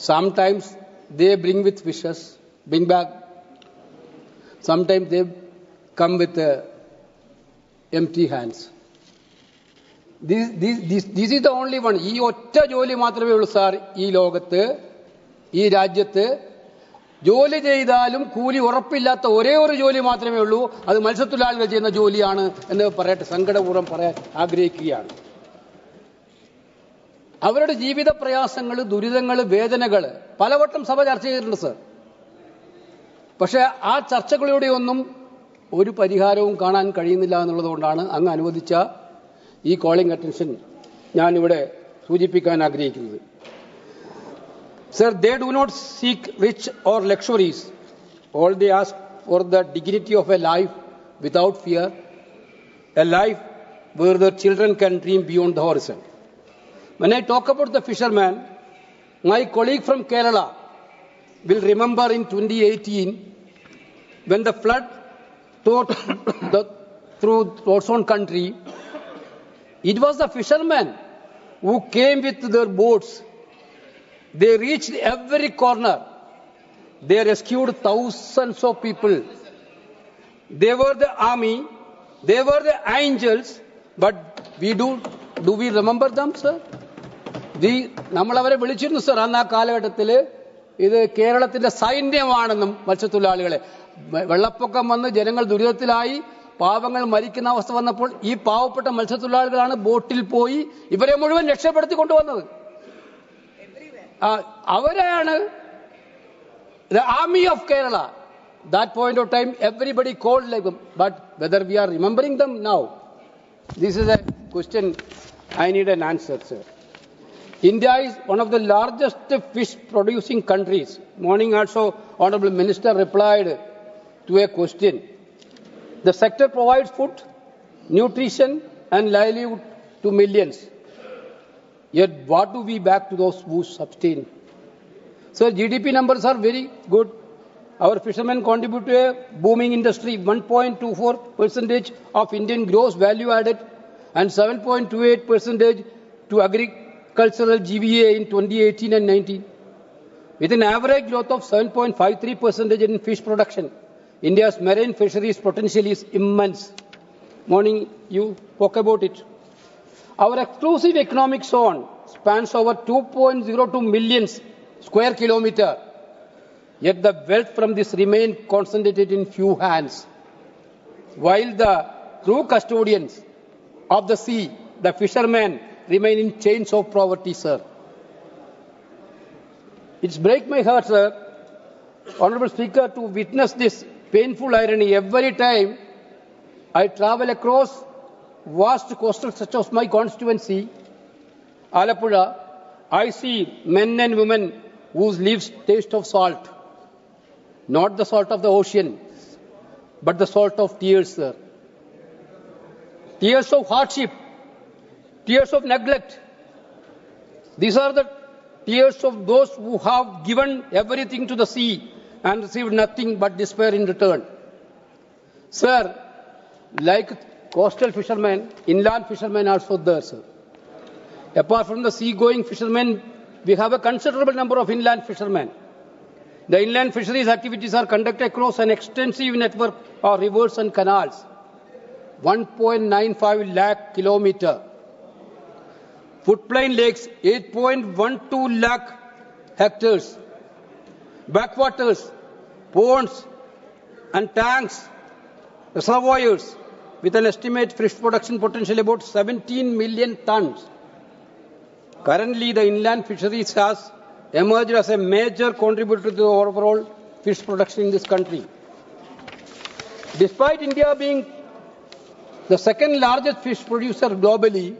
Sometimes they bring with fishes, bring back. Sometimes they come with empty hands. This is the only one. ഈ ഒറ്റ ജോലി മാത്രമേ ഉള്ളൂ sir ഈ ലോകത്ത്, ഈ രാജ്യത്ത്. ജോലി ചെയ്താലും കൂലി ഉറപ്പില്ലാത്ത ഒരേ ഒരു ജോലി മാത്രമേ ഉള്ളൂ. അത് മത്സ്യത്തൊഴിലാളികൾ ചെയ്യുന്ന ജോലിയാണ് എന്ന് പറയട്ടെ, സങ്കടപൂർവ്വം പറയാൻ ആഗ്രഹിക്കുകയാണ്. അവരുടെ ജീവിത പ്രയാസങ്ങൾ, ദുരിതങ്ങൾ, വേദനകൾ പലവട്ടം സഭ ചർച്ച ചെയ്തിട്ടുണ്ട് സർ. പക്ഷേ ആ ചർച്ചകളിലൂടെയൊന്നും ഒരു പരിഹാരവും കാണാൻ കഴിയുന്നില്ല എന്നുള്ളതുകൊണ്ടാണ് അങ്ങ് അനുവദിച്ച ഈ കോളിംഗ് അറ്റൻഷൻ ഞാനിവിടെ സൂചിപ്പിക്കാൻ ആഗ്രഹിക്കുന്നത്. Sir, they do not seek rich or luxuries. All they ask for the dignity of a life without fear, a life where their children can dream beyond the horizon. When I talk about the fisherman, my colleague from Kerala will remember in 2018 when the flood tore through its own country, it was the fishermen who came with their boats. They reached every corner. They rescued thousands of people. They were the army. They were the angels. But do we remember them, sir? നമ്മൾ അവരെ വിളിച്ചിരുന്നു sir. അന്ന് ആ കാലഘട്ടത്തിൽ ഇത് കേരളത്തിന്റെ സൈന്യമാണെന്നും മത്സ്യത്തൊഴിലാളികളെ. വെള്ളപ്പൊക്കം വന്ന് ജനങ്ങൾ ദുരിതത്തിലായി, പാവങ്ങൾ മരിക്കുന്ന അവസ്ഥ വന്നപ്പോൾ ഈ പാവപ്പെട്ട മത്സ്യത്തൊഴിലാളികളാണ് ബോട്ടിൽ പോയി ഇവരെ മുഴുവൻ രക്ഷപ്പെടുത്തി കൊണ്ടുവന്നത്. അവരെയാണ് the army of Kerala. That point of time everybody called like them. But whether we are remembering them now, this is a question I need an answer, sir. India is one of the largest fish producing countries. Morning also Honorable Minister replied to a question. The sector provides food, nutrition and livelihood to millions. Yet what do we back to those who sustain? So GDP numbers are very good. Our fishermen contribute to a booming industry, 1.24% of Indian gross value added and 7.28% to agricultural GVA in 2018 and 19. With an average growth of 7.53% in fish production, India's marine fisheries potential is immense. Morning, you spoke about it. Our exclusive economic zone spans over 2.02 million square kilometers, yet the wealth from this remains concentrated in few hands. While the true custodians of the sea, the fishermen, remain in chains of poverty, sir. It breaks my heart, sir, Honorable Speaker, to witness this painful irony. Every time I travel across vast coastal such as my constituency, Alappuzha, I see men and women whose lives taste of salt. Not the salt of the ocean, but the salt of tears, sir. Tears of hardship, tears of neglect. These are the tears of those who have given everything to the sea and received nothing but despair in return. Sir, like coastal fishermen, inland fishermen are also there, sir. Apart from the sea-going fishermen, we have a considerable number of inland fishermen. The inland fisheries activities are conducted across an extensive network of rivers and canals, 1.95 lakh kilometers. Floodplain lakes, 8.12 lakh hectares. Backwaters, ponds and tanks, reservoirs with an estimated fish production potential about 17 million tons. Currently, the inland fisheries has emerged as a major contributor to the overall fish production in this country. Despite India being the second largest fish producer globally,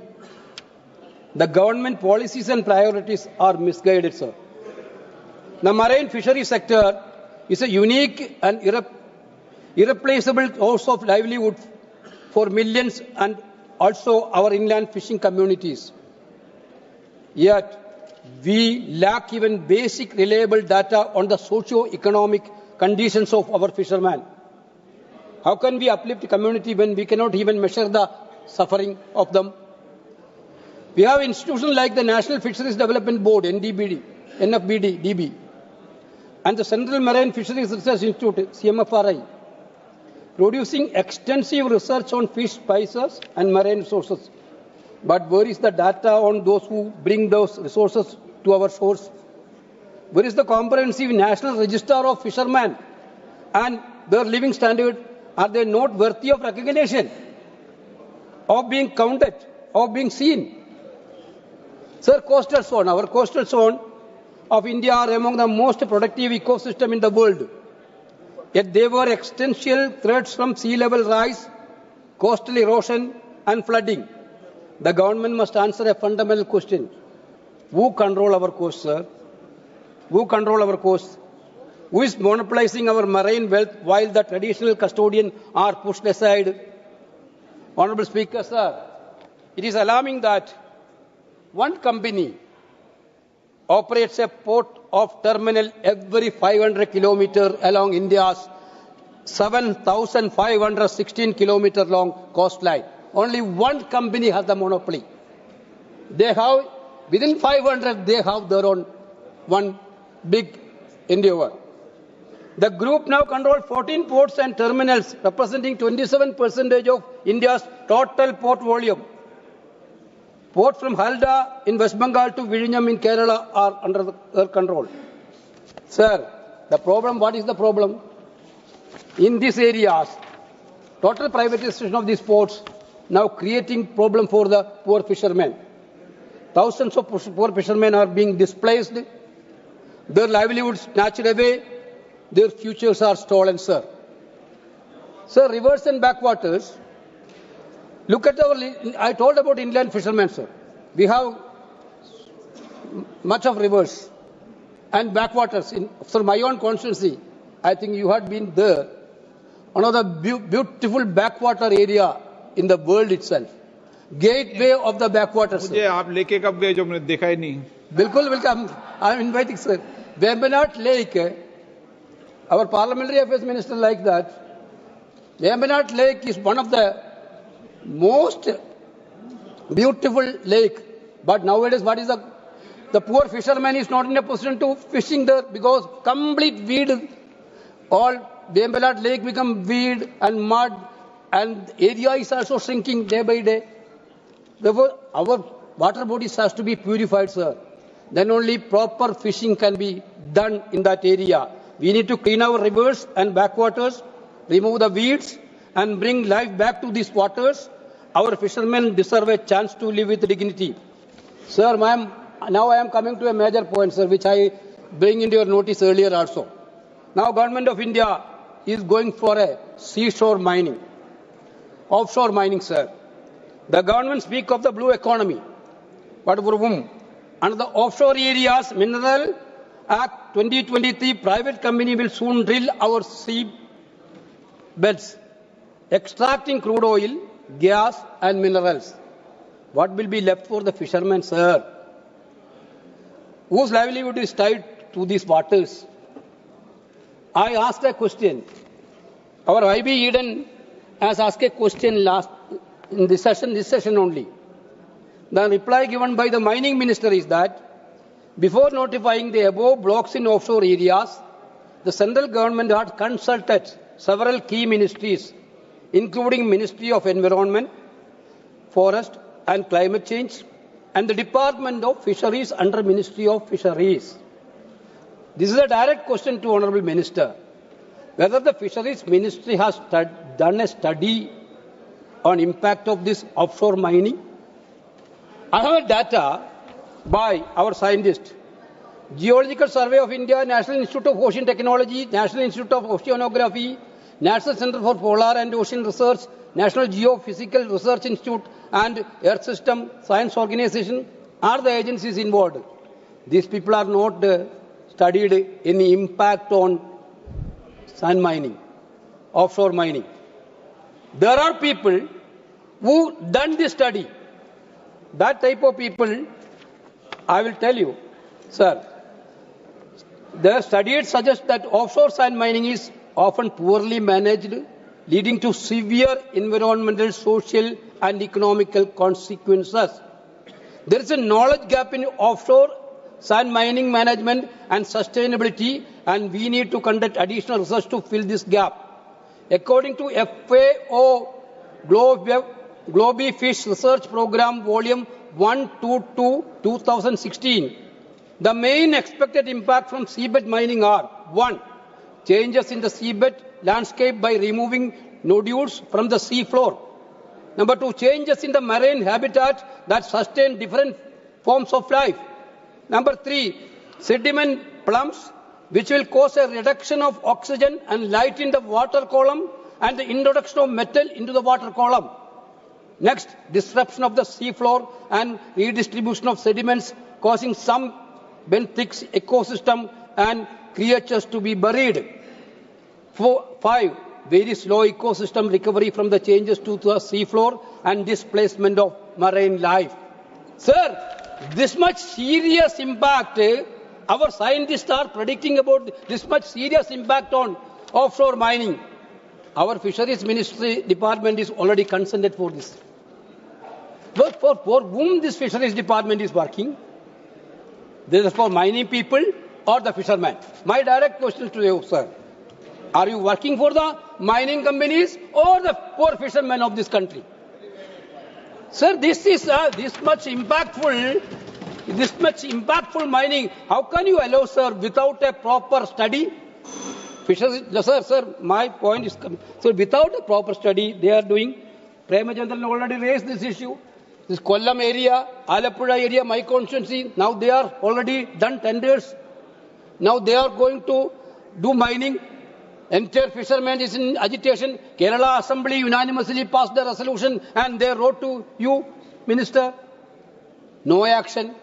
the government policies and priorities are misguided, sir. The marine fishery sector is a unique and irreplaceable source of livelihood for millions and also our inland fishing communities. Yet, we lack even basic reliable data on the socio-economic conditions of our fishermen. How can we uplift the community when we cannot even measure the suffering of them? We have institutions like the National Fisheries Development Board, NDBD, NFBD, DB, and the Central Marine Fisheries Research Institute, CMFRI, producing extensive research on fish species and marine resources. But where is the data on those who bring those resources to our shores? Where is the comprehensive national register of fishermen and their living standard? Are they not worthy of recognition, of being counted, of being seen? Sir, coastal zone, our coastal zone of India are among the most productive ecosystem in the world. Yet they were existential threats from sea level rise, coastal erosion and flooding. The government must answer a fundamental question. Who control our coast, sir? Who control our coast? Who is monopolizing our marine wealth while the traditional custodians are pushed aside? Honorable Speaker, sir, it is alarming that one company operates a port of terminal every 500 kilometers along India's 7,516 kilometer long coastline. Only one company has the monopoly. They have, within 500, they have their own one big endeavor. The group now controls 14 ports and terminals, representing 27% of India's total port volume. Ports from Halda in West Bengal to Vizhinjam in Kerala are under their control. Sir, the problem, what is the problem? In these areas, total privatization of these ports now creating problem for the poor fishermen. Thousands of poor fishermen are being displaced, their livelihoods snatched away, their futures are stolen, sir. Sir, rivers and backwaters. Look at I told about inland fishermen, sir. We have much of rivers and backwaters. For my own constituency, I think you had been there. One of the beautiful backwater area in the world itself. Gateway of the backwaters. मुझे आप लेके कब गए जो मैंने देखा ही नहीं? बिल्कुल बिल्कुल. I am inviting, sir. Vembanad Lake, our parliamentary affairs minister like that. Vembanad Lake is one of the most beautiful lake. But nowadays, what is the poor fisherman is not in a position to fishing there because complete weed, all Vembanad Lake become weed and mud, and area is also shrinking day by day. Therefore, our water bodies has to be purified, sir. Then only proper fishing can be done in that area. We need to clean our rivers and backwaters, remove the weeds, and bring life back to these waters. Our fishermen deserve a chance to live with dignity. Sir, now I am coming to a major point, sir, which I bring into your notice earlier also. Now, Government of India is going for a seashore mining, offshore mining, sir. The government speaks of the blue economy. But for whom? Under the offshore areas, Mineral Act 2023, private company will soon drill our sea beds, extracting crude oil, gas and minerals. What will be left for the fishermen, sir? Whose livelihood is tied to these waters? I asked a question. Our IB Eden has asked a question in this session only. The reply given by the mining minister is that before notifying the above blocks in offshore areas, the central government had consulted several key ministries, including Ministry of Environment, Forest and Climate Change, and the Department of Fisheries under Ministry of Fisheries. This is a direct question to Honourable Minister. Whether the Fisheries Ministry has done a study on impact of this offshore mining. I have data by our scientists. Geological Survey of India, National Institute of Ocean Technology, National Institute of Oceanography, National Center for Polar and Ocean Research, National Geophysical Research Institute and Earth System Science Organization are the agencies involved. These people are not studied any impact on sand mining, offshore mining. There are people who done this study. That type of people, I will tell you, sir, the studies suggest that offshore sand mining is often poorly managed, leading to severe environmental, social and economical consequences. There is a knowledge gap in offshore sand mining management and sustainability, and we need to conduct additional research to fill this gap. According to FAO Globe Fish Research Program Volume 122 2016, the main expected impact from seabed mining are: 1. Changes in the seabed landscape by removing nodules from the sea floor. Number 2, changes in the marine habitat that sustain different forms of life. Number 3, sediment plumes, which will cause a reduction of oxygen and light in the water column and the introduction of metal into the water column. Next, disruption of the sea floor and redistribution of sediments, causing some benthic ecosystem and creatures to be buried. 5, very slow ecosystem recovery from the changes to the sea floor and displacement of marine life. Sir, this much serious impact, our scientists are predicting about this much serious impact on offshore mining. Our Fisheries Ministry Department is already consented for this. But for whom this Fisheries Department is working? This is for mining people or the fishermen? My direct question to you, sir. Are you working for the mining companies or the poor fishermen of this country? Sir, this is this much impactful mining. How can you allow, sir, without a proper study? Fisheries, sir, my point is, so without a proper study, they are doing. Premachandran already raised this issue. This Kollam area, Alappuzha area, my constituency, now they are already done tenders. Now they are going to do mining. Entire fishermen is in agitation. Kerala Assembly unanimously passed the resolution and they wrote to you, Minister. No action.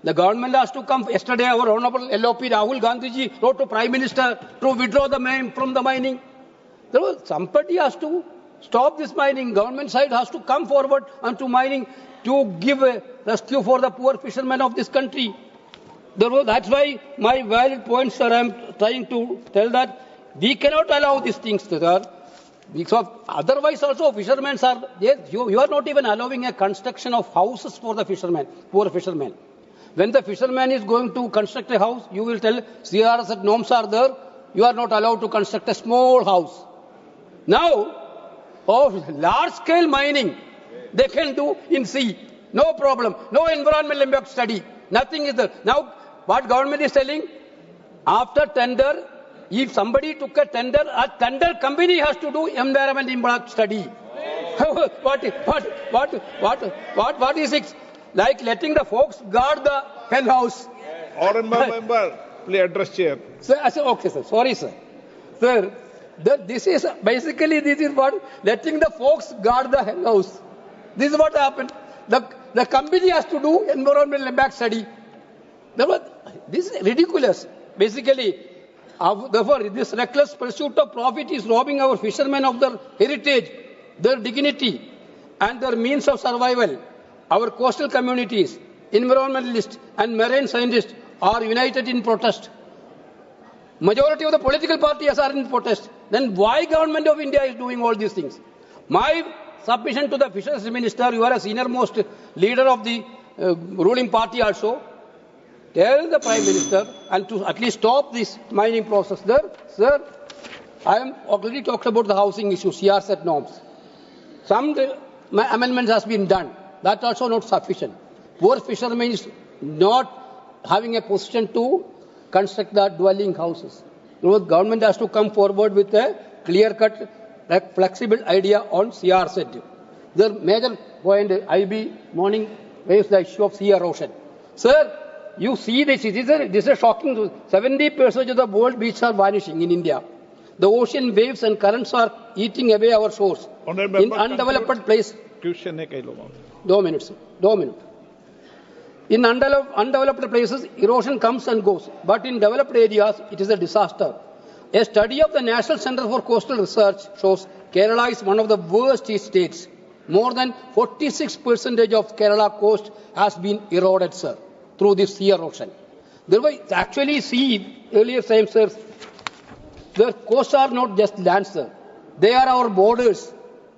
The government has to come. Yesterday, our Honorable LOP Rahul Gandhiji wrote to Prime Minister to withdraw the name from the mining. Somebody has to stop this mining. Government side has to come forward onto mining to give a rescue for the poor fishermen of this country. That's why my valid point, sir, I am trying to tell that we cannot allow these things, sir. Because otherwise also fishermen are, yes, you are not even allowing a construction of houses for the fishermen, poor fishermen. When the fisherman is going to construct a house, you will tell CRS norms are there, you are not allowed to construct a small house. Now, of large scale mining, they can do in sea. No problem. No environmental impact study. Nothing is there. Now, what government is telling, after tender, if somebody took a tender company has to do environmental impact study. What is it? Like letting the folks guard the hen house. Honourable member, please address chair. Sir, I said, okay, sir. Sorry, sir. Sir, this is what letting the folks guard the hen house. This is what happened. The company has to do environmental impact study. This is ridiculous. Basically, therefore, this reckless pursuit of profit is robbing our fishermen of their heritage, their dignity, and their means of survival. Our coastal communities, environmentalists, and marine scientists are united in protest. Majority of the political parties are in protest. Then why government of India is doing all these things? My submission to the Fisheries Minister, you are a senior most leader of the ruling party also. Tell the Prime Minister and to at least stop this mining process there. Sir, I am already talked about the housing issue, CRZ norms. Some amendments has been done. That also not sufficient. Poor fishermen is not having a position to construct the dwelling houses. The government has to come forward with a clear-cut, flexible idea on CRZ. The major point, IB morning raised the issue of sea erosion. Sir, you see this is a shocking. 70% of the world beaches are vanishing in India. The ocean waves and currents are eating away our shores. In undeveloped places. 2 minutes. In undeveloped places, erosion comes and goes. But in developed areas, it is a disaster. A study of the National Center for Coastal Research shows Kerala is one of the worst states. More than 46% of Kerala coast has been eroded, sir, through this sea erosion. Actually, earlier time, sir, the coasts are not just land, sir. They are our borders.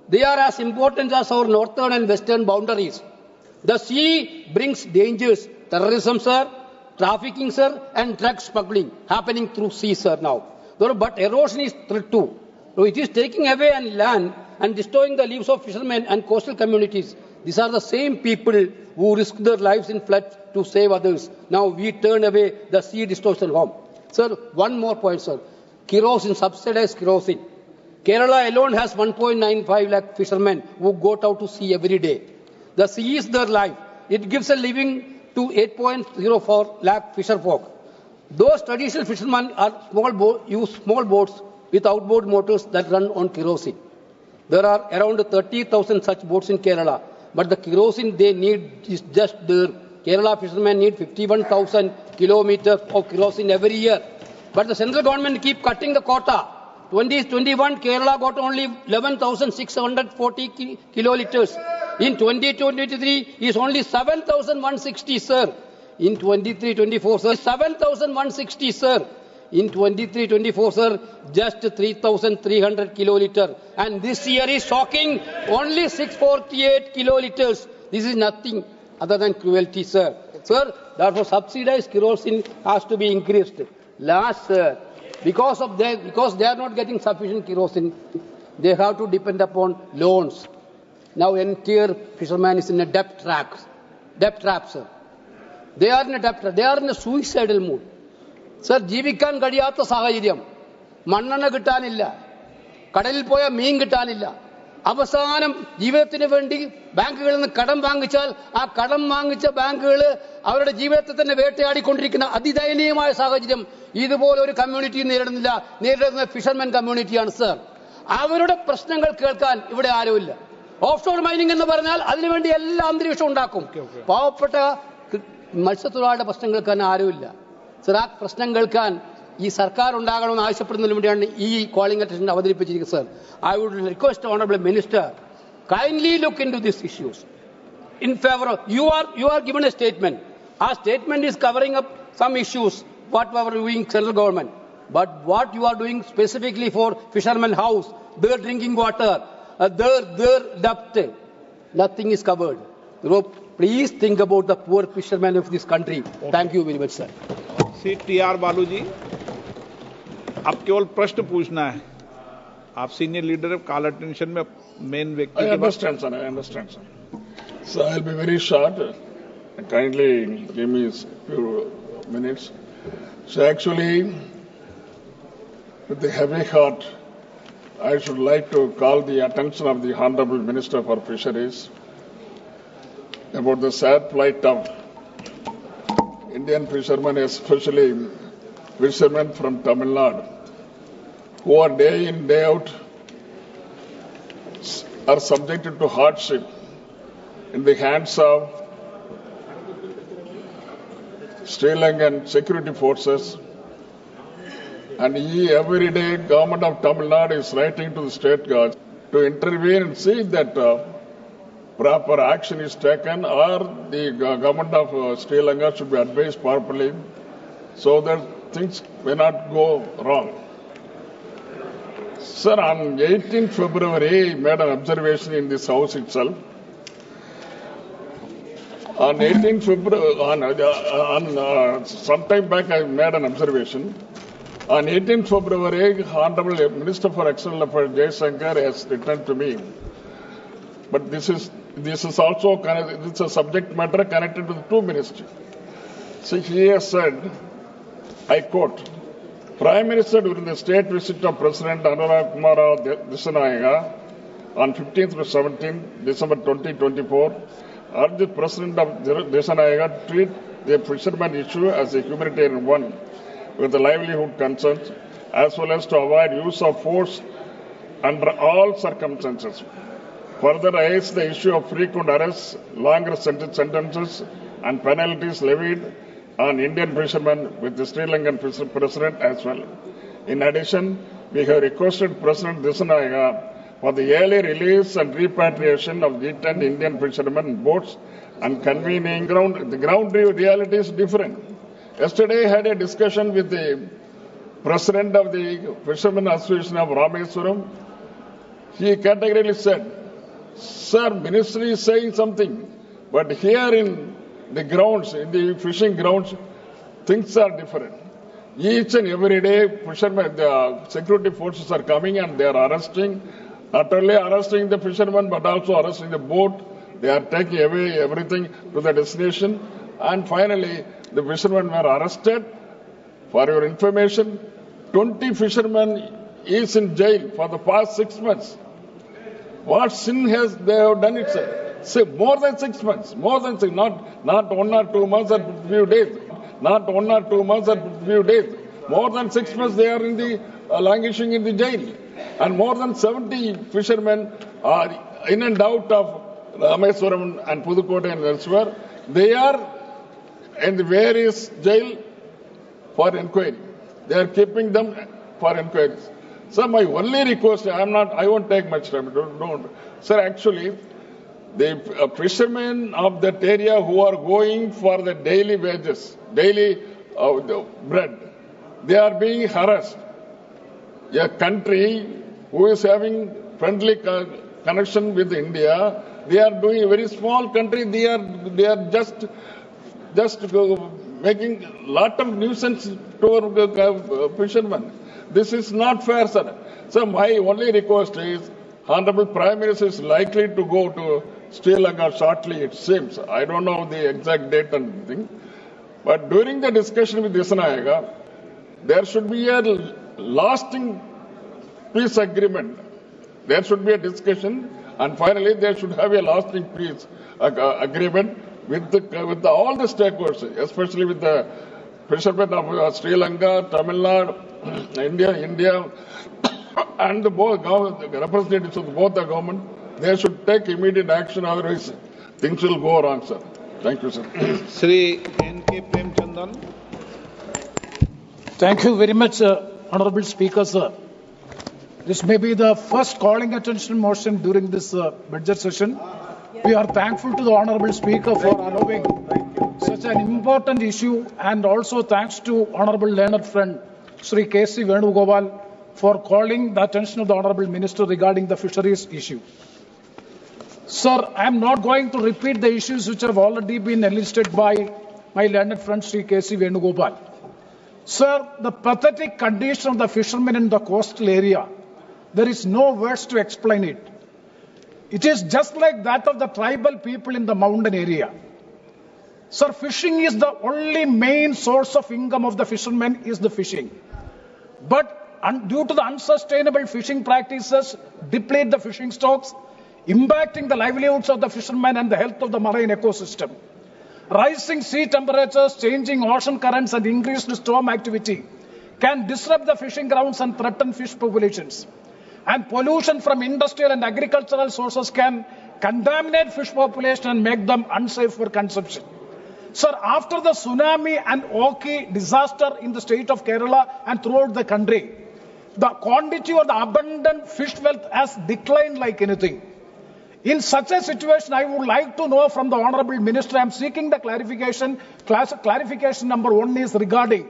They are as important as our northern and western boundaries. The sea brings dangers, terrorism, sir, trafficking, sir, and drug smuggling happening through sea, sir, now. But erosion is threat too. So it is taking away land and destroying the lives of fishermen and coastal communities. These are the same people who risk their lives in flood to save others. Now we turn away the sea distortion home. Sir, one more point, sir. Kerosene, subsidized kerosene. Kerala alone has 1.95 lakh fishermen who go out to sea every day. The sea is their life. It gives a living to 8.04 lakh fisher folk. Those traditional fishermen use small boats with outboard motors that run on kerosene. There are around 30,000 such boats in Kerala, but the kerosene they need is just there. Kerala fishermen need 51,000 kilometers of kerosene every year. But the central government keep cutting the quota. 2021, Kerala got only 11,640 kiloliters. In 2023, is only 7,160, sir. In 23-24, sir, 7,160, sir. In 23-24, sir, just 3,300 kiloliters. And this year is shocking, only 648 kiloliters. This is nothing other than cruelty, sir. Sir, therefore subsidized kerosene has to be increased. Last, sir, because they are not getting sufficient kerosene, they have to depend upon loans. Now entire fisherman is in a debt trap, sir. They are in a debt trap. They are in a suicidal mood. Sir, ജീവിക്കാൻ കഴിയാത്ത സാഹചര്യം. മണ്ണെണ്ണ കിട്ടാനില്ല. കടലിൽ പോയ മീൻ കിട്ടാനില്ല. അവസാനം ജീവിതത്തിന് വേണ്ടി ബാങ്കുകളിൽ നിന്ന് കടം വാങ്ങിച്ചാൽ ആ കടം വാങ്ങിച്ച ബാങ്കുകൾ അവരുടെ ജീവിതത്തെ തന്നെ വേട്ടയാടിക്കൊണ്ടിരിക്കുന്ന അതിദയനീയമായ സാഹചര്യം ഇതുപോലെ ഒരു കമ്മ്യൂണിറ്റി നേരിടുന്ന ഫിഷർമെൻ കമ്മ്യൂണിറ്റിയാണ്, സർ. അവരുടെ പ്രശ്നങ്ങൾ കേൾക്കാൻ ഇവിടെ ആരുമില്ല. ഓഫ്ഷോർ മൈനിങ് എന്ന് പറഞ്ഞാൽ അതിനുവേണ്ടി എല്ലാ അന്തരീക്ഷവും ഉണ്ടാക്കും. പാവപ്പെട്ട മത്സ്യത്തൊഴിലാളിയുടെ പ്രശ്നം കേൾക്കാൻ ആരുമില്ല. സർ, ആ പ്രശ്നം കേൾക്കാൻ ഈ സർക്കാർ ഉണ്ടാകണമെന്ന് ആവശ്യപ്പെടുന്നതിന് വേണ്ടിയാണ് ഈ കോളിംഗ് അറ്റൻഷൻ അവതരിപ്പിച്ചിരിക്കുന്നത്, sir. I would request honourable minister, kindly look into these issues. In favor of, you are given a statement. Our statement is covering up some issues, what we are doing central government. But what you are doing specifically for fishermen house, their drinking water, their debt, nothing is covered. Please think about the poor fishermen of this country. Okay. Thank you very much, sir. Shri TR. बालू जी, आप केवल प्रश्न पूछना है. आप senior leader है, call attention में main व्यक्ति. I understand, sir. So I'll be very short. Kindly give me a few minutes. So actually, with a heavy heart, I should like to call the attention of the Honorable Minister for Fisheries about the sad plight of Indian fishermen, especially fishermen from Tamil Nadu, who are day in, day out, are subjected to hardship in the hands of Sri Lankan security forces. And every day, government of Tamil Nadu is writing to the state guards to intervene and see that proper action is taken, or the government of Sri Lanka should be advised properly so that things may not go wrong. Sir, on 18th February, I made an observation in this house itself. On 18th February, sometime back, I made an observation. On 18th February, Honorable Minister for External Affairs Jaishankar has written to me. But this is also it's a subject matter connected to the two ministries. So he has said, I quote, Prime Minister during the state visit of President Anurag Kumar Dissanayake on 15th to 17th December 2024 urged the President of Dissanayake to treat the fishermen issue as a humanitarian one with the livelihood concerns, as well as to avoid use of force under all circumstances. Further raised the issue of frequent arrests, longer sentences and penalties levied on Indian fishermen with the Sri Lankan President as well. In addition, we have requested President Dissanayake for the early release and repatriation of detained Indian fishermen in boats and convening the ground reality is different. Yesterday I had a discussion with the President of the Fishermen Association of Rameswaram. He categorically said, Sir, ministry is saying something, but here in the grounds, in the fishing grounds, things are different. Each and every day, fishermen, the security forces are coming and they are arresting, not only arresting the fishermen, but also arresting the boat. They are taking away everything to the destination. And finally, the fishermen were arrested. For your information, 20 fishermen is in jail for the past 6 months. What sin has they have done it, sir? Say more than 6 months, more than six, not 1 or 2 months or few days, not 1 or 2 months or few days. More than 6 months they are in the languishing in the jail, and more than 70 fishermen are in and out of Rameswaram and Pudukkottai and elsewhere. They are in the various jail for inquiry. They are keeping them for inquiries. So my only request, I won't take much time. Don't. Sir, actually, the fishermen of that area who are going for the daily wages, daily bread, they are being harassed. A country who is having friendly connection with India, they are doing a very small country. They are just making a lot of nuisance to our fishermen. This is not fair, sir. So my only request is, Honorable Prime Minister is likely to go to Sri Lanka shortly, it seems. I don't know the exact date and everything. But during the discussion with Disanayaga, there should be a lasting peace agreement. There should be a discussion, and finally there should have a lasting peace agreement with all the stakeholders, especially with the fishermen of Sri Lanka, Tamil Nadu, India, and the representatives of both the government. They should take immediate action, otherwise things will go wrong, sir. Thank you, sir. Sri N.K. Premchandan. Thank you very much, Honorable Speaker, sir. This may be the first calling attention motion during this budget session. We are thankful to the Honorable Speaker for allowing such an important issue, and also thanks to Honorable learned friend Sri K.C. Venugopal for calling the attention of the Honorable Minister regarding the fisheries issue. Sir, I am not going to repeat the issues which have already been enlisted by my learned friend Sri K.C. Venugopal. Sir, the pathetic condition of the fishermen in the coastal area, there is no words to explain it. It is just like that of the tribal people in the mountain area. Sir, fishing is the only main source of income of the fishermen is the fishing. But due to the unsustainable fishing practices, deplete the fishing stocks, impacting the livelihoods of the fishermen and the health of the marine ecosystem. Rising sea temperatures, changing ocean currents and increased storm activity can disrupt the fishing grounds and threaten fish populations. And pollution from industrial and agricultural sources can contaminate fish population and make them unsafe for consumption. Sir, after the tsunami and Oki disaster in the state of Kerala and throughout the country, the quantity or the abundant fish wealth has declined like anything. In such a situation, I would like to know from the Honorable Minister, I am seeking the clarification. Clarification number 1 is regarding,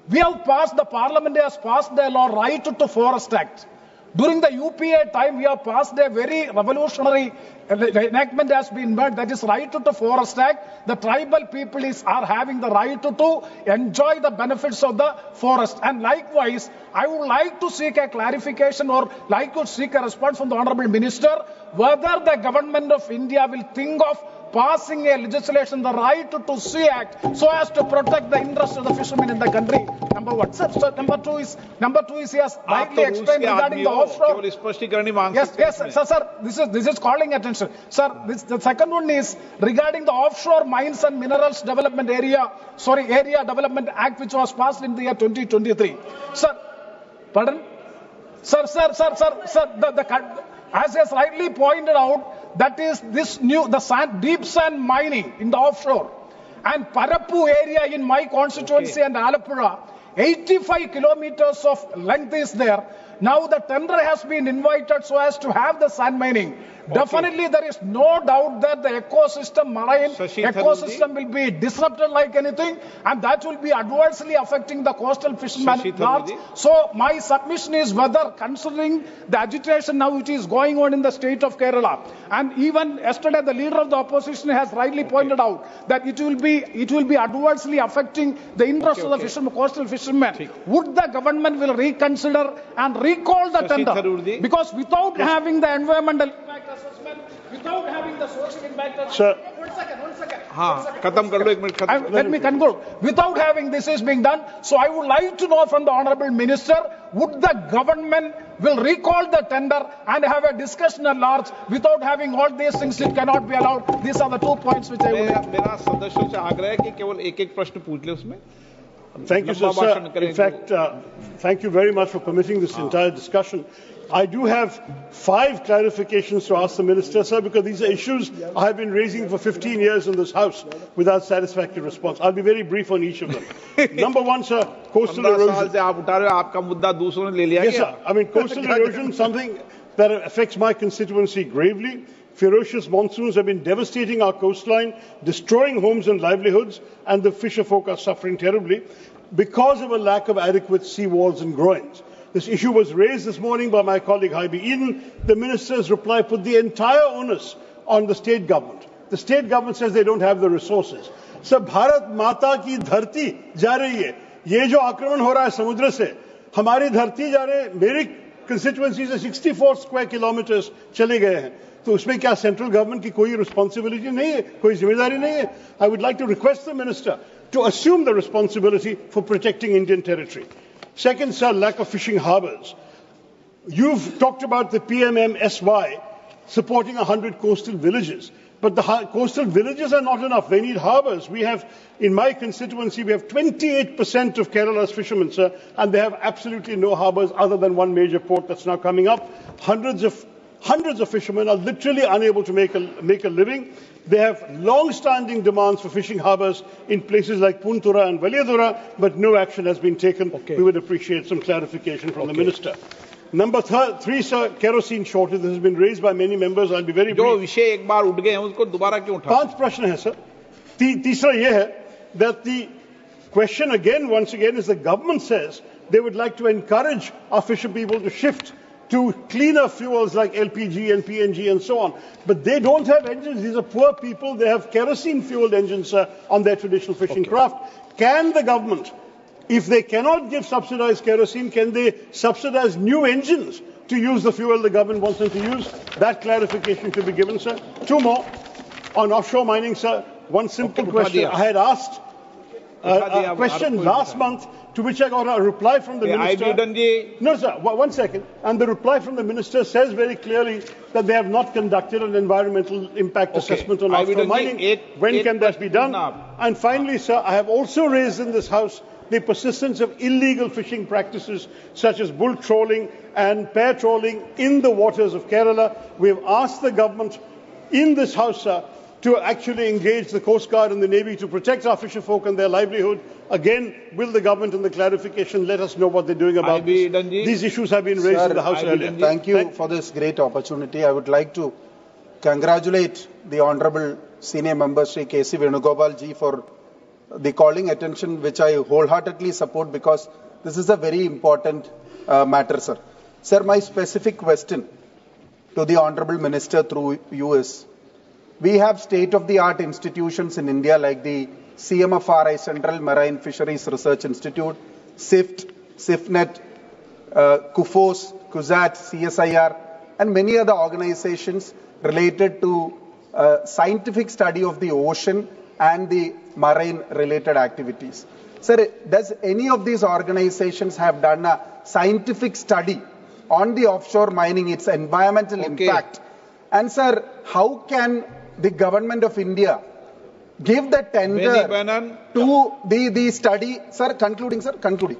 the Parliament has passed the law Right to Forest Act. During the UPA time, we have passed a very revolutionary enactment has been made, that is Right to Forest Act. The tribal people are having the right to enjoy the benefits of the forest. And likewise, I would like to seek a clarification or like to seek a response from the Honorable Minister, whether the government of India will think of passing a legislation, the Right to Sea Act, so as to protect the interests of the fishermen in the country. Number 1. Sir, number two is yes, rightly explained regarding the offshore. Yes, sir. This is calling attention, sir. The second one is regarding the Offshore Mines and Minerals Development Area Development Act, which was passed in the year 2023. Sir, pardon, sir. As has rightly pointed out, that is deep sand mining in the offshore. And Parappu area in my constituency and Alappuzha, 85 kilometers of length is there. Now the tender has been invited so as to have the sand mining. Definitely there is no doubt that the ecosystem, marine ecosystem will be disrupted like anything, and that will be adversely affecting the coastal fishermen. So my submission is whether, considering the agitation now which is going on in the state of Kerala, and even yesterday the leader of the opposition has rightly pointed out that it will be adversely affecting the interest of the fishermen, coastal fishermen. Would the government will reconsider and recall the tender? Because without having the environmental impact assessment, without having the social impact assessment, let me conclude. Without having this is being done, so I would like to know from the Honourable Minister, would the government will recall the tender and have a discussion at large? Without having all these things, it cannot be allowed. These are the 2 points which I would like. मेरा सदस्यों से आग्रह है कि केवल एक-एक प्रश्न पूछ ले उसमें. Thank you, sir. In fact, thank you very much for permitting this entire discussion. I do have 5 clarifications to ask the Minister, sir, because these are issues I have been raising for 15 years in this House without satisfactory response. I'll be very brief on each of them. Number 1, sir, coastal erosion. Yes, sir. I mean, coastal erosion, something that affects my constituency gravely. Ferocious monsoons have been devastating our coastline, destroying homes and livelihoods, and the fisher folk are suffering terribly because of a lack of adequate sea walls and groins. This issue was raised this morning by my colleague Haibi Eden. The minister's reply put the entire onus on the state government. The state government says they don't have the resources. So Bharat Mata ki dharti ja rahi hai. Ye jo akraman ho raha hai samudra se, hamari dharti ja rahe, meri constituency se 64 square kilometers chale gaye hain. तो उसमें क्या central government की कोई responsibility नहीं है, कोई जिम्मेदारी नहीं है? I would like to request the minister to assume the responsibility for protecting Indian territory. Second, sir, lack of fishing harbours. You've talked about the PMMSY supporting 100 coastal villages, but the coastal villages are not enough. They need harbours. We have, in my constituency, we have 28% of Kerala's fishermen, sir, and they have absolutely no harbours other than one major port that's now coming up. Hundreds of fishermen are literally unable to make a living. They have long-standing demands for fishing harbours in places like Puntura and Valiyadura, but no action has been taken. We would appreciate some clarification from the minister. Number 3, sir, kerosene shortage. This has been raised by many members. I'll be very brief. जो विषय एक बार उठ गए हैं उसको दोबारा क्यों उठा? 5 प्रश्न है sir. तीसरा ये है that the question again, once again, is the government says they would like to encourage our fisher people to shift to cleaner fuels like LPG and PNG and so on. But they don't have engines. These are poor people. They have kerosene-fueled engines on their traditional fishing craft. Can the government, if they cannot give subsidized kerosene, can they subsidize new engines to use the fuel the government wants them to use? That clarification should be given, sir. 2 more. On offshore mining, sir, one simple question. I had asked a question last month, to which I got a reply from the minister. No, sir, 1 second. And the reply from the minister says very clearly that they have not conducted an environmental impact assessment on offshore mining. When can that be done? And finally, sir, I have also raised in this House the persistence of illegal fishing practices such as bull trawling and pair trawling in the waters of Kerala. We have asked the government in this House, sir, to actually engage the Coast Guard and the Navy to protect our fisher folk and their livelihood. Again, will the government in the clarification let us know what they're doing about this? These issues have been raised in the House earlier. Thank you for this great opportunity. I would like to congratulate the Honourable Senior Member Shri K.C. Venugopal ji for the calling attention, which I wholeheartedly support because this is a very important matter, sir. Sir, my specific question to the Honourable Minister through you is, we have state-of-the-art institutions in India like the CMFRI, Central Marine Fisheries Research Institute, SIFT, SIFNet, KUFOS, KUZAT, CSIR, and many other organizations related to scientific study of the ocean and the marine-related activities. Sir, does any of these organizations have done a scientific study on the offshore mining, its environmental impact? And sir, how can the government of India give the tender to the study? Sir, concluding.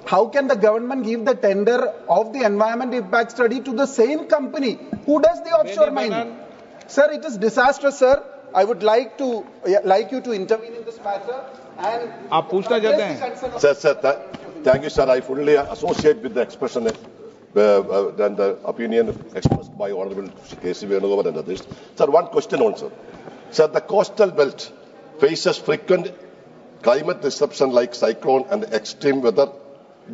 How can the government give the tender of the environment impact study to the same company who does the offshore mining? Sir, it is disastrous, sir. I would like you to intervene in this matter and आप पूछना चाहते हैं? Sir, thank you, sir. I fully associate with the expression. than the opinion expressed by Honorable K.C. Venugopal and others. Sir, one question also. Sir, the coastal belt faces frequent climate disruption like cyclone and extreme weather.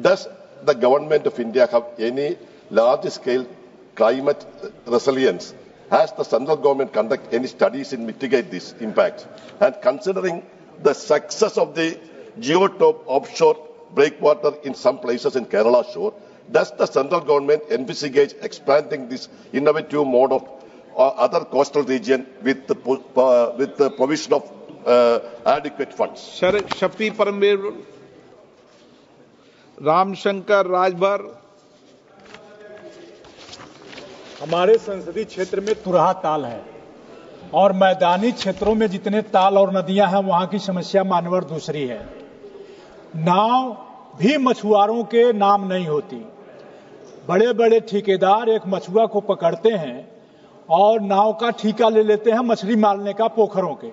Does the government of India have any large-scale climate resilience? Has the central government conduct any studies in mitigate this impact? And considering the success of the geotop offshore breakwater in some places in Kerala shore, does the central government envisage expanding this innovative mode of other coastal region with the provision of adequate funds? Sir Shafi Paramvir, Ramshankar Rajbhar. हमारे संसदीय क्षेत्र में तुरहा ताल है और मैदानी क्षेत्रों में जितने ताल और नदियां हैं वहां की समस्या मानवर दूसरी है। नाव भी मछुआरों के नाम नहीं होती। बड़े बड़े ठेकेदार एक मछुआ को पकड़ते हैं और नाव का ठेका ले लेते हैं मछली मारने का पोखरों के,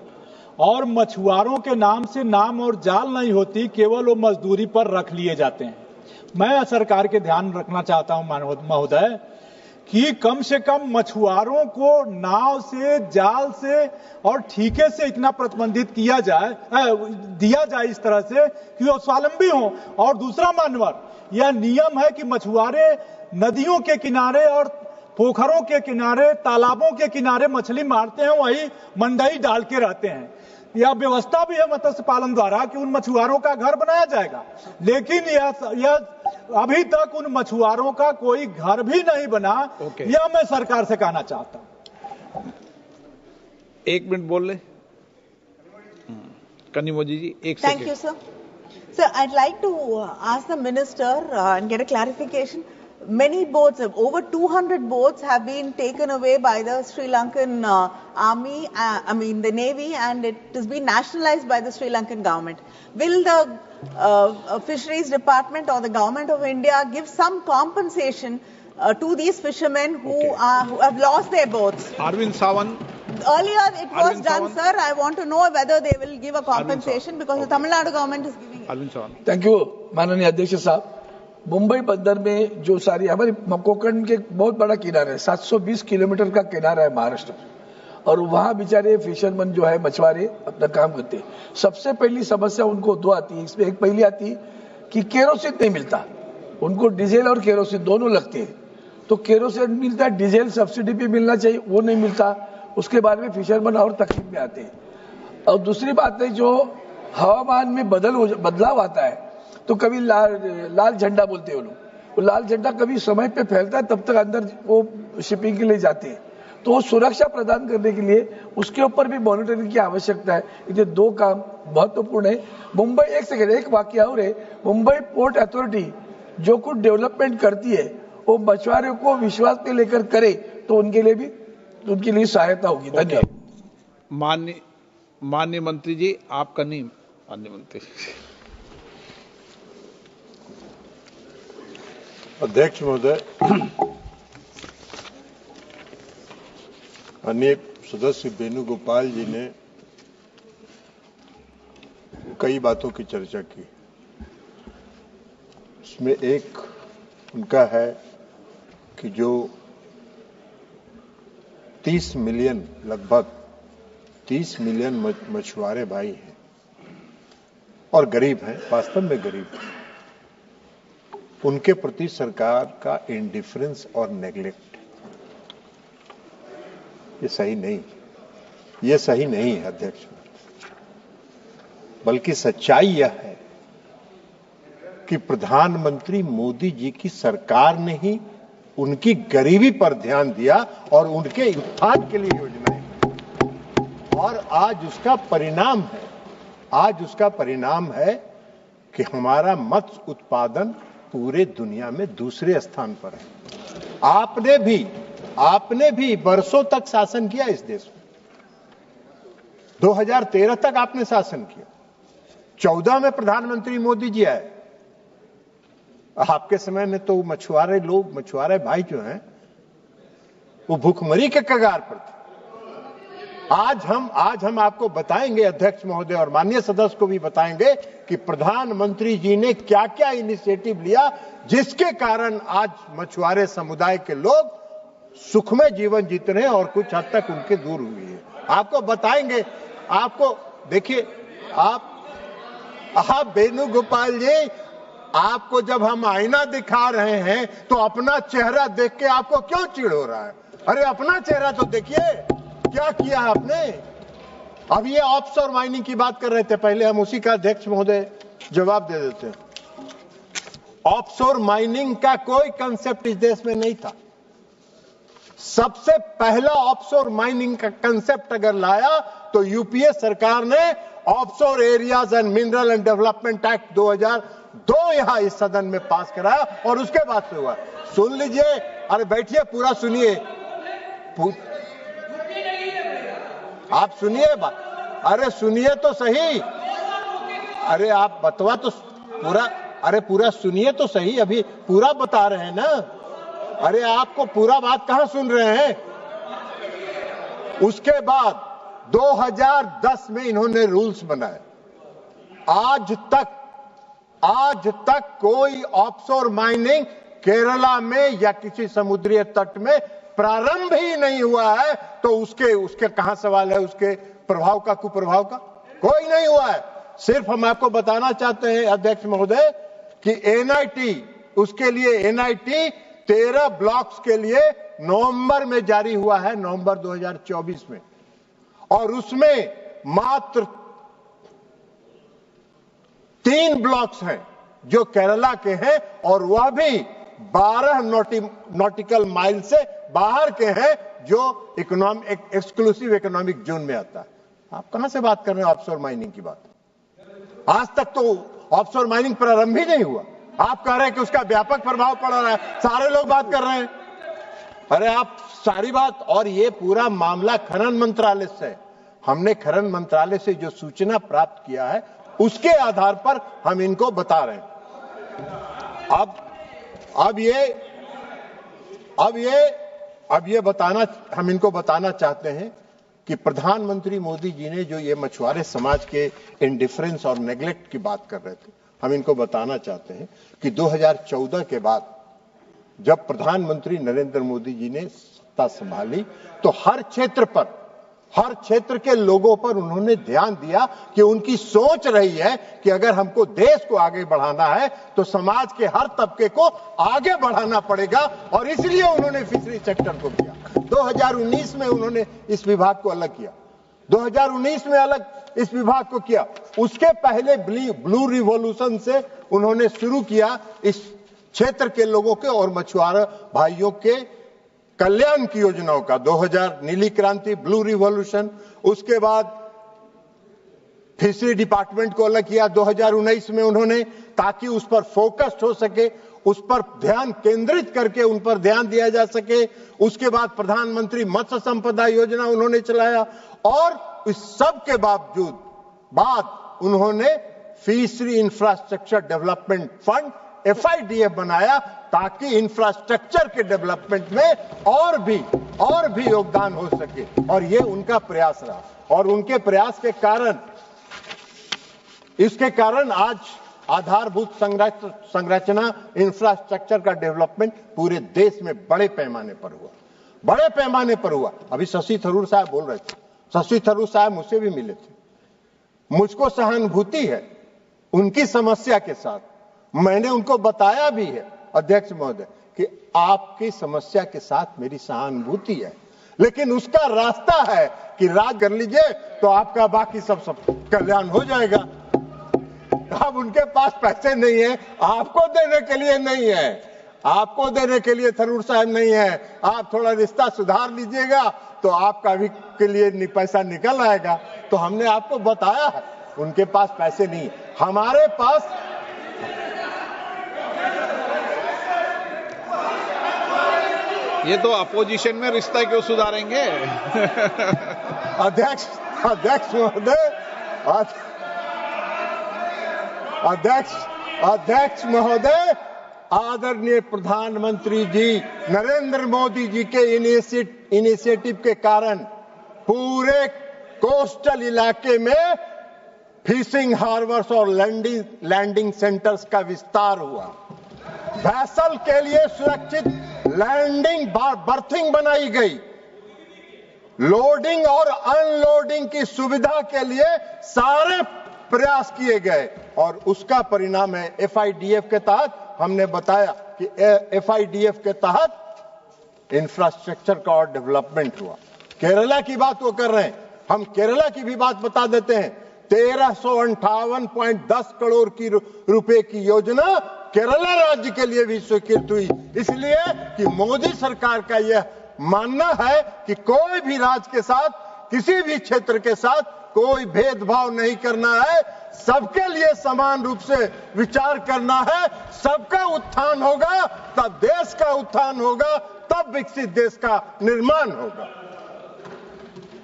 और मछुआरों के नाम से नाम और जाल नहीं होती, केवल वो मजदूरी पर रख लिए जाते हैं। मैं सरकार के ध्यान रखना चाहता हूं महोदय कि कम से कम मछुआरों को नाव से, जाल से और ठीके से इतना प्रतिबंधित किया जाए, दिया जाए इस तरह से कि वो स्वावलंबी हों। और दूसरा मानवर, यह नियम है कि मछुआरे नदियों के किनारे और पोखरों के किनारे, तालाबों के किनारे मछली मारते हैं, वही मंडई डाल के रहते हैं। यह व्यवस्था भी है मत्स्य पालन द्वारा कि उन मछुआरों का घर बनाया जाएगा, लेकिन यह अभी तक उन मछुआरों का कोई घर भी नहीं बना। यह मैं सरकार से कहना चाहता हूं। एक मिनट बोल ले कनिमोजी जी, एक second. Thank you, sir. Sir, I'd like to ask the minister and get a clarification. Many boats, over 200 boats have been taken away by the Sri Lankan army, the Navy, and it has been nationalized by the Sri Lankan government. Will the Fisheries Department or the government of India give some compensation to these fishermen who have lost their boats? Arvind Sawant. Earlier it was Arvind done, Sawant. sir. I want to know whether they will give a compensation because the Tamil Nadu government is giving it. Arvind Sawant. Thank you माननीय अध्यक्ष साहब। मुंबई बंदर में जो सारी हमारी कोकण के बहुत बड़ा किनारा है, 720 किलोमीटर का किनारा है महाराष्ट्र, और वहां बेचारे फिशरमैन जो है मछुआरे अपना काम करते हैं। सबसे पहली समस्या उनको दो आती है। इसमें एक पहली आती कि केरोसिन नहीं मिलता उनको, डीजल और केरोसिन दोनों लगते हैं। तो केरोसिन मिलता, डीजल सब्सिडी भी मिलना चाहिए, वो नहीं मिलता। उसके बाद में फिशरमैन और तकलीफ में आते हैं। और दूसरी बात है, जो हवामान में बदलाव आता है तो कभी लाल झंडा बोलते हैं वो लोग, वो लाल झंडा कभी समय पे फैलता है, तब तक अंदर वो शिपिंग के लिए जाते हैं। तो वो सुरक्षा प्रदान करने के लिए उसके ऊपर भी मॉनिटरिंग की आवश्यकता है। ये दो काम महत्वपूर्ण है। मुंबई, एक वाक्य और है, मुंबई पोर्ट अथॉरिटी जो कुछ डेवलपमेंट करती है वो मछुआरों को विश्वास में लेकर करे तो उनके लिए सहायता होगी। धन्यवाद। माननीय मंत्री जी, आपका नहीं, माननीय मंत्री। अध्यक्ष महोदय, माननीय सदस्य वेणुगोपाल जी ने कई बातों की चर्चा की। उसमें एक उनका है कि जो 30 मिलियन, लगभग 30 मिलियन मछुआरे भाई हैं और गरीब हैं, वास्तव में गरीब हैं, उनके प्रति सरकार का इंडिफरेंस और नेग्लेक्ट, ये सही नहीं है अध्यक्ष। बल्कि सच्चाई यह है कि प्रधानमंत्री मोदी जी की सरकार ने ही उनकी गरीबी पर ध्यान दिया और उनके उत्थान के लिए योजनाएं, और आज उसका परिणाम है कि हमारा मत्स्य उत्पादन पूरे दुनिया में दूसरे स्थान पर है। आपने भी वर्षों तक शासन किया इस देश में। 2013 तक आपने शासन किया, 14 में प्रधानमंत्री मोदी जी आए। आपके समय में तो मछुआरे भाई जो हैं वो भूखमरी के कगार पर थे। आज हम आपको बताएंगे, अध्यक्ष महोदय और माननीय सदस्य को भी बताएंगे कि प्रधानमंत्री जी ने क्या क्या इनिशिएटिव लिया जिसके कारण आज मछुआरे समुदाय के लोग सुखमय जीवन जीते रहे और कुछ हद तक उनके दूर हुई है। आपको बताएंगे। आपको देखिए, आप वेणुगोपाल जी, आपको जब हम आईना दिखा रहे हैं तो अपना चेहरा देख के आपको क्यों चिढ़ हो रहा है? अरे अपना चेहरा तो देखिए, क्या किया आपने। अब ये ऑफशोर माइनिंग की बात कर रहे थे, पहले हम उसी का अध्यक्ष महोदय जवाब दे देते हैं। ऑफशोर माइनिंग का कोई कंसेप्ट इस देश में नहीं था। सबसे पहला ऑफशोर माइनिंग का कंसेप्ट अगर लाया तो यूपीए सरकार ने offshore areas and mineral and development act 2002 यहां इस सदन में पास कराया और उसके बाद से हुआ। सुन लीजिए, अरे बैठिए, पूरा सुनिए, आप सुनिए बात, अरे सुनिए तो सही, अरे आप बतवा तो पूरा, अरे पूरा सुनिए तो सही, अभी पूरा बता रहे हैं ना। अरे आपको पूरा बात कहां सुन रहे हैं। उसके बाद 2010 में इन्होंने रूल्स बनाए। आज तक कोई ऑफशोर माइनिंग केरला में या किसी समुद्री तट में प्रारंभ ही नहीं हुआ है, तो उसके कहां सवाल है, उसके प्रभाव का, कुप्रभाव का कोई नहीं हुआ है। सिर्फ हम आपको बताना चाहते हैं अध्यक्ष महोदय कि एनआईटी, उसके लिए एनआईटी 13 ब्लॉक्स के लिए नवंबर में जारी हुआ है, नवंबर 2024 में, और उसमें मात्र 3 ब्लॉक्स हैं जो केरला के हैं और वह भी 12 नॉटिकल माइल से बाहर के हैं जो एक्सक्लूसिव इकोनॉमिक जोन में आता है। आप कहां से बात कर रहे हैं ऑफशोर माइनिंग की बात? आज तक तो ऑफशोर माइनिंग प्रारंभ ही नहीं हुआ। आप कह रहे हैं कि उसका व्यापक प्रभाव पड़ रहा है, सारे लोग बात कर रहे हैं। अरे आप सारी बात, और ये पूरा मामला खनन मंत्रालय से, हमने खनन मंत्रालय से जो सूचना प्राप्त किया है उसके आधार पर हम इनको बता रहे हैं। अब ये बताना, हम इनको बताना चाहते हैं कि प्रधानमंत्री मोदी जी ने जो ये मछुआरे समाज के इंडिफरेंस और नेग्लेक्ट की बात कर रहे थे, हम इनको बताना चाहते हैं कि 2014 के बाद जब प्रधानमंत्री नरेंद्र मोदी जी ने सत्ता संभाली तो हर क्षेत्र के लोगों पर उन्होंने ध्यान दिया कि उनकी सोच रही है कि अगर हमको देश को आगे बढ़ाना है तो समाज के हर तबके को आगे बढ़ाना पड़ेगा, और इसलिए उन्होंने फिशरी सेक्टर को किया। 2019 में उन्होंने इस विभाग को अलग किया, 2019 में अलग इस विभाग को किया। उसके पहले ब्लू रिवॉल्यूशन से उन्होंने शुरू किया इस क्षेत्र के लोगों के और मछुआरा भाइयों के कल्याण की योजनाओं का। 2000 नीली क्रांति, ब्लू रिवॉल्यूशन, उसके बाद फिशरी डिपार्टमेंट को अलग किया 2019 में उन्होंने, ताकि उस पर फोकस्ड हो सके, उस पर ध्यान केंद्रित करके उन पर ध्यान दिया जा सके। उसके बाद प्रधानमंत्री मत्स्य संपदा योजना उन्होंने चलाया, और इस सब के बाद उन्होंने fishery infrastructure development fund FIDF बनाया, ताकि इंफ्रास्ट्रक्चर के डेवलपमेंट में और भी योगदान हो सके। और ये उनका प्रयास रहा, और उनके प्रयास के कारण, इसके कारण आज आधारभूत संरचना इंफ्रास्ट्रक्चर का डेवलपमेंट पूरे देश में बड़े पैमाने पर हुआ। अभी शशि थरूर साहब बोल रहे थे, शशि थरूर साहब मुझसे भी मिले थे। मुझको सहानुभूति है उनकी समस्या के साथ। मैंने उनको बताया भी है अध्यक्ष महोदय कि आपकी समस्या के साथ मेरी सहानुभूति है, लेकिन उसका रास्ता है कि राज कर लीजिए तो आपका बाकी सब कल्याण हो जाएगा। अब उनके पास पैसे नहीं है, आपको देने के लिए नहीं है, आपको देने के लिए थरूर साहब नहीं है। आप थोड़ा रिश्ता सुधार लीजिएगा तो आपका भी के लिए पैसा निकल आएगा। तो हमने आपको बताया है उनके पास पैसे नहीं, हमारे पास। ये तो अपोजिशन में रिश्ता क्यों सुधारेंगे? अध्यक्ष महोदय, आदरणीय प्रधानमंत्री जी नरेंद्र मोदी जी के इनिशिएटिव के कारण पूरे कोस्टल इलाके में फिशिंग हार्बर्स और लैंडिंग सेंटर्स का विस्तार हुआ। वैसल के लिए सुरक्षित लैंडिंग बर्थिंग बनाई गई। लोडिंग और अनलोडिंग की सुविधा के लिए सारे प्रयास किए गए और उसका परिणाम है FIDF के तहत। हमने बताया कि FIDF के तहत इंफ्रास्ट्रक्चर का और डेवलपमेंट हुआ। केरला की बात वो कर रहे हैं, हम केरला की भी बात बता देते हैं। 1358.10 करोड़ की रुपए की योजना केरला राज्य के लिए भी स्वीकृत हुई, इसलिए कि मोदी सरकार का यह मानना है कि कोई भी राज्य के साथ, किसी भी क्षेत्र के साथ कोई भेदभाव नहीं करना है, सबके लिए समान रूप से विचार करना है। सबका उत्थान होगा तब देश का उत्थान होगा, तब विकसित देश का निर्माण होगा।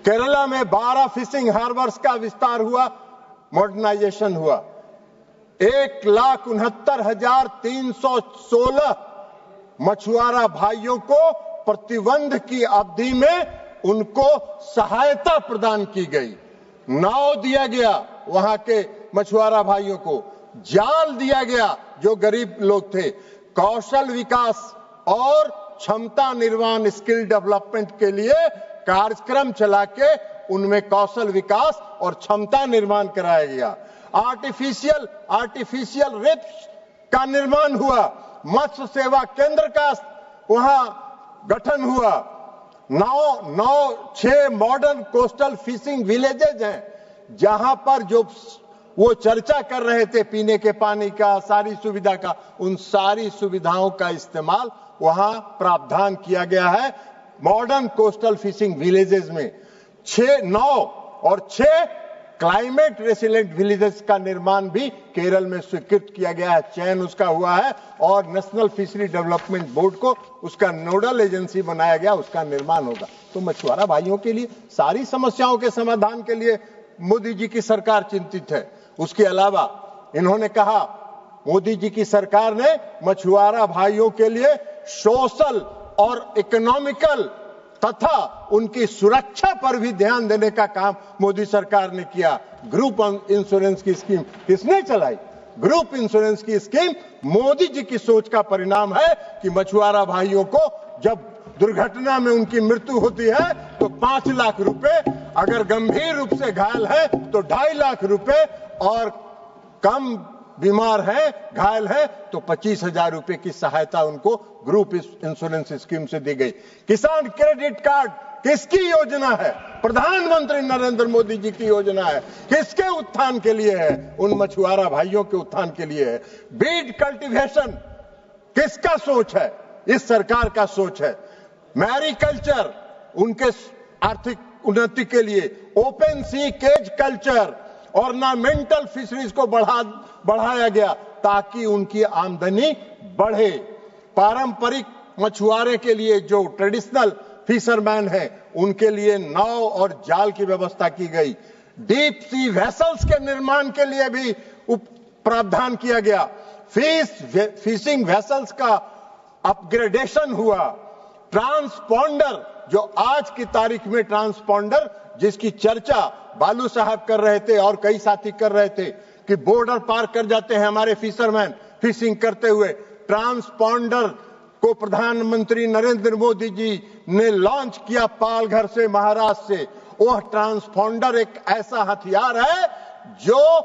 केरला में 12 फिशिंग हार्बर्स का विस्तार हुआ, मॉडर्नाइजेशन हुआ। 1,69,316 मछुआरा भाइयों को प्रतिबंध की अवधि में उनको सहायता प्रदान की गई। नाव दिया गया वहां के मछुआरा भाइयों को, जाल दिया गया जो गरीब लोग थे। कौशल विकास और क्षमता निर्माण, स्किल डेवलपमेंट के लिए कार्यक्रम चला के उनमें कौशल विकास और क्षमता निर्माण कराया गया। आर्टिफिशियल रिफ्स का निर्माण हुआ। मत्स्य सेवा केंद्र का वहां गठन हुआ। 6 मॉडर्न कोस्टल फिशिंग विलेजेज हैं, जहां पर जो वो चर्चा कर रहे थे पीने के पानी का, सारी सुविधा का, उन सारी सुविधाओं का इस्तेमाल वहां प्रावधान किया गया है। मॉडर्न कोस्टल फिशिंग विलेजेस में 6 क्लाइमेट रेसिलेंट विलेजेस का निर्माण भी केरल में स्वीकृत किया गया है। चयन उसका हुआ है और नेशनल फिशरी डेवलपमेंट बोर्ड को उसका नोडल एजेंसी बनाया गया, उसका निर्माण होगा। तो मछुआरा भाइयों के लिए सारी समस्याओं के समाधान के लिए मोदी जी की सरकार चिंतित है। उसके अलावा इन्होंने कहा, मोदी जी की सरकार ने मछुआरा भाइयों के लिए सोशल और इकोनॉमिकल तथा उनकी सुरक्षा पर भी ध्यान देने का काम मोदी सरकार ने किया। ग्रुप इंश्योरेंस की स्कीम किसने चलाई? ग्रुप इंश्योरेंस की स्कीम मोदी जी की सोच का परिणाम है कि मछुआरा भाइयों को जब दुर्घटना में उनकी मृत्यु होती है तो 5 लाख रुपए, अगर गंभीर रूप से घायल है तो 2.5 लाख रुपए, और कम बीमार है, घायल है तो 25,000 रुपए की सहायता उनको ग्रुप इंश्योरेंस स्कीम से दी गई। किसान क्रेडिट कार्ड किसकी योजना है? प्रधानमंत्री नरेंद्र मोदी जी की योजना है। किसके उत्थान के लिए है? उन मछुआरा भाइयों के उत्थान के लिए है। बीड कल्टीवेशन किसका सोच है? इस सरकार का सोच है। मैरीकल्चर उनके आर्थिक उन्नति के लिए, open sea cage culture, ornamental fisheries को बढ़ाया गया ताकि उनकी आमदनी बढ़े। पारंपरिक मछुआरे के लिए जो ट्रेडिशनल फिशरमैन है उनके लिए नाव और जाल की व्यवस्था की गई। डीप सी वेसल्स के निर्माण के लिए भी प्रावधान किया गया। फिशिंग वेसल्स का अपग्रेडेशन हुआ। ट्रांसपॉन्डर, जो आज की तारीख में ट्रांसपॉन्डर जिसकी चर्चा बालू साहब कर रहे थे और कई साथी कर रहे थे कि बॉर्डर पार कर जाते हैं हमारे फिशरमैन फिशिंग करते हुए, ट्रांसपॉन्डर को प्रधानमंत्री नरेंद्र मोदी जी ने लॉन्च किया पालघर से, महाराष्ट्र से। वह ट्रांसपॉन्डर एक ऐसा हथियार है जो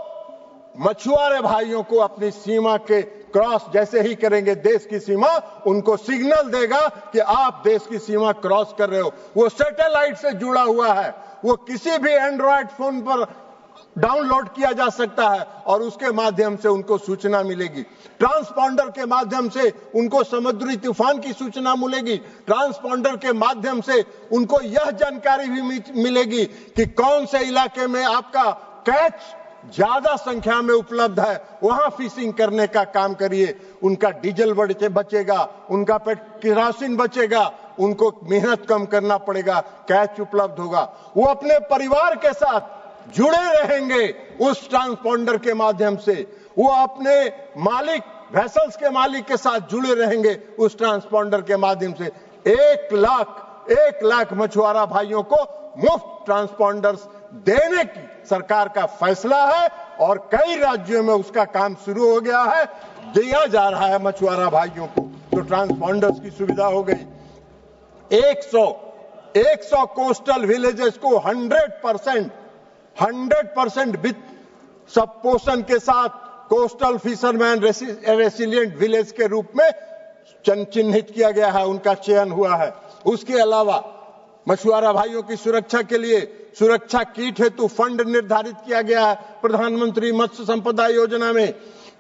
मछुआरे भाइयों को अपनी सीमा के क्रॉस जैसे ही करेंगे देश की सीमा, उनको सिग्नल देगा कि आप देश की सीमा क्रॉस कर रहे हो। वो सैटेलाइट से जुड़ा हुआ है, वो किसी भी एंड्रॉयड फोन पर डाउनलोड किया जा सकता है और उसके माध्यम से उनको सूचना मिलेगी। ट्रांसपॉन्डर के माध्यम से उनको समुद्री तूफान की सूचना मिलेगी। ट्रांसपॉन्डर के माध्यम से उनको यह जानकारी भी मिलेगी कि कौन से इलाके में आपका कैच ज्यादा संख्या में उपलब्ध है, वहां फिशिंग करने का काम करिए। उनका डीजल बचेगा, उनका केरोसिन बचेगा, उनको मेहनत कम करना पड़ेगा, कैच उपलब्ध होगा। वो अपने परिवार के साथ जुड़े रहेंगे उस ट्रांसपॉन्डर के माध्यम से। वो अपने मालिक, वेसल्स के मालिक के साथ जुड़े रहेंगे उस ट्रांसपॉन्डर के माध्यम से। 1 लाख मछुआरा भाइयों को मुफ्त ट्रांसपॉन्डर्स देने की सरकार का फैसला है और कई राज्यों में उसका काम शुरू हो गया है, दिया जा रहा है मछुआरा भाइयों को, तो ट्रांसपॉन्डर्स की सुविधा हो गई। 100 कोस्टल विलेजेस को 100% वित्त सब पोषण के साथ कोस्टल फिशरमैन रेसिलिएंट विलेज के रूप में चिन्हित किया गया है, उनका चयन हुआ है। उसके अलावा मछुआरा भाइयों की सुरक्षा के लिए सुरक्षा किट हेतु फंड निर्धारित किया गया है। प्रधानमंत्री मत्स्य संपदा योजना में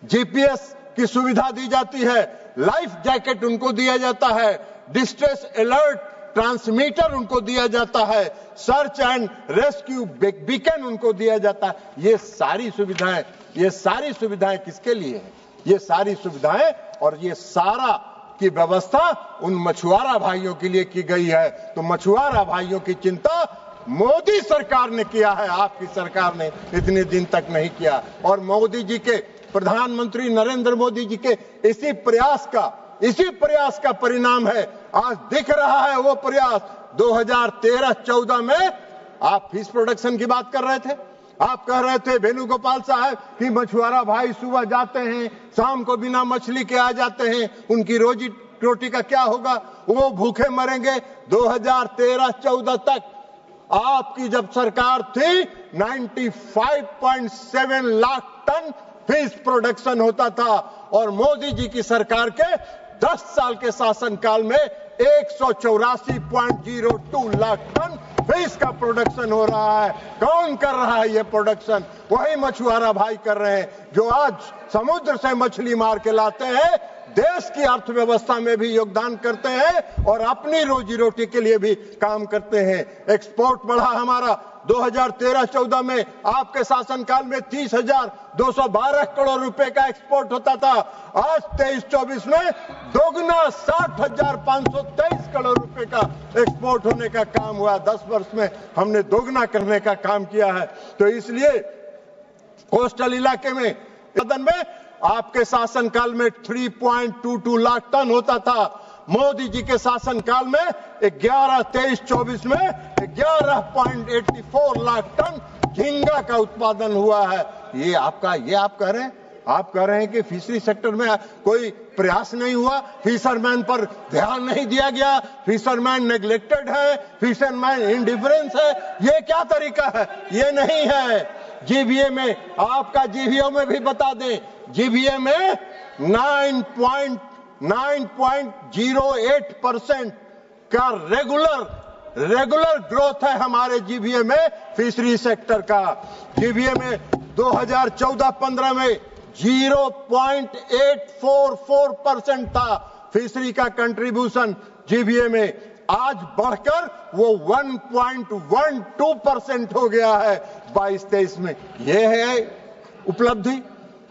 जीपीएस की सुविधा दी जाती है, लाइफ जैकेट उनको दिया जाता है, डिस्ट्रेस अलर्ट ट्रांसमीटर उनको दिया जाता है, सर्च एंड रेस्क्यू बीकन उनको दिया जाता है। ये सारी सुविधाएं किसके लिए है? ये सारी सुविधाएं और ये सारा की व्यवस्था उन मछुआरा भाइयों के लिए की गई है। तो मछुआरा भाइयों की चिंता मोदी सरकार ने किया है, आपकी सरकार ने इतने दिन तक नहीं किया। और मोदी जी के, प्रधानमंत्री नरेंद्र मोदी जी के इसी प्रयास का परिणाम है, आज दिख रहा है वो प्रयास। 2013-14 में आप फिश प्रोडक्शन की बात कर रहे थे, आप कह रहे थे वेणुगोपाल साहब कि मछुआरा भाई सुबह जाते हैं, शाम को बिना मछली के आ जाते हैं, उनकी रोजी रोटी का क्या होगा? वो भूखे मरेंगे। 2013-14 तक आपकी जब सरकार थी 95.7 लाख टन फिश प्रोडक्शन होता था और मोदी जी की सरकार के 10 साल के शासनकाल में 184.02 लाख टन फिश का प्रोडक्शन हो रहा है। कौन कर रहा है ये प्रोडक्शन? वही मछुआरा भाई कर रहे हैं, जो आज समुद्र से मछली मार के लाते हैं, देश की अर्थव्यवस्था में भी योगदान करते हैं और अपनी रोजी रोटी के लिए भी काम करते हैं। एक्सपोर्ट बढ़ा हमारा 2013-14 में, आपके शासनकाल में 30,212 करोड़ रुपए का एक्सपोर्ट होता था। आज 23-24 में दोगुना 60,523 करोड़ रुपए का एक्सपोर्ट होने का काम हुआ। 10 वर्ष में हमने दोगुना करने का काम किया है। तो इसलिए कोस्टल इलाके में आपके शासनकाल में 3.22 लाख टन होता था। मोदी जी के शासनकाल में 23-24 में 11.84 लाख टन झींगा का उत्पादन हुआ है। ये आप कह रहे हैं, आप कह रहे हैं कि फिशरी सेक्टर में कोई प्रयास नहीं हुआ, फिशरमैन पर ध्यान नहीं दिया गया, फिशरमैन नेग्लेक्टेड है, फिशरमैन इंडिफरेंस है। ये क्या तरीका है? ये नहीं है। जीबीए में, आपका जीबीओ में भी बता दें, जीबीए में 9.08% का रेगुलर ग्रोथ है हमारे जीबीए में फिशरी सेक्टर का। जीबीए में 2014-15 में 0.844% था फिशरी का कंट्रीब्यूशन जीबीए में, आज बढ़कर वो 1.12% हो गया है 22-23 में। ये है उपलब्धि।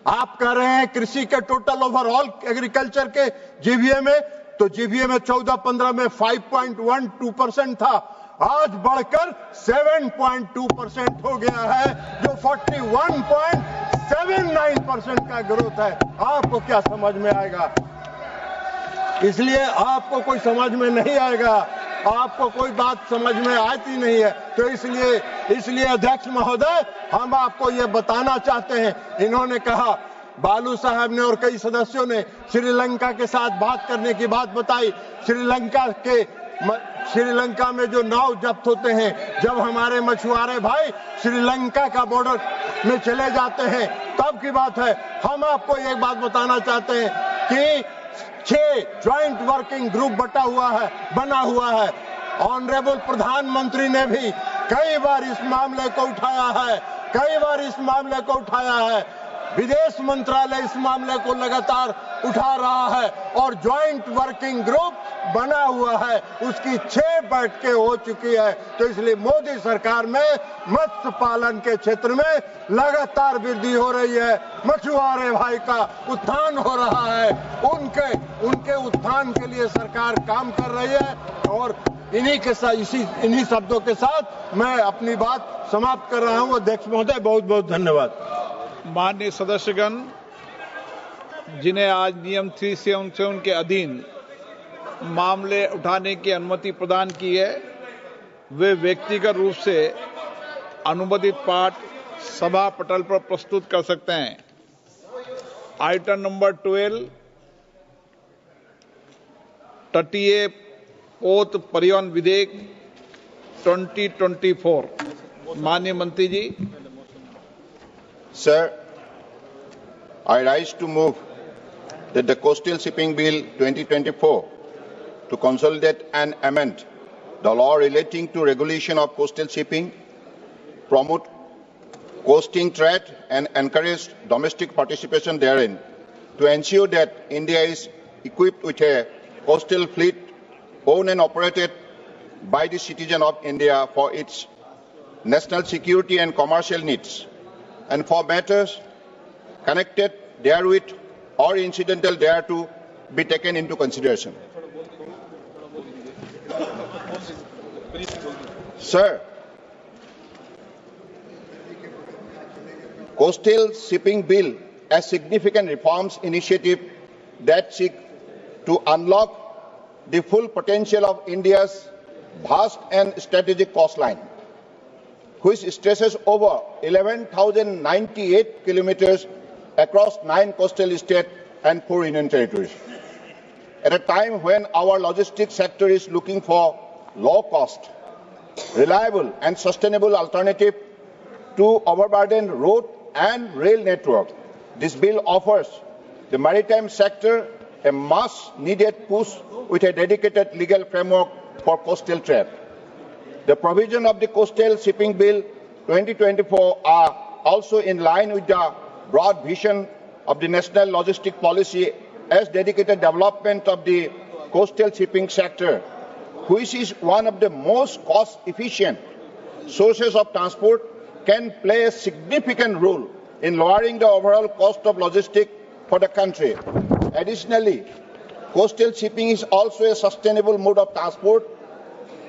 आप कह रहे हैं कृषि के टोटल ओवरऑल एग्रीकल्चर के जीबीए में, तो जीबीए में 14-15 में 5.12% था, आज बढ़कर 7.2% हो गया है, जो 41.79% का ग्रोथ है। आपको क्या समझ में आएगा? इसलिए आपको कोई समझ में नहीं आएगा, आपको कोई बात समझ में आती नहीं है। तो इसलिए अध्यक्ष महोदय, हम आपको ये बताना चाहते हैं, इन्होंने कहा, बालू साहब ने और कई सदस्यों ने श्रीलंका के साथ बात करने की बात बताई। श्रीलंका में जो नाव जब्त होते हैं, जब हमारे मछुआरे भाई श्रीलंका का बॉर्डर में चले जाते हैं, तब की बात है। हम आपको एक बात बताना चाहते हैं कि 6 ज्वाइंट वर्किंग ग्रुप बना हुआ है। ऑनरेबल प्रधानमंत्री ने भी कई बार इस मामले को उठाया है, विदेश मंत्रालय इस मामले को लगातार उठा रहा है और ज्वाइंट वर्किंग ग्रुप बना हुआ है, उसकी 6 बैठकें हो चुकी है। तो इसलिए मोदी सरकार में मत्स्य पालन के क्षेत्र में लगातार वृद्धि हो रही है, मछुआरे भाई का उत्थान हो रहा है, उनके उत्थान के लिए सरकार काम कर रही है। और इन्हीं शब्दों के साथ मैं अपनी बात समाप्त कर रहा हूं। अध्यक्ष महोदय, बहुत बहुत धन्यवाद। माननीय सदस्यगण, जिन्हें आज नियम 377 के अधीन मामले उठाने की अनुमति प्रदान की है, वे व्यक्तिगत रूप से अनुबंधित पाठ सभा पटल पर प्रस्तुत कर सकते हैं। आइटम नंबर 12, तटीय पोत परिवहन विधेयक 2024। माननीय मंत्री जी। Sir, I rise to move that the Coastal Shipping Bill 2024 to consolidate and amend the law relating to regulation of coastal shipping, promote coasting trade and encourage domestic participation therein to ensure that India is equipped with a coastal fleet owned and operated by the citizen of India for its national security and commercial needs, and for matters connected therewith or incidental thereto be taken into consideration. Sir, Coastal Shipping Bill, a significant reforms initiative that seek to unlock the full potential of India's vast and strategic coastline, which stretches over 11,098 kilometers across 9 coastal states and 4 union territories. At a time when our logistics sector is looking for low-cost, reliable and sustainable alternative to overburdened road and rail network, this bill offers the maritime sector a much-needed push with a dedicated legal framework for coastal trade. The provision of the Coastal Shipping Bill 2024 are also in line with the broad vision of the National Logistic Policy as dedicated development of the coastal shipping sector, which is one of the most cost-efficient sources of transport, can play a significant role in lowering the overall cost of logistics for the country. Additionally, coastal shipping is also a sustainable mode of transport,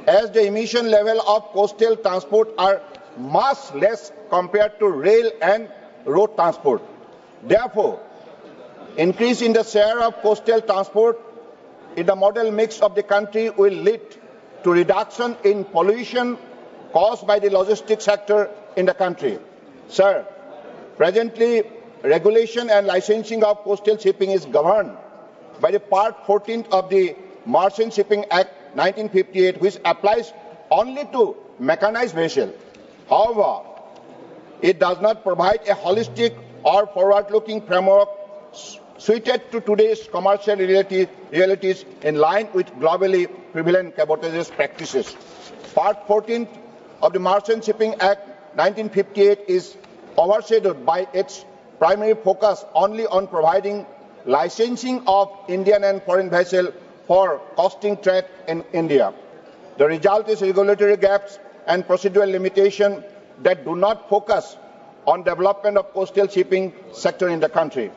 as the emission level of coastal transport are much less compared to rail and road transport. Therefore, increase in the share of coastal transport in the model mix of the country will lead to reduction in pollution caused by the logistics sector in the country. Sir, presently, regulation and licensing of coastal shipping is governed by the Part 14 of the Maritime Shipping Act 1958, which applies only to mechanized vessels. However, it does not provide a holistic or forward-looking framework suited to today's commercial realities in line with globally prevalent cabotage practices. Part 14 of the Maritime Shipping Act 1958 is overshadowed by its primary focus only on providing licensing of Indian and foreign vessels for coasting trade in India. The result is regulatory gaps and procedural limitations that do not focus on development of coastal shipping sector in the country.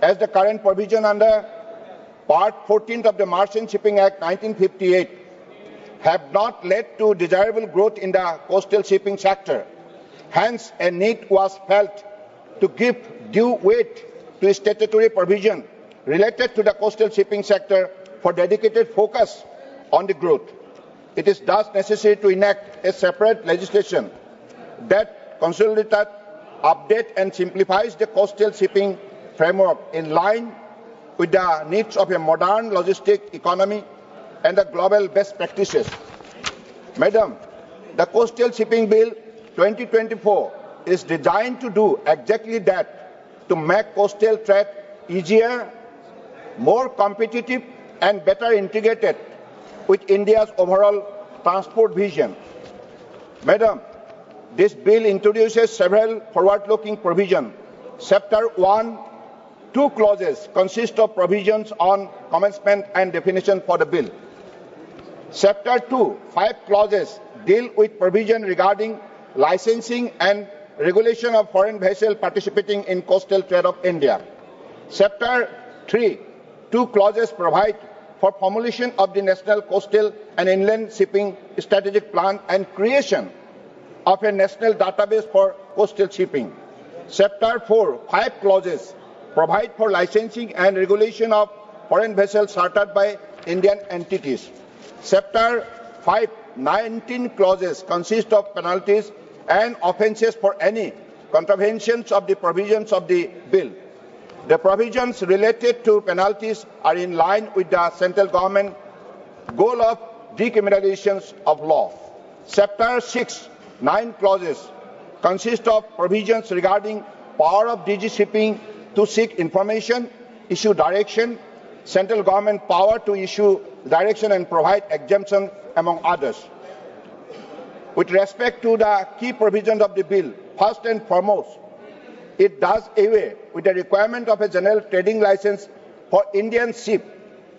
As the current provision under Part 14 of the Maritime Shipping Act 1958 have not led to desirable growth in the coastal shipping sector, hence a need was felt to give due weight to statutory provision related to the coastal shipping sector for dedicated focus on the growth. It is thus necessary to enact a separate legislation that consolidates, updates and simplifies the coastal shipping framework in line with the needs of a modern logistic economy and the global best practices. Madam, the Coastal Shipping Bill 2024 is designed to do exactly that, to make coastal trade easier, more competitive and better integrated with India's overall transport vision. Madam, this bill introduces several forward-looking provisions. Chapter 1, 2 clauses consist of provisions on commencement and definition for the bill. Chapter 2, 5 clauses deal with provision regarding licensing and regulation of foreign vessels participating in coastal trade of India. Chapter 3, 2 clauses provide for formulation of the National Coastal and Inland Shipping Strategic Plan and creation of a national database for coastal shipping. Chapter 4, 5 clauses provide for licensing and regulation of foreign vessels chartered by Indian entities. Chapter 5 19 clauses consist of penalties and offences for any contraventions of the provisions of the bill. The provisions related to penalties are in line with the central government goal of decriminalization of law. Chapter 6, 9 clauses consist of provisions regarding power of DG shipping to seek information, issue direction, central government power to issue direction and provide exemption, among others. With respect to the key provisions of the bill, first and foremost, it does away with the requirement of a general trading license for Indian ship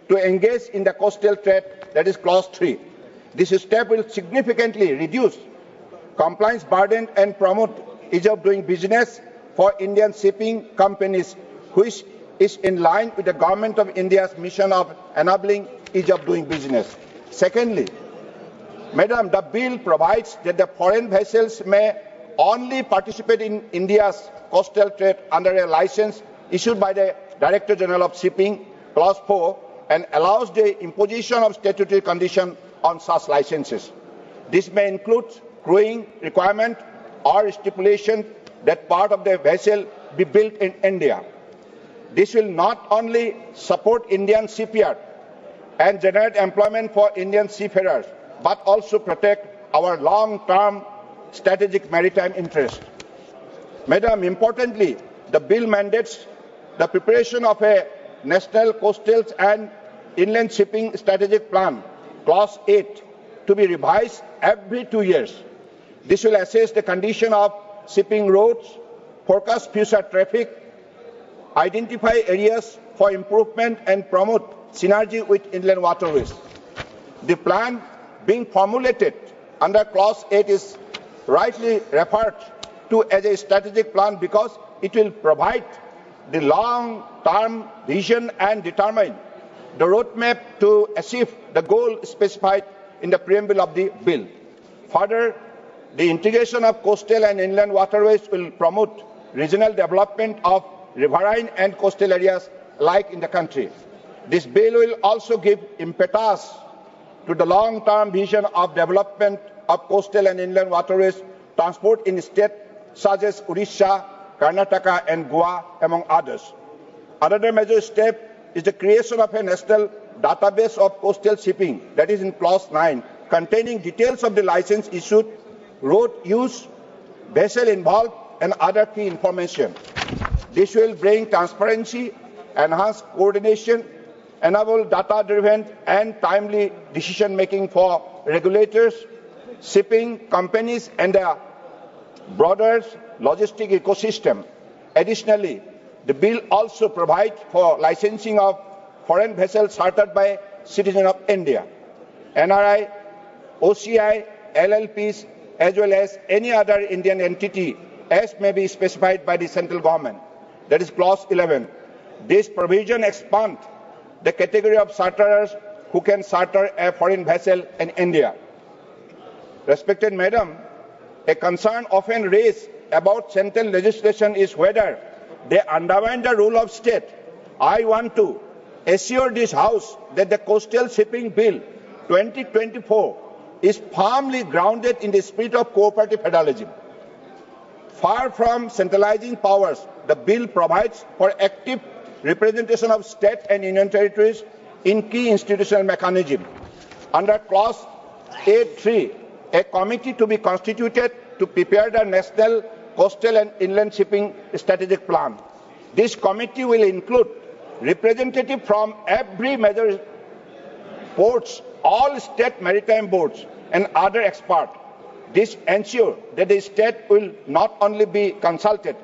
to engage in the coastal trade, that is clause 3. This step will significantly reduce compliance burden and promote ease of doing business for Indian shipping companies, which is in line with the Government of India's mission of enabling ease of doing business. Secondly, Madam, the bill provides that the foreign vessels may only participate in India's coastal trade under a license issued by the Director General of Shipping, clause 4, and allows the imposition of statutory conditions on such licenses. This may include crewing requirement or stipulation that part of the vessel be built in India. This will not only support Indian shipyard and generate employment for Indian seafarers, but also protect our long-term strategic maritime interests. Madam, importantly, the bill mandates the preparation of a national coastal and inland shipping strategic plan, clause 8, to be revised every 2 years. This will assess the condition of shipping routes, forecast future traffic, identify areas for improvement and promote synergy with inland waterways. The plan being formulated under clause 8 is rightly referred to as a strategic plan because it will provide the long-term vision and determine the roadmap to achieve the goal specified in the preamble of the bill. Further, the integration of coastal and inland waterways will promote regional development of riverine and coastal areas alike in the country. This bill will also give impetus to the long-term vision of development of coastal and inland waterways transport in states such as Odisha, Karnataka and Goa, among others. Another major step is the creation of a national database of coastal shipping, that is in clause 9, containing details of the license issued, route use, vessel involved and other key information. This will bring transparency, enhance coordination, enable data-driven and timely decision-making for regulators, shipping companies and the broader logistic ecosystem. Additionally, the bill also provides for licensing of foreign vessels chartered by citizens of India, NRI, OCI, LLPs, as well as any other Indian entity as may be specified by the central government. That is clause 11. This provision expands the category of charterers who can charter a foreign vessel in India. Respected Madam, a concern often raised about central legislation is whether they undermine the rule of state. I want to assure this House that the Coastal Shipping Bill 2024 is firmly grounded in the spirit of cooperative federalism. Far from centralizing powers, the bill provides for active representation of state and union territories in key institutional mechanisms. Under clause 8.3, a committee to be constituted to prepare the national coastal and inland shipping strategic plan. This committee will include representatives from every major ports, all state maritime boards and other experts. This ensures that the state will not only be consulted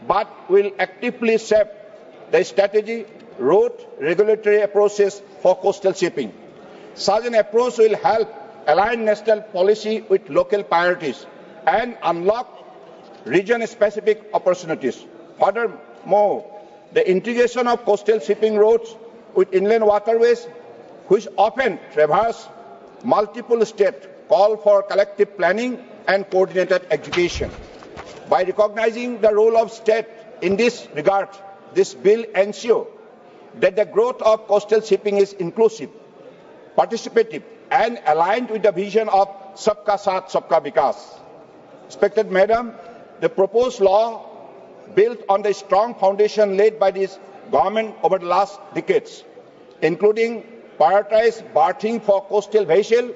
but will actively shape the strategy, route, regulatory approaches for coastal shipping. Such an approach will help align national policy with local priorities and unlock region-specific opportunities. Furthermore, the integration of coastal shipping routes with inland waterways, which often traverse multiple states, call for collective planning and coordinated execution. By recognizing the role of state in this regard, this bill ensures that the growth of coastal shipping is inclusive, participative and aligned with the vision of Sabka Saath, Sabka Vikas. Respected Madam, the proposed law built on the strong foundation laid by this government over the last decades, including prioritized berthing for coastal vessels,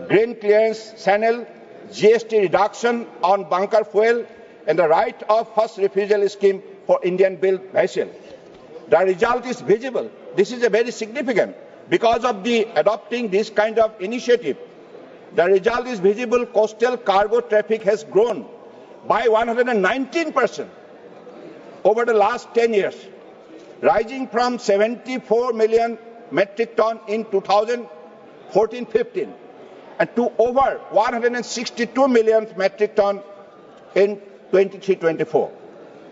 grain clearance channel, GST reduction on bunker fuel, and the right of first refusal scheme for Indian-built vessels. The result is visible. This is a very significant. Because of the adopting this kind of initiative, the result is visible. Coastal cargo traffic has grown by 119% over the last 10 years, rising from 74 million metric ton in 2014-15 and to over 162 million metric ton in 23-24.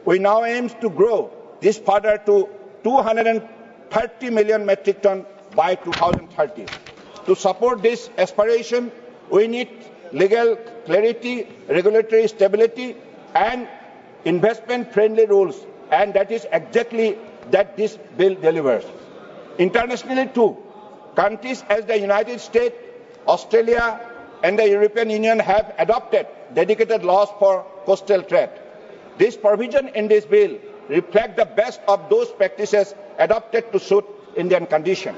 We now aim to grow this further to 230 million metric ton by 2030. To support this aspiration, we need legal clarity, regulatory stability, and investment-friendly rules, and that is exactly that this bill delivers. Internationally too, countries as the United States, Australia, and the European Union have adopted dedicated laws for coastal trade. This provision in this bill reflects the best of those practices adopted to suit Indian conditions.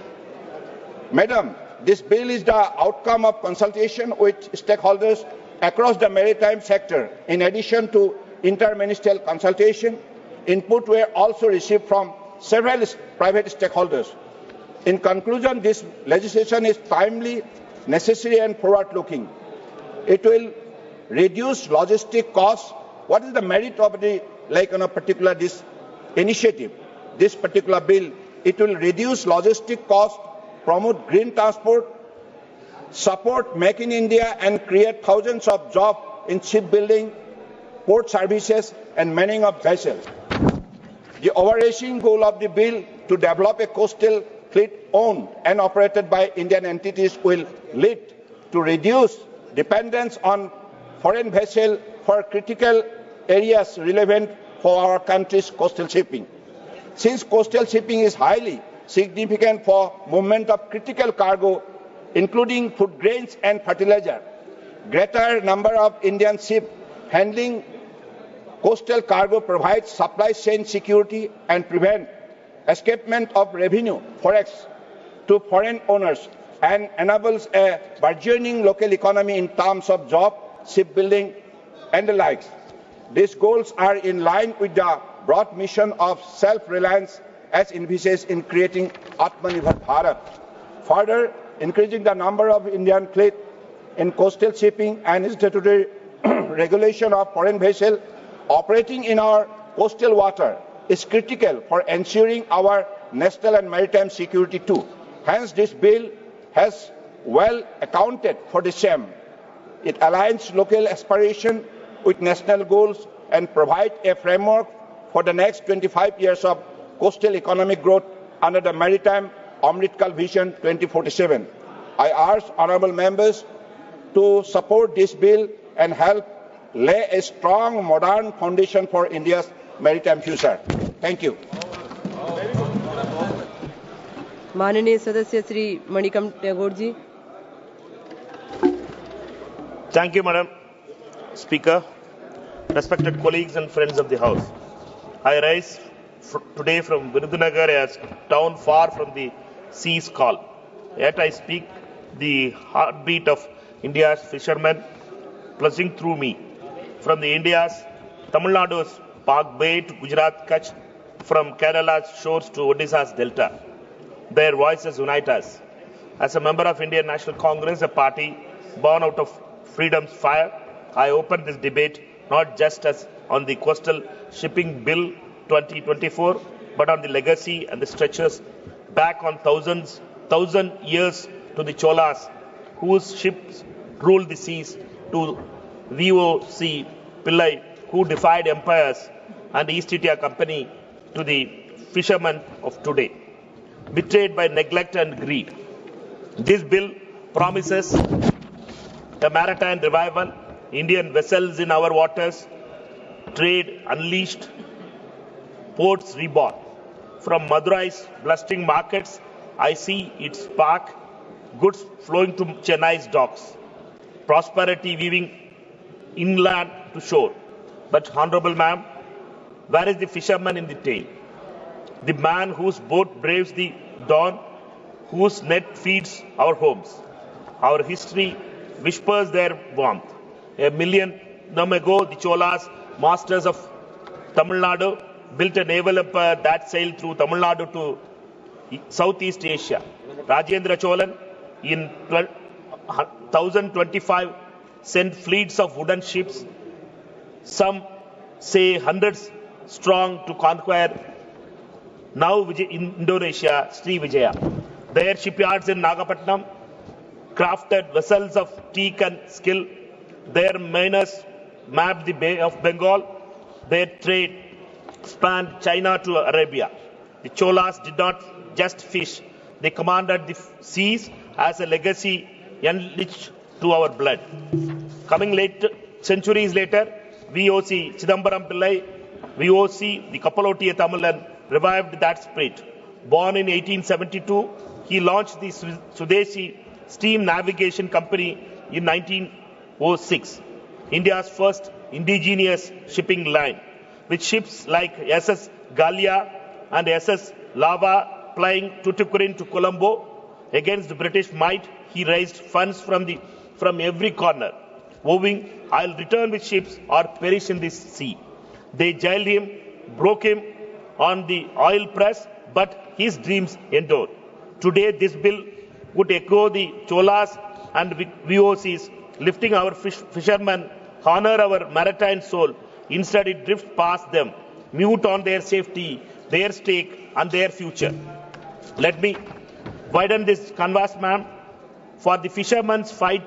Madam, this bill is the outcome of consultation with stakeholders across the maritime sector. In addition to interministerial consultation, input were also received from several private stakeholders. In conclusion, this legislation is timely, necessary, and forward-looking. It will reduce logistic costs. What is the merit of the particular this initiative, this particular bill? It will reduce logistic costs, promote green transport, support Make in India, and create thousands of jobs in shipbuilding, port services, and manning of vessels. The overarching goal of the bill to develop a coastal fleet owned and operated by Indian entities will lead to reduce dependence on foreign vessels for critical areas relevant for our country's coastal shipping. Since coastal shipping is highly significant for movement of critical cargo, including food grains and fertilizer, greater number of Indian ships handling coastal cargo provides supply chain security and prevent escapement of revenue forex to foreign owners and enables a burgeoning local economy in terms of job, shipbuilding, and the likes. These goals are in line with the broad mission of self-reliance as envisaged in creating Atmanirbhar Bharat. Further, increasing the number of Indian fleet in coastal shipping and statutory regulation of foreign vessels operating in our coastal water is critical for ensuring our national and maritime security too. Hence, this bill has well accounted for the same. It aligns local aspiration with national goals and provides a framework for the next 25 years of coastal economic growth under the Maritime Amritkal Vision 2047. I urge honourable members to support this bill and help lay a strong, modern foundation for India's maritime future. Thank you. माननीय सदस्य Shri Manickam Tagore ji. Thank you, Madam Speaker. Respected colleagues and friends of the House, I rise today from Virudhunagar, a town far from the sea's call. Yet I speak the heartbeat of India's fishermen pulsing through me. From the India's Tamil Nadu's Park Bay to Gujarat Kutch, from Kerala's shores to Odisha's delta, their voices unite us. As a member of Indian National Congress, a party born out of freedom's fire, I open this debate not just as on the Coastal Shipping Bill 2024, but on the legacy and the stretches back on thousand years to the Cholas, whose ships ruled the seas, to VOC Pillai, who defied empires, and the East India Company, to the fishermen of today, betrayed by neglect and greed. This bill promises a maritime revival, Indian vessels in our waters, trade unleashed, ports reborn. From Madurai's blustering markets, I see its spark goods flowing to Chennai's docks, prosperity weaving inland to shore. But, Honorable Ma'am, where is the fisherman in the tale? The man whose boat braves the dawn, whose net feeds our homes. Our history whispers their warmth. A millennium ago, the Cholas, masters of Tamil Nadu, built a naval empire that sailed through Tamil Nadu to Southeast Asia. Rajendra Cholan in 1025 sent fleets of wooden ships, some say hundreds strong, to conquer now in Indonesia, Sri Vijaya. Their shipyards in Nagapattinam crafted vessels of teak and skill. Their miners mapped the Bay of Bengal. Their trade spanned China to Arabia. The Cholas did not just fish. They commanded the seas as a legacy enriched to our blood. Coming centuries later, VOC Chidambaram Pillai, VOC the Kapalotiya Tamilan, revived that spirit. Born in 1872, he launched the Swadeshi Steam Navigation Company in 1906, India's first indigenous shipping line, with ships like SS Gallia and SS Lava plying Tuticorin to Colombo. Against the British might, he raised funds from every corner, vowing, "I'll return with ships or perish in this sea." They jailed him, broke him on the oil press, but his dreams endured. Today, this bill would echo the Cholas and VOCs, lifting our fishermen, honor our maritime soul. Instead, it drifts past them, mute on their safety, their stake, and their future. Let me widen this canvas, ma'am. For the fishermen's fight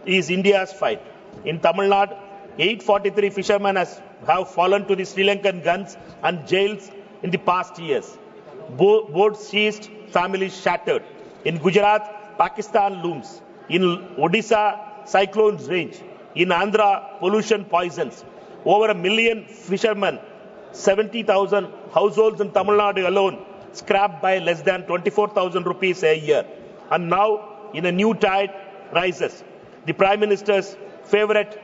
is India's fight. In Tamil Nadu, 843 fishermen have fallen to the Sri Lankan guns and jails in the past years. Boats seized, families shattered. In Gujarat, Pakistan looms. In Odisha, cyclones rage. In Andhra, pollution poisons. Over 1 million fishermen, 70,000 households in Tamil Nadu alone, scrapped by less than 24,000 rupees a year. And now, in a new tide rises. The Prime Minister's favorite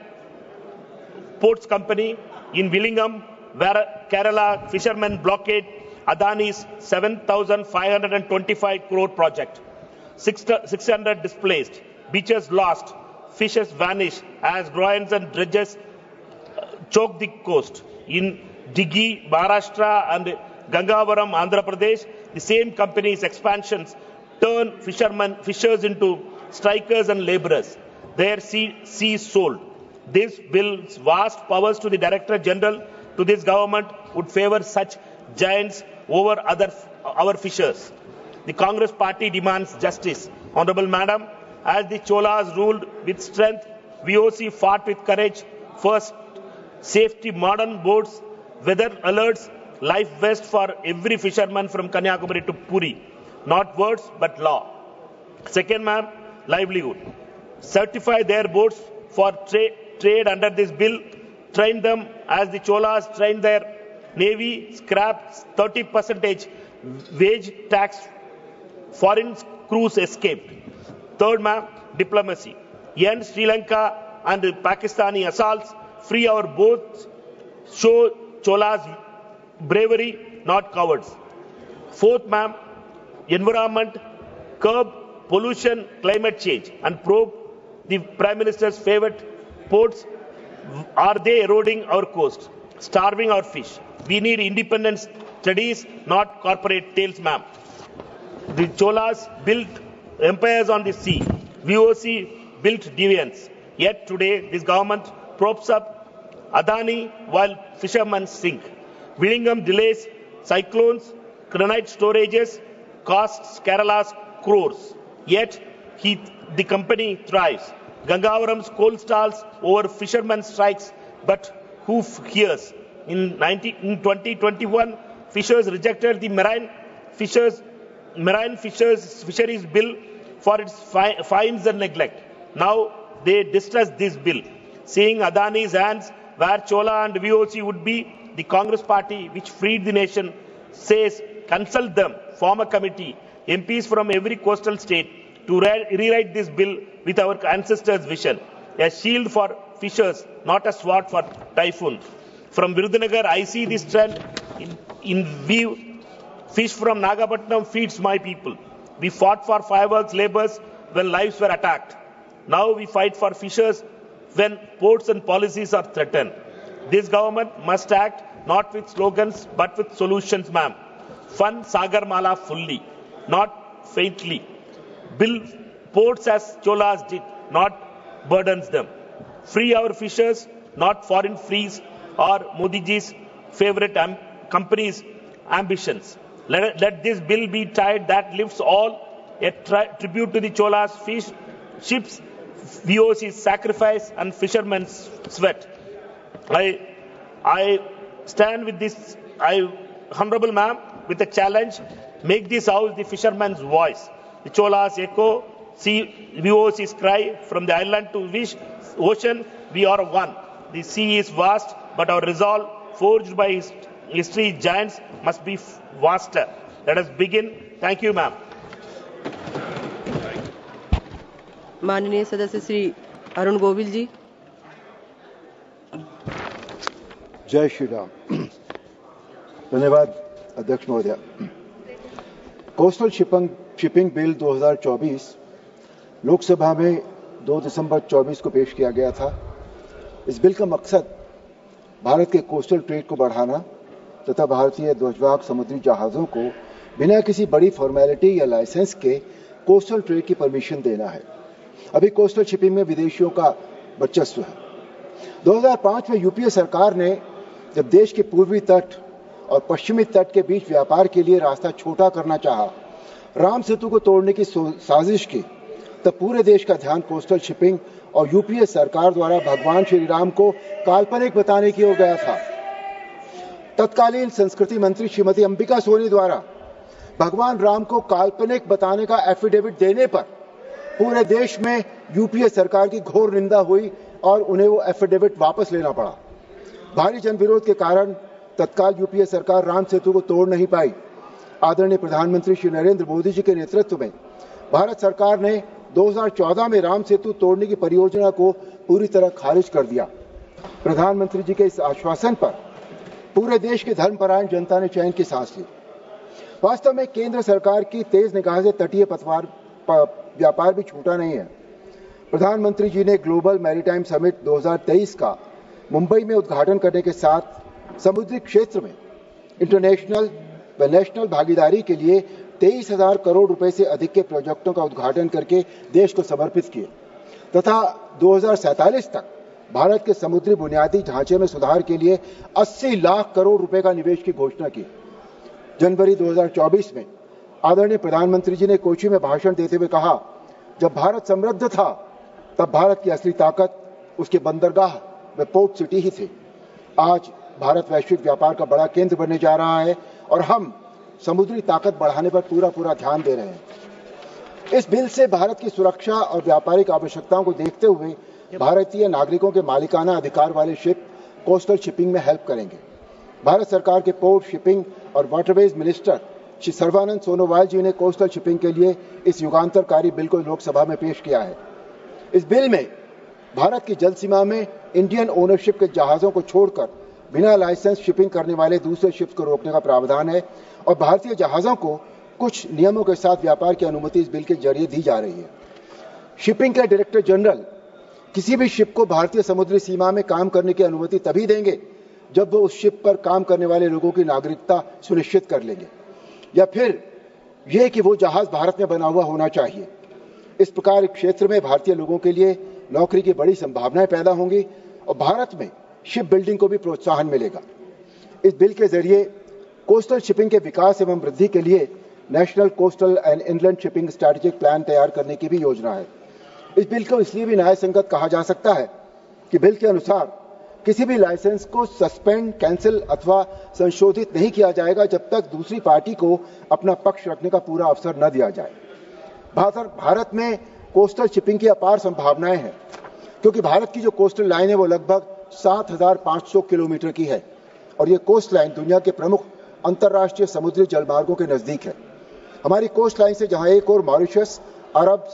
ports company in Villingam, where Kerala fishermen blockade Adani's 7,525 crore project. 600 displaced, beaches lost, fishes vanish as groins and dredges choke the coast. In Diggi, Maharashtra and Gangavaram, Andhra Pradesh, the same company's expansions turn fishers into strikers and laborers. Their seas sold. This bill's vast powers to the Director General to this government would favor such giants over our fishers. The Congress party demands justice. Honorable Madam, as the Cholas ruled with strength, VOC fought with courage. First, safety modern boats, weather alerts, life vest for every fisherman from Kanyakumari to Puri. Not words, but law. Second, ma'am, livelihood. Certify their boats for trade under this bill. Train them as the Cholas trained their navy. Scrap 30% wage tax. Foreign crews escaped. Third, ma'am, diplomacy. End Sri Lanka and Pakistani assaults. Free our boats. Show Cholas bravery, not cowards. Fourth, ma'am, environment. Curb pollution, climate change, and probe the Prime Minister's favorite ports. Are they eroding our coast, starving our fish? We need independent studies, not corporate tales, ma'am. The Cholas built empires on the sea. VOC built deviants. Yet today, this government props up Adani while fishermen sink. Villingam delays, cyclones, granite storages, costs Kerala's crores. Yet, the company thrives. Gangavaram's coal stalls over fishermen strikes, but who hears? In 2021, fishers rejected the marine fisheries bill for its fines and neglect. Now they distrust this bill, seeing Adani's hands where Chola and VOC would be. The Congress party, which freed the nation, says consult them, form a committee. MPs from every coastal state to rewrite this bill with our ancestors' vision. A shield for fishers, not a sword for typhoon. From Virudhunagar, I see this trend in view. Fish from Nagapattinam feeds my people. We fought for fireworks labours when lives were attacked. Now we fight for fishers when ports and policies are threatened. This government must act not with slogans but with solutions, ma'am. Fund Sagarmala fully, not faintly. Build ports as Cholas did, not burdens them. Free our fishers, not foreign fleas or Modiji's favorite companies' ambitions. Let this bill be tide that lifts all, a tribute to the Cholas fish, ships, VOC's sacrifice and fishermen's sweat. I stand with this, Honorable Ma'am, with a challenge. Make this house the fisherman's voice. The Cholas echo, VOC's cry, from the island to ocean, we are one. The sea is vast, but our resolve, forged by history giants, must be vaster. Let us begin. Thank you, ma'am. माननीय सदस्य श्री अरुण गोविल जी। जय श्री राम। धन्यवाद अध्यक्ष महोदय। Coastal shipping bill 2024 Lok Sabha में 2 दिसंबर 24 को पेश किया गया था। इस बिल का मकसद भारत के कोस्टल ट्रेड को बढ़ाना तथा भारतीय ध्वजवाहक समुद्री जहाजों को बिना किसी बड़ी फॉर्मेलिटी या लाइसेंस के कोस्टल ट्रेड की परमिशन देना है। अभी कोस्टल शिपिंग में विदेशियों का वर्चस्व है। 2005 में यूपीए सरकार ने जब देश के पूर्वी तट और पश्चिमी तट के बीच व्यापार के लिए रास्ता छोटा करना चाहा, राम सेतु को तोड़ने की साजिश की, तब पूरे देश का ध्यान कोस्टल शिपिंग और यूपीए सरकार द्वारा भगवान श्री राम को काल्पनिक बताने की ओर गया था। तत्कालीन संस्कृति मंत्री श्रीमती अंबिका सोनी द्वारा भगवान राम को काल्पनिक बताने का एफिडेविट देने पर पूरे देश में यूपीए सरकार की घोर निंदा हुई और उन्हें वो एफिडेविट वापस लेना पड़ा। भारी जनविरोध के कारण तत्काल यूपीए सरकार राम सेतु को तोड़ नहीं पाई। आदरणीय प्रधानमंत्री श्री नरेंद्र मोदी जी के नेतृत्व में भारत सरकार ने 2014 में राम सेतु तोड़ने की परियोजना को पूरी तरह खारिज कर दिया। प्रधानमंत्री जी के इस आश्वासन पर पूरे देश की धर्मपरायण जनता ने चैन की सांस ली। वास्तव में केंद्र सरकार की तेज निगाह से तटीय व्यापार भी छूटा नहीं है। प्रधानमंत्री जी ने ग्लोबल मैरीटाइम समिट 2023 का मुंबई में उद्घाटन करने के साथ समुद्री क्षेत्र में इंटरनेशनल व नेशनल भागीदारी के लिए 23,000 करोड़ रुपए से अधिक के प्रोजेक्टों का उद्घाटन करके देश को समर्पित किए तथा 2047 तक भारत के समुद्री बुनियादी ढांचे में सुधार के लिए 80 लाख करोड़ रुपए का निवेश की घोषणा की। जनवरी 2024 में आदरणीय प्रधानमंत्री जी ने कोची में भाषण देते हुए कहा, जब भारत समृद्ध था तब भारत की असली ताकत उसके बंदरगाह व पोर्ट सिटी ही थे। आज भारत वैश्विक व्यापार का बड़ा केंद्र बनने जा रहा है और हम समुद्री ताकत बढ़ाने पर पूरा ध्यान दे रहे हैं। इस बिल से भारत की सुरक्षा और व्यापारिक आवश्यकताओं को देखते हुए भारतीय नागरिकों के मालिकाना अधिकार वाले शिप कोस्टल शिपिंग में हेल्प करेंगे। भारत सरकार के पोर्ट, शिपिंग और वाटरवेज मिनिस्टर श्री सर्बानंद सोनोवाल जी ने कोस्टल शिपिंग के लिए इस युगांतरकारी बिल को लोकसभा में पेश किया है। इस बिल में भारत की जल सीमा में इंडियन ओनरशिप के जहाजों को छोड़कर बिना लाइसेंस शिपिंग करने वाले दूसरे शिप्स को रोकने का प्रावधान है और भारतीय जहाजों को कुछ नियमों के साथ व्यापार की अनुमति इस बिल के जरिए दी जा रही है। शिपिंग के डायरेक्टर जनरल किसी भी शिप को भारतीय समुद्री सीमा में काम करने की अनुमति तभी देंगे जब वो उस शिप पर काम करने वाले लोगों की नागरिकता सुनिश्चित कर लेंगे या फिर यह कि वो जहाज भारत में बना हुआ होना चाहिए। इस प्रकार क्षेत्र में भारतीय लोगों के लिए नौकरी की बड़ी संभावनाएं पैदा होंगी और भारत में शिप बिल्डिंग को भी प्रोत्साहन मिलेगा। इस बिल के जरिए कोस्टल शिपिंग के विकास एवं वृद्धि के लिए national coastal and inland shipping strategic plan तैयार करने की भी योजना है। इस बिल को इसलिए भी न्याय संगत कहा जा सकता है कि बिल के अनुसार किसी भी लाइसेंस को सस्पेंड, कैंसिल अथवा संशोधित नहीं किया जाएगा जब तक दूसरी पार्टी को अपना पक्ष रखने का पूरा अवसर न दिया जाए। भारत में कोस्टल शिपिंग की अपार संभावनाएं हैं क्योंकि भारत की जो कोस्टल लाइन है वो लगभग 7,500 किलोमीटर की है और ये कोस्ट लाइन दुनिया के प्रमुख अंतर्राष्ट्रीय समुद्री जलमार्गों के नजदीक है। हमारी कोस्ट लाइन से जहां एक और मॉरिशस अरब,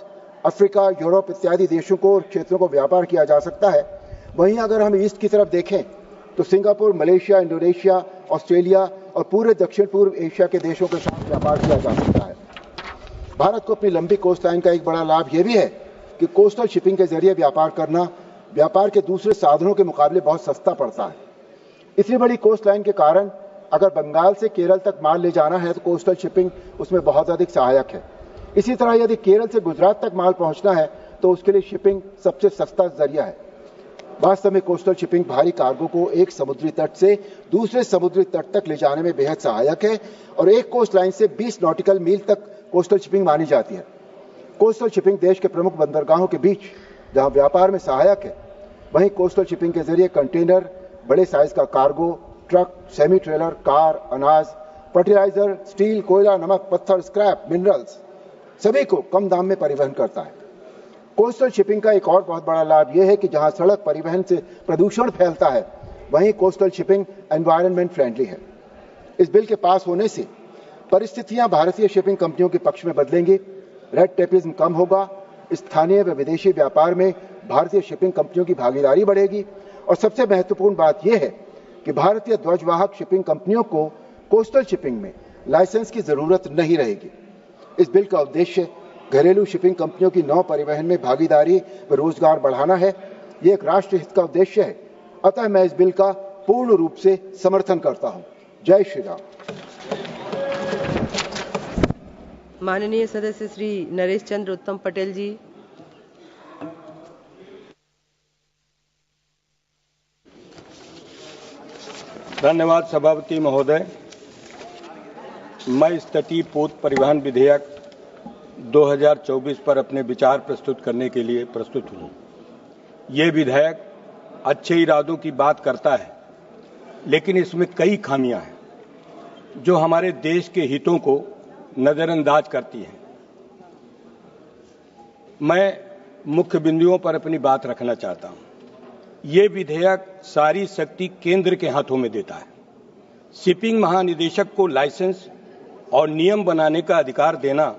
अफ्रीका, यूरोप इत्यादि देशों को और क्षेत्रों को व्यापार किया जा सकता है। वहीं अगर हम ईस्ट की तरफ देखें तो सिंगापुर, मलेशिया, इंडोनेशिया, ऑस्ट्रेलिया और पूरे दक्षिण पूर्व एशिया के देशों के साथ व्यापार किया जा सकता है। भारत को अपनी लंबी कोस्ट लाइन का एक बड़ा लाभ यह भी है कि कोस्टल शिपिंग के जरिए व्यापार करना व्यापार के दूसरे साधनों के मुकाबले बहुत सस्ता पड़ता है। इतनी बड़ी कोस्ट लाइन के कारण अगर बंगाल से केरल तक माल ले जाना है तो कोस्टल शिपिंग उसमें बहुत अधिक सहायक है। इसी तरह यदि केरल से गुजरात तक माल पहुंचना है तो उसके लिए शिपिंग सबसे सस्ता जरिया है। वास्तव में कोस्टल शिपिंग भारी कार्गो को एक समुद्री तट से दूसरे समुद्री तट तक ले जाने में बेहद सहायक है और एक कोस्ट लाइन से 20 नॉटिकल मील तक कोस्टल शिपिंग मानी जाती है। कोस्टल शिपिंग देश के प्रमुख बंदरगाहों के बीच जहां व्यापार में सहायक है, वहीं कोस्टल शिपिंग के जरिए कंटेनर, बड़े साइज का cargo, truck, semi trailer, car, अनाज, फर्टिलाइजर, स्टील, कोयला, नमक, पत्थर, स्क्रैप, मिनरल्स सभी को कम दाम में परिवहन करता है। कोस्टल शिपिंग का एक और बहुत बड़ा लाभ यह है कि जहां सड़क परिवहन से प्रदूषण फैलता है, वहीं कोस्टल शिपिंग एनवायरनमेंट फ्रेंडली है। इस बिल के पास होने से परिस्थितियां भारतीय शिपिंग कंपनियों के पक्ष में बदलेंगी, रेड टेपिज्म कम होगा, स्थानीय व विदेशी व्यापार में भारतीय शिपिंग कंपनियों की भागीदारी बढ़ेगी और सबसे महत्वपूर्ण बात यह है कि भारतीय ध्वजवाहक शिपिंग कंपनियों को कोस्टल शिपिंग में लाइसेंस की जरूरत नहीं रहेगी। इस बिल का उद्देश्य घरेलू शिपिंग कंपनियों की नौ परिवहन में भागीदारी व रोजगार बढ़ाना है। ये एक राष्ट्र हित का उद्देश्य है, अतः मैं इस बिल का पूर्ण रूप से समर्थन करता हूं। जय श्री राम। माननीय सदस्य श्री नरेश चंद्र उत्तम पटेल जी। धन्यवाद सभापति महोदय। मैं इस तटीय पोत परिवहन विधेयक 2024 पर अपने विचार प्रस्तुत करने के लिए प्रस्तुत हूँ। ये विधेयक अच्छे इरादों की बात करता है, लेकिन इसमें कई खामियां हैं जो हमारे देश के हितों को नजरअंदाज करती हैं। मैं मुख्य बिंदुओं पर अपनी बात रखना चाहता हूं। ये विधेयक सारी शक्ति केंद्र के हाथों में देता है। शिपिंग महानिदेशक को लाइसेंस और नियम बनाने का अधिकार देना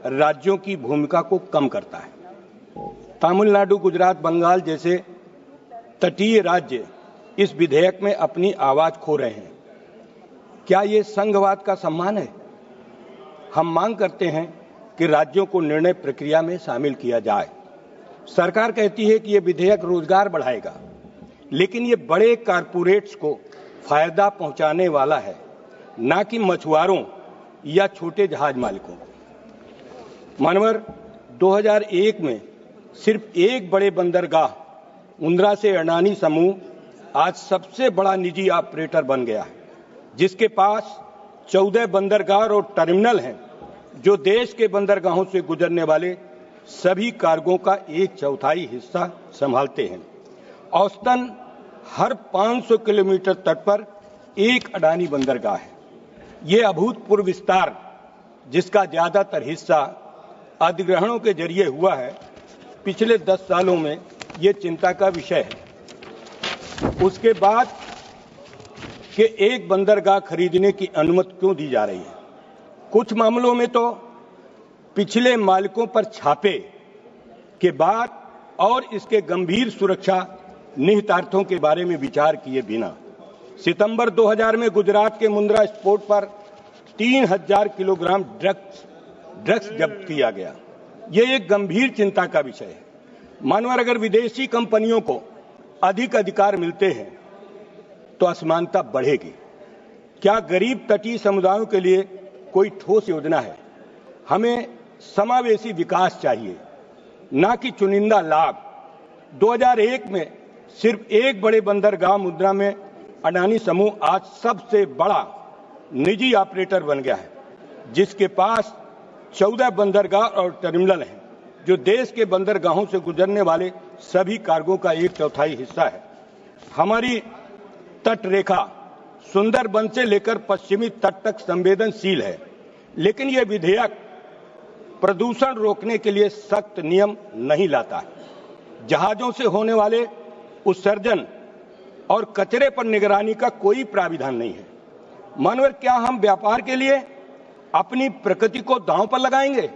राज्यों की भूमिका को कम करता है। तमिलनाडु, गुजरात, बंगाल जैसे तटीय राज्य इस विधेयक में अपनी आवाज खो रहे हैं। क्या ये संघवाद का सम्मान है? हम मांग करते हैं कि राज्यों को निर्णय प्रक्रिया में शामिल किया जाए। सरकार कहती है कि यह विधेयक रोजगार बढ़ाएगा, लेकिन ये बड़े कारपोरेट्स को फायदा पहुंचाने वाला है, ना कि मछुआरों या छोटे जहाज मालिकों को। मानवर 2001 में सिर्फ एक बड़े बंदरगाह मुंद्रा से अडानी समूह आज सबसे बड़ा निजी ऑपरेटर बन गया है, जिसके पास 14 बंदरगाह और टर्मिनल हैं जो देश के बंदरगाहों से गुजरने वाले सभी कार्गो का 1/4 हिस्सा संभालते हैं। औसतन हर 500 किलोमीटर तट पर एक अडानी बंदरगाह है। ये अभूतपूर्व विस्तार, जिसका ज्यादातर हिस्सा अधिग्रहणों के जरिए हुआ है, पिछले 10 सालों में ये चिंता का विषय है। उसके बाद कि एक बंदरगाह खरीदने की अनुमति क्यों दी जा रही है? कुछ मामलों में तो पिछले मालिकों पर छापे के बाद और इसके गंभीर सुरक्षा निहितार्थों के बारे में विचार किए बिना सितंबर 2000 में गुजरात के मुंद्रा स्पोर्ट पर 3000 किलोग्राम ड्रग्स जब्त किया गया। यह एक गंभीर चिंता का विषय है। मानवर अगर विदेशी कंपनियों को अधिक अधिकार मिलते हैं तो असमानता बढ़ेगी। क्या गरीब तटीय समुदायों के लिए कोई ठोस योजना है? हमें समावेशी विकास चाहिए, ना कि चुनिंदा लाभ। 2001 में सिर्फ एक बड़े बंदरगाह मुंद्रा में अडानी समूह आज सबसे बड़ा निजी ऑपरेटर बन गया है, जिसके पास 14 बंदरगाह और टर्मिनल हैं, जो देश के बंदरगाहों से गुजरने वाले सभी कार्गो का 1/4 हिस्सा है। हमारी तट रेखा सुंदरबन से लेकर पश्चिमी तट तक संवेदनशील है, लेकिन यह विधेयक प्रदूषण रोकने के लिए सख्त नियम नहीं लाता है। जहाजों से होने वाले उत्सर्जन और कचरे पर निगरानी का कोई प्राविधान नहीं है। मानवर, क्या हम व्यापार के लिए अपनी प्रकृति को दांव पर लगाएंगे?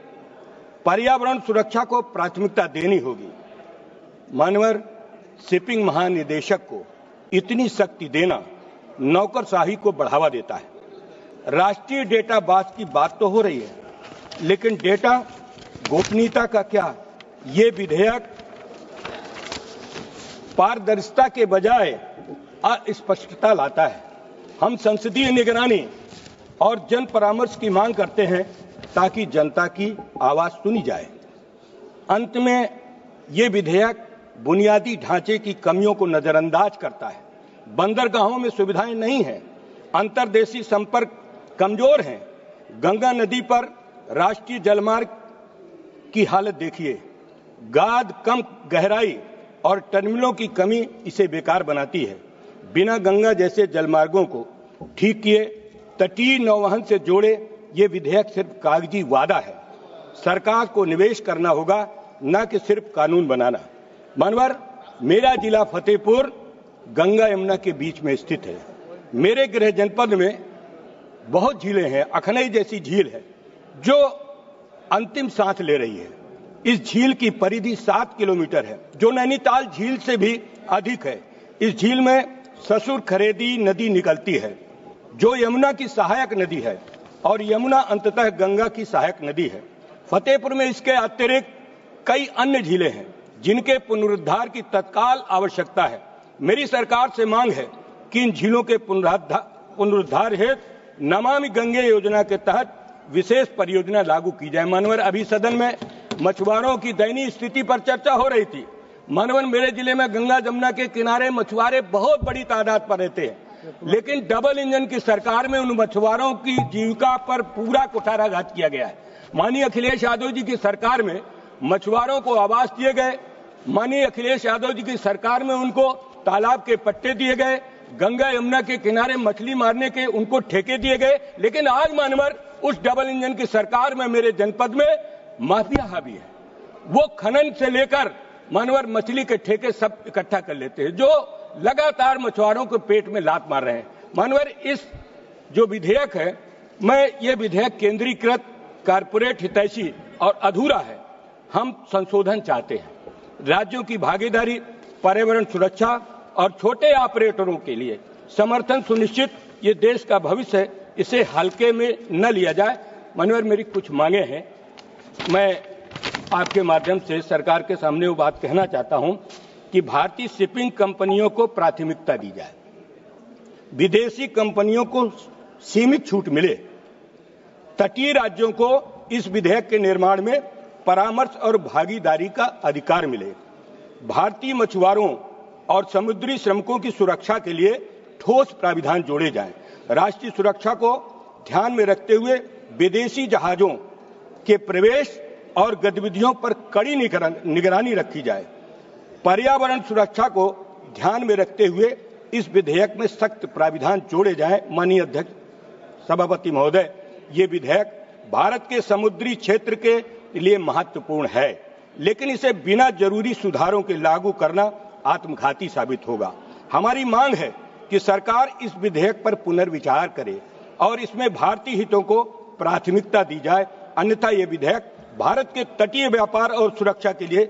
पर्यावरण सुरक्षा को प्राथमिकता देनी होगी। मानवर शिपिंग महानिदेशक को इतनी शक्ति देना नौकरशाही को बढ़ावा देता है। राष्ट्रीय डेटा बेस की बात तो हो रही है, लेकिन डेटा गोपनीयता का क्या? ये विधेयक पारदर्शिता के बजाय अस्पष्टता लाता है। हम संसदीय निगरानी और जन परामर्श की मांग करते हैं ताकि जनता की आवाज सुनी जाए। अंत में ये विधेयक बुनियादी ढांचे की कमियों को नजरअंदाज करता है। बंदरगाहों में सुविधाएं नहीं हैं, अंतर्देशीय संपर्क कमजोर हैं। गंगा नदी पर राष्ट्रीय जलमार्ग की हालत देखिए, गाद कम गहराई और टर्मिनलों की कमी इसे बेकार बनाती है। बिना गंगा जैसे जलमार्गों को ठीक किए तटीय नौवहन से जोड़े ये विधेयक सिर्फ कागजी वादा है। सरकार को निवेश करना होगा, न कि सिर्फ कानून बनाना। मानवर, मेरा जिला फतेहपुर गंगा यमुना के बीच में स्थित है। मेरे गृह जनपद में बहुत झीलें हैं। अखनई जैसी झील है जो अंतिम सांस ले रही है। इस झील की परिधि 7 किलोमीटर है, जो नैनीताल झील से भी अधिक है। इस झील में ससुर खरेदी नदी निकलती है, जो यमुना की सहायक नदी है, और यमुना अंततः गंगा की सहायक नदी है। फतेहपुर में इसके अतिरिक्त कई अन्य झीलें हैं जिनके पुनरुद्धार की तत्काल आवश्यकता है। मेरी सरकार से मांग है कि इन झीलों के पुनरुद्धार हेतु नमामि गंगे योजना के तहत विशेष परियोजना लागू की जाए। मानवर, अभी सदन में मछुआरों की दयनीय स्थिति पर चर्चा हो रही थी। मानवर, मेरे जिले में गंगा जमुना के किनारे मछुआरे बहुत बड़ी तादाद पर रहते हैं, लेकिन डबल इंजन की सरकार में उन मछुआरों की जीविका पर पूरा कुठाराघात किया गया है। माननीय अखिलेश यादव जी की सरकार में मछुआरों को आवास दिए गए। माननीय अखिलेश यादव जी की सरकार में उनको तालाब के पट्टे दिए गए। गंगा यमुना के किनारे मछली मारने के उनको ठेके दिए गए। लेकिन आज मानवर, उस डबल इंजन की सरकार में मेरे जनपद में माफिया हावी है। वो खनन से लेकर मानवर मछली के ठेके सब इकट्ठा कर लेते हैं, जो लगातार मछुआरों को पेट में लात मार रहे हैं। मानवर, इस जो विधेयक है, मैं ये विधेयक केंद्रीकृत, कारपोरेट हितैषी और अधूरा है। हम संशोधन चाहते हैं। राज्यों की भागीदारी, पर्यावरण सुरक्षा और छोटे ऑपरेटरों के लिए समर्थन सुनिश्चित, ये देश का भविष्य है, इसे हल्के में न लिया जाए। मनोहर, मेरी कुछ मांगे हैं। मैं आपके माध्यम से सरकार के सामने वो बात कहना चाहता हूं कि भारतीय शिपिंग कंपनियों को प्राथमिकता दी जाए, विदेशी कंपनियों को सीमित छूट मिले, तटीय राज्यों को इस विधेयक के निर्माण में परामर्श और भागीदारी का अधिकार मिले, भारतीय मछुआरों और समुद्री श्रमिकों की सुरक्षा के लिए ठोस प्राविधान जोड़े जाएं, राष्ट्रीय सुरक्षा को ध्यान में रखते हुए विदेशी जहाजों के प्रवेश और गतिविधियों पर कड़ी निगरानी रखी जाए, पर्यावरण सुरक्षा को ध्यान में रखते हुए इस विधेयक में सख्त प्राविधान जोड़े जाएं। माननीय अध्यक्ष सभापति महोदय, ये विधेयक भारत के समुद्री क्षेत्र के लिए महत्वपूर्ण है, लेकिन इसे बिना जरूरी सुधारों के लागू करना आत्मघाती साबित होगा। हमारी मांग है कि सरकार इस विधेयक पर पुनर्विचार करे और इसमें भारतीय हितों को प्राथमिकता दी जाए, अन्यथा ये विधेयक भारत के तटीय व्यापार और सुरक्षा के लिए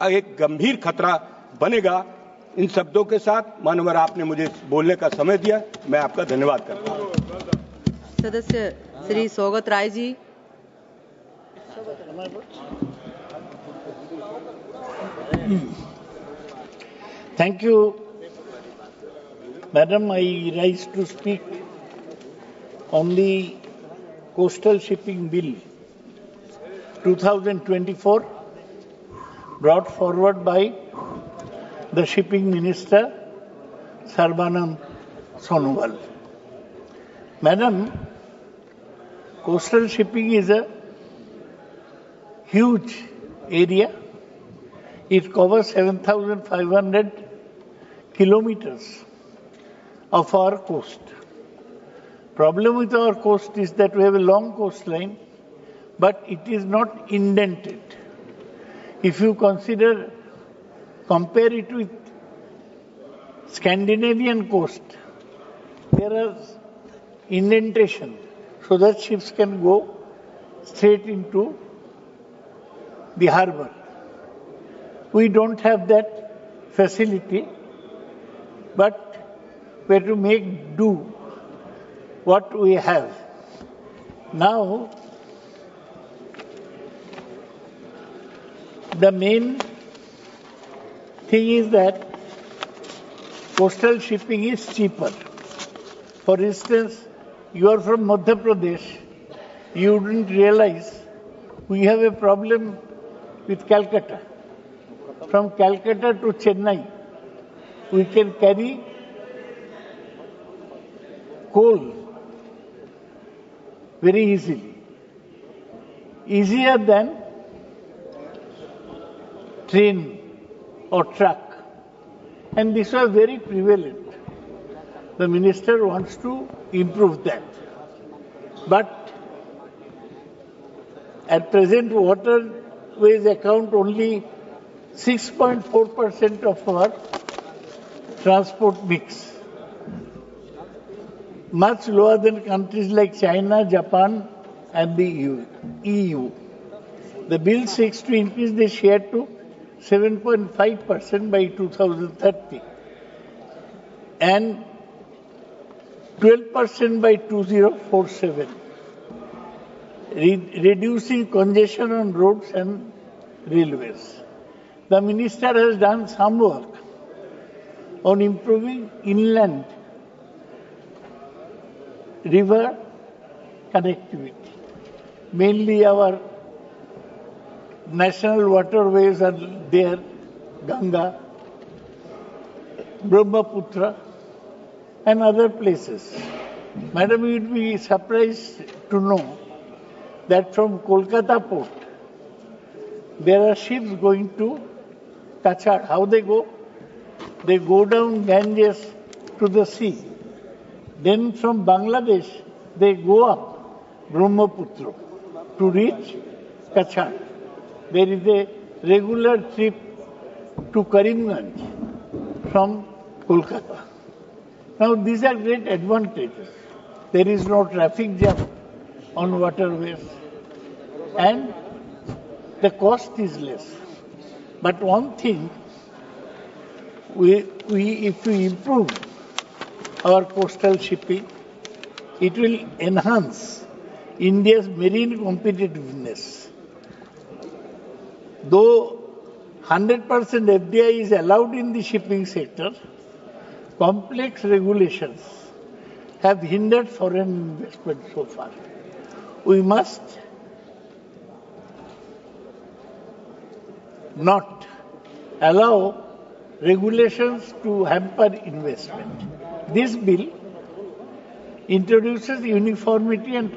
एक गंभीर खतरा बनेगा। इन शब्दों के साथ मानवर, आपने मुझे बोलने का समय दिया, मैं आपका धन्यवाद करता हूं। सदस्य Shri Saugata Rai ji. Thank you, Madam. I rise to speak on the Coastal Shipping Bill 2024 brought forward by the Shipping Minister Sarbanand Sonowal. Madam, coastal shipping is a huge area. It covers 7,500 kilometers of our coast. Problem with our coast is that we have a long coastline, but it is not indented. If you compare it with Scandinavian coast, there are indentation so that ships can go straight into the harbor. We don't have that facility, but we have to make do what we have. Now, the main thing is that coastal shipping is cheaper. For instance, you are from Madhya Pradesh, you wouldn't realize we have a problem with Calcutta. From Calcutta to Chennai, we can carry coal very easily. Easier than train or truck. And this was very prevalent. The minister wants to improve that. But at present, waterways account only 6.4% of our transport mix. Much lower than countries like China, Japan, and the EU. The bill seeks to increase the share to 7.5% by 2030 and 12% by 2047, reducing congestion on roads and railways. The minister has done some work on improving inland river connectivity. Mainly our national waterways are there, Ganga, Brahmaputra, and other places. Madam, you would be surprised to know that from Kolkata port, there are ships going to Kachar. How they go? They go down Ganges to the sea. Then from Bangladesh, they go up Brahmaputra to reach Kachar. There is a regular trip to Karimganj from Kolkata. Now, these are great advantages. There is no traffic jam on waterways and the cost is less. But one thing, if we improve our coastal shipping, it will enhance India's marine competitiveness. Though 100% FDI is allowed in the shipping sector, complex regulations have hindered foreign investment so far. We must not allow regulations to hamper investment. This bill introduces uniformity and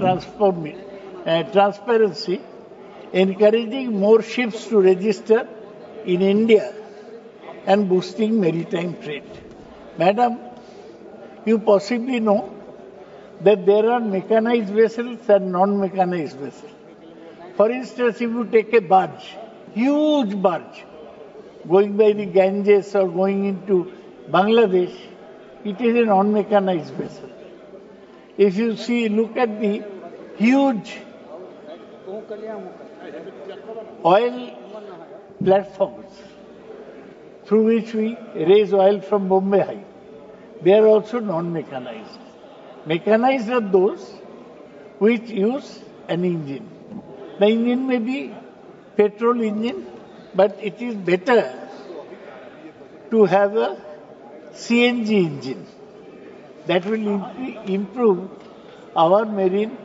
transparency, encouraging more ships to register in India and boosting maritime trade. Madam, you possibly know that there are mechanized vessels and non-mechanized vessels. For instance, if you take a barge, huge barge, going by the Ganges or going into Bangladesh, it is a non-mechanized vessel. If you look at the huge oil platforms through which we raise oil from Bombay High, they are also non-mechanized. Mechanized are those which use an engine. The engine may be petrol engine, but it is better to have a CNG engine. That will improve our marine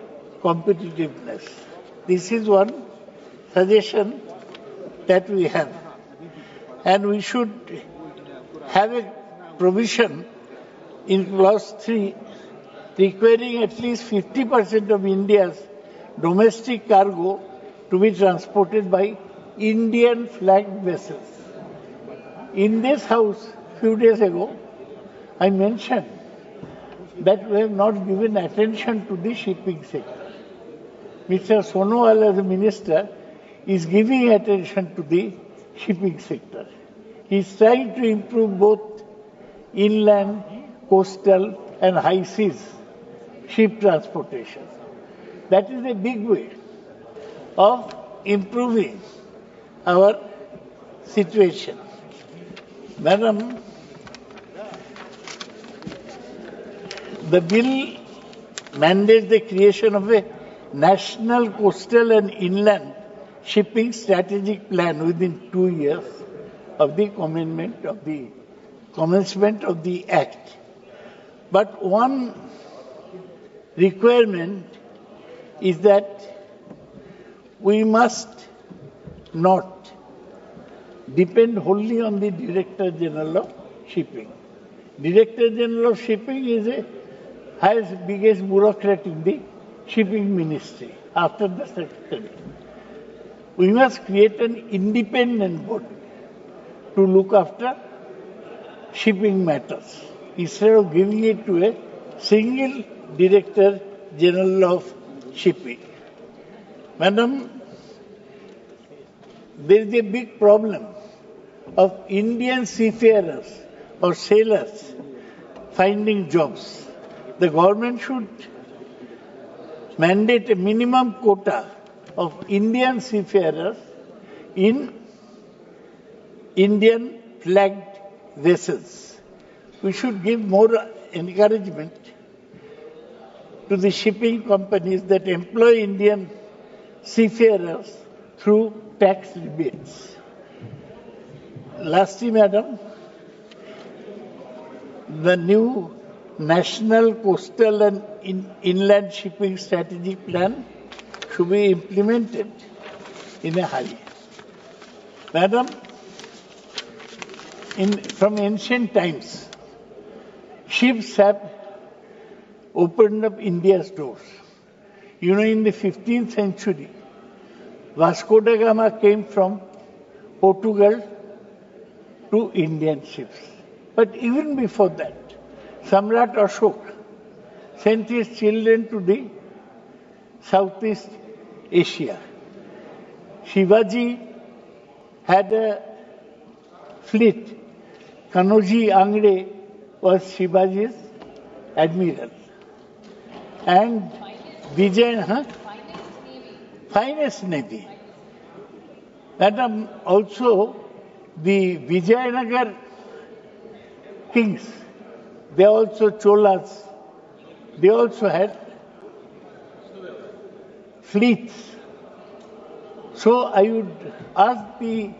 competitiveness. This is one suggestion that we have. And we should have a provision in clause 3 requiring at least 50% of India's domestic cargo to be transported by Indian flagged vessels. In this house, a few days ago, I mentioned that we have not given attention to the shipping sector. Mr. Sonowal, as a minister, is giving attention to the shipping sector. He is trying to improve both inland, coastal and high seas ship transportation. That is a big way of improving our situation. Madam, the bill mandates the creation of a national coastal and inland shipping strategic plan within 2 years of the commencement of the Act. But one requirement is that we must not depend wholly on the Director General of Shipping. Director General of Shipping is the biggest bureaucrat in the shipping ministry after the Secretary. We must create an independent body to look after shipping matters instead of giving it to a single Director General of Shipping. Madam, there is a big problem of Indian seafarers or sailors finding jobs. The government should mandate a minimum quota of Indian seafarers in Indian flagged vessels. We should give more encouragement to the shipping companies that employ Indian seafarers through tax rebates. Lastly, Madam, the new National Coastal and Inland Shipping Strategic Plan should be implemented in a hurry. Madam, from ancient times, ships have opened up India's doors. You know, in the 15th century, Vasco da Gama came from Portugal to Indian ships. But even before that, Samrat Ashok sent his children to the Southeast Asia. Shivaji had a fleet. Kanoji Angre was Shivaji's admiral. And Vijay, finest navy. Madam, also the Vijayanagar kings, they also Cholas, they also had fleets. So I would ask the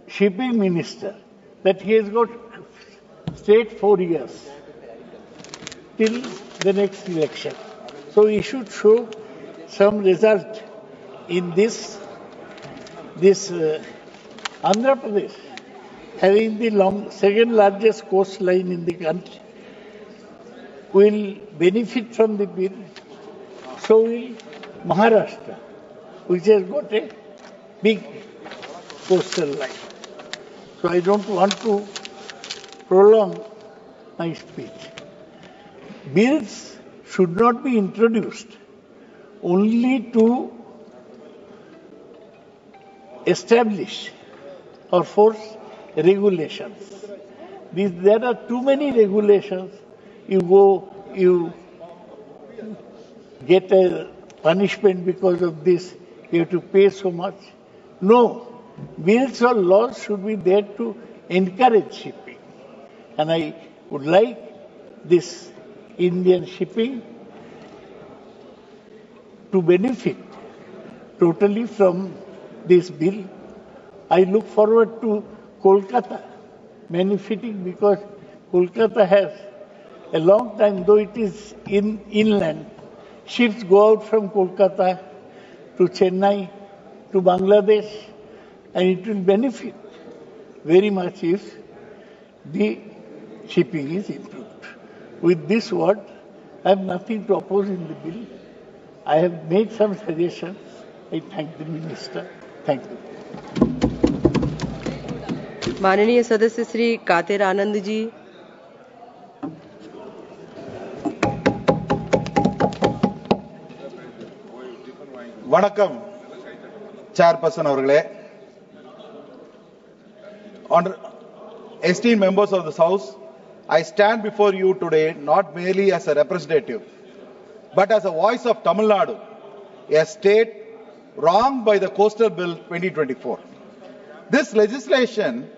shipping minister that he has got straight 4 years till the next election. So he should show some result in this Andhra Pradesh, having the second largest coastline in the country, will benefit from the bill. So will Maharashtra, which has got a big coastal line. So I don't want to prolong my speech. Bills should not be introduced only to establish or force regulations. There are too many regulations. You get a punishment because of this, you have to pay so much. No, bills or laws should be there to encourage shipping. And I would like this Indian shipping to benefit totally from this bill. I look forward to Kolkata benefiting because Kolkata has a long time, though it is inland, ships go out from Kolkata to Chennai, to Bangladesh, and it will benefit very much if the shipping is improved. With this word, I have nothing to oppose in the bill. I have made some suggestions. I thank the Minister. Thank you. माननीय सदस्य श्री कातेर आनंद जी. வணக்கம் chairperson அவர்களே, esteemed members of this house, I stand before you today not merely as a representative but as a voice of Tamil Nadu a state wronged by the Coastal Bill 2024. This legislation,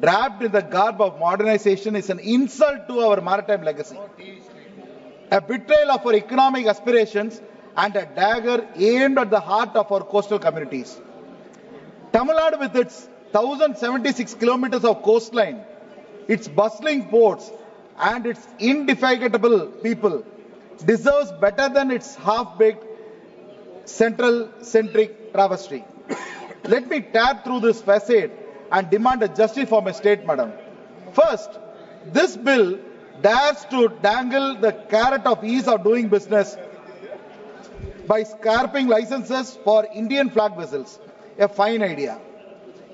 draped in the garb of modernization, is an insult to our maritime legacy, a betrayal of our economic aspirations, and a dagger aimed at the heart of our coastal communities. Tamil Nadu, with its 1,076 kilometers of coastline, its bustling ports, and its indefatigable people, deserves better than its half-baked central-centric travesty. Let me tap through this facade and demand a justice for my state, madam. First, this bill dares to dangle the carrot of ease of doing business by scrapping licenses for Indian flag vessels. A fine idea.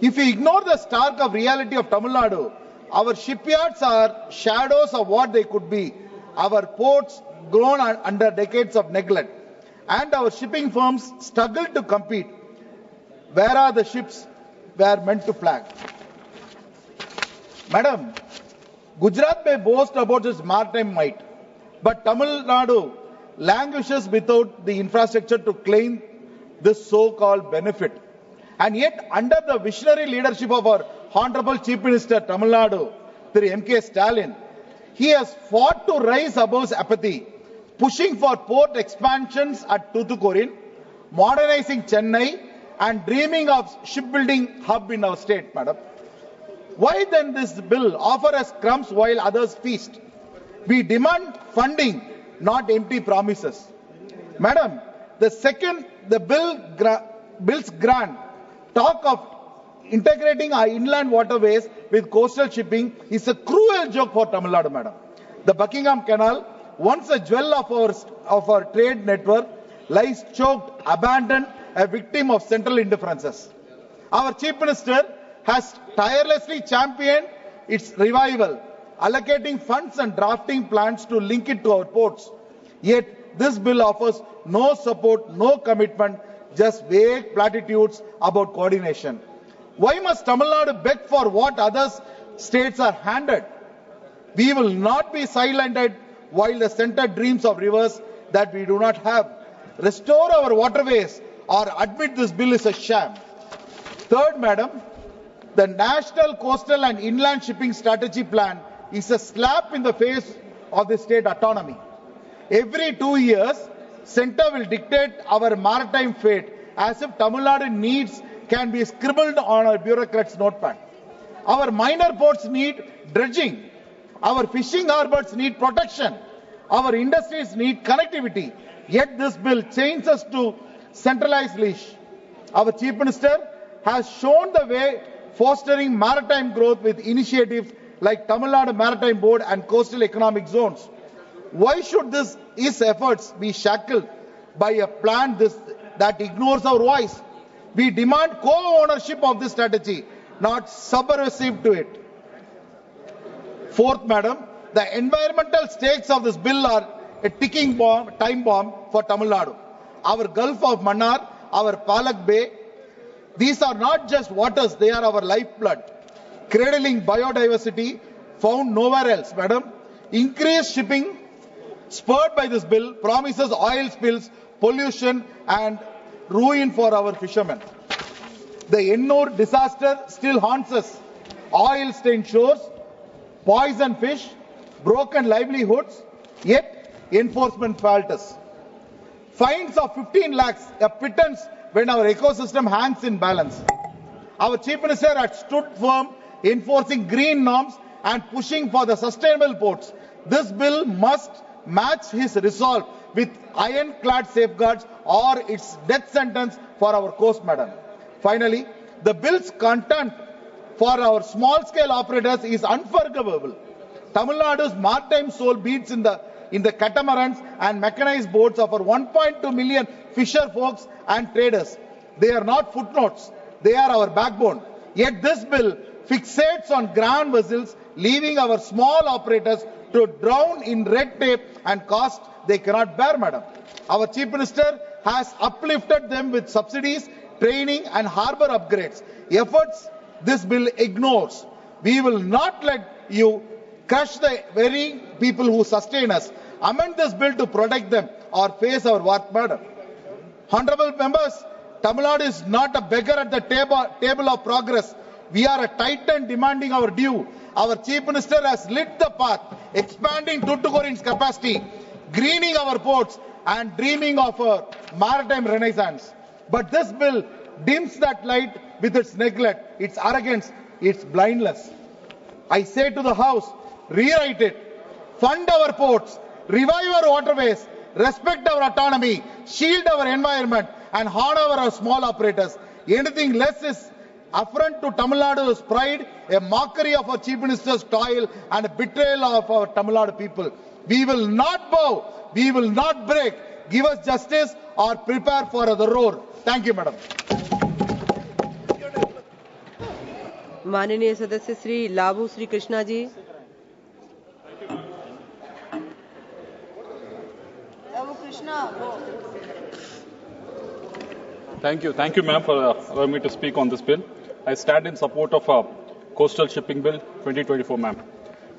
If we ignore the stark of reality of Tamil Nadu, our shipyards are shadows of what they could be. Our ports grown under decades of neglect, and our shipping firms struggle to compete. Where are the ships were meant to flag? Madam, Gujarat may boast about its maritime might, but Tamil Nadu languishes without the infrastructure to claim this so-called benefit. And yet, under the visionary leadership of our Honorable Chief Minister Tamil Nadu, Through M.K. Stalin, he has fought to rise above his apathy, pushing for port expansions at Tuticorin, modernizing Chennai, and dreaming of shipbuilding hub in our state, madam. Why then this bill offer us crumbs while others feast? We demand funding, not empty promises. Madam, the bill's grant talk of integrating our inland waterways with coastal shipping is a cruel joke for Tamil Nadu, madam. The Buckingham Canal, once a jewel of our trade network, lies choked, abandoned, a victim of central indifferences. Our Chief Minister has tirelessly championed its revival, allocating funds and drafting plans to link it to our ports. Yet this bill offers no support, no commitment, just vague platitudes about coordination. Why must Tamil Nadu beg for what other states are handed? We will not be sidelined while the center dreams of rivers that we do not have. Restore our waterways or admit this bill is a sham. Third, madam, the National Coastal and Inland Shipping Strategy Plan is a slap in the face of the state autonomy. Every 2 years, center will dictate our maritime fate as if Tamil Nadu needs can be scribbled on our bureaucrats' notepad. Our minor ports need dredging. Our fishing harbors need protection. Our industries need connectivity. Yet this bill chains us to centralized leash. Our Chief Minister has shown the way, fostering maritime growth with initiatives like Tamil Nadu Maritime Board and Coastal Economic Zones. Why should his efforts be shackled by a plan that ignores our voice? We demand co-ownership of this strategy, not subversive to it. Fourth, madam, the environmental stakes of this bill are a ticking time bomb for Tamil Nadu. Our Gulf of Mannar, our Palak Bay, these are not just waters, they are our lifeblood. Cradling biodiversity found nowhere else, madam. Increased shipping spurred by this bill promises oil spills, pollution, and ruin for our fishermen. The Ennur disaster still haunts us. Oil-stained shores, poisoned fish, broken livelihoods, yet enforcement falters. Fines of 15 lakhs, a pittance when our ecosystem hangs in balance. Our Chief Minister had stood firm, enforcing green norms and pushing for the sustainable ports. This bill must match his resolve with ironclad safeguards or its death sentence for our coast, madam. Finally, the bill's content for our small-scale operators is unforgivable. Tamil Nadu's maritime soul beats in the catamarans and mechanized boats of our 1.2 million fisher folks and traders. They are not footnotes. They are our backbone. Yet this bill fixates on grand vessels, leaving our small operators to drown in red tape and cost they cannot bear, madam. Our Chief Minister has uplifted them with subsidies, training and harbour upgrades. Efforts this bill ignores. We will not let you crush the very people who sustain us. Amend this bill to protect them or face our wrath, madam. Honorable members, Tamil Nadu is not a beggar at the table of progress. We are a titan demanding our due. Our Chief Minister has lit the path, expanding Tuticorin's capacity, greening our ports, and dreaming of a maritime renaissance. But this bill dims that light with its neglect, its arrogance, its blindness. I say to the House, rewrite it, fund our ports, revive our waterways, respect our autonomy, shield our environment, and honor our small operators. Anything less is affront to Tamil Nadu's pride, a mockery of our Chief Minister's toil, and a betrayal of our Tamil Nadu people. We will not bow, we will not break. Give us justice or prepare for the roar. Thank you, Madam. माननीय सदस्य Shri लाभू Shri Krishna ji. Thank you, ma'am, for allowing me to speak on this bill. I stand in support of Coastal Shipping Bill 2024, ma'am.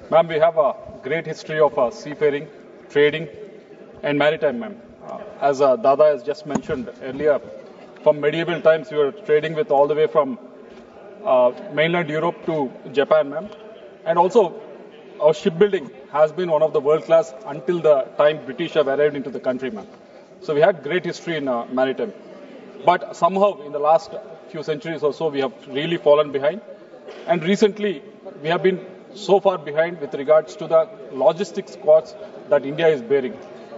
Ma'am, we have a great history of seafaring, trading, and maritime, ma'am. As Dada has just mentioned earlier, from medieval times, we were trading with all the way from mainland Europe to Japan, ma'am. And also, our shipbuilding has been one of the world class until the time British have arrived into the country, ma'am. So we had great history in maritime. But somehow, in the last few centuries or so, we have really fallen behind. And recently, we have been so far behind with regards to the logistics costs that India is bearing.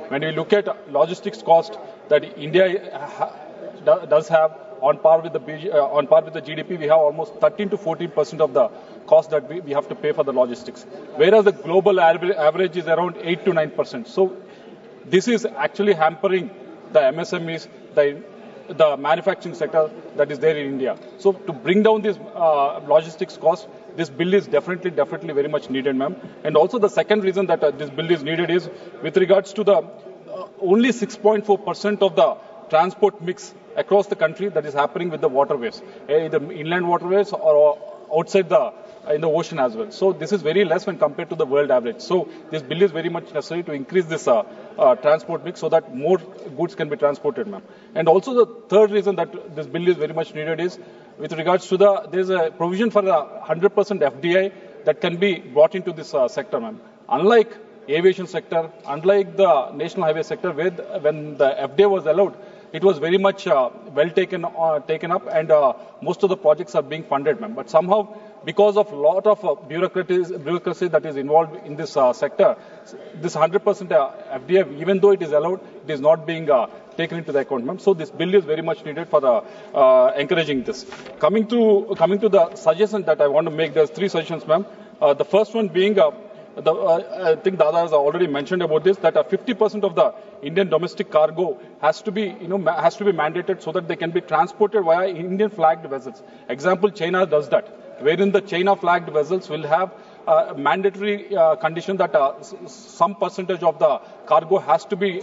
When we look at logistics cost that India does have on par with the GDP, we have almost 13 to 14% of the cost that we have to pay for the logistics, whereas the global average is around 8 to 9%. So this is actually hampering the MSMEs, the manufacturing sector that is there in India. So to bring down this logistics cost, this bill is definitely very much needed, ma'am. And also the second reason that this bill is needed is with regards to the only 6.4% of the transport mix across the country that is happening with the waterways, either inland waterways or outside in the ocean as well. So this is very less when compared to the world average. So this bill is very much necessary to increase this transport mix so that more goods can be transported, ma'am. And also the third reason that this bill is very much needed is with regards to there's a provision for the 100% FDI that can be brought into this sector, ma'am. Unlike aviation sector, unlike the national highway sector, where when the FDI was allowed, it was very much well taken up, and most of the projects are being funded, ma'am. But somehow, because of a lot of bureaucracy that is involved in this sector, this 100% FDI, even though it is allowed, it is not being taken into the account, ma'am. So this bill is very much needed for encouraging this. Coming to the suggestion that I want to make, there's three suggestions, ma'am. The first one being, I think Dada has already mentioned about this, that 50% of the Indian domestic cargo has to be mandated so that they can be transported via Indian flagged vessels. Example, China does that, wherein the China flagged vessels will have a mandatory condition that some percentage of the cargo has to be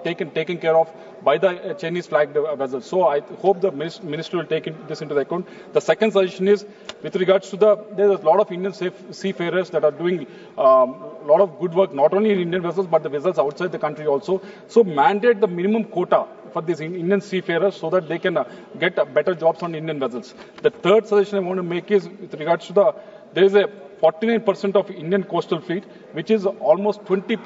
taken care of by the Chinese flagged vessels. So I hope the minister will take this into account. The second suggestion is with regards to there's a lot of Indian seafarers that are doing a lot of good work, not only in Indian vessels, but the vessels outside the country also. So mandate the minimum quota for these Indian seafarers so that they can get better jobs on Indian vessels. The third suggestion I want to make is with regards to there is a 49% of Indian coastal fleet, which is almost 20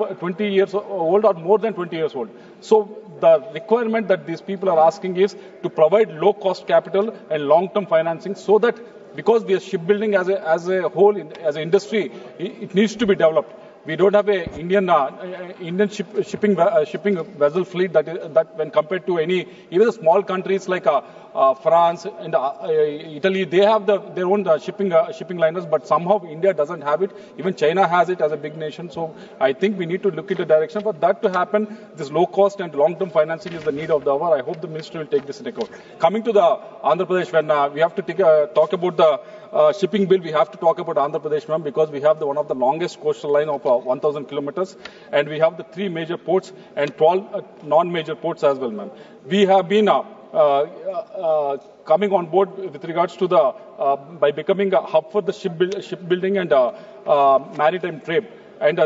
years old or more than 20 years old. So the requirement that these people are asking is to provide low-cost capital and long-term financing so that, because we are shipbuilding as a whole, as an industry, it needs to be developed. We don't have a Indian shipping vessel fleet that when compared to even the small countries like France and Italy, they have their own shipping liners, but somehow India doesn't have it. Even China has it as a big nation. So I think we need to look into direction for that to happen. This low cost and long-term financing is the need of the hour. I hope the ministry will take this into account. Coming to the Andhra Pradesh, when we have to talk about the shipping bill, we have to talk about Andhra Pradesh, ma'am, because we have one of the longest coastal line of 1,000 kilometers, and we have the 3 major ports and 12 non-major ports as well, ma'am. We have been coming on board with regards to by becoming a hub for the shipbuilding and maritime trade. And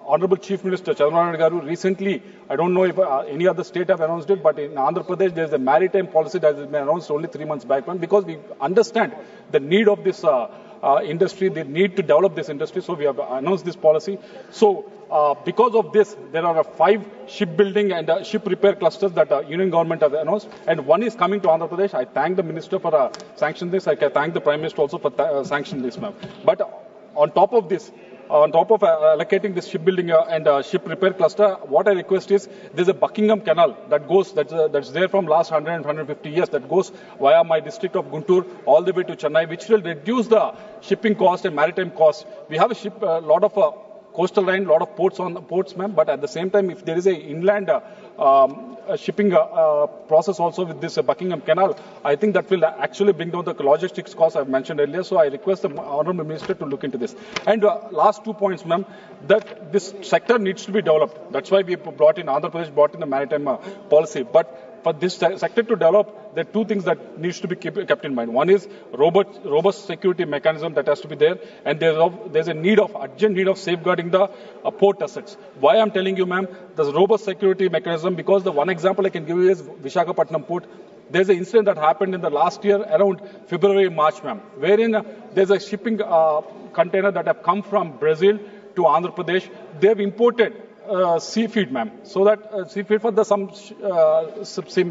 Honorable Chief Minister Chandrababu Naidu Garu recently, I don't know if any other state have announced it, but in Andhra Pradesh there is a maritime policy that has been announced only 3 months back, because we understand the need of this industry, the need to develop this industry, so we have announced this policy. So because of this, there are 5 shipbuilding and ship repair clusters that the Union government has announced, and one is coming to Andhra Pradesh. I thank the Minister for sanctioning this. I can thank the Prime Minister also for sanctioning this, ma'am. But on top of this, on top of allocating this shipbuilding and ship repair cluster, what I request is, there's a Buckingham Canal that goes, that's there from last 100 and 150 years, that goes via my district of Guntur all the way to Chennai, which will reduce the shipping cost and maritime cost. We have a lot of coastal line, lot of ports, ma'am, but at the same time, if there is a inland shipping process also with this Buckingham Canal, I think that will actually bring down the logistics costs I've mentioned earlier. So I request the Honourable Minister to look into this. And last 2 points, ma'am, that this sector needs to be developed. That's why we brought in, Andhra Pradesh brought in the maritime policy. But for this sector to develop, there are 2 things that needs to be kept in mind. One is robust security mechanism that has to be there, and there's a urgent need of safeguarding the port assets. Why I'm telling you, ma'am, there's robust security mechanism, because the one example I can give you is Visakhapatnam port. There's an incident that happened in the last year around February, March, ma'am, wherein there's a shipping container that have come from Brazil to Andhra Pradesh. They've imported seafood, ma'am, so that seafood for some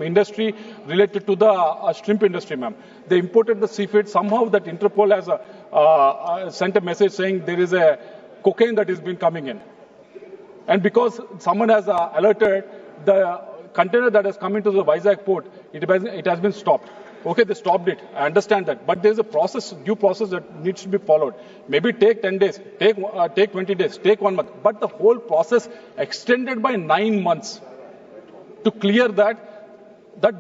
industry related to the shrimp industry, ma'am. They imported the seafood. Somehow that Interpol has sent a message saying there is a cocaine that has been coming in. And because someone has alerted, the container that has come into the Vizag port, it has been stopped. Okay, they stopped it. I understand that. But there's a process, due process that needs to be followed. Maybe take 10 days, take 20 days, take 1 month. But the whole process extended by 9 months to clear that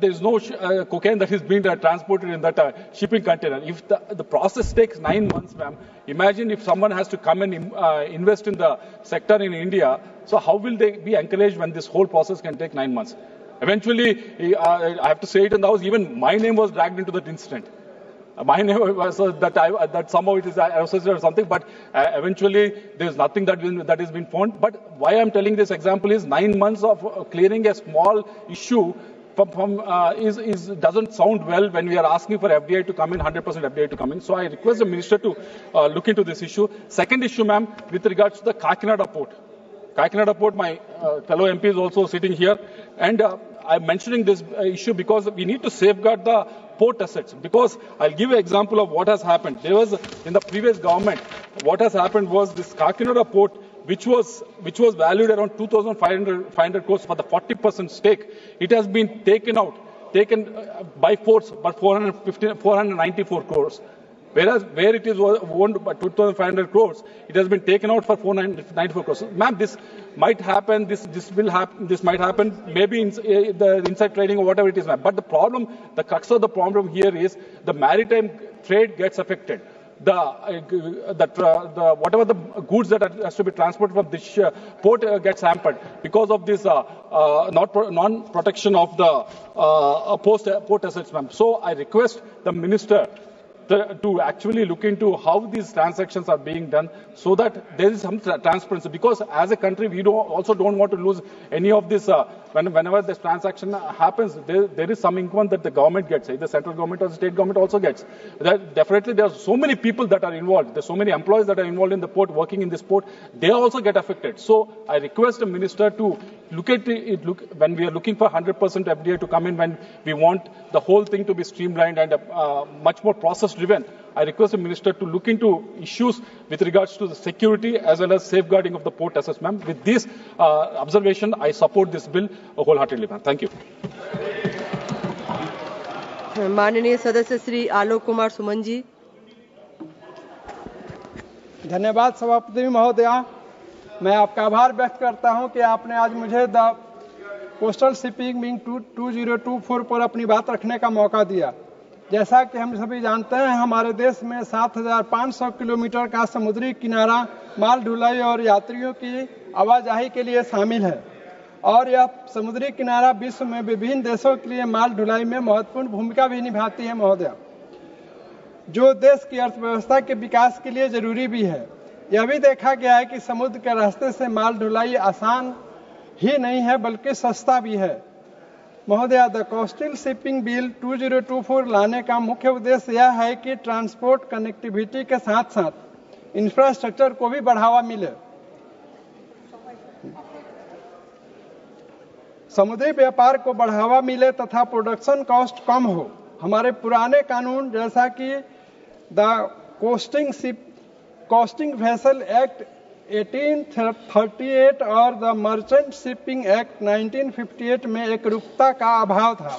there is no cocaine that is being transported in that shipping container. If the process takes 9 months, ma'am, imagine if someone has to come and invest in the sector in India. So how will they be encouraged when this whole process can take 9 months? Eventually, I have to say it in the house, even my name was dragged into that incident. My name was that somehow it is associated or something, but eventually there is nothing that has been found. But why I'm telling this example is 9 months of clearing a small issue doesn't sound well when we are asking for FDI to come in, 100% FDI to come in. So I request the Minister to look into this issue. Second issue, ma'am, with regards to the Kakinada port. Kakinada port, my fellow MP is also sitting here, and I'm mentioning this issue because we need to safeguard the port assets. Because I'll give an example of what has happened. There was, in the previous government, what has happened was this Kakinada port, which was valued around 2,500 crores for the 40% stake. It has been taken by force by 494 crores. Whereas where it is owned by 2,500 crores, it has been taken out for 494 crores. Ma'am, this might happen, this might happen, maybe in the inside trading or whatever it is, ma'am. But the problem, the crux of the problem here is the maritime trade gets affected. Whatever the goods that has to be transported from this port gets hampered because of this non-protection of the port assets, ma'am. So I request the Minister to actually look into how these transactions are being done so that there is some transparency. Because as a country, we also don't want to lose any of this. Whenever this transaction happens, there is some income that the government gets, either central government or the state government also gets. Definitely, there are so many people that are involved. There are so many employees that are involved in the port, working in this port. They also get affected. So I request the Minister to look at it. When we are looking for 100% FDI to come in, when we want the whole thing to be streamlined and much more process-driven, I request the Minister to look into issues with regards to the security as well as safeguarding of the port assets, ma'am. With this observation, I support this bill wholeheartedly, ma'am. Thank you. माननीय सदस्य श्री आलोक कुमार सुमन जी। धन्यवाद सभापति महोदया। मैं आपका आभार व्यक्त करता हूं कि आपने आज मुझे द कोस्टल शिपिंग बिल 2024 पर अपनी बात रखने का मौका दिया। जैसा कि हम सभी जानते हैं, हमारे देश में 7,500 किलोमीटर का समुद्री किनारा माल ढुलाई और यात्रियों की आवाजाही के लिए शामिल है और यह समुद्री किनारा विश्व में विभिन्न देशों के लिए माल ढुलाई में महत्वपूर्ण भूमिका भी निभाती है महोदया, जो देश की अर्थव्यवस्था के विकास के लिए जरूरी भी है। यह भी देखा गया है कि समुद्र के रास्ते से माल ढुलाई आसान ही नहीं है बल्कि सस्ता भी है। महोदया, द कोस्टल शिपिंग बिल 2024 लाने का मुख्य उद्देश्य यह है कि ट्रांसपोर्ट कनेक्टिविटी के साथ साथ इंफ्रास्ट्रक्चर को भी बढ़ावा मिले, समुद्री व्यापार को बढ़ावा मिले तथा प्रोडक्शन कॉस्ट कम हो। हमारे पुराने कानून जैसा कि द कोस्टिंग वेसल एक्ट 1838 और द मर्चेंट शिपिंग एक्ट 1958 में एक रूपता का अभाव था।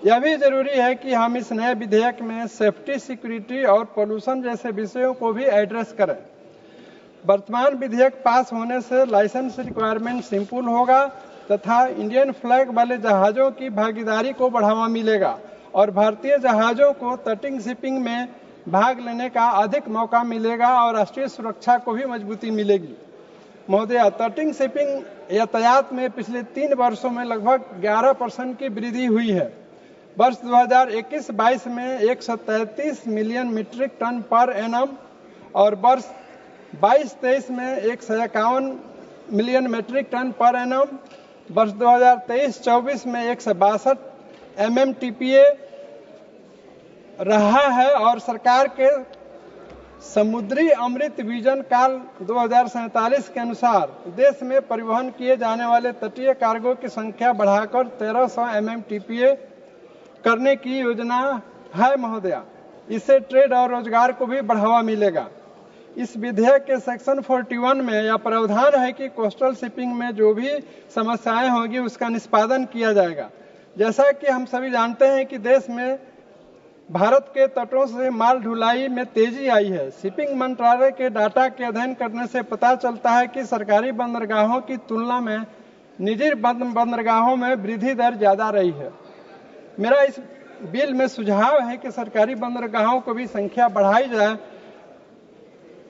यह भी जरूरी है कि हम इस नए विधेयक में सेफ्टी, सिक्योरिटी और पोल्यूशन जैसे विषयों को भी एड्रेस करें। वर्तमान विधेयक पास होने से लाइसेंस रिक्वायरमेंट सिंपल होगा तथा इंडियन फ्लैग वाले जहाजों की भागीदारी को बढ़ावा मिलेगा और भारतीय जहाजों को तटीय शिपिंग में भाग लेने का अधिक मौका मिलेगा और राष्ट्रीय सुरक्षा को भी मजबूती मिलेगी। महोदया, तटीय शिपिंग यातायात में पिछले 3 वर्षों में लगभग 11% की वृद्धि हुई है। वर्ष 2021-22 में 133 million metric ton per annum और वर्ष 22-23 में 151 million metric ton per annum, वर्ष 2023-24 में 162 MMTPA रहा है और सरकार के समुद्री अमृत विजन काल 2047 के अनुसार देश में परिवहन किए जाने वाले तटीय कार्गो की संख्या बढ़ाकर 1300 MMTPA करने की योजना है। महोदया, इससे ट्रेड और रोजगार को भी बढ़ावा मिलेगा। इस विधेयक के सेक्शन 41 में यह प्रावधान है कि कोस्टल शिपिंग में जो भी समस्याएं होगी उसका निष्पादन किया जाएगा। जैसा कि हम सभी जानते हैं कि देश में भारत के तटों से माल ढुलाई में तेजी आई है। शिपिंग मंत्रालय के डाटा के अध्ययन करने से पता चलता है कि सरकारी बंदरगाहों की तुलना में निजी बंदरगाहों में वृद्धि दर ज्यादा रही है। मेरा इस बिल में सुझाव है कि सरकारी बंदरगाहों को भी संख्या बढ़ाई जाए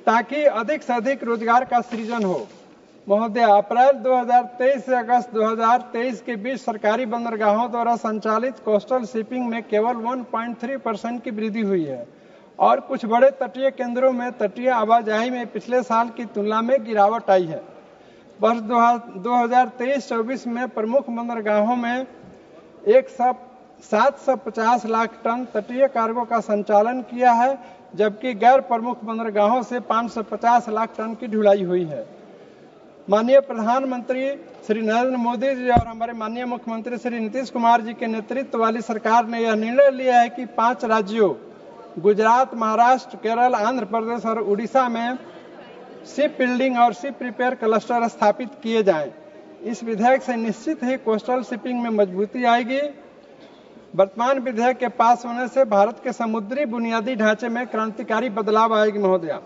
ताकि अधिक से अधिक रोजगार का सृजन हो। महोदया, अप्रैल 2023 से अगस्त 2023 के बीच सरकारी बंदरगाहों द्वारा संचालित कोस्टल शिपिंग में केवल 1.3% की वृद्धि हुई है और कुछ बड़े तटीय केंद्रों में तटीय आवाजाही में पिछले साल की तुलना में गिरावट आई है। वर्ष 2023-24 में प्रमुख बंदरगाहों में 750 लाख टन तटीय कार्गो का संचालन किया है, जबकि गैर प्रमुख बंदरगाहों से 550 लाख टन की ढुलाई हुई है। माननीय प्रधानमंत्री श्री नरेंद्र मोदी जी और हमारे माननीय मुख्यमंत्री श्री नीतीश कुमार जी के नेतृत्व वाली सरकार ने यह निर्णय लिया है कि 5 राज्यों गुजरात, महाराष्ट्र, केरल, आंध्र प्रदेश और उड़ीसा में शिप बिल्डिंग और शिप रिपेयर क्लस्टर स्थापित किए जाएं। इस विधेयक से निश्चित ही कोस्टल शिपिंग में मजबूती आएगी। वर्तमान विधेयक के पास होने से भारत के समुद्री बुनियादी ढांचे में क्रांतिकारी बदलाव आएगी। महोदया,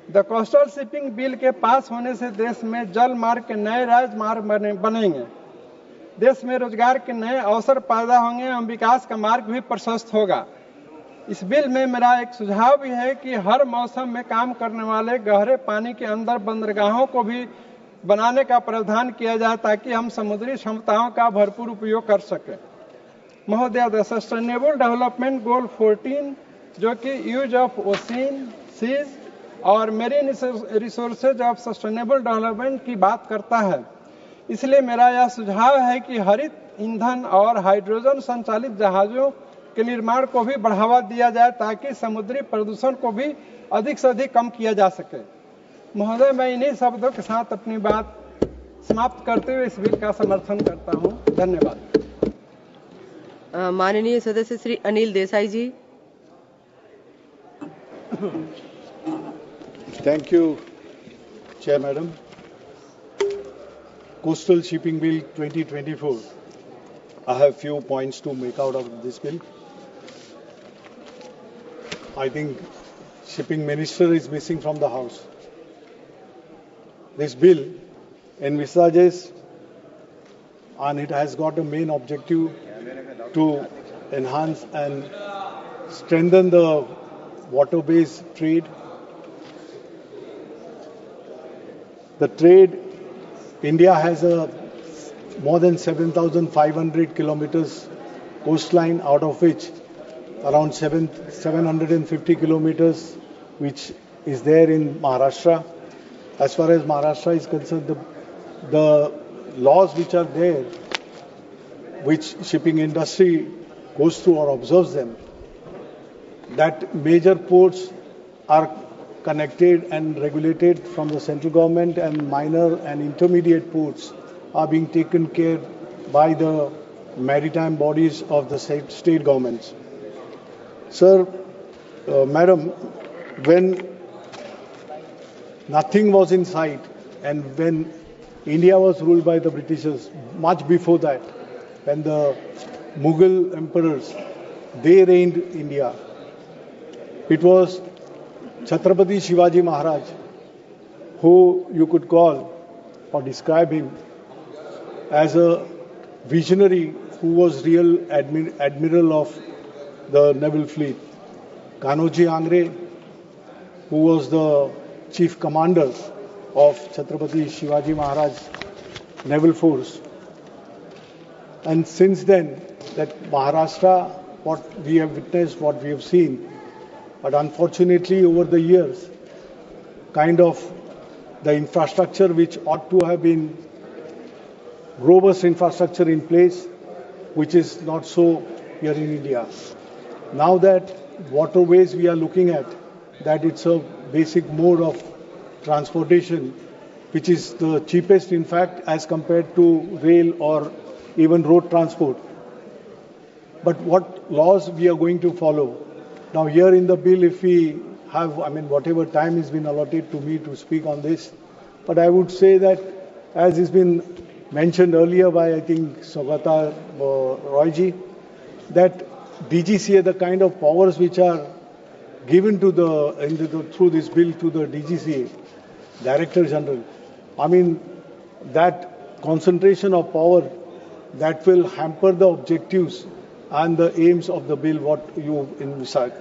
द कोस्टल शिपिंग बिल के पास होने से देश में जल मार्ग के नए राजमार्ग बनेंगे, देश में रोजगार के नए अवसर पैदा होंगे एवं विकास का मार्ग भी प्रशस्त होगा। इस बिल में मेरा एक सुझाव भी है कि हर मौसम में काम करने वाले गहरे पानी के अंदर बंदरगाहों को भी बनाने का प्रावधान किया जाए ताकि हम समुद्री क्षमताओं का भरपूर उपयोग कर सकें। महोदया, द सस्टेनेबल डेवलपमेंट गोल 14 जो कि यूज ऑफ ओशियन, सीज और marine resources of sustainable development की बात करता है, इसलिए मेरा यह सुझाव है कि हरित ईंधन और हाइड्रोजन संचालित जहाजों के निर्माण को भी बढ़ावा दिया जाए ताकि समुद्री प्रदूषण को भी अधिक से अधिक कम किया जा सके। महोदय, मैं इन्हीं शब्दों के साथ अपनी बात समाप्त करते हुए इस बिल का समर्थन करता हूँ। धन्यवाद। माननीय सदस्य श्री अनिल देसाई जी। Thank you, Chair Madam. Coastal Shipping Bill 2024. I have few points to make out of this bill. I think Shipping Minister is missing from the House. This bill envisages and it has got a main objective to enhance and strengthen the water-based trade. The trade, India has a more than 7,500 kilometers coastline, out of which around 750 kilometers which is there in Maharashtra. As far as Maharashtra is concerned, the laws which are there, which shipping industry goes through or observes them, that major ports are connected and regulated from the central government, and minor and intermediate ports are being taken care by the maritime bodies of the state governments. Sir, Madam, when nothing was in sight and when India was ruled by the Britishers, much before that, when the Mughal emperors, they reigned India, it was Chhatrapati Shivaji Maharaj who you could call or describe him as a visionary who was real admiral of the naval fleet. Kanoji Angre, who was the chief commander of Chhatrapati Shivaji Maharaj naval force. And since then, that Maharashtra, what we have witnessed, what we have seen, but unfortunately over the years, kind of the infrastructure which ought to have been robust infrastructure in place, which is not so here in India. Now that waterways we are looking at, that it's a basic mode of transportation, which is the cheapest in fact as compared to rail or even road transport. But what laws we are going to follow? Now here in the bill, if we have, whatever time has been allotted to me to speak on this, but I would say that, as has been mentioned earlier by, I think, Saugata Royji, that DGCA, the kind of powers which are given to through this bill to the DGCA, Director General, that concentration of power, that will hamper the objectives and the aims of the bill, what you envisage.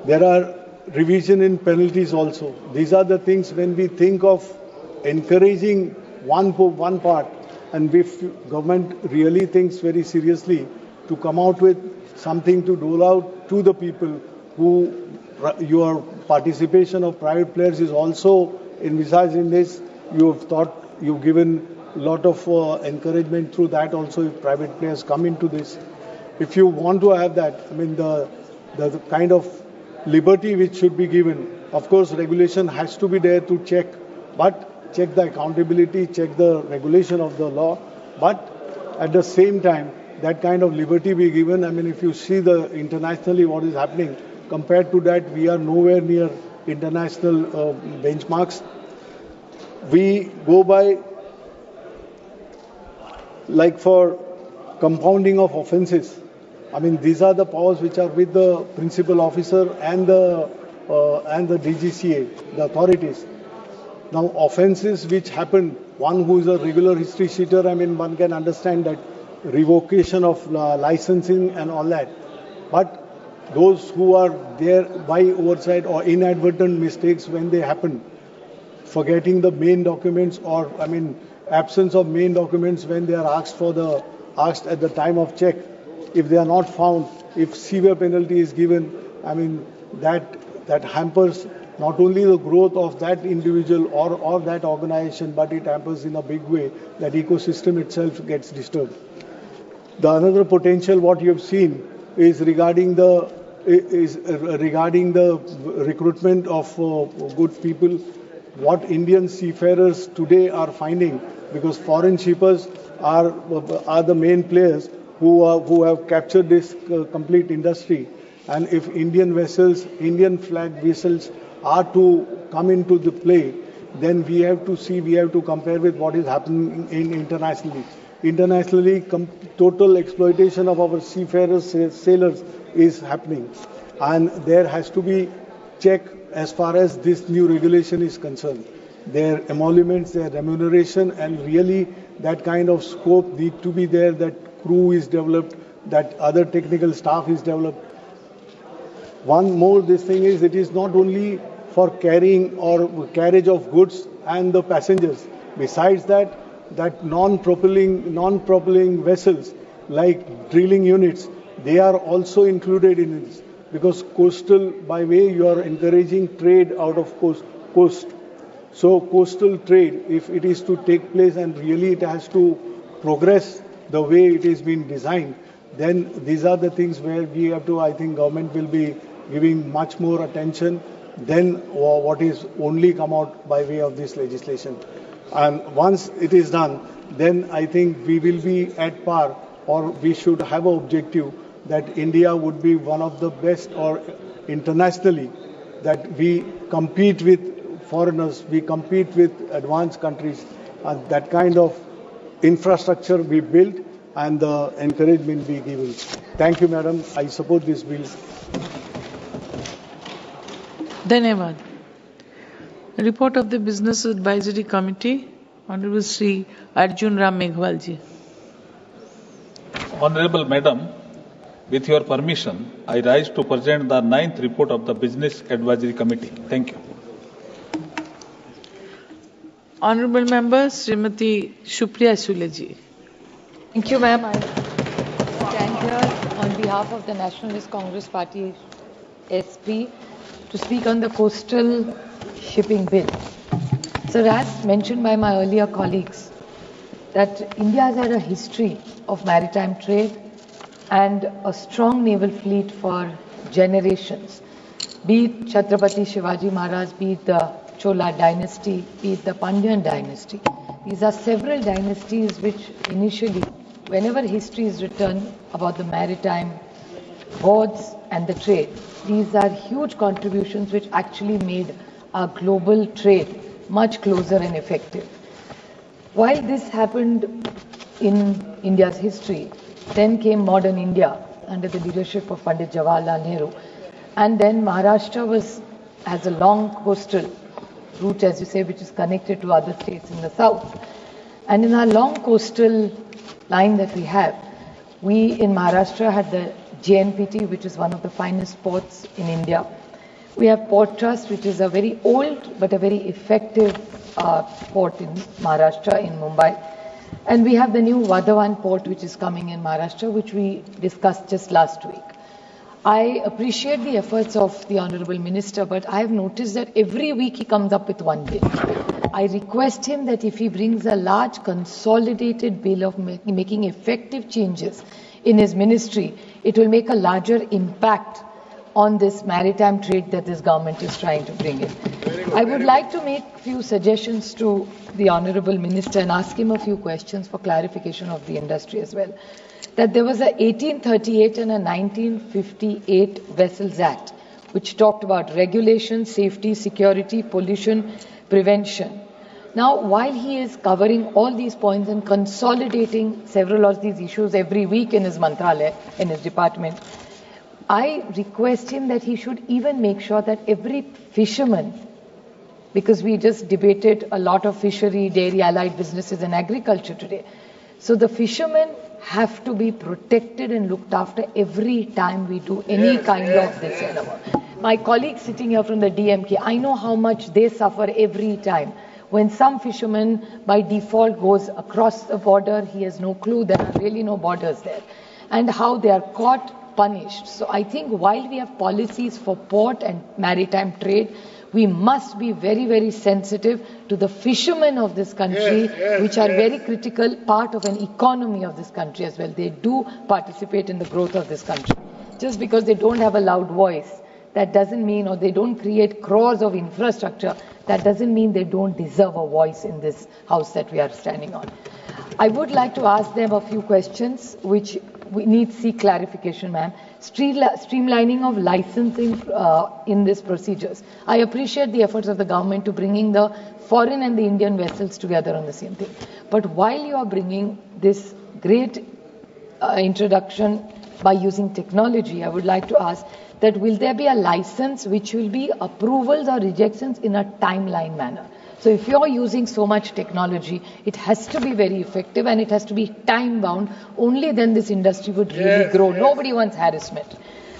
There are revision in penalties also. These are the things when we think of encouraging one part, and if government really thinks very seriously to come out with something to dole out to the people who your participation of private players is also envisaged in this. You've given a lot of encouragement through that also if private players come into this. If you want to have that, the kind of liberty which should be given, of course regulation has to be there to check, but check the accountability, check the regulation of the law, but at the same time, that kind of liberty be given. If you see the internationally what is happening, compared to that, we are nowhere near international benchmarks. We go by, like for compounding of offences, these are the powers which are with the principal officer and the DGCA, the authorities. Now, offences which happen, one who is a regular history sheeter, one can understand that revocation of licensing and all that. But those who are there by oversight or inadvertent mistakes when they happen, forgetting the main documents or, absence of main documents when they are asked at the time of check, if they are not found, if severe penalty is given, that hampers not only the growth of that individual or that organization, but it hampers in a big way that ecosystem itself gets disturbed. The another potential what you have seen is regarding the recruitment of good people. What Indian seafarers today are finding, because foreign shippers are the main players who have captured this complete industry, and if Indian vessels, Indian flag vessels are to come into the play, then we have to compare with what is happening internationally. Internationally, total exploitation of our seafarers, sailors is happening, and there has to be check as far as this new regulation is concerned. Their emoluments, their remuneration, and really that kind of scope need to be there, that crew is developed, that other technical staff is developed. One more, this thing is, it is not only for carrying or carriage of goods and the passengers. Besides that non-propelling vessels like drilling units, they are also included in this. because coastal, by way, you are encouraging trade out of coast. So coastal trade, if it is to take place and really it has to progress the way it is being designed, then these are the things where we have to, I think government will be giving much more attention than what is only come out by way of this legislation. And once it is done, then I think we will be at par, or we should have an objective that India would be one of the best, or internationally, that we compete with foreigners, we compete with advanced countries, and that kind of infrastructure we build and the encouragement be given. Thank you, Madam. I support this bill. Dhanyavad. Report of the Business Advisory Committee, Honorable Sri Arjun Ram Meghwal ji. Honorable Madam, with your permission, I rise to present the 9th report of the Business Advisory Committee. Thank you. Honorable Member Srimati Supriya Sule ji. Thank you, ma'am. I stand here on behalf of the Nationalist Congress Party SP to speak on the coastal shipping bill. So as mentioned by my earlier colleagues, that India has had a history of maritime trade and a strong naval fleet for generations. Be it Chhatrapati Shivaji Maharaj, be it the Chola dynasty, be it the Pandyan dynasty. These are several dynasties which initially, whenever history is written about the maritime boards and the trade, these are huge contributions which actually made our global trade much closer and effective. While this happened in India's history, then came modern India under the leadership of Pandit Jawaharlal Nehru. And then Maharashtra has a long coastal route, as you say, which is connected to other states in the south. And in our long coastal line that we have, we in Maharashtra had the JNPT, which is one of the finest ports in India. We have Port Trust, which is a very old but a very effective port in Maharashtra, in Mumbai. And we have the new Vadhavan port, which is coming in Maharashtra, which we discussed just last week. I appreciate the efforts of the Honourable Minister, but I have noticed that every week he comes up with one bill. I request him that if he brings a large consolidated bill of making effective changes in his ministry, it will make a larger impact on this maritime trade that this government is trying to bring in. I would like to make a few suggestions to the Honourable Minister and ask him a few questions for clarification of the industry as well. That there was a 1838 and a 1958 Vessels Act, which talked about regulation, safety, security, pollution, prevention. Now, while he is covering all these points and consolidating several of these issues every week in his mantralaya, in his department, I request him that he should even make sure that every fisherman, because we just debated a lot of fishery, dairy, allied businesses and agriculture today. So the fishermen have to be protected and looked after every time we do any kind of this. My colleague sitting here from the DMK, I know how much they suffer every time. When some fisherman by default goes across the border, he has no clue, there are really no borders there. And how they are caught, punished. So I think while we have policies for port and maritime trade, we must be very, very sensitive to the fishermen of this country, which are very critical part of an economy of this country as well. They do participate in the growth of this country. Just because they don't have a loud voice, that doesn't mean, or they don't create crores of infrastructure, that doesn't mean they don't deserve a voice in this house that we are standing on. I would like to ask them a few questions which we need to seek clarification, ma'am. Streamlining of licensing in these procedures. I appreciate the efforts of the government to bringing the foreign and the Indian vessels together on the same thing. But while you are bringing this great introduction by using technology, I would like to ask that will there be a license which will be approvals or rejections in a timeline manner? So if you're using so much technology, it has to be very effective and it has to be time bound. Only then this industry would really grow. Nobody wants harassment.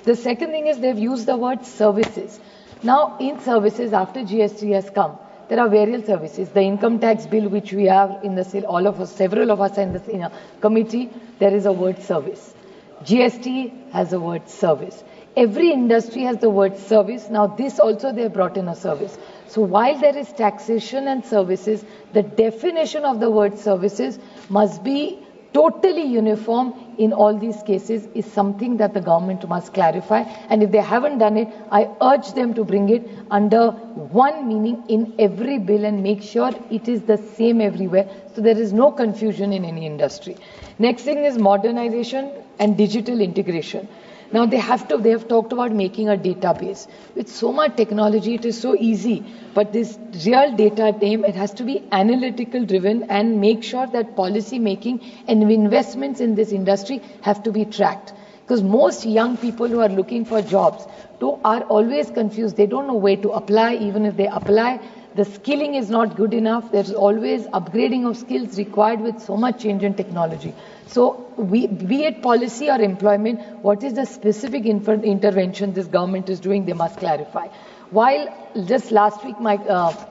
The second thing is they've used the word services. Now in services, after GST has come, there are various services. The income tax bill which we have in the all of us, several of us in the committee, there is a word service. GST has the word service. Every industry has the word service. Now this also they have brought in a service. So while there is taxation and services, the definition of the word services must be totally uniform in all these cases is something that the government must clarify. And if they haven't done it, I urge them to bring it under one meaning in every bill and make sure it is the same everywhere so there is no confusion in any industry. Next thing is modernization and digital integration. Now they have talked about making a database. With so much technology, it is so easy. But this real data name, it has to be analytical driven and make sure that policy making and investments in this industry have to be tracked. Because most young people who are looking for jobs are always confused. They don't know where to apply. Even if they apply, the skilling is not good enough. There's always upgrading of skills required with so much change in technology. So be it policy or employment, what is the specific intervention this government is doing, they must clarify. While just last week my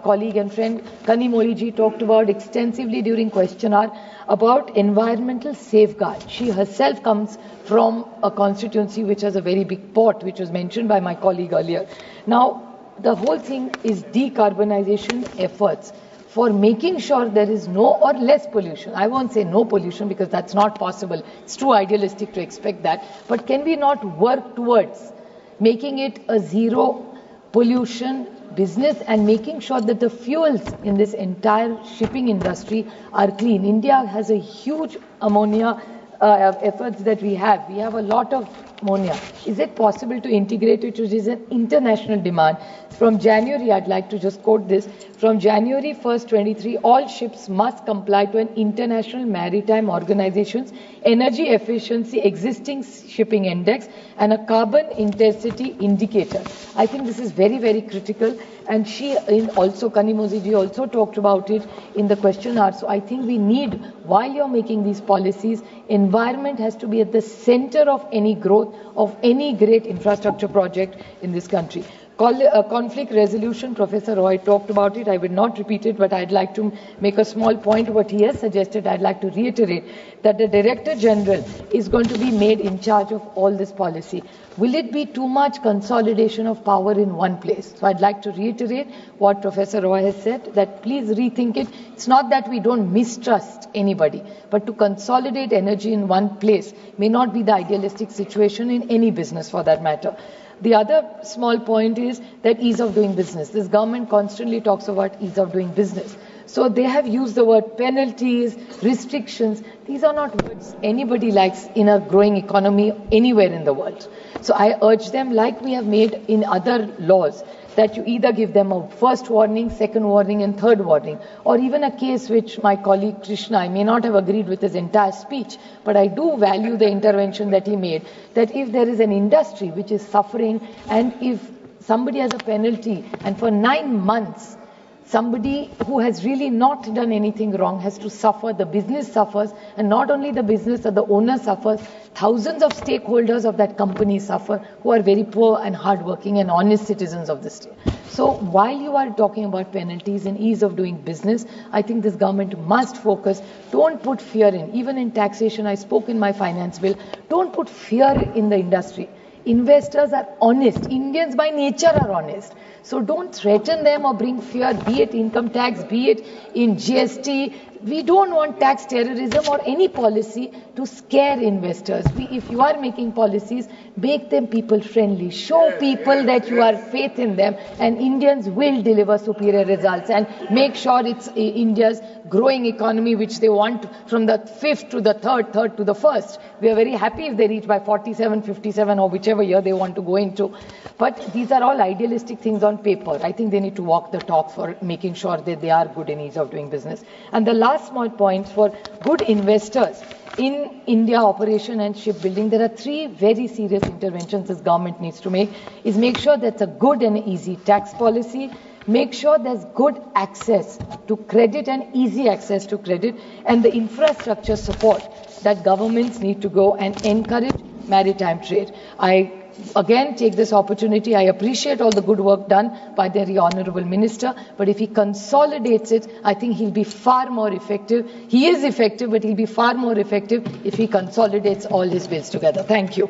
colleague and friend Kanimoli ji talked about extensively during question hour about environmental safeguard. She herself comes from a constituency which has a very big port, which was mentioned by my colleague earlier. Now, the whole thing is decarbonization efforts for making sure there is no or less pollution. I won't say no pollution because that's not possible. It's too idealistic to expect that. But can we not work towards making it a zero pollution business and making sure that the fuels in this entire shipping industry are clean? India has a huge ammonia efforts that we have. We have a lot of ammonia. Is it possible to integrate it, which is an international demand? From January, I'd like to just quote this. From January 1st, 23, all ships must comply to an international maritime organization's energy efficiency existing shipping index and a carbon intensity indicator. I think this is very, very critical. And Kanimoli ji also talked about it in the question hour. So I think we need, while you're making these policies, environment has to be at the center of any growth of any great infrastructure project in this country. Conflict resolution, Professor Roy talked about it. I will not repeat it, but I'd like to make a small point. What he has suggested, I'd like to reiterate that the Director General is going to be made in charge of all this policy. Will it be too much consolidation of power in one place? So I'd like to reiterate what Professor Roy has said, that please rethink it. It's not that we don't mistrust anybody, but to consolidate energy in one place may not be the idealistic situation in any business for that matter. The other small point is that ease of doing business. This government constantly talks about ease of doing business. So they have used the word penalties, restrictions. These are not words anybody likes in a growing economy anywhere in the world. So I urge them, like we have made in other laws, that you either give them a first warning, second warning and third warning, or even a case which my colleague Krishna, I may not have agreed with his entire speech, but I do value the intervention that he made, that if there is an industry which is suffering and if somebody has a penalty and for 9 months somebody who has really not done anything wrong has to suffer, the business suffers, and not only the business or the owner suffers, thousands of stakeholders of that company suffer who are very poor and hardworking and honest citizens of the state. So while you are talking about penalties and ease of doing business, I think this government must focus. Don't put fear in. Even in taxation, I spoke in my finance bill, don't put fear in the industry. Investors are honest. Indians by nature are honest. So don't threaten them or bring fear, be it income tax, be it in GST. We don't want tax terrorism or any policy to scare investors. If you are making policies, make them people friendly. Show people that you have faith in them and Indians will deliver superior results and make sure it's India's growing economy which they want from the 5th to the 3rd, 3rd to the 1st. We are very happy if they reach by 47, 57 or whichever year they want to go into. But these are all idealistic things on paper. I think they need to walk the talk for making sure that they are good in ease of doing business. And the last small point for good investors in India operation and shipbuilding, there are 3 very serious interventions this government needs to make. Is make sure that's a good and easy tax policy, make sure there's good access to credit and easy access to credit, and the infrastructure support that governments need to go and encourage maritime trade. I again take this opportunity. I appreciate all the good work done by the very honorable minister, but if he consolidates it, I think he'll be far more effective. He is effective, but he'll be far more effective if he consolidates all his bills together. Thank you.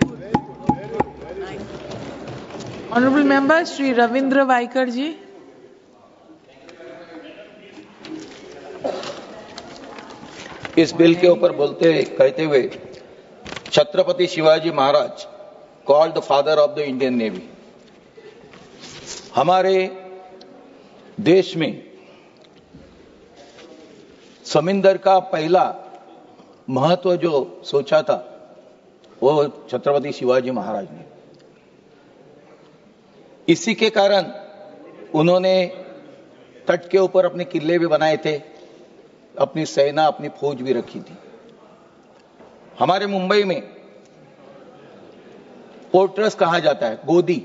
Honorable Member Shri Ravindra Vaikar ji. इस bill के ऊपर कहते हुए Chhatrapati Shivaji Maharaj called the father of the Indian navy. हमारे देश में समुद्र का पहला महत्व जो सोचा था वो छत्रपति शिवाजी महाराज ने। इसी के कारण उन्होंने तट के ऊपर अपने किले भी बनाए थे, अपनी सेना अपनी फौज भी रखी थी। हमारे मुंबई में पोर्ट्रस कहा जाता है, गोदी,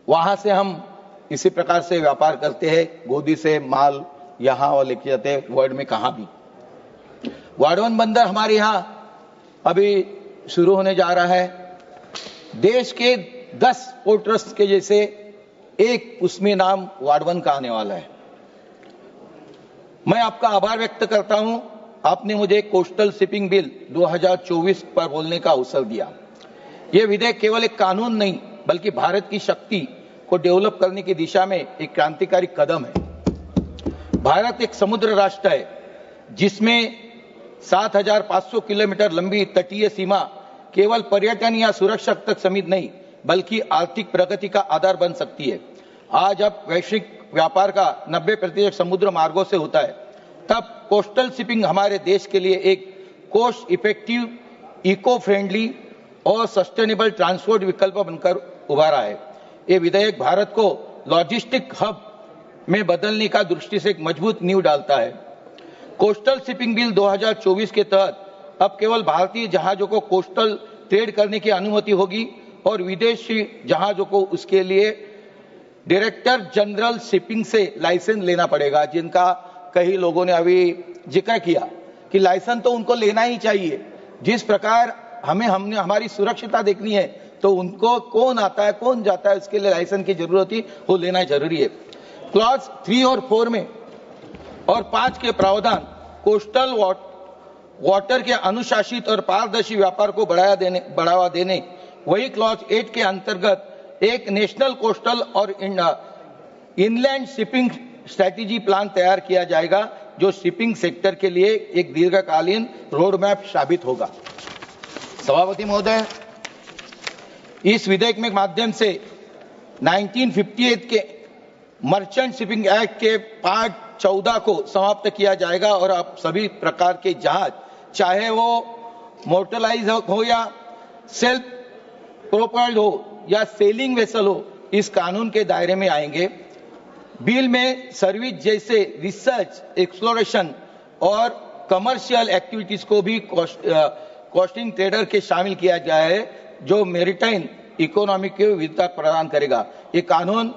वहां से हम इसी प्रकार से व्यापार करते हैं। गोदी से माल यहां और लेके जाते हैं वर्ल्ड में कहां भी। वाडवन बंदर हमारे यहां अभी शुरू होने जा रहा है। देश के 10 पोर्ट्रस के जैसे एक उसमें नाम वाडवन का आने वाला है। मैं आपका आभार व्यक्त करता हूं, आपने मुझे कोस्टल शिपिंग बिल 2024 पर बोलने का अवसर दिया। यह विधेयक केवल एक कानून नहीं बल्कि भारत की शक्ति को डेवलप करने की दिशा में एक क्रांतिकारी कदम है। भारत एक समुद्र राष्ट्र है जिसमें 7,500 किलोमीटर लंबी तटीय सीमा केवल पर्यटन या सुरक्षा तक सीमित नहीं बल्कि आर्थिक प्रगति का आधार बन सकती है। आज अब वैश्विक व्यापार का 90% समुद्र मार्गों से होता है, तब कोस्टल शिपिंग हमारे देश के लिए एक कोस्ट इफेक्टिव, इको फ्रेंडली और सस्टेनेबल ट्रांसपोर्ट विकल्प बनकर उभारा है। ये विधेयक भारत को लॉजिस्टिक हब में बदलने का दृष्टि से एक मजबूत नींव डालता है। कोस्टल शिपिंग बिल 2024 के तहत अब केवल भारतीय जहाजों को कोस्टल ट्रेड करने की अनुमति होगी और विदेशी जहाजों को उसके लिए डायरेक्टर जनरल शिपिंग से लाइसेंस लेना पड़ेगा, जिनका कई लोगों ने अभी जिक्र किया कि लाइसेंस तो उनको लेना ही चाहिए। जिस प्रकार हमने हमारी सुरक्षिता देखनी है तो उनको कौन आता है कौन जाता है उसके लिए लाइसेंस की जरूरत ही वो लेना जरूरी है। क्लॉज 3 और 4 में और 5 के प्रावधान कोस्टल वाटर के अनुशासित और पारदर्शी व्यापार को बढ़ावा देने, वही क्लॉज 8 के अंतर्गत एक नेशनल कोस्टल और इनलैंड शिपिंग स्ट्रैटेजी प्लान तैयार किया जाएगा जो शिपिंग सेक्टर के लिए एक दीर्घकालीन रोड मैप साबित होगा। सभापति महोदय, इस विधेयक के माध्यम से 1958 के मर्चेंट शिपिंग एक्ट के पार्ट 14 को समाप्त किया जाएगा और अब सभी प्रकार के जहाज, चाहे वो मोटराइज हो या सेल्फ प्रोपेल्ड हो या सेलिंग वेसल हो, इस कानून के दायरे में आएंगे। बिल में सर्विस जैसे रिसर्च, एक्सप्लोरेशन और कमर्शियल एक्टिविटीज को भी कोस्टिंग ट्रेडर के शामिल किया गया है जो मैरीटाइम इकोनॉमी को विविधता प्रदान करेगा। ये कानून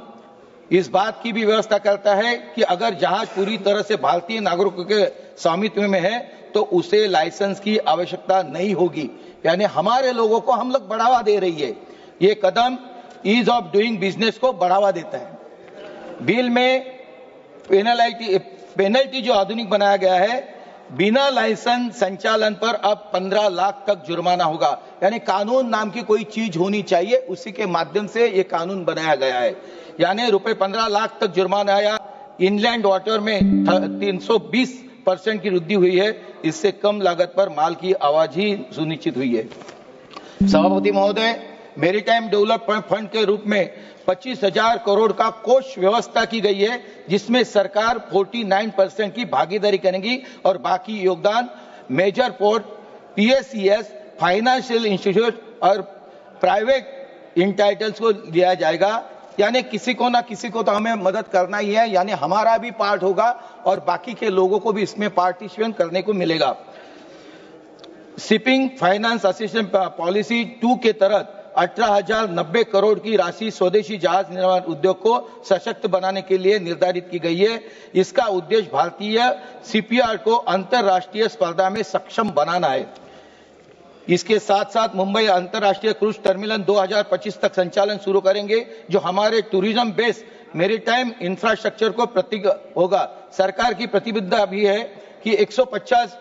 इस बात की भी व्यवस्था करता है कि अगर जहाज पूरी तरह से भारतीय नागरिकों के स्वामित्व में है तो उसे लाइसेंस की आवश्यकता नहीं होगी, यानी हमारे लोगों को हम लोग बढ़ावा दे रही है। ये कदम ईज ऑफ डूइंग बिजनेस को बढ़ावा देता है। बिल में पेनल्टी जो आधुनिक बनाया गया है, बिना लाइसेंस संचालन पर अब 15 लाख तक जुर्माना होगा, यानी कानून नाम की कोई चीज होनी चाहिए, उसी के माध्यम से ये कानून बनाया गया है। यानी रुपए 15 लाख तक जुर्माना आया। इनलैंड वाटर में 320% की वृद्धि हुई है, इससे कम लागत पर माल की आवाजाही सुनिश्चित हुई है। सभापति महोदय, मैरीटाइम डेवलपमेंट फंड के रूप में 25,000 करोड़ का कोष व्यवस्था की गई है, जिसमें सरकार 49% की भागीदारी करेगी और बाकी योगदान मेजर पोर्ट, पीएसईएस, फाइनेंशियल इंस्टीट्यूट और प्राइवेट इंटाइटल्स को दिया जाएगा। यानी किसी को ना किसी को तो हमें मदद करना ही है, यानी हमारा भी पार्ट होगा और बाकी के लोगों को भी इसमें पार्टिसिपेट करने को मिलेगा। शिपिंग फाइनेंस असिस्टेंस पॉलिसी 2 के तहत 18,090 करोड़ की राशि स्वदेशी जहाज निर्माण उद्योग को सशक्त बनाने के लिए निर्धारित की गई है। इसका उद्देश्य भारतीय शिपयार्ड को अंतर्राष्ट्रीय स्पर्धा में सक्षम बनाना है। इसके साथ साथ मुंबई अंतर्राष्ट्रीय क्रूज टर्मिनल 2025 तक संचालन शुरू करेंगे, जो हमारे टूरिज्म बेस्ड मैरीटाइम इंफ्रास्ट्रक्चर को प्रतीक होगा। सरकार की प्रतिबद्धता भी है कि 150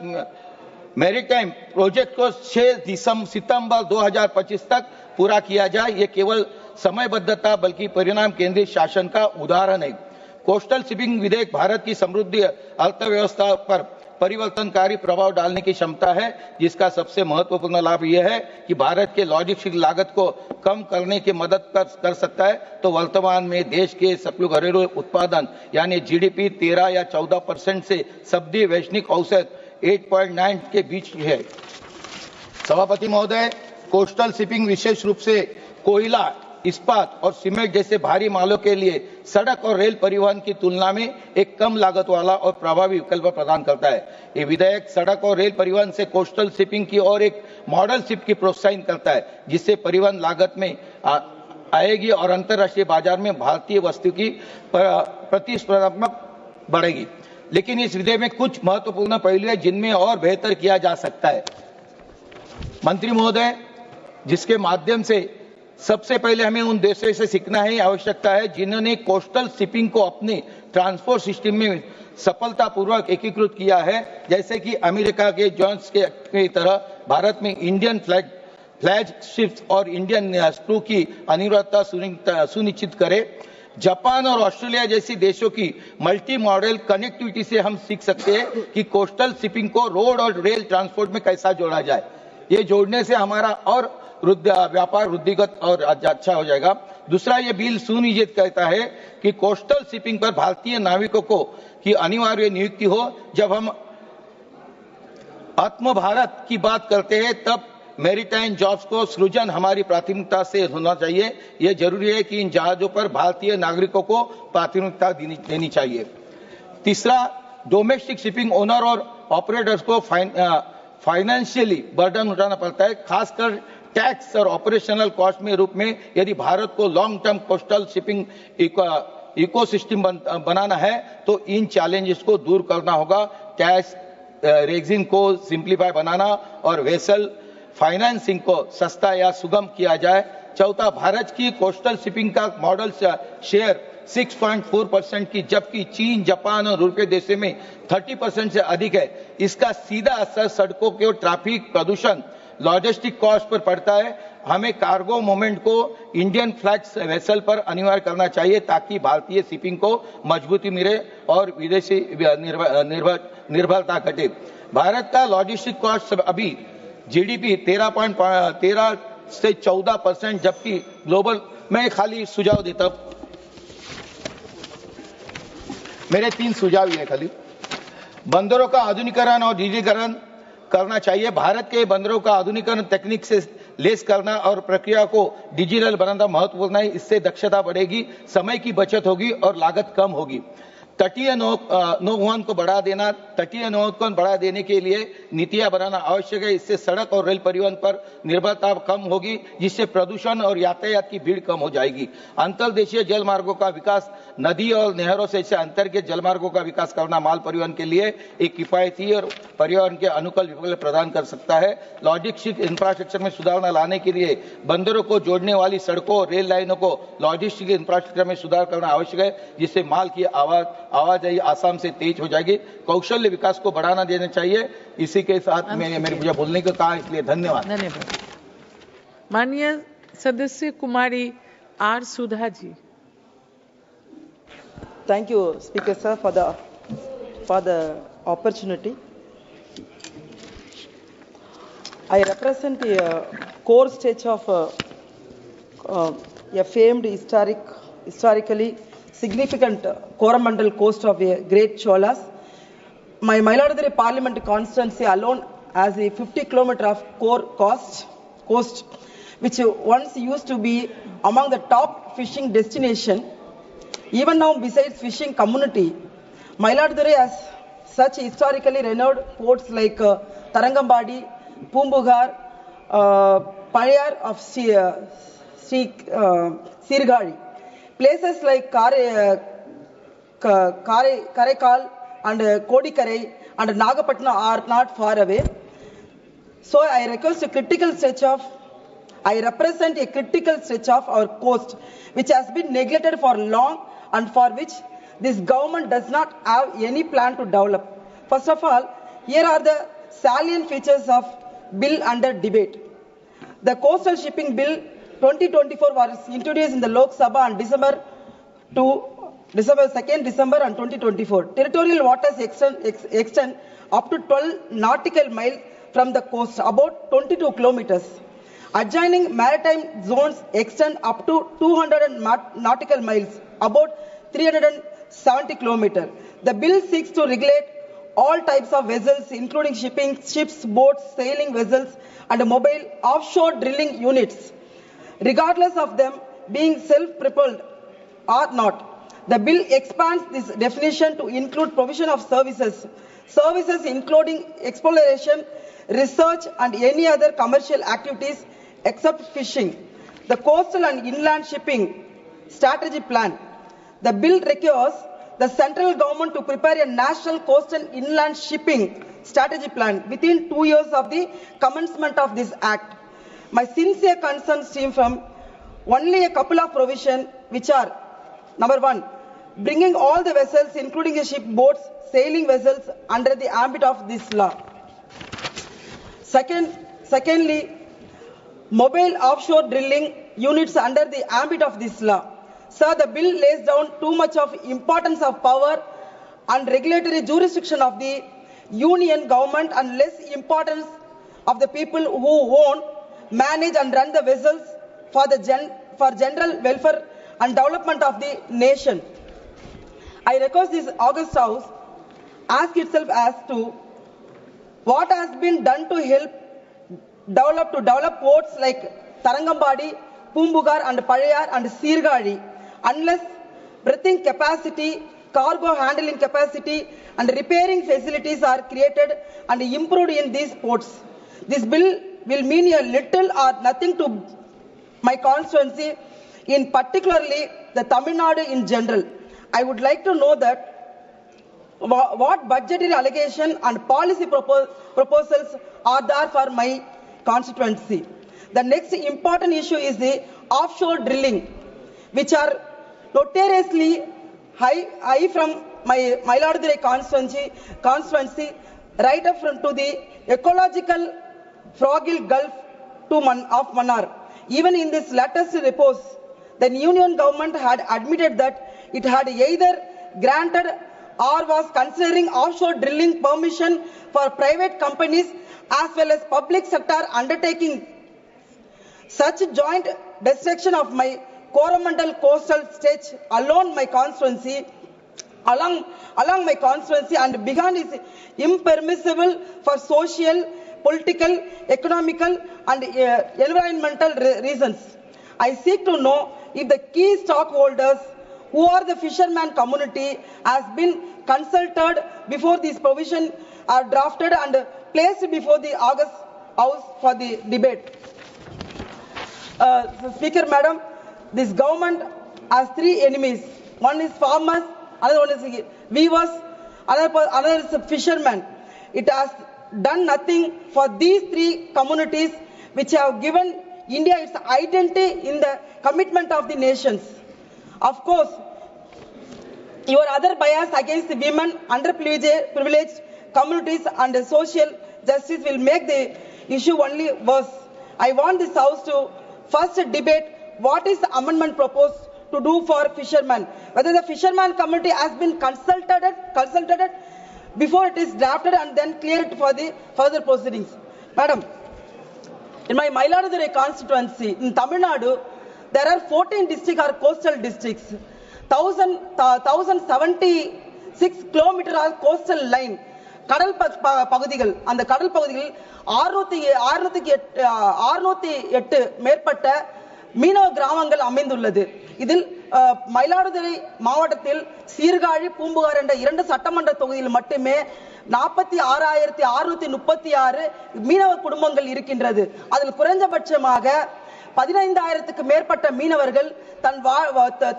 मैरीटाइम प्रोजेक्ट को 6 सितंबर 2025 तक पूरा किया जाए। ये केवल समयबद्धता बल्कि परिणाम केंद्रित शासन का उदाहरण है। कोस्टल शिपिंग विधेयक भारत की समृद्ध अर्थव्यवस्था पर परिवर्तनकारी प्रभाव डालने की क्षमता है, जिसका सबसे महत्वपूर्ण लाभ यह है कि भारत के लॉजिस्टिक लागत को कम करने की मदद कर सकता है। तो वर्तमान में देश के सकल घरेलू उत्पादन यानी जीडीपी 13 या 14% से सब्सिडी वैश्विक औसत 8.9 के बीच है। सभापति महोदय, कोस्टल शिपिंग विशेष रूप से कोयला, इस्पात और सीमेंट जैसे भारी मालों के लिए सड़क और रेल परिवहन की तुलना में एक कम लागत वाला और प्रभावी विकल्प प्रदान करता है। ये विधेयक सड़क और रेल परिवहन से कोस्टल शिपिंग की और एक मॉडल शिप की प्रोत्साहन करता है, जिससे परिवहन लागत में आएगी और अंतर्राष्ट्रीय बाजार में भारतीय वस्तु की प्रतिस्पर्धात्मक बढ़ेगी। लेकिन इस विधेयक में कुछ महत्वपूर्ण पहलू है जिनमें और बेहतर किया जा सकता है। मंत्री महोदय, जिसके माध्यम से सबसे पहले हमें उन देशों से सीखना है, आवश्यकता है जिन्होंने कोस्टल शिपिंग को अपने ट्रांसपोर्ट सिस्टम में सफलतापूर्वक एकीकृत किया है, जैसे कि अमेरिका के जॉन्स के तरह भारत में इंडियन फ्लैग शिप्स और इंडियन स्क्रू की अनिवार्यता सुनिश्चित करे। जापान और ऑस्ट्रेलिया जैसी देशों की मल्टी मॉडल कनेक्टिविटी से हम सीख सकते हैं कि कोस्टल शिपिंग को रोड और रेल ट्रांसपोर्ट में कैसा जोड़ा जाए। ये जोड़ने से हमारा और व्यापार वृद्धिगत और अच्छा हो जाएगा। दूसरा, ये बिल सुनिश्चित करता है कि कोस्टल शिपिंग पर भारतीय नाविकों को की अनिवार्य नियुक्ति हो। जब हम आत्म भारत की बात करते हैं तब मैरीटाइम जॉब्स को सृजन हमारी प्राथमिकता से होना चाहिए। यह जरूरी है कि इन जहाजों पर भारतीय नागरिकों को प्राथमिकता देनी चाहिए। तीसरा, डोमेस्टिक शिपिंग ओनर और ऑपरेटर्स को फाइनेंशियली बर्डन उठाना पड़ता है, खासकर टैक्स और ऑपरेशनल कॉस्ट में रूप में। यदि भारत को long term coastal shipping ecosystem बनाना है तो इन चैलेंजेस को दूर करना होगा। टैक्स रेजिम को सिंप्लीफाई बनाना और वेसल फाइनेंसिंग को सस्ता या सुगम किया जाए। चौथा, भारत की कोस्टल शिपिंग का मॉडल शेयर 6.4% की, जबकि चीन, जापान और यूरोपीय देशों में 30% से अधिक है। इसका सीधा असर सड़कों के ट्रैफिक प्रदूषण, लॉजिस्टिक कॉस्ट पर पड़ता है। हमें कार्गो मूवमेंट को इंडियन फ्लैग वेसल पर अनिवार्य करना चाहिए ताकि भारतीय शिपिंग को मजबूती मिले और विदेशी निर्भरता घटे। भारत का लॉजिस्टिक कॉस्ट अभी जीडीपी 13 से 14%, जबकि ग्लोबल। मैं खाली सुझाव देता हूं, मेरे 3 सुझाव है खाली। बंदरों का आधुनिकीकरण और डिजिटलीकरण करना चाहिए। भारत के बंदरों का आधुनिकीकरण तकनीक से लेस करना और प्रक्रिया को डिजिटल बनाना महत्वपूर्ण है। इससे दक्षता बढ़ेगी, समय की बचत होगी और लागत कम होगी। तटीय नौवहन को बढ़ा देना, तटीय नौवहन को बढ़ा देने के लिए नीतियां बनाना आवश्यक है। इससे सड़क और रेल परिवहन पर निर्भरता कम होगी, जिससे प्रदूषण और यातायात की भीड़ कम हो जाएगी। अंतर्देशीय जल मार्गों का विकास, नदी और नहरों से अंतर के जल मार्गों का विकास करना माल परिवहन के लिए एक किफायती और पर्यावरण के अनुकूल विकल्प प्रदान कर सकता है। लॉजिस्टिक इंफ्रास्ट्रक्चर में सुधार लाने के लिए बंदरों को जोड़ने वाली सड़कों और रेल लाइनों को लॉजिस्टिक इंफ्रास्ट्रक्चर में सुधार करना आवश्यक है, जिससे माल की आवाजाही आसाम से तेज हो जाएगी। कौशल्य विकास को बढ़ाना देना चाहिए। इसी के साथ मेरे मुझे बोलने को कहा, इसलिए धन्यवाद। धन्यवाद। माननीय सदस्य Kumari R Sudha ji. Thank you, Speaker sir, for the opportunity. I represent a core stretch of a famed historically significant Coromandel coast of a Great Cholas. My Mayiladuthurai Parliament constituency alone has a 50-kilometer of core coast, which once used to be among the top fishing destination. Even now, besides fishing community, Mayiladuthurai has such historically renowned ports like Tarangambadi, Pumbugar, Payar of Sirgari. Places like Karaikal and Kodikarai and Nagapatna are not far away. So I request a critical stretch of, I represent a critical stretch of our coast, which has been neglected for long and for which this government does not have any plan to develop. First of all, here are the salient features of bill under debate. The Coastal Shipping Bill 2024 was introduced in the Lok Sabha on December 2nd December and 2024. Territorial waters extend up to 12 nautical miles from the coast, about 22 kilometers. Adjoining maritime zones extend up to 200 nautical miles, about 370 kilometers. The bill seeks to regulate all types of vessels, including ships, boats, sailing vessels, and mobile offshore drilling units, regardless of them being self-propelled or not. The bill expands this definition to include provision of services including exploration, research, and any other commercial activities except fishing. The Coastal and Inland Shipping Strategy Plan. The bill requires the central government to prepare a national coastal and inland shipping strategy plan within 2 years of the commencement of this act. My sincere concerns stem from only a couple of provisions, which are: number one, bringing all the vessels, including the ship, boats, sailing vessels, under the ambit of this law. Secondly, mobile offshore drilling units under the ambit of this law. Sir, the bill lays down too much of importance of power and regulatory jurisdiction of the union government and less importance of the people who own, manage and run the vessels for general welfare and development of the nation. I request this August House ask itself as to what has been done to help develop ports like Tarangambadi, Pumbugar and Paliyar and Sirgari, unless berthing capacity, cargo handling capacity and repairing facilities are created and improved in these ports. This bill will mean a little or nothing to my constituency, in particularly the Tamil Nadu in general. I would like to know that what budgetary allocation and policy proposals are there for my constituency. The next important issue is the offshore drilling, which are notoriously high from my Mayiladuthurai constituency right up to the ecological fragile Gulf of Mannar. Even in this latest report, the union government had admitted that it had either granted or was considering offshore drilling permission for private companies as well as public sector undertaking. Such joint destruction of my Coromandel coastal stretch along my constituency and began is impermissible for social, political, economical and environmental reasons. I seek to know if the key stockholders, who are the fisherman community, has been consulted before these provisions are drafted and placed before the August House for the debate. Speaker, Madam, this government has three enemies. One is farmers, another one is weavers, another is fishermen. It has done nothing for these three communities which have given India its identity in the commitment of the nations. Of course, your other bias against the women, underprivileged communities and social justice will make the issue only worse. I want this House to first debate what is the amendment proposed to do for fishermen. Whether the fisherman community has been consulted before it is drafted and then cleared for the further proceedings. Madam, in my Mayiladuthurai constituency, in Tamil Nadu, there are 14 districts or coastal districts. 1076 kilometers are coastal line. கடல் பகுதிகள், அந்த கடல் பகுதிகளில் 608 மேற்பட்ட மீனவ கிராமங்கள் அமைந்துள்ளது. இதில் மயிலாடுதுறை மாவட்டத்தில் சீர்காழி, பூம்புகார் என்ற 2 சட்டமன்ற தொகுதியில் மட்டுமே 46,636 மீனவ குடும்பங்கள் இருக்கின்றது. அதில் குறைந்தபட்சமாக 15,000க்கு மேற்பட்ட மீனவர்கள்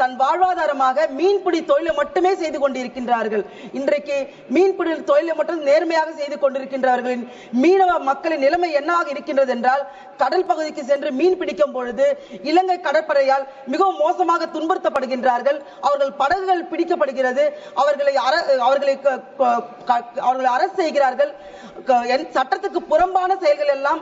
தன் வாழ்வாதாரமாக மீன்பிடி தொழிலை மட்டுமே செய்து கொண்டிருக்கின்றார்கள். இன்றைக்கு மீன்பிடி தொழிலை மட்டும் நேர்மையாக செய்து கொண்டிருக்கின்றவர்களின் மீனவ மக்களின் நிலைமை என்னவாக இருக்கின்றது என்றால், கடல் பகுதிக்கு சென்று மீன் பிடிக்கும் பொழுது இலங்கை கடற்படையால் மிகவும் மோசமாக துன்புறுத்தப்படுகின்றார்கள். அவர்கள் படகுகள் பிடிக்கப்படுகிறது, அவர்களை அரசு செய்கிறார்கள். சட்டத்துக்கு புறம்பான செயல்கள் எல்லாம்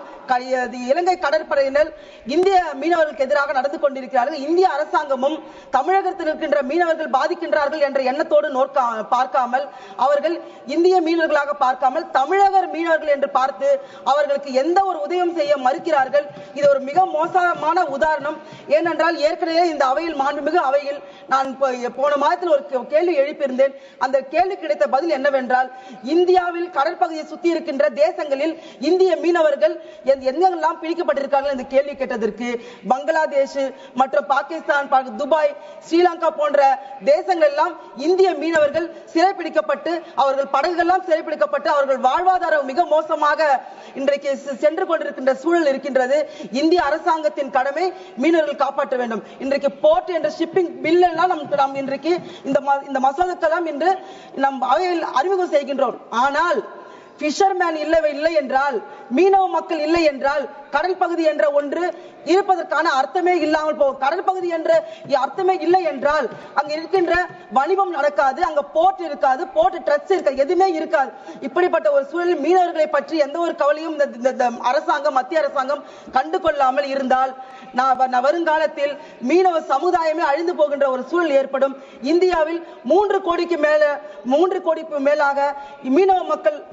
இலங்கை கடற்படையினர் இந்திய மீனவர்களுக்கு எதிராக நடந்து கொண்டிருக்கிறார்கள். இந்திய அரசாங்கமும் தமிழகத்தில் இருக்கின்ற மீனவர்கள் பாதிக்கின்றார்கள் என்ற எண்ணத்தோடு பார்க்காமல், அவர்கள் இந்திய மீனவர்களாக பார்க்காமல் தமிழக மீனவர்கள் என்று பார்த்து அவர்களுக்கு எந்த ஒரு உதவியும் செய்ய மறுக்கிறார்கள். இது ஒரு மிக மோசமான உதாரணம். ஏனென்றால் ஏற்கனவே இந்த அவையில், மாண்புமிகு அவையில், நான் போன மாதத்தில் ஒரு கேள்வி எழுப்பியிருந்தேன். அந்த கேள்வி கிடைத்த பதில் என்னவென்றால், இந்தியாவில் கடற்பகுதியை சுற்றி இருக்கின்ற தேசங்களில் இந்திய மீனவர்கள் எங்கெல்லாம் பிடிக்கப்பட்டிருக்கார்கள் என்று கேள்வி கேட்டதற்கு, பங்களாதேஷ் மற்றும் பாகிஸ்தான், துபாய், ஸ்ரீலங்கா போன்ற தேசங்கள் எல்லாம் இந்திய மீனவர்கள் சிறைப்பிடிக்கப்பட்டு, அவர்கள் படகுகள் சிறைப்பிடிக்கப்பட்டு, அவர்கள் வாழ்வாதாரம் மிக மோசமாக இன்றைக்கு சென்று கொண்டிருக்கின்ற சூழல் இருக்கின்றது. இந்திய அரசாங்கத்தின் கடமை மீனவர்கள் காப்பாற்ற வேண்டும். இன்றைக்கு போர்ட் என்ற ஷிப்பிங் பில் எல்லாம் நாம் இன்றைக்கு இந்த மசோதாக்கெல்லாம் இன்று நம் அவையில் அறிமுகம் செய்கின்றோம். ஆனால் ஃபிஷர்மேன் இல்லை என்றால், மீனவ மக்கள் இல்லை என்றால், கடல் பகுதி என்ற ஒன்று இருப்பதற்கான அர்த்தமே இல்லாமல் போகும். கடல் பகுதி என்ற அர்த்தமே இல்லை என்றால் அங்க இருக்கின்ற வணிகம் நடக்காது, அங்க போர்ட் இருக்காது, போர்ட் ட்ரஸ்ட் இருக்காது, எதுவுமே இருக்காது. இப்படிப்பட்ட ஒரு சூழலில் மீனவர்களை பற்றி எந்த ஒரு கவலையும் மத்திய அரசாங்கம் கண்டு கொள்ளாமல் இருந்தால் வருங்காலத்தில் மீனவ சமுதாயமே அழிந்து போகின்ற ஒரு சூழல் ஏற்படும். இந்தியாவில் 3 கோடிக்கு மேலாக மீனவ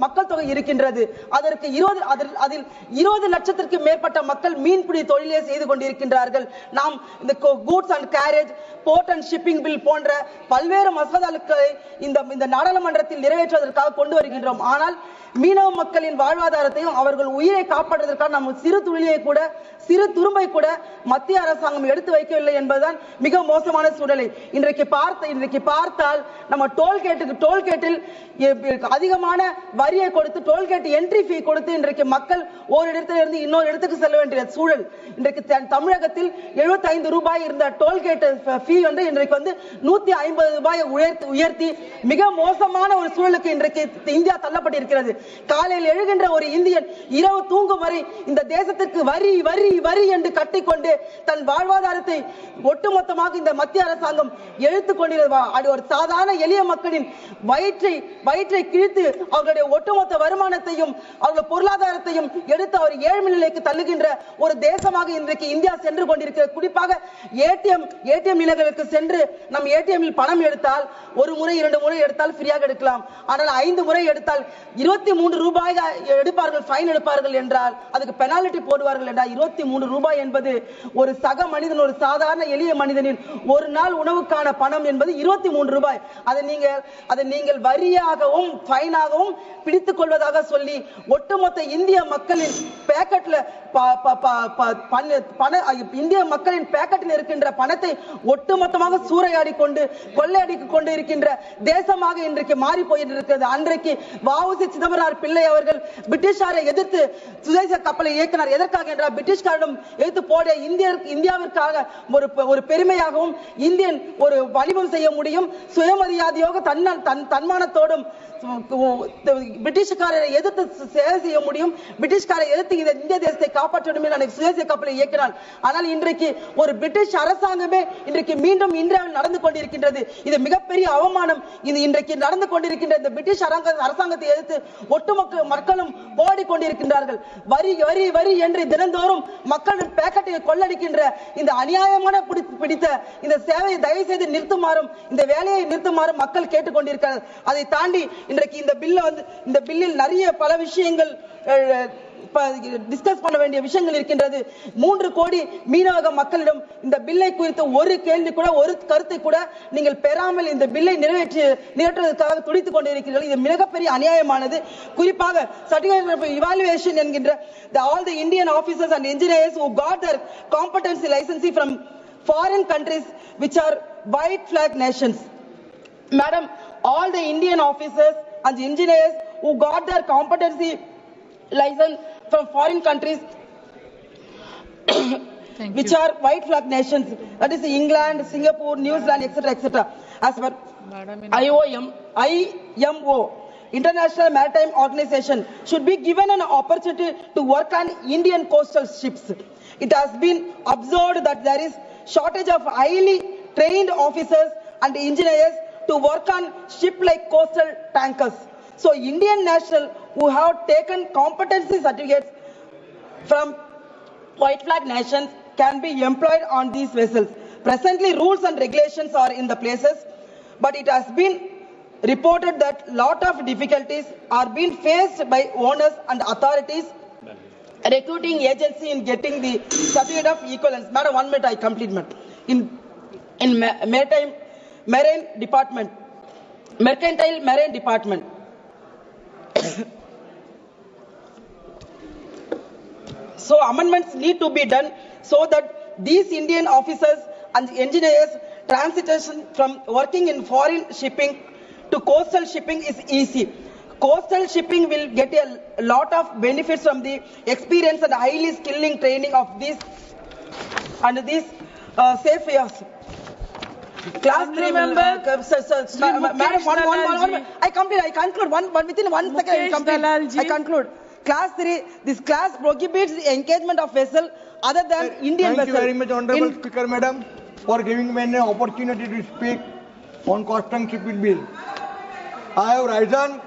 மக்கள் தொகை இருக்கின்றது. அதற்கு 20 லட்சத்திற்கு மேற்பட்ட மக்கள் மீன்பிடி தொழிலே செய்து கொண்டிருக்கின்றார்கள். நாம் இந்த goods and carriage, port and shipping bill போன்ற பல்வேறு மசோதாக்களை இந்த நாடாளுமன்றத்தில் நிறைவேற்றுவதற்காக கொண்டு வருகின்றோம். ஆனால் மீனவ மக்களின் வாழ்வாதாரத்தையும் அவர்கள் உயிரை காப்பாற்றுவதற்காக நம்ம சிறு துரும்பை கூட மத்திய அரசாங்கம் எடுத்து வைக்கவில்லை என்பதுதான் மிக மோசமான சூழலை இன்றைக்கு பார்த்தால், நம்ம டோல்கேட்டில் அதிகமான வரியை கொடுத்து, டோல்கேட் என்ட்ரி ஃபீ கொடுத்து இன்றைக்கு மக்கள் ஒரு இடத்திலிருந்து இன்னொரு இடத்துக்கு செல்ல வேண்டிய சூழல். இன்றைக்கு தமிழகத்தில் 75 ரூபாய் இருந்த டோல்கேட் ஃபீ இன்றைக்கு 150 ரூபாயை உயர்த்தி மிக மோசமான ஒரு சூழலுக்கு இன்றைக்கு இந்தியா தள்ளப்பட்டிருக்கிறது. காலையில் எழுகின்ற ஒரு இந்தியன் இரவு தூங்கும் வரை இந்த தேசத்திற்கு வரி வரி வரி என்று கட்டிக்கொண்டு தன் வாழ்வாதாரத்தை ஒட்டுமொத்தமாக இந்த மத்திய அரசாங்கம் எழுத்துக் கொண்டிருக்கிறது. ஒரு சாதாரண எளிய மக்களின் வயிற்றை கிழித்து அவர்களுடைய ஒட்டுமொத்த வருமானத்தையும் அவர்கள் பொருளாதாரத்தையும் எடுத்து அவர் ஏழ்மை நிலைக்கு தள்ளுகின்ற ஒரு தேசமாக இன்றைக்கு இந்தியா சென்று கொண்டிருக்கிறது. குறிப்பாக ஏடிஎம் நிலையங்களுக்கு சென்று நம் ஏடிஎம்மில் பணம் எடுத்தால், ஒரு முறை 2 முறை எடுத்தால் ஃப்ரீயாக எடுக்கலாம். ஆனால் 5 முறை எடுத்தால் 23 ரூபாய் எடுப்பார்கள், ஃபைன் எடுப்பார்கள் என்றால், அதுக்கு பெனால்டி போடுவார்கள் என்றால் 23 ரூபாய் என்பது ஒரு சக மனிதன், ஒரு சாதாரண எளிய மனிதனின் ஒரு நாள் உணவுக்கான பணம் என்பது 23 ரூபாய். அதை நீங்கள் வரியாகவும் ஃபைனாகவும் பிடித்துக் கொள்வதாக சொல்லி ஒட்டுமொத்த இந்திய மக்களின் பேக்கெட்டில் இருக்கின்ற பணத்தை ஒட்டுமொத்தமாக சூறையாடி கொண்டு கொள்ளையடித்துக் கொண்டு இருக்கின்ற தேசமாக இன்றைக்கு மாறி போயிருக்கிறது. அன்றைக்கு வ.உ.சி. சிதம்பரம் பிள்ளை அவர்கள் பிரிட்டிஷாரை எதிர்த்து சுதேச கப்பலை இயக்கினார். எதற்காக என்றால், பிரிட்டிஷ்காரிடம் எதிர்த்து போட இந்தியாவிற்காக ஒரு பெருமையாகவும் இந்தியன் ஒரு வணிகம் செய்ய முடியும், சுயமரியாதையாக தன்மானத்தோடும் பிரிட்டிஷ்காரரை எதிர்த்து சேவை செய்ய முடியும், பிரிட்டிஷ்காரை எதிர்த்து இந்திய தேசத்தை காப்பாற்ற வேண்டும் என்று சுதேச கப்பலை இயக்கினார். ஆனால் இன்றைக்கு ஒரு பிரிட்டிஷ் அரசாங்கமே இன்றைக்கு மீண்டும் இந்தியாவில் நடந்து கொண்டிருக்கின்றது. இது மிகப்பெரிய அவமானம். இன்றைக்கு நடந்து கொண்டிருக்கின்ற இந்த பிரிட்டிஷ் அரசாங்கத்தை எதிர்த்து ஒட்டுமொத்த மக்களும் போராடி கொண்டிருக்கின்றார்கள். வரி வரி வரி என்று தினந்தோறும் மக்களின் பேக்கெட்டை கொள்ளடிக்கின்ற இந்த அநியாயமான பிடித்த இந்த சேவையை தயவு செய்து நிறுத்துமாறும், இந்த வேலையை நிறுத்துமாறும் மக்கள் கேட்டுக் கொண்டிருக்கிறார்கள். அதை தாண்டி இன்றைக்கு இந்த பில்லில் நிறைய பல விஷயங்கள் டிஸ்கஸ் பண்ண வேண்டிய விஷயங்கள் இருக்கின்றது. 3 கோடி மீனவ மக்களிடம் இந்த பில்லை குறித்து ஒரு கேள்வி கூட, ஒரு கருத்தை கூட நீங்கள் பெறாமல் இந்த பில்லை நிறைவேற்றுவதற்காக துடித்துக் கொண்டிருக்கிறீர்கள். இது மிகப்பெரிய அநியாயமானது. குறிப்பாக சர்டிபிகேட் ஆஃப் இவாலுவேஷன் என்கின்ற all the Indian officers and engineers who got their competency licensing from foreign countries which are white flag nations. Madam, all the Indian officers and engineers who got their competency license from foreign countries which are white flag nations, that is England, Singapore, New Zealand, etc., etc. As per IMO, International Maritime Organization, should be given an opportunity to work on Indian coastal ships. It has been observed that there is shortage of highly trained officers and engineers to work on ship like coastal tankers. So Indian nationals who have taken competency certificates from white flag nations can be employed on these vessels. Presently, rules and regulations are in the places, but it has been reported that lot of difficulties are being faced by owners and authorities recruiting agency in getting the certificate of equivalence. Madam, 1 minute, I complete. In Maritime Marine Department, Mercantile Marine Department, so amendments need to be done so that these Indian officers and engineers transition from working in foreign shipping to coastal shipping is easy. Coastal shipping will get a lot of benefits from the experience and highly skilling training of these and these safe years. Class 3 member, madam, one, I conclude. Within 1 second, I conclude. Class 3, this class prohibits the engagement of vessel other than Indian vessel. Thank you very much, Honorable Speaker, Madam, for giving me an opportunity to speak on Coastal Shipping Bill. I have risen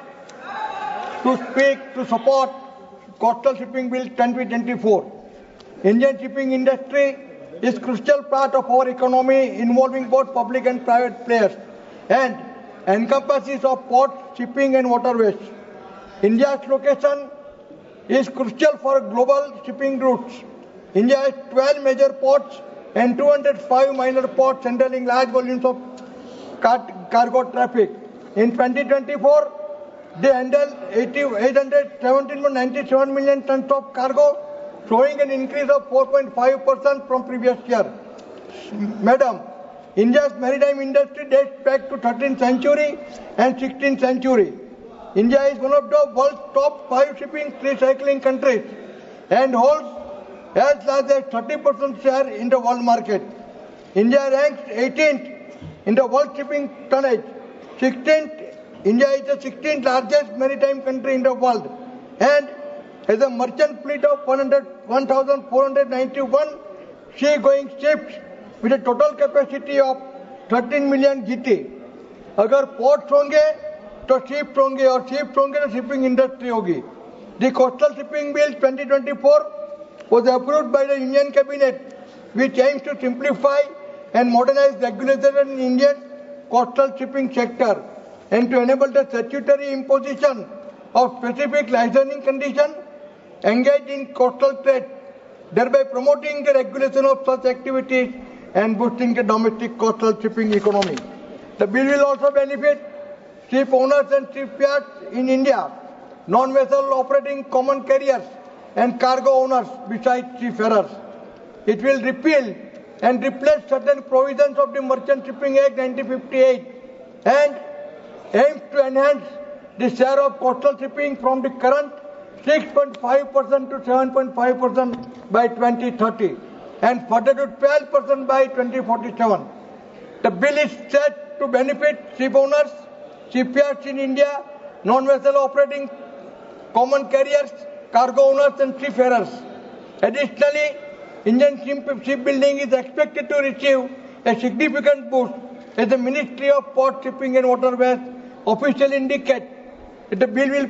to speak to support Coastal Shipping Bill 2024. Indian shipping industry is crucial part of our economy involving both public and private players and encompasses of port, shipping and waterways. India's location is crucial for global shipping routes. India has 12 major ports and 205 minor ports handling large volumes of cargo traffic. In 2024, they handled 817.97 million tons of cargo, showing an increase of 4.5% from previous year. Madam, India's maritime industry dates back to 13th century and 16th century. India is one of the world's top 5 shipping recycling countries and holds as large as 30% share in the world market. India ranks 18th in the world shipping tonnage. 16th, India is the 16th largest maritime country in the world and has a merchant fleet of 1,491 sea-going ships with a total capacity of 13 million GT. अगर ports होंगे तो ships होंगे और ships होंगे तो shipping industry होगी. The Coastal Shipping Bill 2024 was approved by the Indian Cabinet, which aims to simplify and modernize regulation in Indian coastal shipping sector and to enable the statutory imposition of specific licensing conditions engaged in coastal trade, thereby promoting the regulation of such activities and boosting the domestic coastal shipping economy. The bill will also benefit ship owners and shipyards in India, non-vessel operating common carriers and cargo owners besides seafarers. It will repeal and replace certain provisions of the Merchant Shipping Act 1958 and aims to enhance the share of coastal shipping from the current 6.5% to 7.5% by 2030 and further to 12% by 2047. The bill is set to benefit ship owners, shipyards in India, non-vessel operating common carriers, cargo owners and seafarers. Additionally, Indian shipbuilding is expected to receive a significant boost as the Ministry of Port, Shipping and Waterways officially indicate that the bill will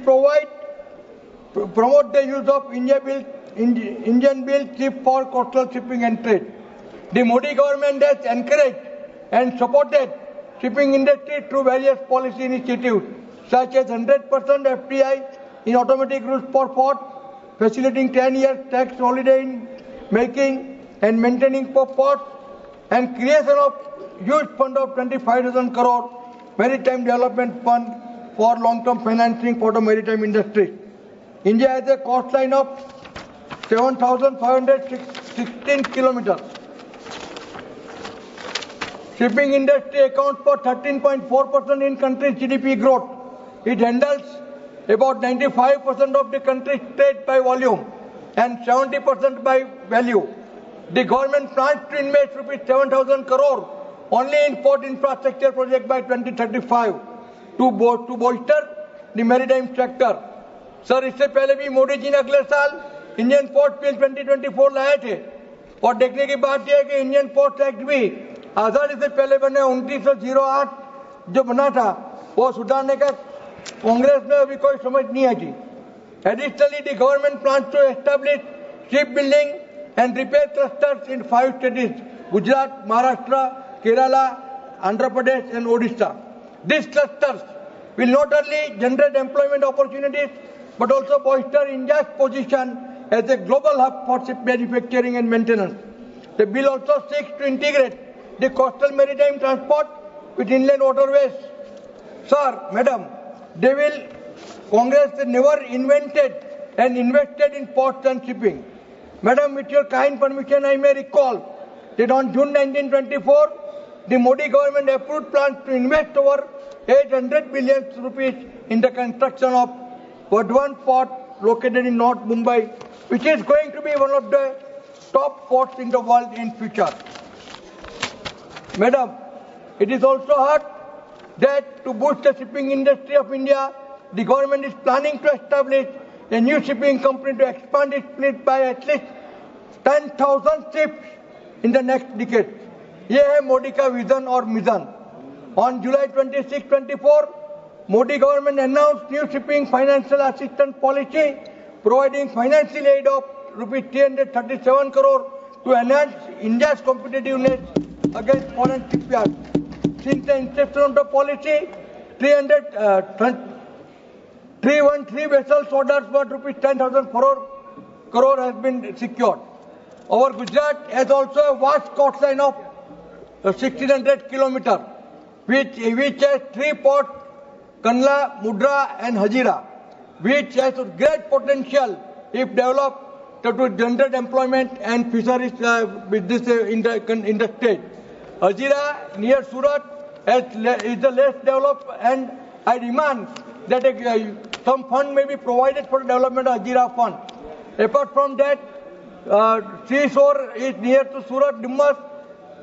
promote the use of Indian-built ship for coastal shipping and trade. The Modi government has encouraged and supported shipping industry through various policy initiatives such as 100% FDI in automatic routes for port, facilitating 10 years tax holiday in making and maintaining for ports, and creation of huge fund of 25,000 crore Maritime Development Fund for long-term financing for the maritime industry. India has a coastline of 7,516 kilometers. Shipping industry accounts for 13.4% in country's GDP growth. It handles about 95% of the country's trade by volume and 70% by value. The government plans to invest rupees 7,000 crore only in port infrastructure project by 2035 to bolster the maritime sector. Sir इससे पहले भी मोदी जी ने अगले साल Indian port bill 2024 लाए थे और देखने की बात यह है कि इंडियन पोर्ट एक्ट भी आजादी से पहले बने 1908 जो बना था वो सुधारने का कांग्रेस में अभी कोई समझ नहीं आई. Additionally, the government plans to establish shipbuilding and repair clusters in 5 states: Gujarat, Maharashtra, Kerala, Andhra Pradesh and Odisha. These clusters will not only generate employment opportunities but also bolster India's position as a global hub for ship manufacturing and maintenance. The bill also seeks to integrate the coastal maritime transport with inland waterways. Sir, madam, Congress never invented and invested in ports and shipping. Madam, with your kind permission, I may recall that on June 1924, the Modi government approved plans to invest over 800 billion rupees in the construction of Vadhavan Port located in North Mumbai, which is going to be one of the top ports in the world in future. Madam, it is also heard that to boost the shipping industry of India, the government is planning to establish a new shipping company to expand its fleet by at least 10,000 ships in the next decade. ये है मोदी का vision और mission. On July 26, 24, Modi government announced new shipping financial assistance policy, providing financial aid of rupees 337 crore to enhance India's competitiveness against foreign shipyards. Since the inception of the policy, 313 vessels orders worth rupees 10,000 crore has been secured. Our Gujarat has also a vast coastline of 1,600 kilometers, which has 3 ports, Kandla, Mundra and Hazira, which has great potential if developed to generate employment and fisheries business in the state. Hazira near Surat is the less developed, and I demand that some fund may be provided for the development of Hazira fund. Apart from that, seashore is near to Surat, Dimmas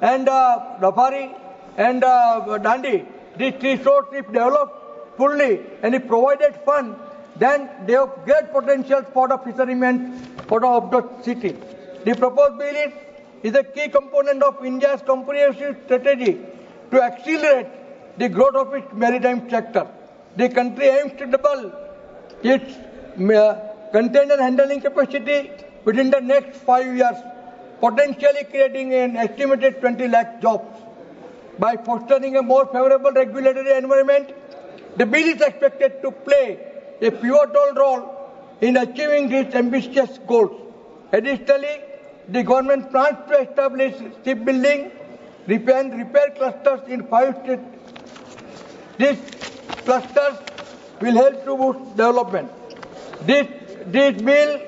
and Rafari and Dandi. These 3 shores, if developed fully and if provided fund, then they have great potential for the fishermen of the city. The proposed bill is a key component of India's comprehensive strategy to accelerate the growth of its maritime sector. The country aims to double its container handling capacity within the next 5 years, potentially creating an estimated 20 lakh jobs. By fostering a more favorable regulatory environment, the bill is expected to play a pivotal role in achieving these ambitious goals. Additionally, the government plans to establish shipbuilding, repair clusters in 5 states. These clusters will help to boost development. This bill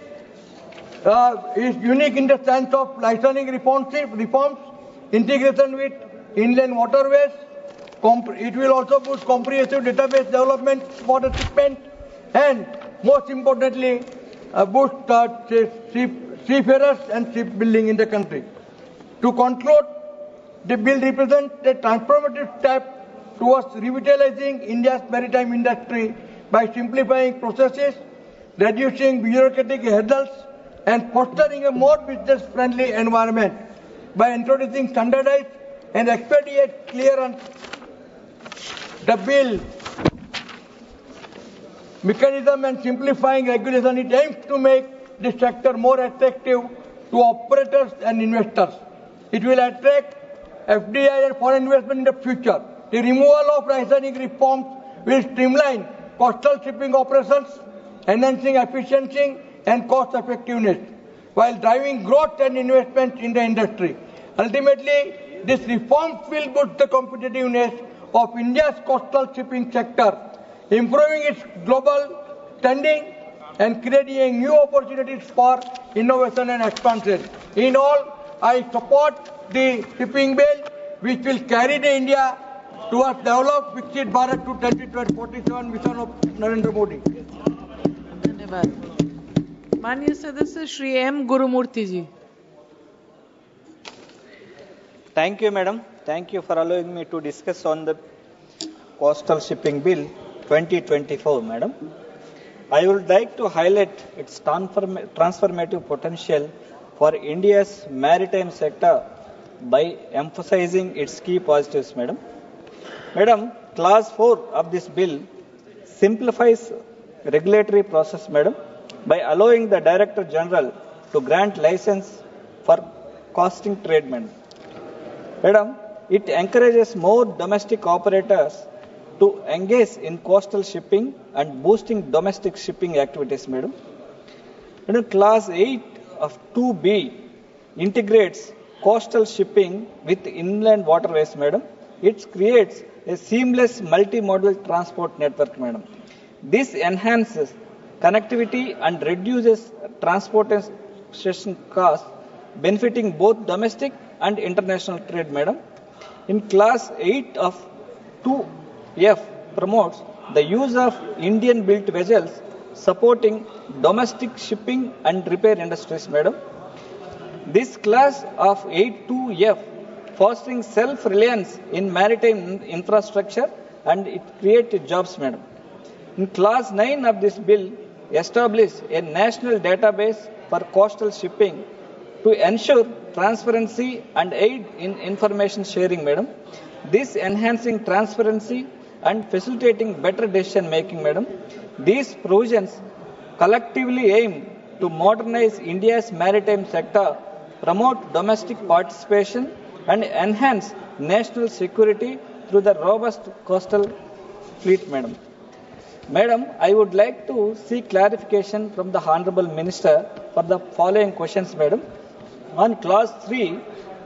is unique in the sense of licensing reforms, integration with inland waterways. It will also boost comprehensive database development for the shipment and, most importantly, boost seafarers and shipbuilding in the country. To conclude, the bill represents a transformative step towards revitalizing India's maritime industry by simplifying processes, reducing bureaucratic hurdles, and fostering a more business-friendly environment. By introducing standardized and expedient clearance, the bill mechanism and simplifying regulation, it aims to make the sector more attractive to operators and investors. It will attract FDI and foreign investment in the future. The removal of licensing reforms will streamline coastal shipping operations, enhancing efficiency and cost effectiveness, while driving growth and investment in the industry. Ultimately, these reforms will boost the competitiveness of India's coastal shipping sector, improving its global standing and creating new opportunities for innovation and expansion. In all, I support the shipping bill, which will carry the India towards develop Viksit Bharat to 2047 mission of Narendra Modi. धन्यवाद। माननीय सदस्य Shri M Gurumurthy ji. Thank you, Madam. Thank you for allowing me to discuss on the Coastal Shipping Bill 2024, Madam. I would like to highlight its transformative potential for India's maritime sector by emphasizing its key positives, Madam. Madam, Clause 4 of this bill simplifies regulatory process, Madam, by allowing the Director General to grant license for costing trade, Madam. Madam, it encourages more domestic operators to engage in coastal shipping and boosting domestic shipping activities, Madam. Madam, Clause 8 of 2B integrates coastal shipping with inland waterways, Madam. It creates a seamless multimodal transport network, Madam. This enhances connectivity and reduces transportation costs, benefiting both domestic and international trade, Madam. In Clause 8 of 2F promotes the use of Indian-built vessels supporting domestic shipping and repair industries, Madam. This clause of 8.2F fostering self-reliance in maritime infrastructure and it creates jobs, Madam. In Clause 9 of this bill, establish a national database for coastal shipping to ensure transparency and aid in information sharing, Madam. This enhancing transparency and facilitating better decision making, Madam. These provisions collectively aim to modernize India's maritime sector, promote domestic participation and enhance national security through the robust coastal fleet, Madam. Madam, I would like to seek clarification from the Honorable Minister for the following questions, Madam. On Clause 3,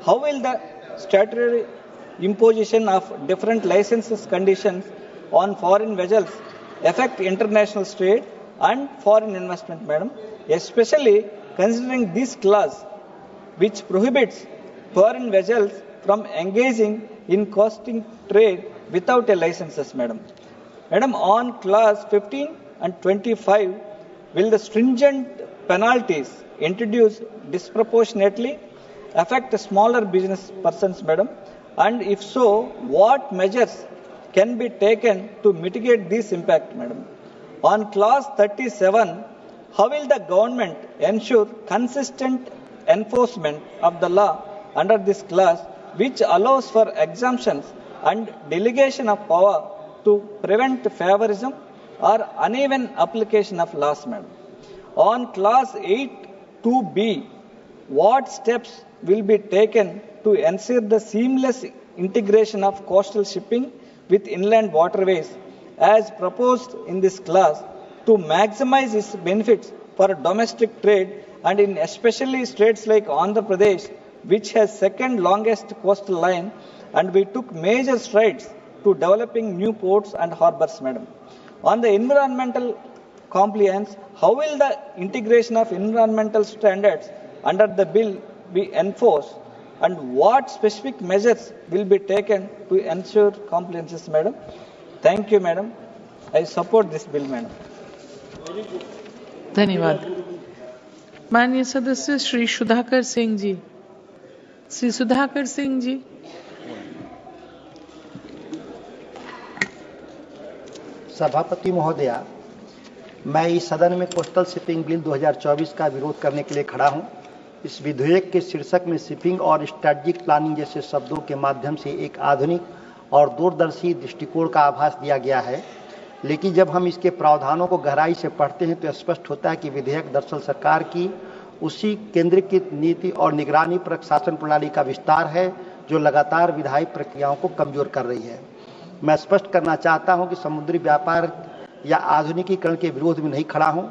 how will the statutory imposition of different licenses conditions on foreign vessels affect international trade and foreign investment, Madam? Especially considering this clause, which prohibits foreign vessels from engaging in coasting trade without a licenses, Madam. Madam, on Clause 15 and 25, will the stringent penalties introduced disproportionately affect smaller business persons, Madam? And if so, what measures can be taken to mitigate this impact, Madam? On Clause 37, how will the government ensure consistent enforcement of the law under this clause, which allows for exemptions and delegation of power to prevent favorism or uneven application of laws, Madam? On Clause 8.2b, what steps will be taken to ensure the seamless integration of coastal shipping with inland waterways as proposed in this clause to maximize its benefits for domestic trade and in especially states like Andhra Pradesh, which has second longest coastal line, and we took major strides to developing new ports and harbors, Madam. On the environmental compliance, how will the integration of environmental standards under the bill be enforced and what specific measures will be taken to ensure compliance, Madam? Thank you, Madam. I support this bill, Madam. धन्यवाद। माननीय सदस्य श्री सुधाकर सिंह जी। श्री सुधाकर सिंह जी। सभापति महोदया, मैं इस सदन में coastal shipping bill 2024 का विरोध करने के लिए खड़ा हूं। इस विधेयक के शीर्षक में शिपिंग और स्ट्रेटेजिक प्लानिंग जैसे शब्दों के माध्यम से एक आधुनिक और दूरदर्शी दृष्टिकोण का आभास दिया गया है, लेकिन जब हम इसके प्रावधानों को गहराई से पढ़ते हैं तो स्पष्ट होता है कि विधेयक दरअसल सरकार की उसी केंद्रीकृत नीति और निगरानी प्रशासन प्रणाली का विस्तार है जो लगातार विधायी प्रक्रियाओं को कमजोर कर रही है। मैं स्पष्ट करना चाहता हूं कि समुद्री व्यापार या आधुनिकीकरण के विरोध में नहीं खड़ा हूं।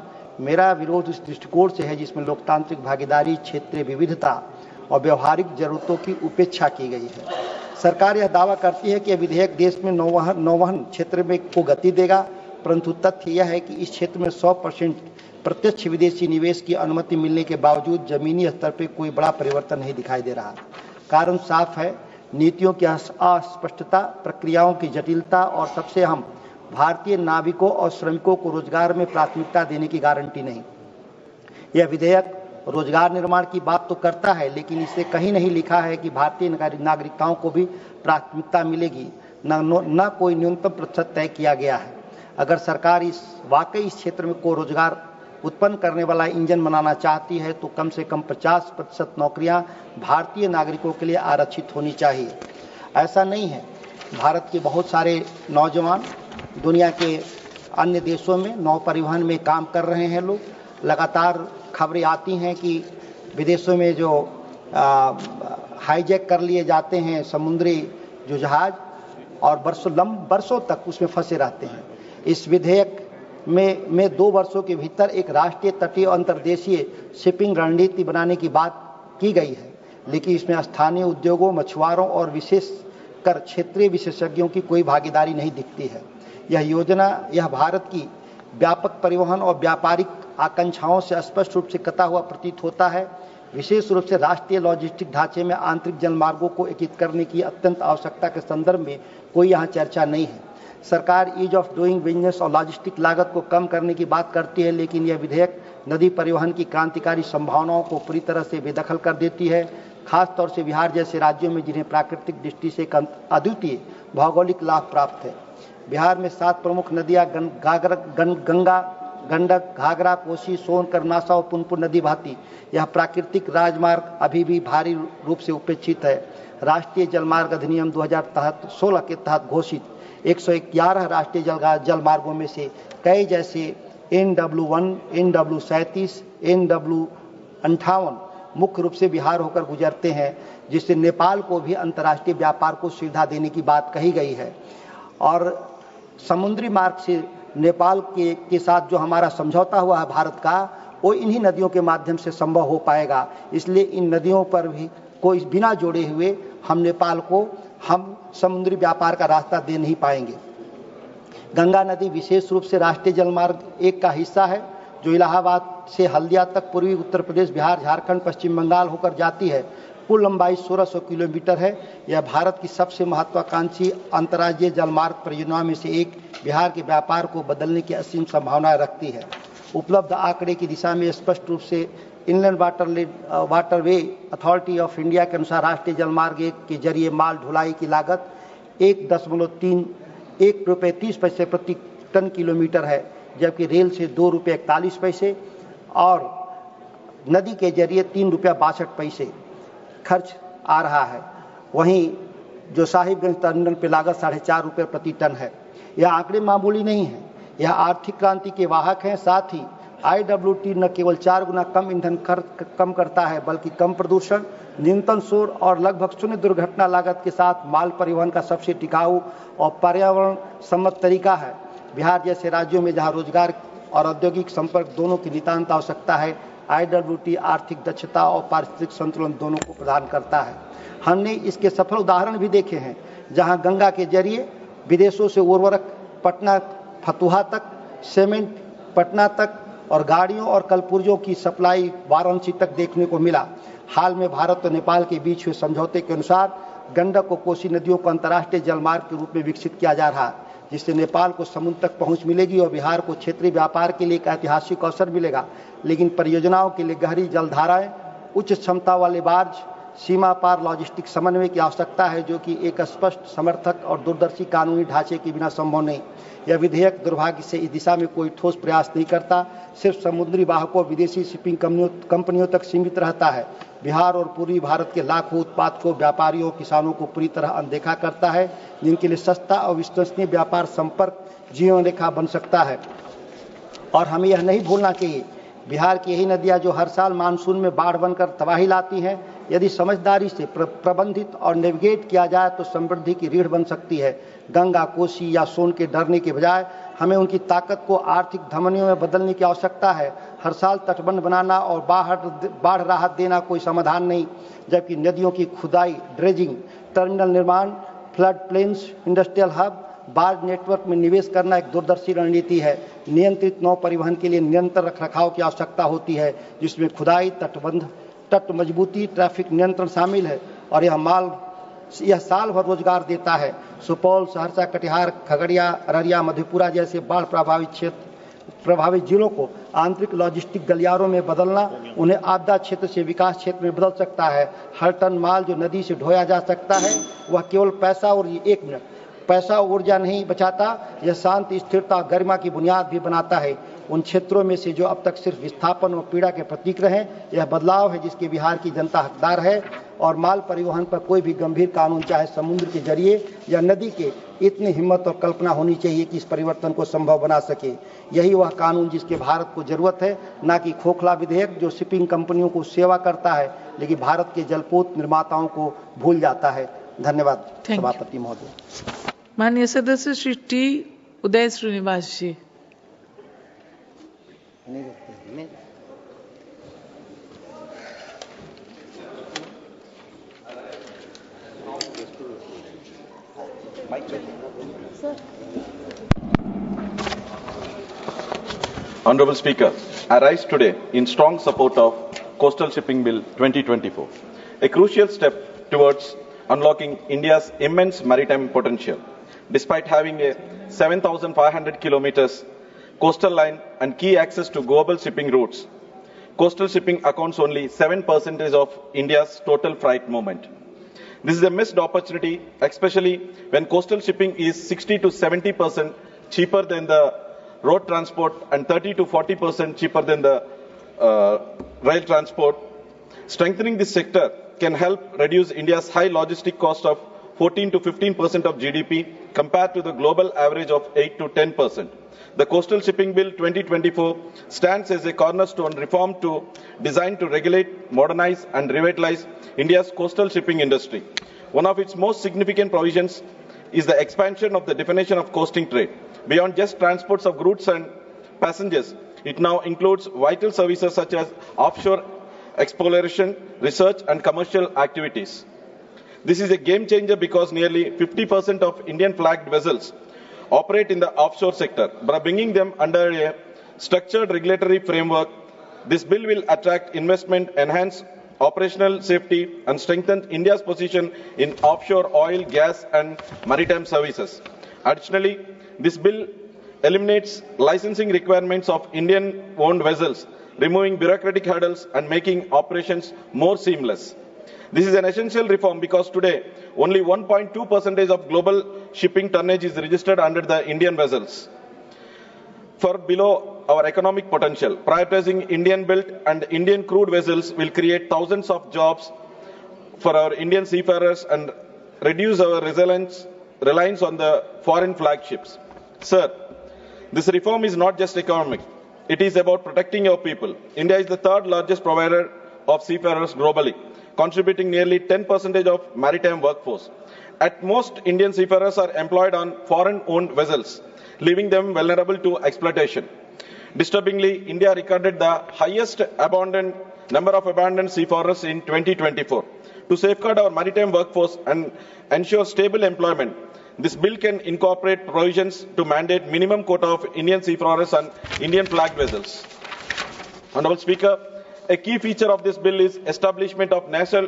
मेरा विरोध उस दृष्टिकोण से है जिसमें लोकतांत्रिक भागीदारी, क्षेत्रीय विविधता और व्यवहारिक जरूरतों की उपेक्षा की गई है। सरकार यह दावा करती है कि यह विधेयक देश में नौवहन क्षेत्र में को गति देगा, परंतु तथ्य यह है कि इस क्षेत्र में 100% प्रत्यक्ष विदेशी निवेश की अनुमति मिलने के बावजूद जमीनी स्तर पर कोई बड़ा परिवर्तन नहीं दिखाई दे रहा। कारण साफ है, नीतियों की अस्पष्टता, प्रक्रियाओं की जटिलता और सबसे अहम भारतीय नाविकों और श्रमिकों को रोजगार में प्राथमिकता देने की गारंटी नहीं। यह विधेयक रोजगार निर्माण की बात तो करता है, लेकिन इससे कहीं नहीं लिखा है कि भारतीय नागरिकताओं को भी प्राथमिकता मिलेगी, न कोई न्यूनतम प्रतिशत तय किया गया है। अगर सरकार वाकई इस क्षेत्र में को रोजगार उत्पन्न करने वाला इंजन बनाना चाहती है तो कम से कम 50% नौकरियां भारतीय नागरिकों के लिए आरक्षित होनी चाहिए। ऐसा नहीं है। भारत के बहुत सारे नौजवान दुनिया के अन्य देशों में नौ परिवहन में काम कर रहे हैं। लोग लगातार खबरें आती हैं कि विदेशों में जो हाईजैक कर लिए जाते हैं समुद्री जो जहाज और बरसों तक उसमें फंसे रहते हैं। इस विधेयक में 2 वर्षों के भीतर एक राष्ट्रीय तटीय और अंतर्देशीय शिपिंग रणनीति बनाने की बात की गई है, लेकिन इसमें स्थानीय उद्योगों, मछुआरों और विशेषकर क्षेत्रीय विशेषज्ञों की कोई भागीदारी नहीं दिखती है। यह भारत की व्यापक परिवहन और व्यापारिक आकांक्षाओं से स्पष्ट रूप से कटा हुआ प्रतीत होता है। विशेष रूप से राष्ट्रीय लॉजिस्टिक ढांचे में आंतरिक जलमार्गों को एकीकृत करने की अत्यंत आवश्यकता के संदर्भ में कोई यहाँ चर्चा नहीं है। सरकार ईज ऑफ डूइंग बिजनेस और लॉजिस्टिक लागत को कम करने की बात करती है, लेकिन यह विधेयक नदी परिवहन की क्रांतिकारी संभावनाओं को पूरी तरह से बेदखल कर देती है। खासतौर से बिहार जैसे राज्यों में जिन्हें प्राकृतिक दृष्टि से अद्वितीय भौगोलिक लाभ प्राप्त है। बिहार में 7 प्रमुख नदियां गंगा, गंडक, घाघरा, कोसी, सोन, कर्नासा और पुनपुन नदी बहती। यह प्राकृतिक राजमार्ग अभी भी भारी रूप से उपेक्षित है। राष्ट्रीय जलमार्ग अधिनियम 2016 के तहत घोषित 111 राष्ट्रीय जलमार्गों में से कई जैसे NW1, NW37, NW58 मुख्य रूप से बिहार होकर गुजरते हैं, जिससे नेपाल को भी अंतर्राष्ट्रीय व्यापार को सुविधा देने की बात कही गई है। और समुद्री मार्ग से नेपाल के साथ जो हमारा समझौता हुआ है भारत का, वो इन्हीं नदियों के माध्यम से संभव हो पाएगा। इसलिए इन नदियों पर भी कोई बिना जोड़े हुए हम नेपाल को समुद्री व्यापार का रास्ता दे नहीं पाएंगे। गंगा नदी विशेष रूप से राष्ट्रीय जलमार्ग 1 का हिस्सा है, जो इलाहाबाद से हल्दिया तक पूर्वी उत्तर प्रदेश, बिहार, झारखंड, पश्चिम बंगाल होकर जाती है। कुल लंबाई 1600 किलोमीटर है। यह भारत की सबसे महत्वाकांक्षी अंतर्राज्यीय जलमार्ग परियोजनाओं में से एक बिहार के व्यापार को बदलने की असीम संभावनाएं रखती है। उपलब्ध आंकड़े की दिशा में स्पष्ट रूप से inland waterway authority of India के अनुसार राष्ट्रीय जलमार्ग 1 के जरिए माल ढुलाई की लागत 1 रुपये 30 पैसे प्रति टन किलोमीटर है, जबकि रेल से 2 रुपये 41 पैसे और नदी के जरिए 3 रुपया 62 पैसे खर्च आ रहा है। वहीं जो साहिबगंज टर्मिनल पर लागत 4.5 रुपये प्रति टन है। यह आंकड़े मामूली नहीं है, यह आर्थिक क्रांति के वाहक हैं। साथ ही IWT न केवल 4 गुना कम ईंधन खर्च कम करता है, बल्कि कम प्रदूषण, न्यूनतम शोर और लगभग 0 दुर्घटना लागत के साथ माल परिवहन का सबसे टिकाऊ और पर्यावरण सम्मत तरीका है। बिहार जैसे राज्यों में जहां रोजगार और औद्योगिक संपर्क दोनों की नितांत आवश्यकता है, IWT आर्थिक दक्षता और पारिस्थितिक संतुलन दोनों को प्रदान करता है। हमने इसके सफल उदाहरण भी देखे हैं, जहां गंगा के जरिए विदेशों से उर्वरक पटना फतुहा तक, सीमेंट पटना तक और गाड़ियों और कलपुर्जों की सप्लाई वाराणसी तक देखने को मिला। हाल में भारत और नेपाल के बीच हुए समझौते के अनुसार गंडक और कोसी नदियों को अंतर्राष्ट्रीय जलमार्ग के रूप में विकसित किया जा रहा है, जिससे नेपाल को समुद्र तक पहुंच मिलेगी और बिहार को क्षेत्रीय व्यापार के लिए एक ऐतिहासिक अवसर मिलेगा। लेकिन परियोजनाओं के लिए गहरी जलधाराएं, उच्च क्षमता वाले बार्ज, सीमा पार लॉजिस्टिक समन्वय की आवश्यकता है, जो कि एक स्पष्ट, समर्थक और दूरदर्शी कानूनी ढांचे के बिना संभव नहीं। यह विधेयक दुर्भाग्य से इस दिशा में कोई ठोस प्रयास नहीं करता, सिर्फ समुद्री वाहकों, विदेशी शिपिंग कंपनियों तक सीमित रहता है। बिहार और पूर्वी भारत के लाखों उत्पादकों, व्यापारियों, किसानों को पूरी तरह अनदेखा करता है, जिनके लिए सस्ता और विश्वसनीय व्यापार संपर्क जीवन रेखा बन सकता है। और हमें यह नहीं भूलना चाहिए, बिहार की यही नदियां जो हर साल मानसून में बाढ़ बनकर तबाही लाती हैं, यदि समझदारी से प्रबंधित और नेविगेट किया जाए तो समृद्धि की रीढ़ बन सकती है। गंगा, कोसी या सोन के डरने के बजाय हमें उनकी ताकत को आर्थिक धमनियों में बदलने की आवश्यकता है। हर साल तटबंध बनाना और बाढ़ राहत देना कोई समाधान नहीं, जबकि नदियों की खुदाई, ड्रेजिंग, टर्मिनल निर्माण, flood plains, industrial hub, barge network में निवेश करना एक दूरदर्शी रणनीति है। नियंत्रित नौ परिवहन के लिए निरंतर रखरखाव की आवश्यकता होती है, जिसमें खुदाई, तट मजबूती, ट्रैफिक नियंत्रण शामिल है। और यह माल यह साल भर रोजगार देता है। सुपौल, सहरसा, कटिहार, खगड़िया, अररिया, मधेपुरा जैसे बाढ़ प्रभावित जिलों को आंतरिक लॉजिस्टिक गलियारों में बदलना उन्हें आपदा क्षेत्र से विकास क्षेत्र में बदल सकता है। हर टन माल जो नदी से ढोया जा सकता है वह केवल पैसा और ऊर्जा नहीं बचाता, यह शांति, स्थिरता और गरिमा की बुनियाद भी बनाता है। उन क्षेत्रों में से जो अब तक सिर्फ विस्थापन और पीड़ा के प्रतीक रहे, यह बदलाव है जिसके बिहार की जनता हकदार है। और माल परिवहन पर कोई भी गंभीर कानून, चाहे समुद्र के जरिए या नदी के, इतनी हिम्मत और कल्पना होनी चाहिए कि इस परिवर्तन को संभव बना सके। यही वह कानून जिसके भारत को जरूरत है, ना कि खोखला विधेयक जो शिपिंग कंपनियों को सेवा करता है लेकिन भारत के जलपोत निर्माताओं को भूल जाता है। धन्यवाद सभापति महोदय। माननीय सदस्य Shri T Uday Srinivas ji. Honorable Speaker, I rise today in strong support of Coastal Shipping Bill 2024, a crucial step towards unlocking India's immense maritime potential. Despite having a 7,500 kilometers coastal line and key access to global shipping routes, coastal shipping accounts only 7% of India's total freight movement. This is a missed opportunity, especially when coastal shipping is 60 to 70% cheaper than the road transport and 30 to 40% cheaper than the rail transport. Strengthening this sector can help reduce India's high logistic cost of 14 to 15% of GDP compared to the global average of 8 to 10%. The Coastal Shipping Bill 2024 stands as a cornerstone reform designed to regulate, modernize and revitalize India's coastal shipping industry. One of its most significant provisions is the expansion of the definition of coasting trade. Beyond just transports of goods and passengers, it now includes vital services such as offshore exploration, research and commercial activities. This is a game changer because nearly 50% of Indian flagged vessels operate in the offshore sector. By bringing them under a structured regulatory framework, this bill will attract investment, enhance operational safety and strengthen India's position in offshore oil, gas and maritime services. Additionally, this bill eliminates licensing requirements of Indian-owned vessels, removing bureaucratic hurdles and making operations more seamless. This is an essential reform because today only 1.2% of global shipping tonnage is registered under the Indian vessels. For below our economic potential, prioritizing Indian-built and Indian crude vessels will create thousands of jobs for our Indian seafarers and reduce our reliance on the foreign flagships. Sir, this reform is not just economic. It is about protecting our people. India is the third largest provider of seafarers globally, contributing nearly 10% of maritime workforce. At most, Indian seafarers are employed on foreign-owned vessels, leaving them vulnerable to exploitation. Disturbingly, India recorded the highest number of abandoned seafarers in 2024. To safeguard our maritime workforce and ensure stable employment, this bill can incorporate provisions to mandate minimum quota of Indian seafarers on Indian flagged vessels. Honorable Speaker, a key feature of this bill is establishment of national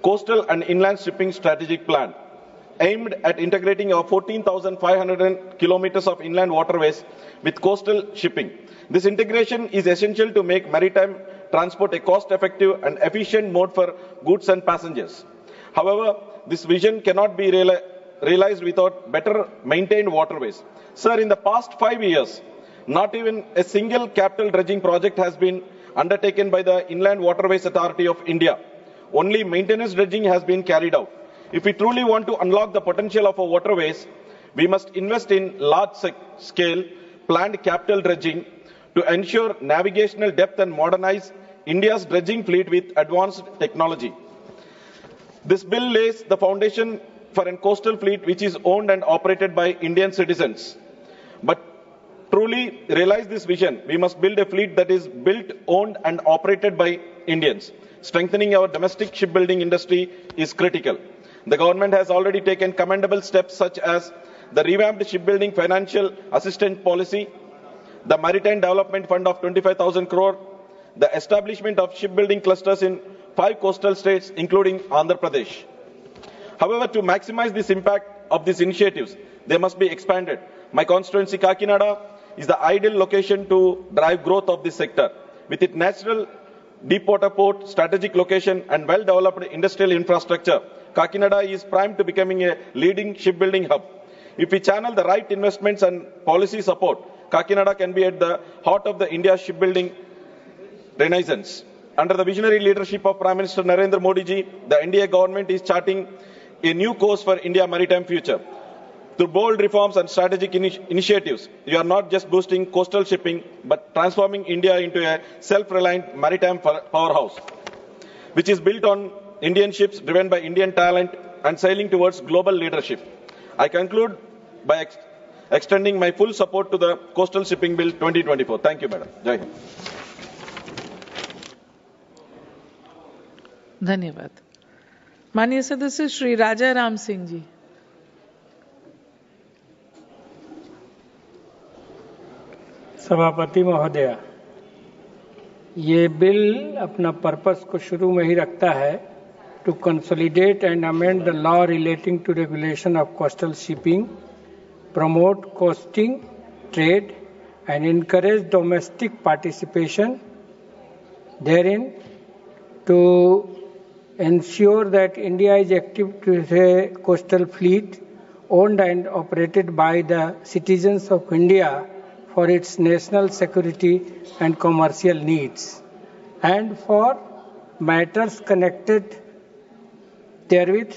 coastal and inland shipping strategic plan, aimed at integrating our 14,500 kilometers of inland waterways with coastal shipping. This integration is essential to make maritime transport a cost-effective and efficient mode for goods and passengers. However, this vision cannot be realized without better maintained waterways. Sir, in the past 5 years, not even a single capital dredging project has been undertaken by the Inland Waterways Authority of India. Only maintenance dredging has been carried out. If we truly want to unlock the potential of our waterways, we must invest in large-scale planned capital dredging to ensure navigational depth and modernize India's dredging fleet with advanced technology. This bill lays the foundation for a coastal fleet which is owned and operated by Indian citizens. But truly realize this vision, we must build a fleet that is built, owned and operated by Indians. Strengthening our domestic shipbuilding industry is critical. The government has already taken commendable steps such as the revamped shipbuilding financial assistance policy, the Maritime Development Fund of 25,000 crore, the establishment of shipbuilding clusters in 5 coastal states including Andhra Pradesh. However, to maximize this impact of these initiatives, they must be expanded. My constituency, Kakinada, is the ideal location to drive growth of this sector. With its natural deep water port, strategic location, and well-developed industrial infrastructure, Kakinada is primed to becoming a leading shipbuilding hub. If we channel the right investments and policy support, Kakinada can be at the heart of the India shipbuilding renaissance. Under the visionary leadership of Prime Minister Narendra Modi ji, the NDA government is charting a new course for India's maritime future. Through bold reforms and strategic initiatives, you are not just boosting coastal shipping, but transforming India into a self-reliant maritime powerhouse, which is built on Indian ships driven by Indian talent and sailing towards global leadership. I conclude by extending my full support to the Coastal Shipping Bill 2024. Thank you, Madam. Jai Hind. धन्यवाद. माननीय सदस्य श्री राजा राम सिंह जी. सभापति महोदया, ये bill अपना purpose को शुरू में ही रखता है to consolidate and amend the law relating to regulation of coastal shipping, promote coasting trade and encourage domestic participation therein, to ensure that India is active to a coastal fleet owned and operated by the citizens of India for its national security and commercial needs, and for matters connected therewith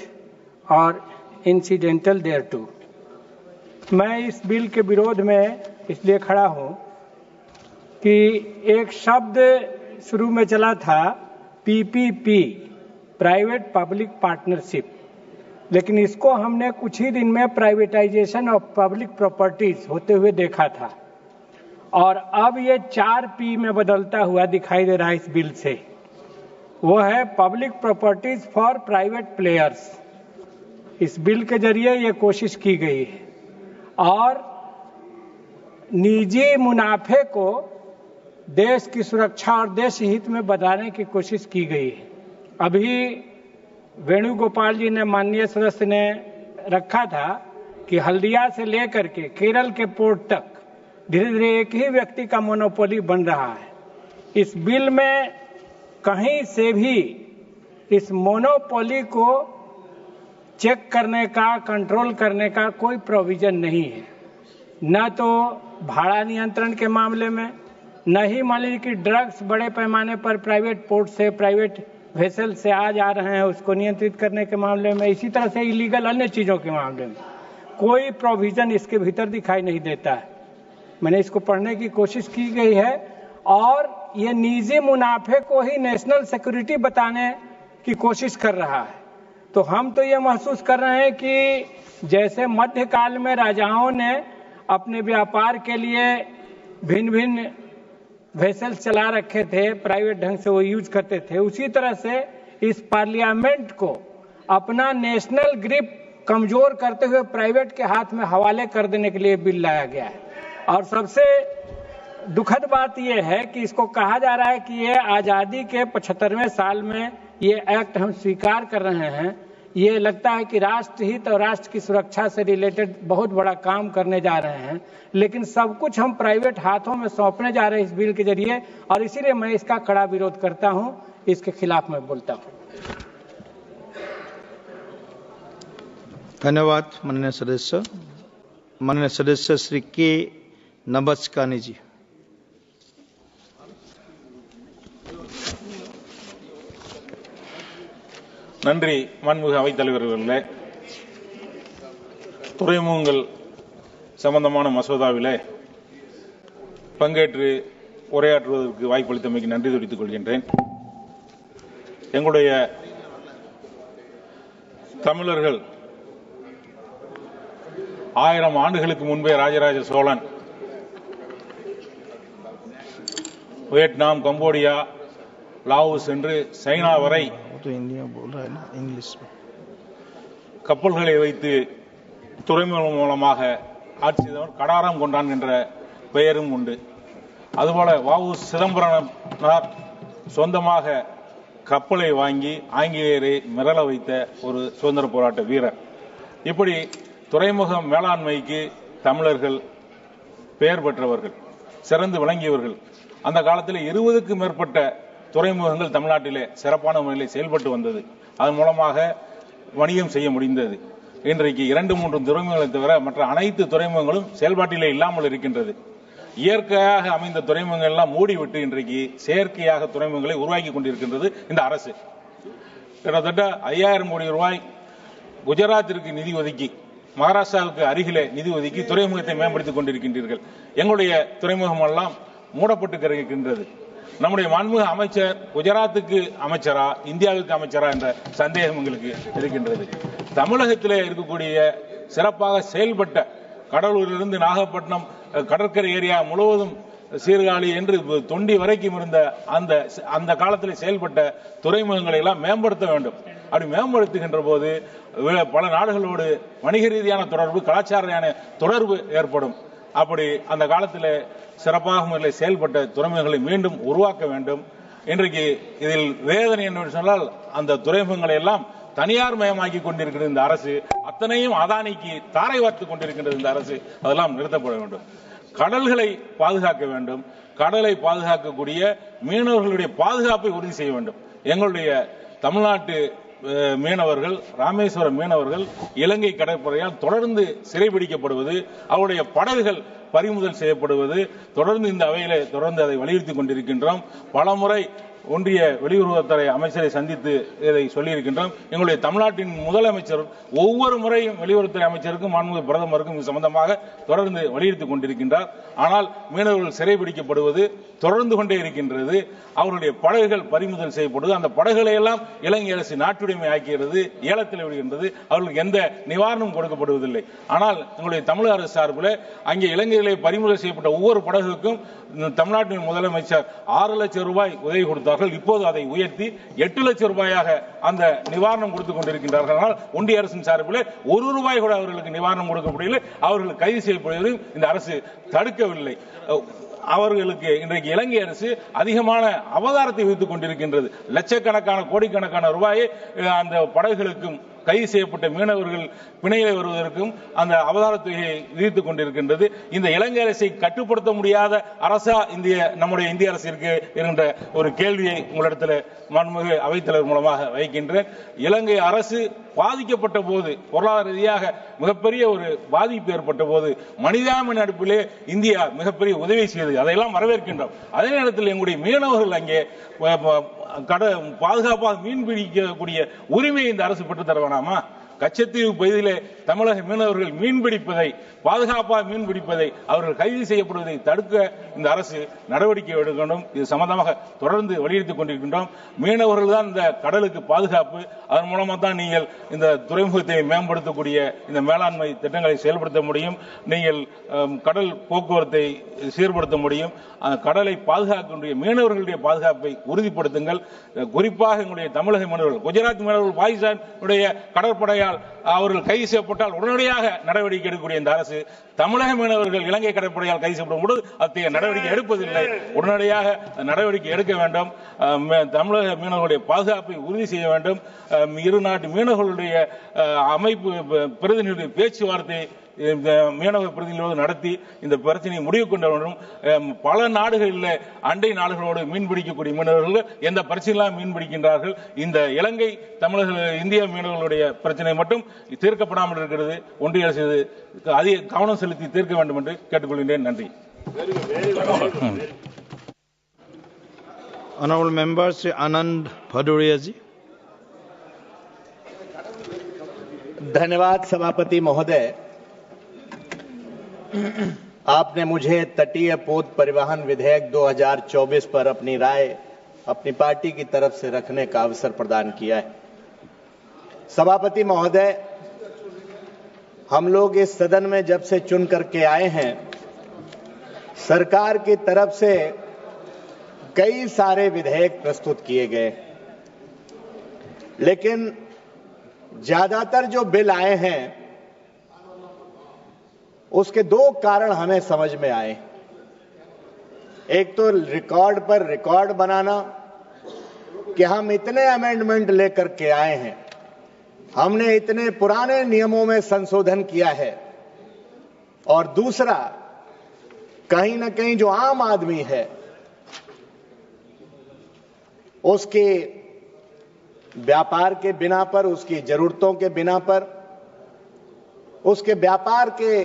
or incidental thereto. मैं इस bill के विरोध में इसलिए खड़ा हूं कि एक शब्द शुरू में चला था पीपीपी, प्राइवेट पब्लिक पार्टनरशिप, लेकिन इसको हमने कुछ ही दिन में प्राइवेटाइजेशन ऑफ पब्लिक प्रॉपर्टीज होते हुए देखा था, और अब ये 4P में बदलता हुआ दिखाई दे रहा है इस बिल से. वो है public properties for private players. इस बिल के जरिए ये कोशिश की गई है और निजी मुनाफे को देश की सुरक्षा और देश हित में बताने की कोशिश की गई है. अभी वेणुगोपाल जी ने, माननीय सदस्य ने रखा था कि हल्दिया से लेकर के केरल के पोर्ट तक धीरे धीरे एक ही व्यक्ति का मोनोपोली बन रहा है. इस बिल में कहीं से भी इस मोनोपोली को चेक करने का, कंट्रोल करने का कोई प्रोविजन नहीं है. न तो भाड़ा नियंत्रण के मामले में, न ही मान लीजिए कि ड्रग्स बड़े पैमाने पर प्राइवेट पोर्ट से, प्राइवेट वेसल से आ जा रहे हैं, उसको नियंत्रित करने के मामले में, इसी तरह से इलीगल अन्य चीजों के मामले में कोई प्रोविजन इसके भीतर दिखाई नहीं देता है. मैंने इसको पढ़ने की कोशिश की गई है और ये निजी मुनाफे को ही नेशनल सिक्योरिटी बताने की कोशिश कर रहा है. तो हम तो ये महसूस कर रहे हैं कि जैसे मध्यकाल में राजाओं ने अपने व्यापार के लिए भिन्न भिन्न वेसल्स चला रखे थे, प्राइवेट ढंग से वो यूज करते थे, उसी तरह से इस पार्लियामेंट को अपना नेशनल ग्रिप कमजोर करते हुए प्राइवेट के हाथ में हवाले कर देने के लिए बिल लाया गया है. और सबसे दुखद बात यह है कि इसको कहा जा रहा है कि ये आजादी के 75वें साल में ये एक्ट हम स्वीकार कर रहे हैं. ये लगता है कि राष्ट्र हित और राष्ट्र की सुरक्षा से रिलेटेड बहुत बड़ा काम करने जा रहे हैं, लेकिन सब कुछ हम प्राइवेट हाथों में सौंपने जा रहे हैं इस बिल के जरिए, और इसीलिए मैं इसका कड़ा विरोध करता हूं, इसके खिलाफ मैं बोलता हूं. धन्यवाद माननीय सदस्य. माननीय सदस्य श्री के नबस्कानी जी. நன்றி மாண்புமிகு அவைத் தலைவர் அவர்களே. துறைமுகங்கள் சம்பந்தமான மசோதாவிலே பங்கேற்று உரையாற்றுவதற்கு வாய்ப்பளித்தமைக்கு நன்றி தெரிவித்துக் கொள்கின்றேன். எங்களுடைய தமிழர்கள் 1000 ஆண்டுகளுக்கு முன்பே Rajaraja Cholan Vietnam, Cambodia, Laos என்று சைனா வரை கப்பல்களை வைத்து துறைமுகம் மூலமாக ஆட்சி செய்தவர் கடாரம் கொண்டான் என்ற பெயரும் உண்டு. அதுபோல வ.உ. சிதம்பரனார் சொந்தமாக கப்பலை வாங்கி ஆங்கிலேயரை மிரள வைத்த ஒரு சுதந்திர போராட்ட வீரர். இப்படி துறைமுக மேலாண்மைக்கு தமிழர்கள் பெயர் பெற்றவர்கள், சிறந்து விளங்கியவர்கள். அந்த காலத்தில் 20க்கும் மேற்பட்ட துறைமுகங்கள் தமிழ்நாட்டிலே சிறப்பான முறையில் செயல்பட்டு வந்தது. அதன் மூலமாக வணிகம் செய்ய முடிந்தது. இன்றைக்கு 2-3 துறைமுகங்களை தவிர மற்ற அனைத்து துறைமுகங்களும் செயல்பாட்டிலே இல்லாமல் இருக்கின்றது. இயற்கையாக அமைந்த துறைமுகங்கள் எல்லாம் மூடிவிட்டு இன்றைக்கு செயற்கையாக துறைமுகங்களை உருவாக்கி கொண்டிருக்கின்றது இந்த அரசு. கிட்டத்தட்ட 5000 கோடி ரூபாய் குஜராத்திற்கு நிதி ஒதுக்கி, மகாராஷ்டிராவுக்கு அருகிலே நிதி ஒதுக்கி துறைமுகத்தை மேம்படுத்திக் கொண்டிருக்கின்றீர்கள். எங்களுடைய துறைமுகம் எல்லாம் மூடப்பட்டு கிடக்கின்றது. நம்முடைய மாண்புமிகு அமைச்சர் குஜராத்துக்கு அமைச்சரா, இந்தியாவுக்கு அமைச்சரா என்ற சந்தேகம் எங்களுக்கு இருக்கின்றது. தமிழகத்திலே இருக்கக்கூடிய சிறப்பாக செயல்பட்ட கடலூரிலிருந்து நாகப்பட்டினம் கடற்கரை ஏரியா முழுவதும் சீர்காழி என்று தொண்டி வரைக்கும் இருந்த அந்த காலத்தில் செயல்பட்ட துறைமுகங்களை எல்லாம் மேம்படுத்த வேண்டும். அப்படி மேம்படுத்துகின்ற போது பல நாடுகளோடு வணிக ரீதியான தொடர்பு, கலாச்சார தொடர்பு ஏற்படும். அப்படி அந்த காலத்தில் சிறப்பாக முறையில் செயல்பட்ட துறைமுகங்களை மீண்டும் உருவாக்க வேண்டும். இன்றைக்கு இதில் வேதனை என்று சொன்னால், அந்த துறைமுகங்களை எல்லாம் தனியார் மயமாக்கி கொண்டிருக்கிறது இந்த அரசு. அத்தனையும் அதானிக்கு தாரை வார்த்துக் கொண்டிருக்கின்றது இந்த அரசு. அதெல்லாம் நிறுத்தப்பட வேண்டும். கடல்களை பாதுகாக்க வேண்டும். கடலை பாதுகாக்கக்கூடிய மீனவர்களுடைய பாதுகாப்பை உறுதி செய்ய வேண்டும். எங்களுடைய தமிழ்நாட்டு மீனவர்கள், ராமேஸ்வரம் மீனவர்கள் இலங்கை கடற்படையால் தொடர்ந்து சிறைபிடிக்கப்படுவது, அவருடைய படகுகள் பறிமுதல் செய்யப்படுவது தொடர்ந்து இந்த அவையிலே தொடர்ந்து அதை வலியுறுத்திக் கொண்டிருக்கின்றோம். பலமுறை ஒன்றிய வெளியுறவுத்துறை அமைச்சரை சந்தித்து இதை சொல்லியிருக்கின்றோம். எங்களுடைய தமிழ்நாட்டின் முதலமைச்சர் ஒவ்வொரு முறையும் வெளியுறவுத்துறை அமைச்சருக்கும் மாண்புமிகு பிரதமருக்கும் இது சம்பந்தமாக தொடர்ந்து வலியுறுத்திக் கொண்டிருக்கின்றார். ஆனால் மீனவர்கள் சிறைபிடிக்கப்படுவது தொடர்ந்து கொண்டே இருக்கின்றது. அவருடைய படகுகள் பறிமுதல் செய்யப்படுவது, அந்த படகுகளை எல்லாம் இலங்கை அரசு நாட்டுடைமை ஆக்கிறது, ஏலத்தில் விடுகின்றது. அவர்களுக்கு எந்த நிவாரணம் கொடுக்கப்படுவதில்லை. ஆனால் எங்களுடைய தமிழக அரசு சார்பில் அங்கே இலங்கையிலே பறிமுதல் செய்யப்பட்ட ஒவ்வொரு படகுக்கும் தமிழ்நாட்டின் முதலமைச்சர் 6 லட்சம் ரூபாய் உதவி கொடுத்தார்கள். இப்போது அதை உயர்த்தி 8 லட்சம் ரூபாயாக அந்த நிவாரணம் கொடுத்துக் கொண்டிருக்கின்றார்கள். ஆனால் ஒன்றிய அரசின் சார்பில் 1 ரூபாய் கூட அவர்களுக்கு நிவாரணம் கொடுக்கப்படவில்லை. அவர்கள் கைது செய்யப்படுவதையும் இந்த அரசு தடுக்கவில்லை. அவர்களுக்கு இன்றைக்கு இலங்கை அரசு அதிகமான அபகாரத்தை விதித்துக் கொண்டிருக்கின்றது. லட்சக்கணக்கான கோடிக்கணக்கான ரூபாயை அந்த படகுகளுக்கும் கைது செய்யப்பட்ட மீனவர்கள் பிணையில் வருவதற்கும் அந்த அபகார தொகையை விதித்துக் கொண்டிருக்கின்றது. இந்த இலங்கை அரசை கட்டுப்படுத்த முடியாத அரசா நம்முடைய இந்திய அரசு இருக்கு என்கின்ற ஒரு கேள்வியை உங்களிடத்தில் மாண்புமிகு அவைத்தலைவர் மூலமாக வைக்கின்றேன். இலங்கை அரசு பாதிக்கப்பட்ட போது, பொருளாதார ரீதியாக மிகப்பெரிய ஒரு பாதிப்பு ஏற்பட்ட போது மனிதாபிமான அடிப்பிலே இந்தியா மிகப்பெரிய உதவி செய்தது. அதையெல்லாம் வரவேற்கின்றோம். அதே நேரத்தில் எங்களுடைய மீனவர்கள் அங்கே பாதுகாப்பாக மீன் பிடிக்கக்கூடிய உரிமையை இந்த அரசு பெற்றுத் தர வேணாமா? கச்சத்தீவு பகுதியிலே தமிழக மீனவர்கள் மீன் பிடிப்பதை, பாதுகாப்பாக மீன் பிடிப்பதை, அவர்கள் கைது செய்யப்படுவதை தடுக்க இந்த அரசு நடவடிக்கை எடுக்க வேண்டும். இது சம்பந்தமாக தொடர்ந்து வலியுறுத்திக் கொண்டிருக்கின்றோம். மீனவர்கள் தான் இந்த கடலுக்கு பாதுகாப்பு. அதன் மூலமாக தான் நீங்கள் இந்த துறைமுகத்தை மேம்படுத்தக்கூடிய இந்த மேலாண்மை திட்டங்களை செயல்படுத்த முடியும். நீங்கள் கடல் போக்குவரத்தை சீர்படுத்த முடியும். கடலை பாதுகாக்கக்கூடிய மீனவர்களுடைய பாதுகாப்பை உறுதிப்படுத்துங்கள். குறிப்பாக எங்களுடைய தமிழக மீனவர்கள், குஜராத் மீனவர்கள் பாகிஸ்தானுடைய கடற்படையால் அவர்கள் கைது செய்யப்பட்டால் உடனடியாக நடவடிக்கை எடுக்கக்கூடிய இந்த அரசு தமிழக மீனவர்கள் இலங்கை கடற்படையால் கைது செய்யப்படும் பொழுது அத்தகைய நடவடிக்கை எடுப்பதில்லை. உடனடியாக நடவடிக்கை எடுக்க வேண்டும். தமிழக மீனவர்களுடைய பாதுகாப்பை உறுதி செய்ய வேண்டும். இரு நாட்டு மீனவர்களுடைய அமைப்பு பிரதிநிதி பேச்சுவார்த்தை மீனவ பிரதிநிதிகளோடு நடத்தி இந்த பிரச்சனையை முடிவு கொண்டு வேண்டும். பல நாடுகளில் அண்டை நாடுகளோடு மீன் பிடிக்கக்கூடிய மீனவர்கள் எந்த பிரச்சனையெல்லாம் மீன் பிடிக்கின்றார்கள். இந்த இலங்கை தமிழக இந்திய மீனவர்களுடைய பிரச்சனை மட்டும் தீர்க்கப்படாமல் இருக்கிறது. ஒன்றிய அரசு அதிக கவனம் செலுத்தி தீர்க்க வேண்டும் என்று கேட்டுக்கொள்கின்றேன். நன்றி. Honorable Member Sri Anand Bhadoria ji. धन्यवाद सभापति महोदय, आपने मुझे तटीय पोत परिवहन विधेयक 2024 पर अपनी राय अपनी पार्टी की तरफ से रखने का अवसर प्रदान किया है। सभापति महोदय, हम लोग इस सदन में जब से चुन करके आए हैं, सरकार की तरफ से कई सारे विधेयक प्रस्तुत किए गए, लेकिन ज्यादातर जो बिल आए हैं उसके 2 कारण हमें समझ में आए। एक तो रिकॉर्ड पर रिकॉर्ड बनाना कि हम इतने अमेंडमेंट लेकर के आए हैं, हमने इतने पुराने नियमों में संशोधन किया है, और दूसरा कहीं ना कहीं जो आम आदमी है उसके व्यापार के बिना पर, उसकी जरूरतों के बिना पर, उसके व्यापार के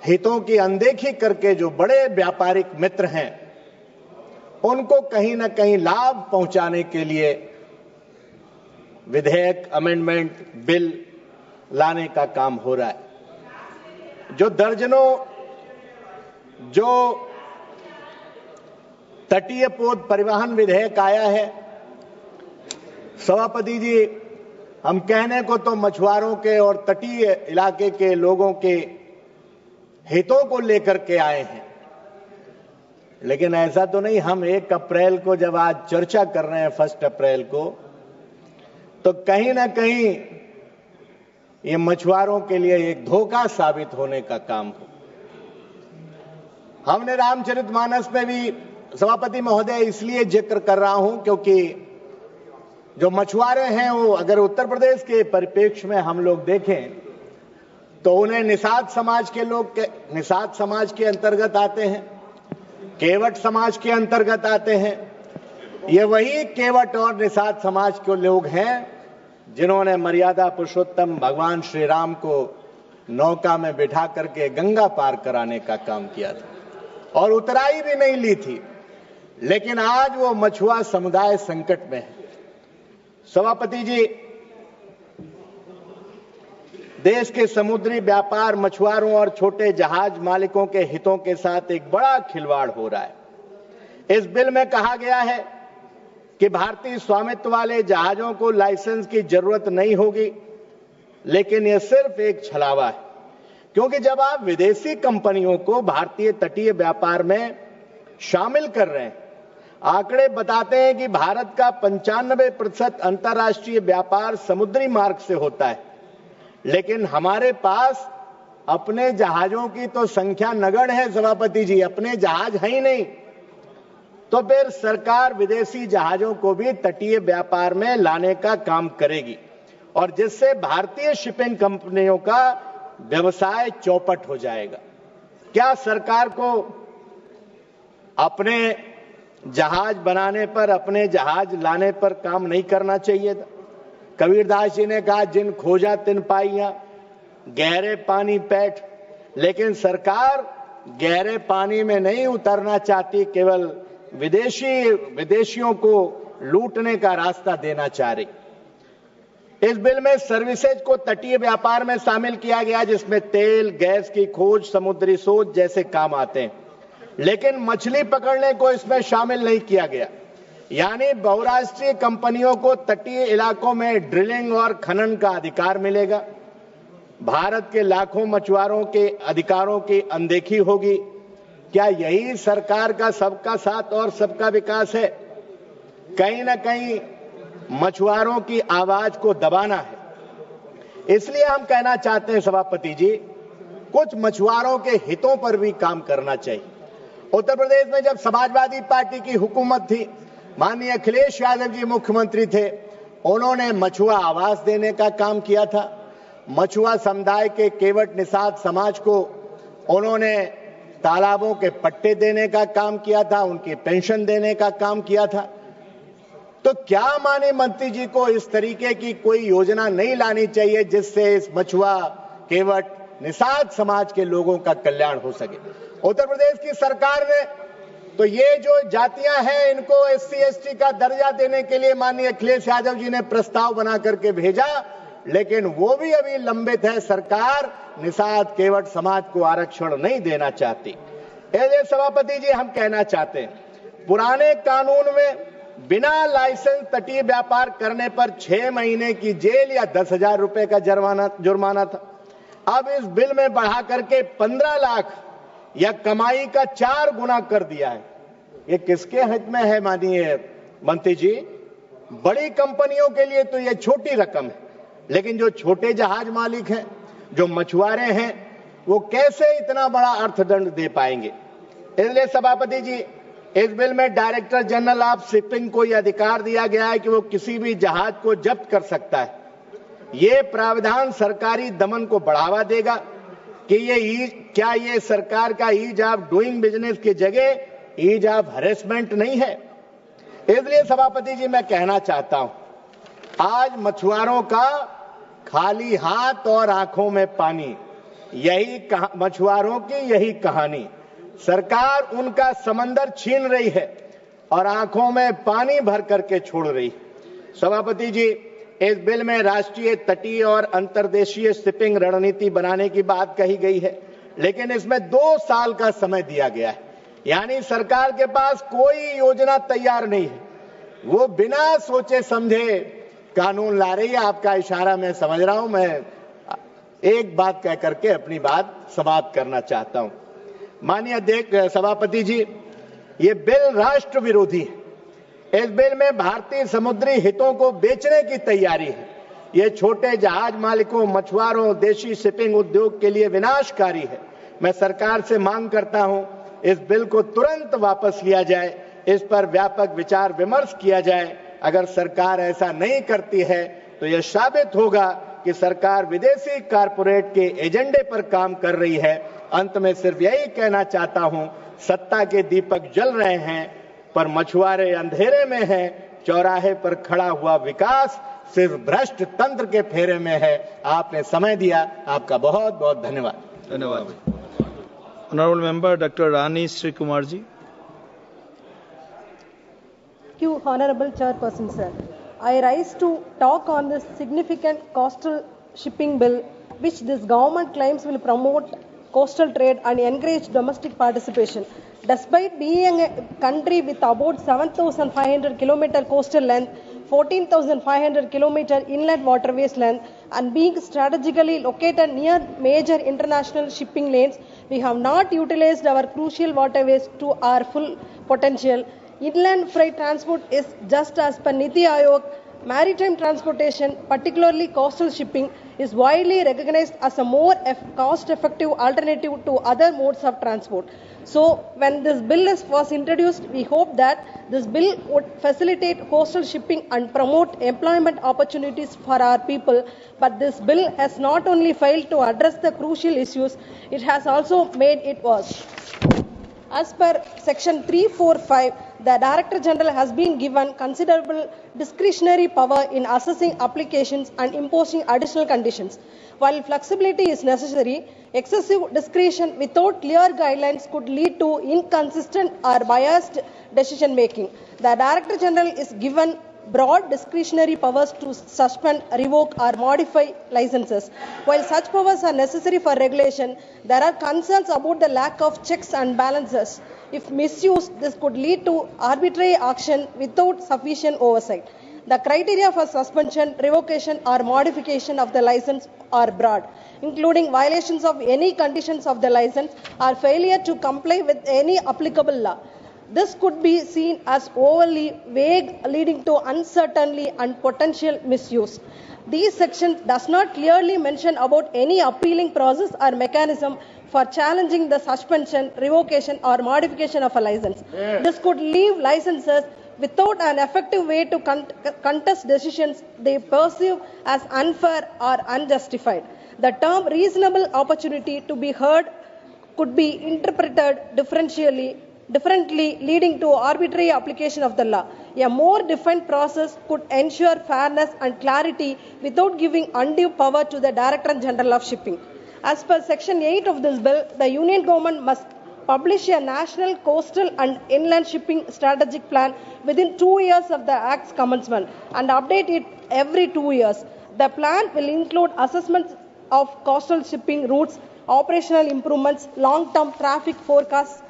हितों की अनदेखी करके जो बड़े व्यापारिक मित्र हैं उनको कहीं ना कहीं लाभ पहुंचाने के लिए विधेयक, अमेंडमेंट, बिल लाने का काम हो रहा है। जो दर्जनों जो तटीय पोत परिवहन विधेयक आया है, सभापति जी, हम कहने को तो मछुआरों के और तटीय इलाके के लोगों के हितों को लेकर के आए हैं, लेकिन ऐसा तो नहीं। हम 1 अप्रैल को जब आज चर्चा कर रहे हैं 1 अप्रैल को, तो कहीं ना कहीं ये मछुआरों के लिए एक धोखा साबित होने का काम हो। हमने रामचरितमानस में भी, सभापति महोदय, इसलिए जिक्र कर रहा हूं क्योंकि जो मछुआरे हैं वो अगर उत्तर प्रदेश के परिप्रेक्ष्य में हम लोग देखें तो उन्हें निषाद समाज के लोग निषाद समाज के अंतर्गत आते हैं, केवट समाज के अंतर्गत आते हैं। ये वही केवट और निषाद समाज के लोग हैं जिन्होंने मर्यादा पुरुषोत्तम भगवान श्री राम को नौका में बिठा करके गंगा पार कराने का काम किया था और उतराई भी नहीं ली थी, लेकिन आज वो मछुआ समुदाय संकट में है। सभापति जी, देश के समुद्री व्यापार, मछुआरों और छोटे जहाज मालिकों के हितों के साथ एक बड़ा खिलवाड़ हो रहा है। इस बिल में कहा गया है कि भारतीय स्वामित्व वाले जहाजों को लाइसेंस की जरूरत नहीं होगी, लेकिन यह सिर्फ एक छलावा है, क्योंकि जब आप विदेशी कंपनियों को भारतीय तटीय व्यापार में शामिल कर रहे हैं, आंकड़े बताते हैं कि भारत का 95% अंतर्राष्ट्रीय व्यापार समुद्री मार्ग से होता है, लेकिन हमारे पास अपने जहाजों की तो संख्या नगण्य है सभापति जी, अपने जहाज है ही नहीं। तो फिर सरकार विदेशी जहाजों को भी तटीय व्यापार में लाने का काम करेगी और जिससे भारतीय शिपिंग कंपनियों का व्यवसाय चौपट हो जाएगा। क्या सरकार को अपने जहाज बनाने पर, अपने जहाज लाने पर काम नहीं करना चाहिए था? कबीरदास जी ने कहा, जिन खोजा तिन पाइया, गहरे पानी पैठ। लेकिन सरकार गहरे पानी में नहीं उतरना चाहती, केवल विदेशियों को लूटने का रास्ता देना चाह रही। इस बिल में सर्विसेज को तटीय व्यापार में शामिल किया गया, जिसमें तेल, गैस की खोज, समुद्री शोध जैसे काम आते हैं, लेकिन मछली पकड़ने को इसमें शामिल नहीं किया गया। यानी बहुराष्ट्रीय कंपनियों को तटीय इलाकों में ड्रिलिंग और खनन का अधिकार मिलेगा। भारत के लाखों मछुआरों के अधिकारों की अनदेखी होगी। क्या यही सरकार का सबका साथ और सबका विकास है? कहीं ना कहीं मछुआरों की आवाज को दबाना है। इसलिए हम कहना चाहते हैं सभापति जी, कुछ मछुआरों के हितों पर भी काम करना चाहिए। उत्तर प्रदेश में जब समाजवादी पार्टी की हुकूमत थी, माननीय अखिलेश यादव जी मुख्यमंत्री थे, उन्होंने मछुआ आवास देने का काम किया था। मछुआ समुदाय के केवट निषाद समाज को उन्होंने तालाबों के पट्टे देने का काम किया था, उनकी पेंशन देने का काम किया था। तो क्या माननीय मंत्री जी को इस तरीके की कोई योजना नहीं लानी चाहिए जिससे इस मछुआ, केवट, निषाद समाज के लोगों का कल्याण हो सके? उत्तर प्रदेश की सरकार ने तो ये जो जातियां हैं इनको SC ST का दर्जा देने के लिए माननीय अखिलेश यादव जी ने प्रस्ताव बना करके भेजा, लेकिन वो भी अभी लंबित है। सरकार निषाद केवट समाज को आरक्षण नहीं देना चाहती। इसलिए सभापति जी, हम कहना चाहते हैं, पुराने कानून में बिना लाइसेंस तटीय व्यापार करने पर 6 महीने की जेल या 10,000 रुपए का जुर्माना था। अब इस बिल में बढ़ा करके 15 लाख या कमाई का 4 गुना कर दिया है। ये किसके हित में है माननीय मंत्री जी? बड़ी कंपनियों के लिए तो ये छोटी रकम है, लेकिन जो छोटे जहाज मालिक हैं, जो मछुआरे हैं, वो कैसे इतना बड़ा अर्थदंड दे पाएंगे? इसलिए सभापति जी, इस बिल में डायरेक्टर जनरल ऑफ शिपिंग को यह अधिकार दिया गया है कि वो किसी भी जहाज को जब्त कर सकता है। ये प्रावधान सरकारी दमन को बढ़ावा देगा कि क्या ये सरकार का ईज ऑफ डूइंग बिजनेस की जगह ईज ऑफ हरेसमेंट नहीं है। इसलिए सभापति जी मैं कहना चाहता हूं, आज मछुआरों का खाली हाथ और आंखों में पानी, यही मछुआरों की यही कहानी। सरकार उनका समंदर छीन रही है और आंखों में पानी भर करके छोड़ रही। सभापति जी, इस बिल में राष्ट्रीय तटीय और अंतर्देशीय शिपिंग रणनीति बनाने की बात कही गई है, लेकिन इसमें 2 साल का समय दिया गया है। यानी सरकार के पास कोई योजना तैयार नहीं है, वो बिना सोचे समझे कानून ला रही है। आपका इशारा मैं समझ रहा हूं। मैं एक बात कह करके अपनी बात समाप्त करना चाहता हूं। माननीय सभापति जी, ये बिल राष्ट्र विरोधी है। इस बिल में भारतीय समुद्री हितों को बेचने की तैयारी है। ये छोटे जहाज मालिकों, मछुआरों, देशी शिपिंग उद्योग के लिए विनाशकारी है। मैं सरकार से मांग करता हूं, इस बिल को तुरंत वापस लिया जाए, इस पर व्यापक विचार विमर्श किया जाए। अगर सरकार ऐसा नहीं करती है तो यह साबित होगा कि सरकार विदेशी कारपोरेट के एजेंडे पर काम कर रही है। अंत में सिर्फ यही कहना चाहता हूं, सत्ता के दीपक जल रहे हैं पर मछुआरे अंधेरे में हैं। चौराहे पर खड़ा हुआ विकास सिर्फ भ्रष्ट तंत्र के फेरे में है। आपने समय दिया, आपका बहुत बहुत धन्यवाद। धन्यवाद। Honorable Member Dr. Rani Sri Kumar ji. Thank you, Honorable Chairperson, sir. I rise to talk on this significant coastal shipping bill, which this government claims will promote coastal trade and encourage domestic participation. Despite being a country with about 7,500 km coastal length, 14,500 km inland waterways length, and being strategically located near major international shipping lanes, we have not utilized our crucial waterways to our full potential. Inland freight transport is just as per Niti Aayog. Maritime transportation, particularly coastal shipping, is widely recognized as a more cost-effective alternative to other modes of transport. So, when this bill was introduced, we hope that this bill would facilitate coastal shipping and promote employment opportunities for our people. But this bill has not only failed to address the crucial issues, it has also made it worse. As per Section 345, the Director General has been given considerable discretionary power in assessing applications and imposing additional conditions. While flexibility is necessary, excessive discretion without clear guidelines could lead to inconsistent or biased decision making. The Director General is given broad discretionary powers to suspend, revoke or modify licenses. While such powers are necessary for regulation, there are concerns about the lack of checks and balances. If misused, this could lead to arbitrary action without sufficient oversight. The criteria for suspension, revocation or modification of the license are broad, including violations of any conditions of the license or failure to comply with any applicable law. This could be seen as overly vague, leading to uncertainty and potential misuse. These sections does not clearly mention about any appealing process or mechanism for challenging the suspension, revocation or modification of a license. This could leave licensors without an effective way to contest decisions they perceive as unfair or unjustified. The term reasonable opportunity to be heard could be interpreted differently, leading to arbitrary application of the law. A more defined process could ensure fairness and clarity without giving undue power to the Director General of Shipping. As per Section 8 of this bill, the Union Government must publish a national coastal and inland shipping strategic plan within 2 years of the Act's commencement and update it every 2 years. The plan will include assessments of coastal shipping routes, operational improvements, long-term traffic forecasts,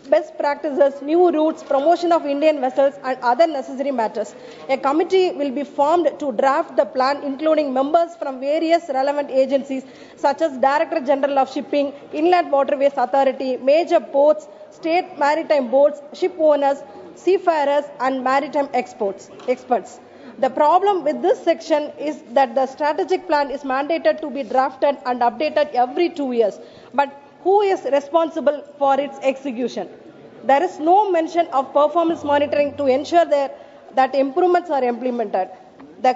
best practices, new routes, promotion of Indian vessels and other necessary matters. A committee will be formed to draft the plan, including members from various relevant agencies such as Director General of Shipping, Inland Waterways Authority, major ports, state maritime boards, ship owners, seafarers and maritime experts. The problem with this section is that the strategic plan is mandated to be drafted and updated every 2 years. But who is responsible for its execution? There is no mention of performance monitoring to ensure that improvements are implemented. The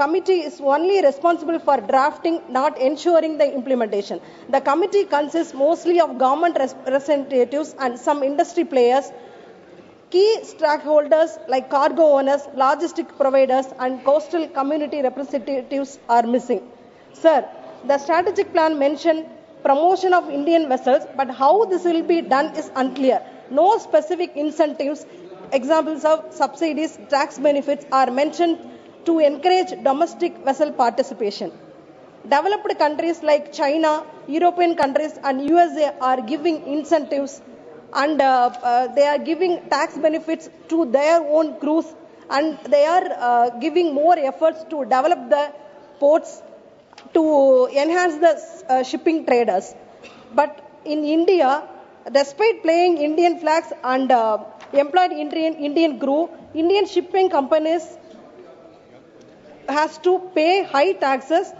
committee is only responsible for drafting, not ensuring the implementation. The committee consists mostly of government representatives and some industry players. Key stakeholders like cargo owners, logistic providers, and coastal community representatives are missing. Sir, the strategic plan mentioned promotion of Indian vessels, but how this will be done is unclear. No specific incentives, examples of subsidies, tax benefits are mentioned to encourage domestic vessel participation. Developed countries like China, European countries, and USA are giving incentives and they are giving tax benefits to their own crews, and they are giving more efforts to develop the ports to enhance the shipping traders. But in India, despite playing Indian flags and employed Indian crew, Indian shipping companies has to pay high taxes,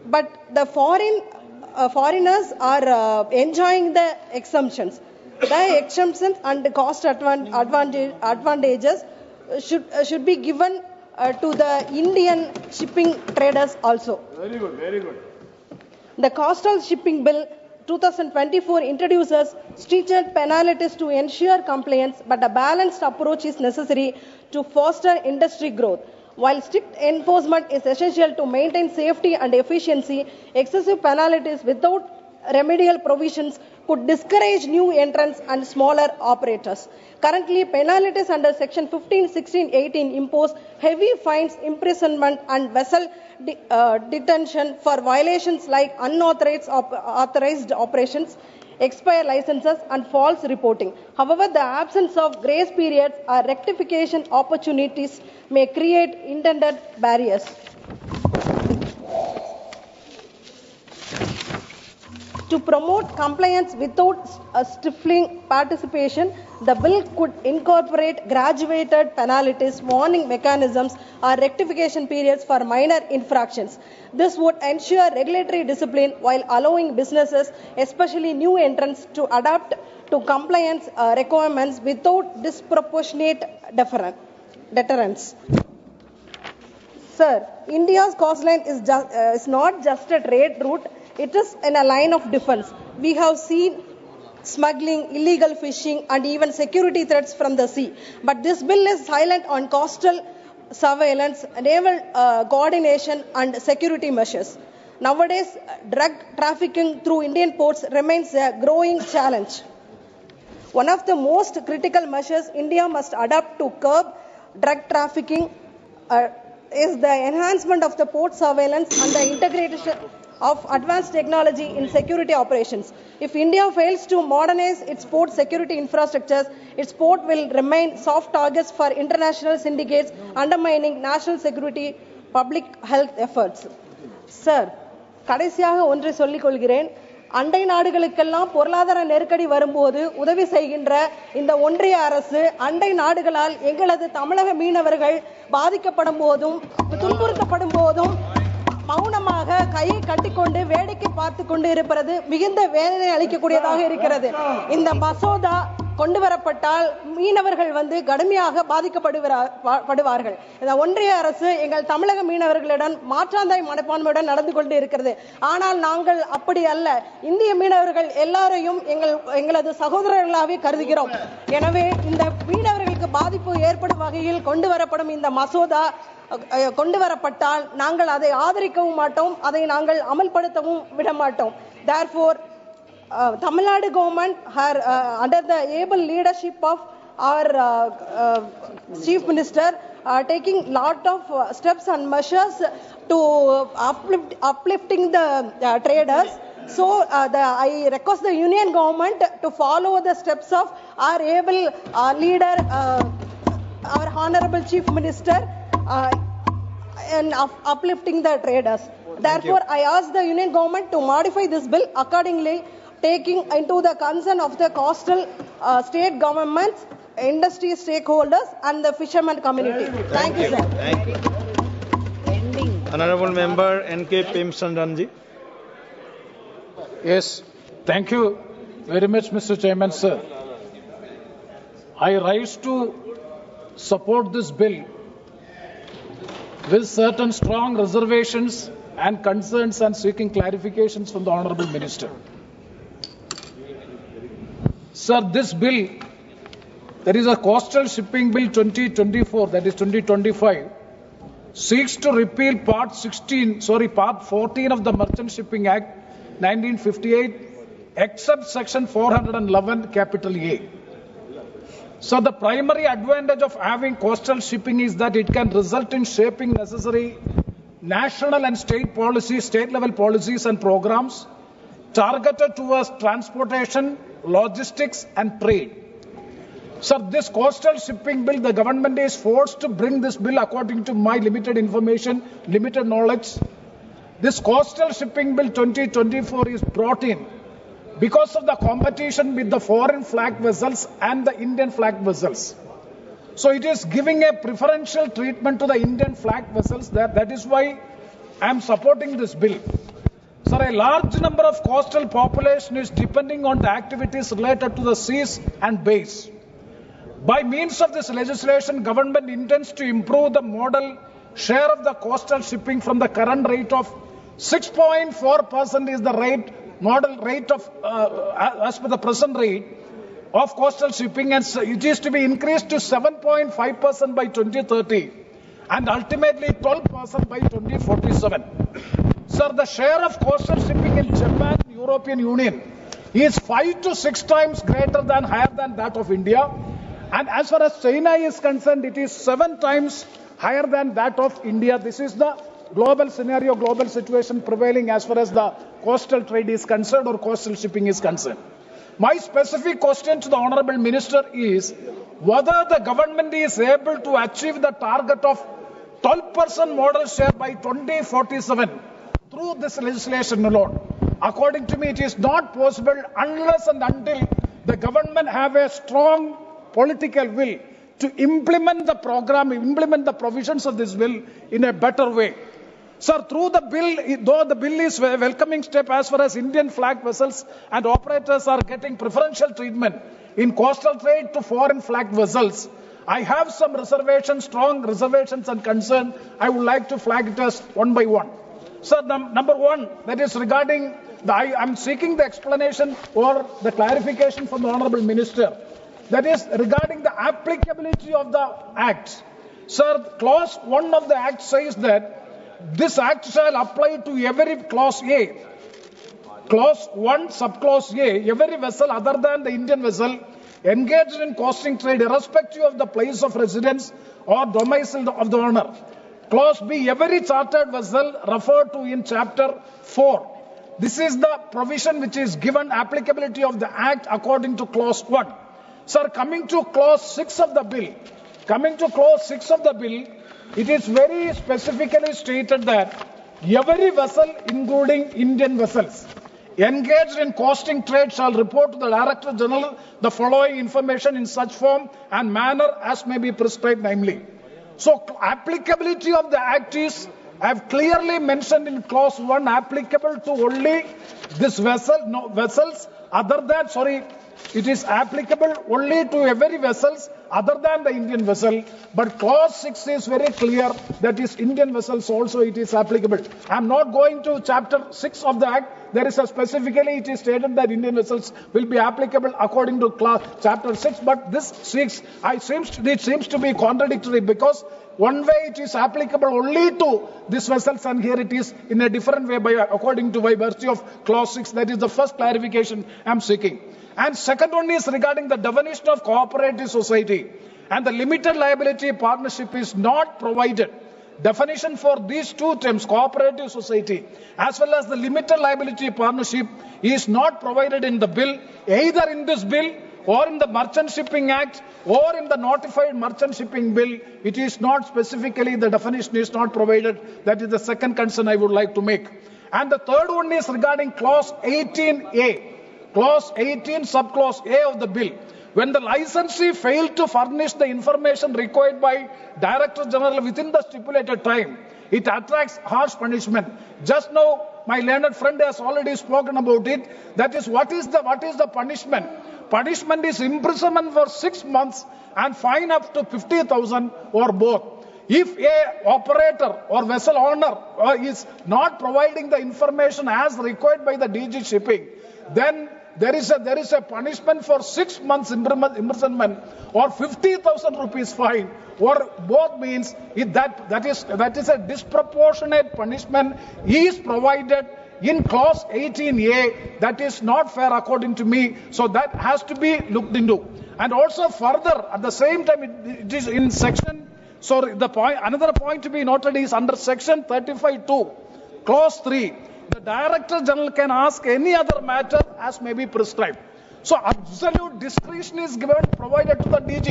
but the foreigners are enjoying the exemptions. The exemptions and the cost advantages should be given to the Indian shipping traders also. Very good, very good. The Coastal Shipping Bill 2024 introduces stringent penalties to ensure compliance, but a balanced approach is necessary to foster industry growth. While strict enforcement is essential to maintain safety and efficiency, excessive penalties without remedial provisions could discourage new entrants and smaller operators. Currently, penalties under Section 15, 16, 18 impose heavy fines, imprisonment, and vessel detention for violations like unauthorized operations, expired licenses, and false reporting. However, the absence of grace periods or rectification opportunities may create intended barriers. To promote compliance without stifling participation, the bill could incorporate graduated penalties, warning mechanisms, or rectification periods for minor infractions. This would ensure regulatory discipline while allowing businesses, especially new entrants, to adapt to compliance requirements without disproportionate deterrence. Sir, India's coastline is not just a trade route. It is in a line of defense. We have seen smuggling, illegal fishing, and even security threats from the sea. But this bill is silent on coastal surveillance, naval coordination, and security measures. Nowadays, drug trafficking through Indian ports remains a growing challenge. One of the most critical measures India must adopt to curb drug trafficking is the enhancement of the port surveillance and the integration of advanced technology in security operations. If India fails to modernize its port security infrastructures, its port will remain soft targets for international syndicates, undermining national security, public health efforts. Sir, கடைசியாக ஒன்றை சொல்லிக் கொள்கிறேன். அண்டை நாடுகளுக்கெல்லாம் பொருளாதார நெருக்கடி வரும்போது உதவி செய்கின்ற இந்த ஒன்றிய அரசு அண்டை நாடுகளால் எங்களது தமிழக மீனவர்கள் பாதிக்கப்படும் போதும் துன்புறுத்தப்படும் போதும் மௌனமாக கையை கட்டிக்கொண்டு வேடிக்கை பார்த்து கொண்டு இருப்பது மிகுந்த வேதனை அளிக்கக்கூடியதாக இருக்கிறது. இந்த மசோதா கொண்டு வரப்பட்டால் மீனவர்கள் கடுமையாக பாதிக்கப்படுவார்கள். இந்த ஒன்றிய அரசு எங்கள் தமிழக மீனவர்களிடம் மாற்றாந்தாய் மனப்பான்மையுடன் நடந்து கொண்டு இருக்கிறது. ஆனால் நாங்கள் அப்படி அல்ல. இந்திய மீனவர்கள் எல்லாரையும் எங்களது சகோதரர்களாகவே கருதுகிறோம். எனவே இந்த மீனவர்களுக்கு பாதிப்பு ஏற்படும் வகையில் கொண்டு வரப்படும் இந்த மசோதா கொண்டு வரப்பட்டால் நாங்கள் அதை ஆதரிக்கவும் மாட்டோம், அதை நாங்கள் அமல்படுத்தவும் விட மாட்டோம். Therefore, Tamil Nadu government under the able leadership of our Chief Minister taking lot of steps and measures to uplifting the traders. So I request the Union government to follow the steps of our able leader, our Honorable Chief Minister, in uplifting the traders. Therefore, I ask the Union government to modify this bill accordingly, taking into the concern of the coastal state governments, industry stakeholders, and the fishermen community. Thank you, sir. Thank you. Honorable Member N.K. Pemsandanji. Yes, thank you very much, Mr. Chairman, sir. I rise to support this bill with certain strong reservations and concerns and seeking clarifications from the Honourable Minister. Sir, this bill, there is a Coastal Shipping Bill 2024, that is 2025, seeks to repeal Part 14 of the Merchant Shipping Act 1958, except Section 411, capital A. So the primary advantage of having coastal shipping is that it can result in shaping necessary national and state policies, state-level policies and programs targeted towards transportation, logistics and trade. So this coastal shipping bill, the government is forced to bring this bill according to my limited information, limited knowledge. This coastal shipping bill 2024 is brought in because of the competition with the foreign flag vessels and the Indian flag vessels. So it is giving a preferential treatment to the Indian flag vessels. That is why I am supporting this bill. Sir, a large number of coastal population is depending on the activities related to the seas and bays. By means of this legislation, government intends to improve the modal share of the coastal shipping from the current rate of 6.4% is the rate, model rate of, as per the present rate of coastal shipping, and it is to be increased to 7.5% by 2030 and ultimately 12% by 2047. Sir, the share of coastal shipping in Japan, European Union is 5 to 6 times higher than that of India. And as far as China is concerned, it is 7 times higher than that of India. This is the global scenario, global situation prevailing as far as the coastal trade is concerned or coastal shipping is concerned. My specific question to the Honourable Minister is whether the government is able to achieve the target of 12% modal share by 2047 through this legislation alone. According to me, it is not possible unless and until the government have a strong political will to implement the program, implement the provisions of this bill in a better way. Sir, through the bill, though the bill is a welcoming step as far as Indian flag vessels and operators are getting preferential treatment in coastal trade to foreign flag vessels, I have some reservations, strong reservations and concern. I would like to flag it as one by one. Sir, number one, that is regarding, I am seeking the explanation or the clarification from the Honourable Minister. That is regarding the applicability of the Act. Sir, clause 1 of the Act says that this Act shall apply to every clause A. Clause 1, subclause A, every vessel other than the Indian vessel engaged in coasting trade irrespective of the place of residence or domicile of the owner. Clause B, every chartered vessel referred to in Chapter 4. This is the provision which is given applicability of the Act according to Clause 1. Sir, coming to Clause 6 of the bill, it is very specifically stated that every vessel, including Indian vessels, engaged in coasting trade shall report to the Director General the following information in such form and manner as may be prescribed, namely. So, applicability of the Act is, I have clearly mentioned in Clause 1, applicable to only this vessel, vessels other than, it is applicable only to every vessels other than the Indian vessel. But Clause 6 is very clear that is Indian vessels also it is applicable. I am not going to Chapter 6 of the Act. There is a specifically it is stated that Indian vessels will be applicable according to Chapter 6. But this 6, it seems to be contradictory because one way it is applicable only to these vessels and here it is in a different way according to by virtue of Clause 6. That is the first clarification I am seeking. And second one is regarding the definition of cooperative society and the limited liability partnership is not provided. Definition for these two terms, cooperative society as well as the limited liability partnership is not provided in the bill, either in this bill or in the Merchant Shipping Act or in the notified Merchant Shipping Bill. It is not specifically, the definition is not provided. That is the second concern I would like to make. And the third one is regarding Clause 18A. Clause 18, subclause A of the bill. When the licensee failed to furnish the information required by Director General within the stipulated time, it attracts harsh punishment. Just now, my learned friend has already spoken about it. That is, what is the punishment? punishment is imprisonment for 6 months and fine up to 50,000 or both. If a operator or vessel owner is not providing the information as required by the DG shipping, then there is a punishment for 6 months imprisonment or 50,000 rupees fine, or both means that is a disproportionate punishment is provided in clause 18A. That is not fair according to me. So that has to be looked into. And also further, at the same time, it is in section. So another point to be noted is under section 35(2), clause 3. The Director General can ask any other matter as may be prescribed. So absolute discretion is provided to the DG.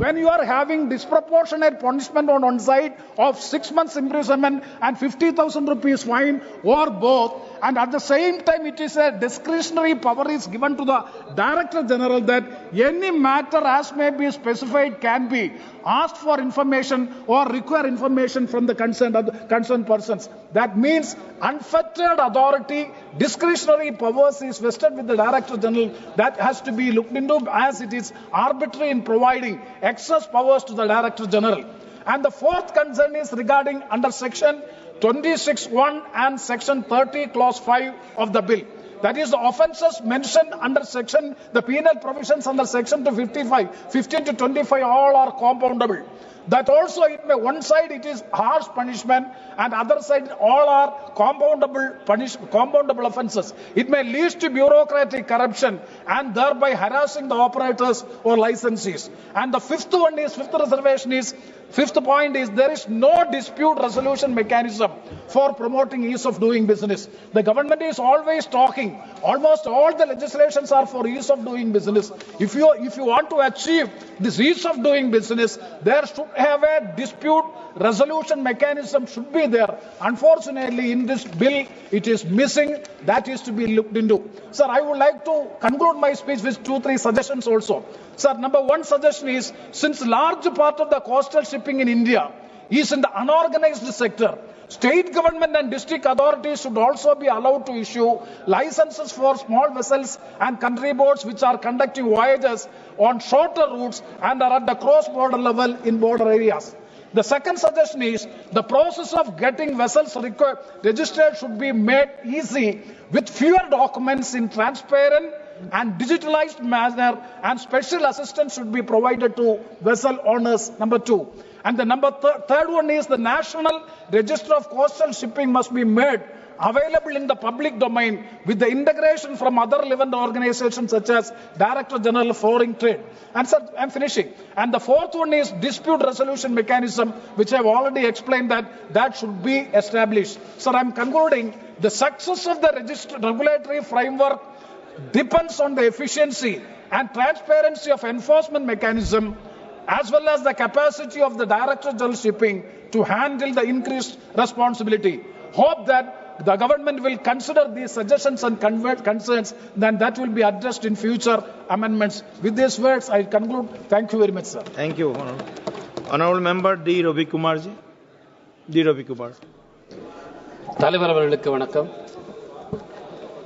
When you are having disproportionate punishment on one side of 6 months imprisonment and 50,000 rupees fine or both, and at the same time it is a discretionary power is given to the Director General that any matter as may be specified can be asked for information or require information from the concerned persons. That means unfettered authority, discretionary powers is vested with the Director General. That has to be looked into, as it is arbitrary in providing excess powers to the Director General. And the fourth concern is regarding under section 26(1) and section 30 clause 5 of the bill. That is, the offences mentioned under section, the penal provisions under section 15 to 25 all are compoundable. That also, one side it is harsh punishment and other side all are compoundable offences. It may lead to bureaucratic corruption and thereby harassing the operators or licensees. And the fifth point is there is no dispute resolution mechanism for promoting ease of doing business. The government is always talking, almost all the legislations are for ease of doing business. If you want to achieve this ease of doing business, there should have a dispute resolution mechanism should be there. Unfortunately, in this bill, it is missing. That is to be looked into. Sir, I would like to conclude my speech with 2-3 suggestions also. Sir, number one suggestion is, since large part of the coastal shipping in India is in the unorganized sector, state government and district authorities should also be allowed to issue licenses for small vessels and country boats which are conducting voyages on shorter routes and are at the cross-border level in border areas. The second suggestion is the process of getting vessels registered should be made easy with fewer documents in transparent and digitalized manner, and special assistance should be provided to vessel owners. Number 2. And the third one is the National Register of Coastal Shipping must be made available in the public domain with the integration from other relevant organizations such as Director General of Foreign Trade. And sir, I'm finishing. And the fourth one is dispute resolution mechanism, which I've already explained that should be established. Sir, I'm concluding the success of the regulatory framework depends on the efficiency and transparency of enforcement mechanism as well as the capacity of the Director General Shipping to handle the increased responsibility. Hope that the government will consider these suggestions and concerns, then that will be addressed in future amendments. With these words, I conclude. Thank you very much, sir. Thank you, Honorable Member D. Ravi Kumar ji. D. Ravi Kumar. தலைவர் அவர்களுக்கு வணக்கம்.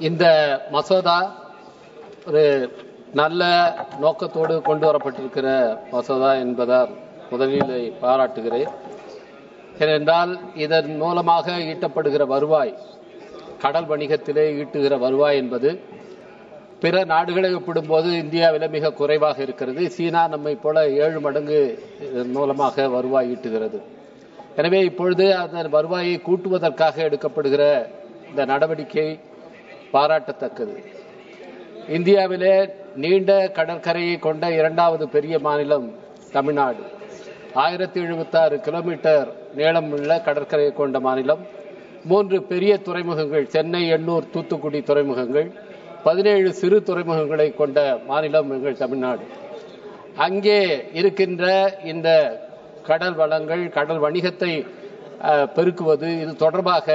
இந்த மசோதா ஒரு நல்ல நோக்கத்தோடு கொண்டு வரப்பட்டிருக்கிற மசோதா என்பதால் முதலில் பாராட்டுகிறேன். ஏனென்றால் இதன் மூலமாக ஈட்டப்படுகிற வருவாய், கடல் வணிகத்திலே ஈட்டுகிற வருவாய் என்பது பிற நாடுகளை ஒப்பிடும்போது இந்தியாவில் மிக குறைவாக இருக்கிறது. சீனா நம்மை போல 7 மடங்கு இதன் மூலமாக வருவாய் ஈட்டுகிறது. எனவே இப்பொழுது அந்த வருவாயை கூட்டுவதற்காக எடுக்கப்படுகிற இந்த நடவடிக்கை பாராட்டத்தக்கது. இந்தியாவிலே நீண்ட கடற்கரையை கொண்ட 2வது பெரிய மாநிலம் தமிழ்நாடு. 1076 கிலோமீட்டர் நீளமுள்ள கடற்கரையை கொண்ட மாநிலம். 3 பெரிய துறைமுகங்கள், சென்னை, எண்ணூர், தூத்துக்குடி துறைமுகங்கள், 17 சிறு துறைமுகங்களை கொண்ட மாநிலம் எங்கள் தமிழ்நாடு. அங்கே இருக்கின்ற இந்த கடல் வளங்கள், கடல் வணிகத்தை பெருக்குவது, இது தொடர்பாக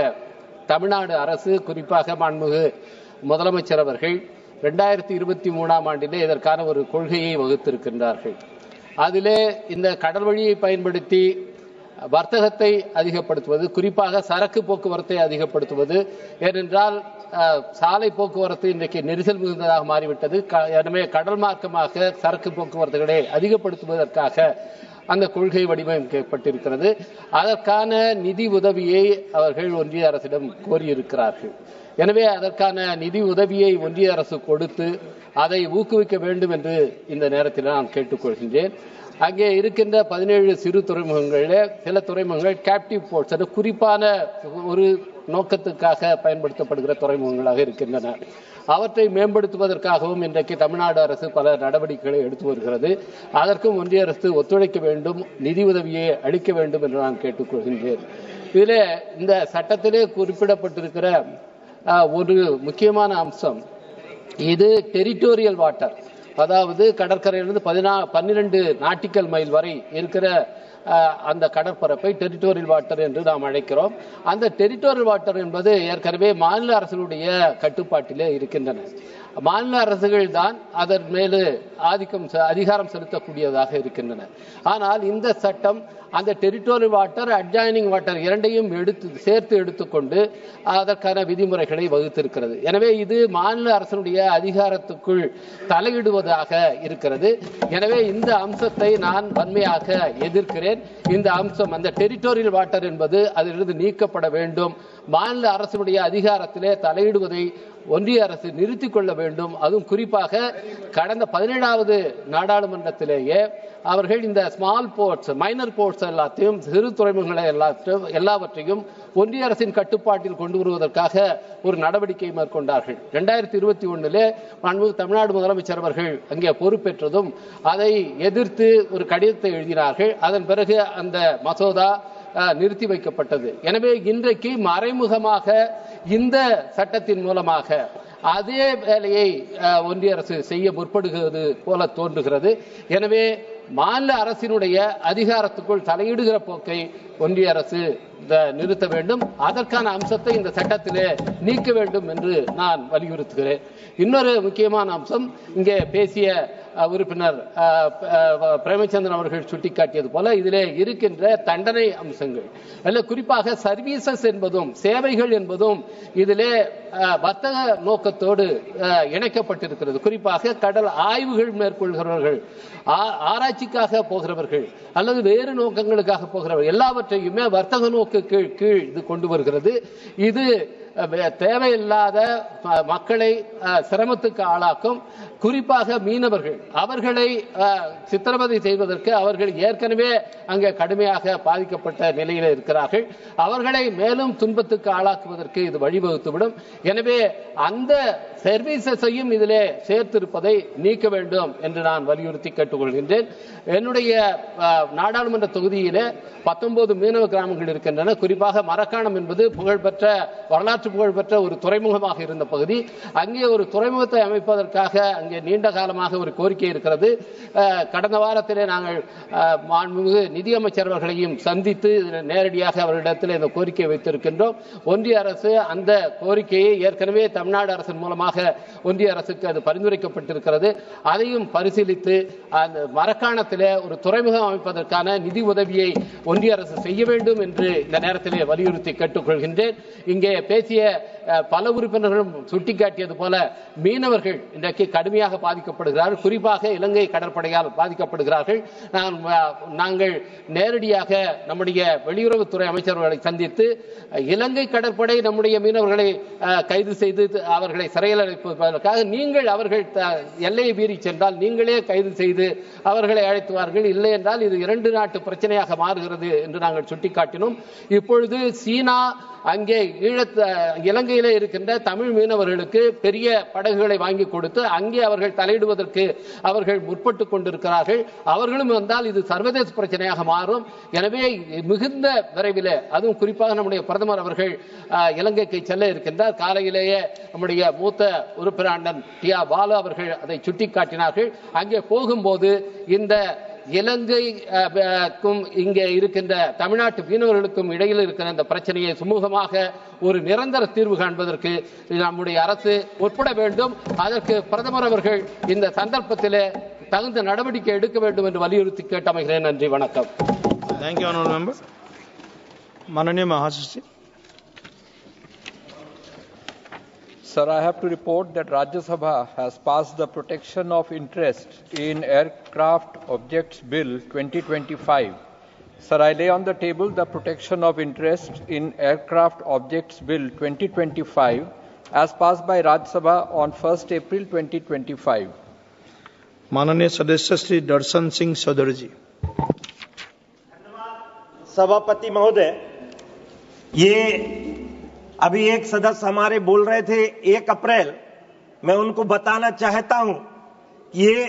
தமிழ்நாடு அரசு, குறிப்பாக மாண்புமிகு முதலமைச்சர் அவர்கள் 2023ஆம் ஆண்டிலே இதற்கான ஒரு கொள்கையை வகுத்திருக்கின்றார்கள். அதிலே இந்த கடல் வழியை பயன்படுத்தி வர்த்தகத்தை அதிகப்படுத்துவது, குறிப்பாக சரக்கு போக்குவரத்தை அதிகப்படுத்துவது. ஏனென்றால் சாலை போக்குவரத்து இன்றைக்கு நெரிசல் மிகுந்ததாக மாறிவிட்டது. எனவே கடல் மார்க்கமாக சரக்கு போக்குவரத்துகளை அதிகப்படுத்துவதற்காக அந்த கொள்கை வடிவமைக்கப்பட்டிருக்கிறது. அதற்கான நிதி உதவியை அவர்கள் ஒன்றிய அரசிடம் கோரியிருக்கிறார்கள். எனவே அதற்கான நிதி உதவியை ஒன்றிய அரசு கொடுத்து அதை ஊக்குவிக்க வேண்டும் என்று இந்த நேரத்தில் நான் கேட்டுக்கொள்கின்றேன். அங்கே இருக்கின்ற 17 சிறு துறைமுகங்களில் சில துறைமுகங்கள் கேப்டிவ் போர்ட்ஸ், குறிப்பான ஒரு நோக்கத்துக்காக பயன்படுத்தப்படுகிற துறைமுகங்களாக இருக்கின்றன. அவற்றை மேம்படுத்துவதற்காகவும் இன்றைக்கு தமிழ்நாடு அரசு பல நடவடிக்கைகளை எடுத்து வருகிறது. அதற்கும் ஒன்றிய அரசு ஒத்துழைக்க வேண்டும், நிதி உதவியை அளிக்க வேண்டும் என்று நான் கேட்டுக்கொள்கின்றேன். இதிலே இந்த சட்டத்திலே குறிப்பிடப்பட்டிருக்கிற ஒரு முக்கியமான அம்சம், இது டெரிட்டோரியல் வாட்டர், அதாவது கடற்கரையிலிருந்து 12 நாட்டிக்கல் மைல் வரை இருக்கிற அந்த கடற்பரப்பை டெரிட்டோரியல் வாட்டர் என்று நாம் அழைக்கிறோம். அந்த டெரிட்டோரியல் வாட்டர் என்பது ஏற்கனவே மாநில அரசுடைய கட்டுப்பாட்டிலே இருக்கின்றன. மாநில அரசுகள் தான் அதன் மேல் அதிகாரம் செலுத்தக்கூடியதாக இருக்கின்றன. ஆனால் இந்த சட்டம் அந்த டெரிட்டோரியல் வாட்டர், அட்ஜாயினிங் வாட்டர் இரண்டையும் சேர்த்து எடுத்துக்கொண்டு அதற்கான விதிமுறைகளை வகுத்திருக்கிறது. எனவே இது மாநில அரசுடைய அதிகாரத்துக்குள் தலையிடுவதாக இருக்கிறது. எனவே இந்த அம்சத்தை நான் வன்மையாக எதிர்க்கிறேன். இந்த அம்சம், அந்த டெரிட்டோரியல் வாட்டர் என்பது அதிலிருந்து நீக்கப்பட வேண்டும். மாநில அரசுடைய அதிகாரத்திலே தலையிடுவதை ஒன்றிய அரசு நிறுத்திக் கொள்ள வேண்டும். அதுவும் குறிப்பாக கடந்த 17வது நாடாளுமன்றத்திலேயே அவர்கள் இந்த ஸ்மால் போர்ட்ஸ், மைனர் போர்ட்ஸ் எல்லாத்தையும், சிறு துறைமுகங்களை எல்லாவற்றையும் ஒன்றிய அரசின் கட்டுப்பாட்டில் கொண்டு வருவதற்காக ஒரு நடவடிக்கை மேற்கொண்டார்கள். 2021 தமிழ்நாடு முதலமைச்சர் அவர்கள் அங்கே பொறுப்பேற்றதும் அதை எதிர்த்து ஒரு கடிதத்தை எழுதினார்கள். அதன் பிறகு அந்த மசோதா நிறுத்தி வைக்கப்பட்டது. எனவே இன்றைக்கு மறைமுகமாக இந்த சட்டத்தின் மூலமாக அதே வேலையை ஒன்றிய அரசு செய்ய முற்படுகிறது போல தோன்றுகிறது. எனவே மாநில அரசினுடைய அதிகாரத்துக்குள் தலையிடுகிற போக்கை ஒன்றிய அரசு நிறுத்த வேண்டும். அதற்கான அம்சத்தை இந்த சட்டத்திலே நீக்க வேண்டும் என்று நான் வலியுறுத்துகிறேன். இன்னொரு முக்கியமான அம்சம், இங்கே பேசிய உறுப்பினர் பிரேமச்சந்திரன் அவர்கள் சுட்டிக்காட்டியது போல இதிலே இருக்கின்ற தண்டனை அம்சங்கள், அல்ல குறிப்பாக சர்வீசஸ் என்பதும் சேவைகள் என்பதும் இதிலே வர்த்தக நோக்கத்தோடு இணைக்கப்பட்டிருக்கிறது. குறிப்பாக கடல் ஆய்வுகள் மேற்கொள்கிறவர்கள், ஆராய்ச்சிக்காக போகிறவர்கள் அல்லது வேறு நோக்கங்களுக்காக போகிறவர்கள் எல்லாவற்றையுமே வர்த்தக நோக்கு கீழ் இது கொண்டு வருகிறது. இது தேவையில்லாத மக்களை சிரமத்துக்கு ஆளாக்கும். குறிப்பாக மீனவர்கள், அவர்களை சித்திரவதை செய்வதற்கு அவர்கள் ஏற்கனவே அங்கே கடுமையாக பாதிக்கப்பட்ட நிலையில் இருக்கிறார்கள். அவர்களை மேலும் துன்பத்துக்கு ஆளாக்குவதற்கு இது வழிவகுத்துவிடும். எனவே அந்த சர்வீசஸையும் இதிலே சேர்த்திருப்பதை நீக்க வேண்டும் என்று நான் வலியுறுத்தி கேட்டுக்கொள்கின்றேன். என்னுடைய நாடாளுமன்ற தொகுதியிலே 19 மீனவ கிராமங்கள் இருக்கின்றன. குறிப்பாக மரக்காணம் என்பது புகழ்பெற்ற, வரலாற்று புகழ்பெற்ற ஒரு துறைமுகமாக இருந்த பகுதி. அங்கே ஒரு துறைமுகத்தை அமைப்பதற்காக அங்கே நீண்ட காலமாக ஒரு கோரிக்கை இருக்கிறது. கடந்த வாரத்திலே நாங்கள் மாண்புமிகு நிதியமைச்சர் அவர்களையும் சந்தித்து நேரடியாக அவர்களிடத்தில் இந்த கோரிக்கையை வைத்திருக்கின்றோம். ஒன்றிய அரசு அந்த கோரிக்கையை ஏற்கனவே தமிழ்நாடு அரசின் மூலமாக ஒன்றிய அரசுக்கு அது பரிந்துரைக்கப்பட்டிருக்கிறது. அதையும் பரிசீலித்து அந்த மரக்காணத்திலே ஒரு துறைமுகம் அமைப்பதற்கான நிதி உதவியை ஒன்றிய அரசு செய்ய வேண்டும் என்று இந்த நேரத்திலே வலியுறுத்தி கேட்டுக்கொள்கின்றேன். இங்கே பேசிய பல உறுப்பினர்களும் சுட்டிக்காட்டியது போல மீனவர்கள் இன்றைக்கு கடுமையாக பாதிக்கப்படுகிறார்கள். குறிப்பாக இலங்கை கடற்படையால் பாதிக்கப்படுகிறார்கள். நாங்கள் நேரடியாக நம்முடைய வெளியுறவுத்துறை அமைச்சர்களை சந்தித்து இலங்கை கடற்படை நம்முடைய மீனவர்களை கைது செய்து அவர்களை சிறையில் அடைப்பதற்காக நீங்கள் அவர்கள் எல்லையை மீறி சென்றால் நீங்களே கைது செய்து அவர்களை அழைத்துவார்கள், இல்லை என்றால் இது 2 நாட்டு பிரச்சனையாக மாறுகிறது என்று நாங்கள் சுட்டிக்காட்டினோம். இப்பொழுது சீனா அங்கே இலங்கையிலே இருக்கின்ற தமிழ் மீனவர்களுக்கு பெரிய படகுகளை வாங்கி கொடுத்து அங்கே அவர்கள் தலையிடுவதற்கு அவர்கள் முற்பட்டுக் கொண்டிருக்கிறார்கள். அவர்களும் வந்தால் இது சர்வதேச பிரச்சனையாக மாறும். எனவே மிகுந்த விரைவில், அதுவும் குறிப்பாக நம்முடைய பிரதமர் அவர்கள் இலங்கைக்கு செல்ல இருக்கின்றார். காலையிலேயே நம்முடைய மூத்த உறுப்பினர் அண்ணன் டி.ஆ. பாலு அவர்கள் அதை சுட்டிக்காட்டினார்கள். அங்கே போகும்போது இந்த இலங்கைக்கும் இங்கே இருக்கின்ற தமிழ்நாட்டு மீனவர்களுக்கும் இடையில் இருக்கிற இந்த பிரச்சனையை சுமூகமாக ஒரு நிரந்தர தீர்வு காண்பதற்கு நம்முடைய அரசு உட்பட வேண்டும். அதற்கு பிரதமர் அவர்கள் இந்த சந்தர்ப்பத்தில் தகுந்த நடவடிக்கை எடுக்க வேண்டும் என்று வலியுறுத்தி கேட்டமைகிறேன். நன்றி, வணக்கம். Thank you, honorable member. माननीय महासचिव. Sir, I have to report that Rajya Sabha has passed the Protection of Interest in Aircraft Objects Bill 2025. Sir, I lay on the table the Protection of Interest in Aircraft Objects Bill 2025 as passed by Rajya Sabha on 1st April 2025. माननीय सदस्य श्री दर्शन सिंह सदर जी। सभापति महोदय, ये अभी एक सदस्य हमारे बोल रहे थे 1 अप्रैल, मैं उनको बताना चाहता हूं ये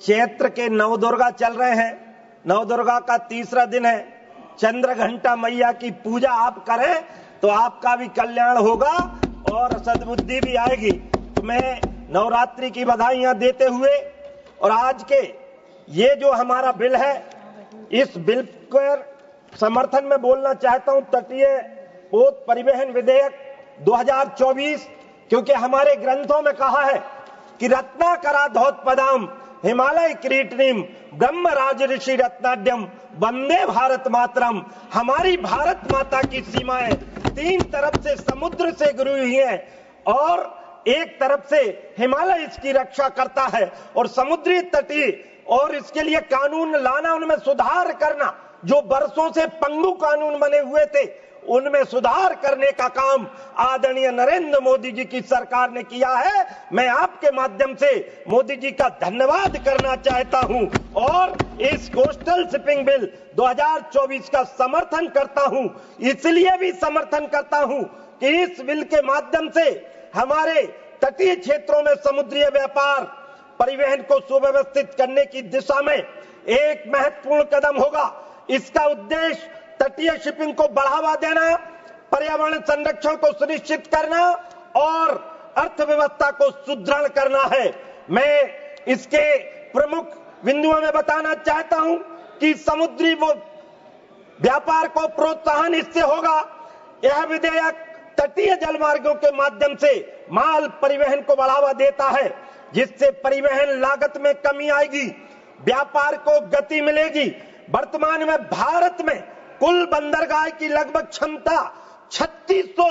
चैत्र के नवदुर्गा चल रहे हैं, नवदुर्गा का 3रा दिन है। चंद्र घंटा मैया की पूजा आप करें तो आपका भी कल्याण होगा और सद्बुद्धि भी आएगी। तो मैं नवरात्रि की बधाइयां देते हुए और आज के ये जो हमारा बिल है, इस बिल के समर्थन में बोलना चाहता हूं। तटीय पोत परिवहन विधेयक 2024, क्योंकि हमारे ग्रंथों में कहा है कि रत्नाकराधोत्पदाम हिमालय किरीटिनीम ब्रह्म राज ऋषि रत्नाड्यम वंदे भारत मातरम। हमारी भारत माता की सीमाएं 3 तरफ से समुद्र से घिरी हुई हैं और एक तरफ से हिमालय इसकी रक्षा करता है और समुद्री तटीय और इसके लिए कानून लाना, उनमें सुधार करना, जो बरसों से पंगु कानून बने हुए थे उनमें सुधार करने का काम आदरणीय नरेंद्र मोदी जी की सरकार ने किया है। मैं आपके माध्यम से मोदी जी का धन्यवाद करना चाहता हूं और इस कोस्टल शिपिंग बिल 2024 का समर्थन करता हूं। इसलिए भी समर्थन करता हूं कि इस बिल के माध्यम से हमारे तटीय क्षेत्रों में समुद्री व्यापार परिवहन को सुव्यवस्थित करने की दिशा में एक महत्वपूर्ण कदम होगा। इसका उद्देश्य तटीय शिपिंग को बढ़ावा देना, पर्यावरण संरक्षण को सुनिश्चित करना और अर्थव्यवस्था को सुदृढ़ करना है। मैं इसके प्रमुख बिंदुओं में बताना चाहता हूं कि समुद्री व्यापार को प्रोत्साहन इससे होगा। यह विधेयक तटीय जलमार्गों के माध्यम से माल परिवहन को बढ़ावा देता है, जिससे परिवहन लागत में कमी आएगी, व्यापार को गति मिलेगी। वर्तमान में भारत में कुल बंदरगाह की लगभग क्षमता 3600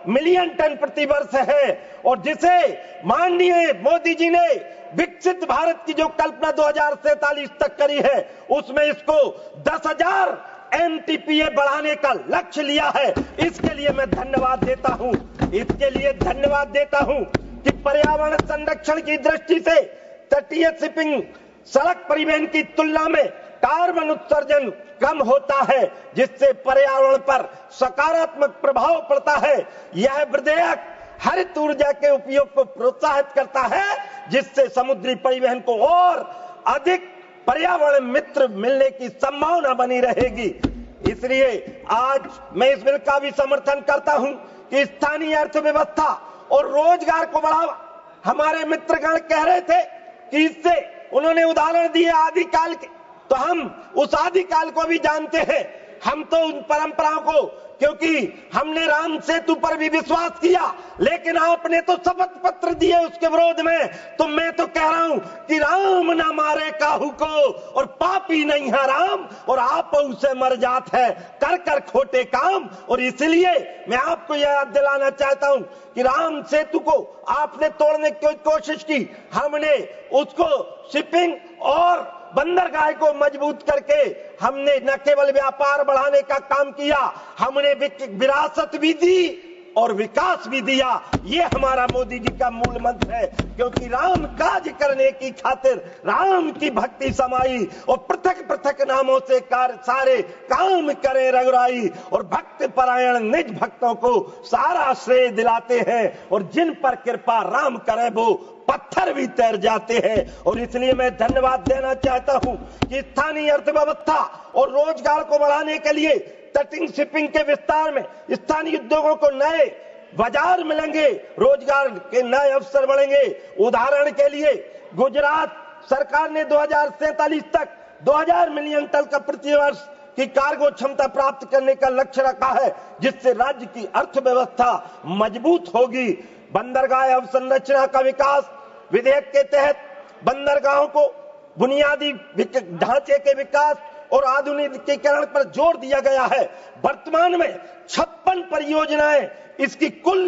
मिलियन टन प्रति वर्ष है और जिसे माननीय मोदी जी ने विकसित भारत की जो कल्पना 2047 तक करी है, उसमें इसको 10,000 MTPA बढ़ाने का लक्ष्य लिया है। इसके लिए मैं धन्यवाद देता हूं। इसके लिए धन्यवाद देता हूं कि पर्यावरण संरक्षण की दृष्टि से तटीय शिपिंग सड़क परिवहन की तुलना में कार्बन उत्सर्जन कम होता है, जिससे पर्यावरण पर सकारात्मक प्रभाव पड़ता है। यह विधेयक हरित ऊर्जा के उपयोग को प्रोत्साहित करता है, जिससे समुद्री परिवहन को और अधिक पर्यावरण मित्र मिलने की संभावना बनी रहेगी। इसलिए आज मैं इस बिल का भी समर्थन करता हूं कि स्थानीय अर्थव्यवस्था और रोजगार को बढ़ावा। हमारे मित्रगण कह रहे थे कि इससे उन्होंने उदाहरण दिए आदिकाल के, तो हम उस आदिकाल को भी जानते हैं। हम तो उन परंपराओं को, क्योंकि हमने राम सेतु पर भी विश्वास किया, लेकिन आपने तो शपथ पत्र दिए उसके विरोध में। तो मैं तो कह रहा हूं कि राम ना मारे काहू को और पापी नहीं है राम और आप उसे मर जात है कर कर खोटे काम। और इसलिए मैं आपको यह याद दिलाना चाहता हूं कि राम सेतु को आपने तोड़ने की कोशिश की, हमने उसको शिपिंग और बंदरगाह को मजबूत करके हमने न केवल व्यापार बढ़ाने का काम किया, हमने विरासत भी दी और विकास भी दिया। ये हमारा मोदी जी का मूल मंत्र है, क्योंकि राम काज करने की खातिर राम की भक्ति समाई और पृथक पृथक नामों से सारे काम करे रघुराई और भक्त परायण निज भक्तों को सारा श्रेय दिलाते हैं और जिन पर कृपा राम करे वो पत्थर भी तैर जाते हैं। और इसलिए मैं धन्यवाद देना चाहता हूं कि स्थानीय अर्थव्यवस्था और रोजगार को बढ़ाने के लिए तटीय शिपिंग के विस्तार में स्थानीय उद्योगों को नए बाजार मिलेंगे, रोजगार के नए अवसर बढ़ेंगे। उदाहरण के लिए गुजरात सरकार ने 2047 तक 2000 मिलियन टन का प्रति वर्ष की कार्गो क्षमता प्राप्त करने का लक्ष्य रखा है, जिससे राज्य की अर्थव्यवस्था मजबूत होगी। बंदरगाह अवसंरचना का विकास विधेयक के तहत बंदरगाहों को बुनियादी ढांचे के विकास और आधुनिकीकरण पर जोर दिया गया है। वर्तमान में 56 परियोजनाएं, इसकी कुल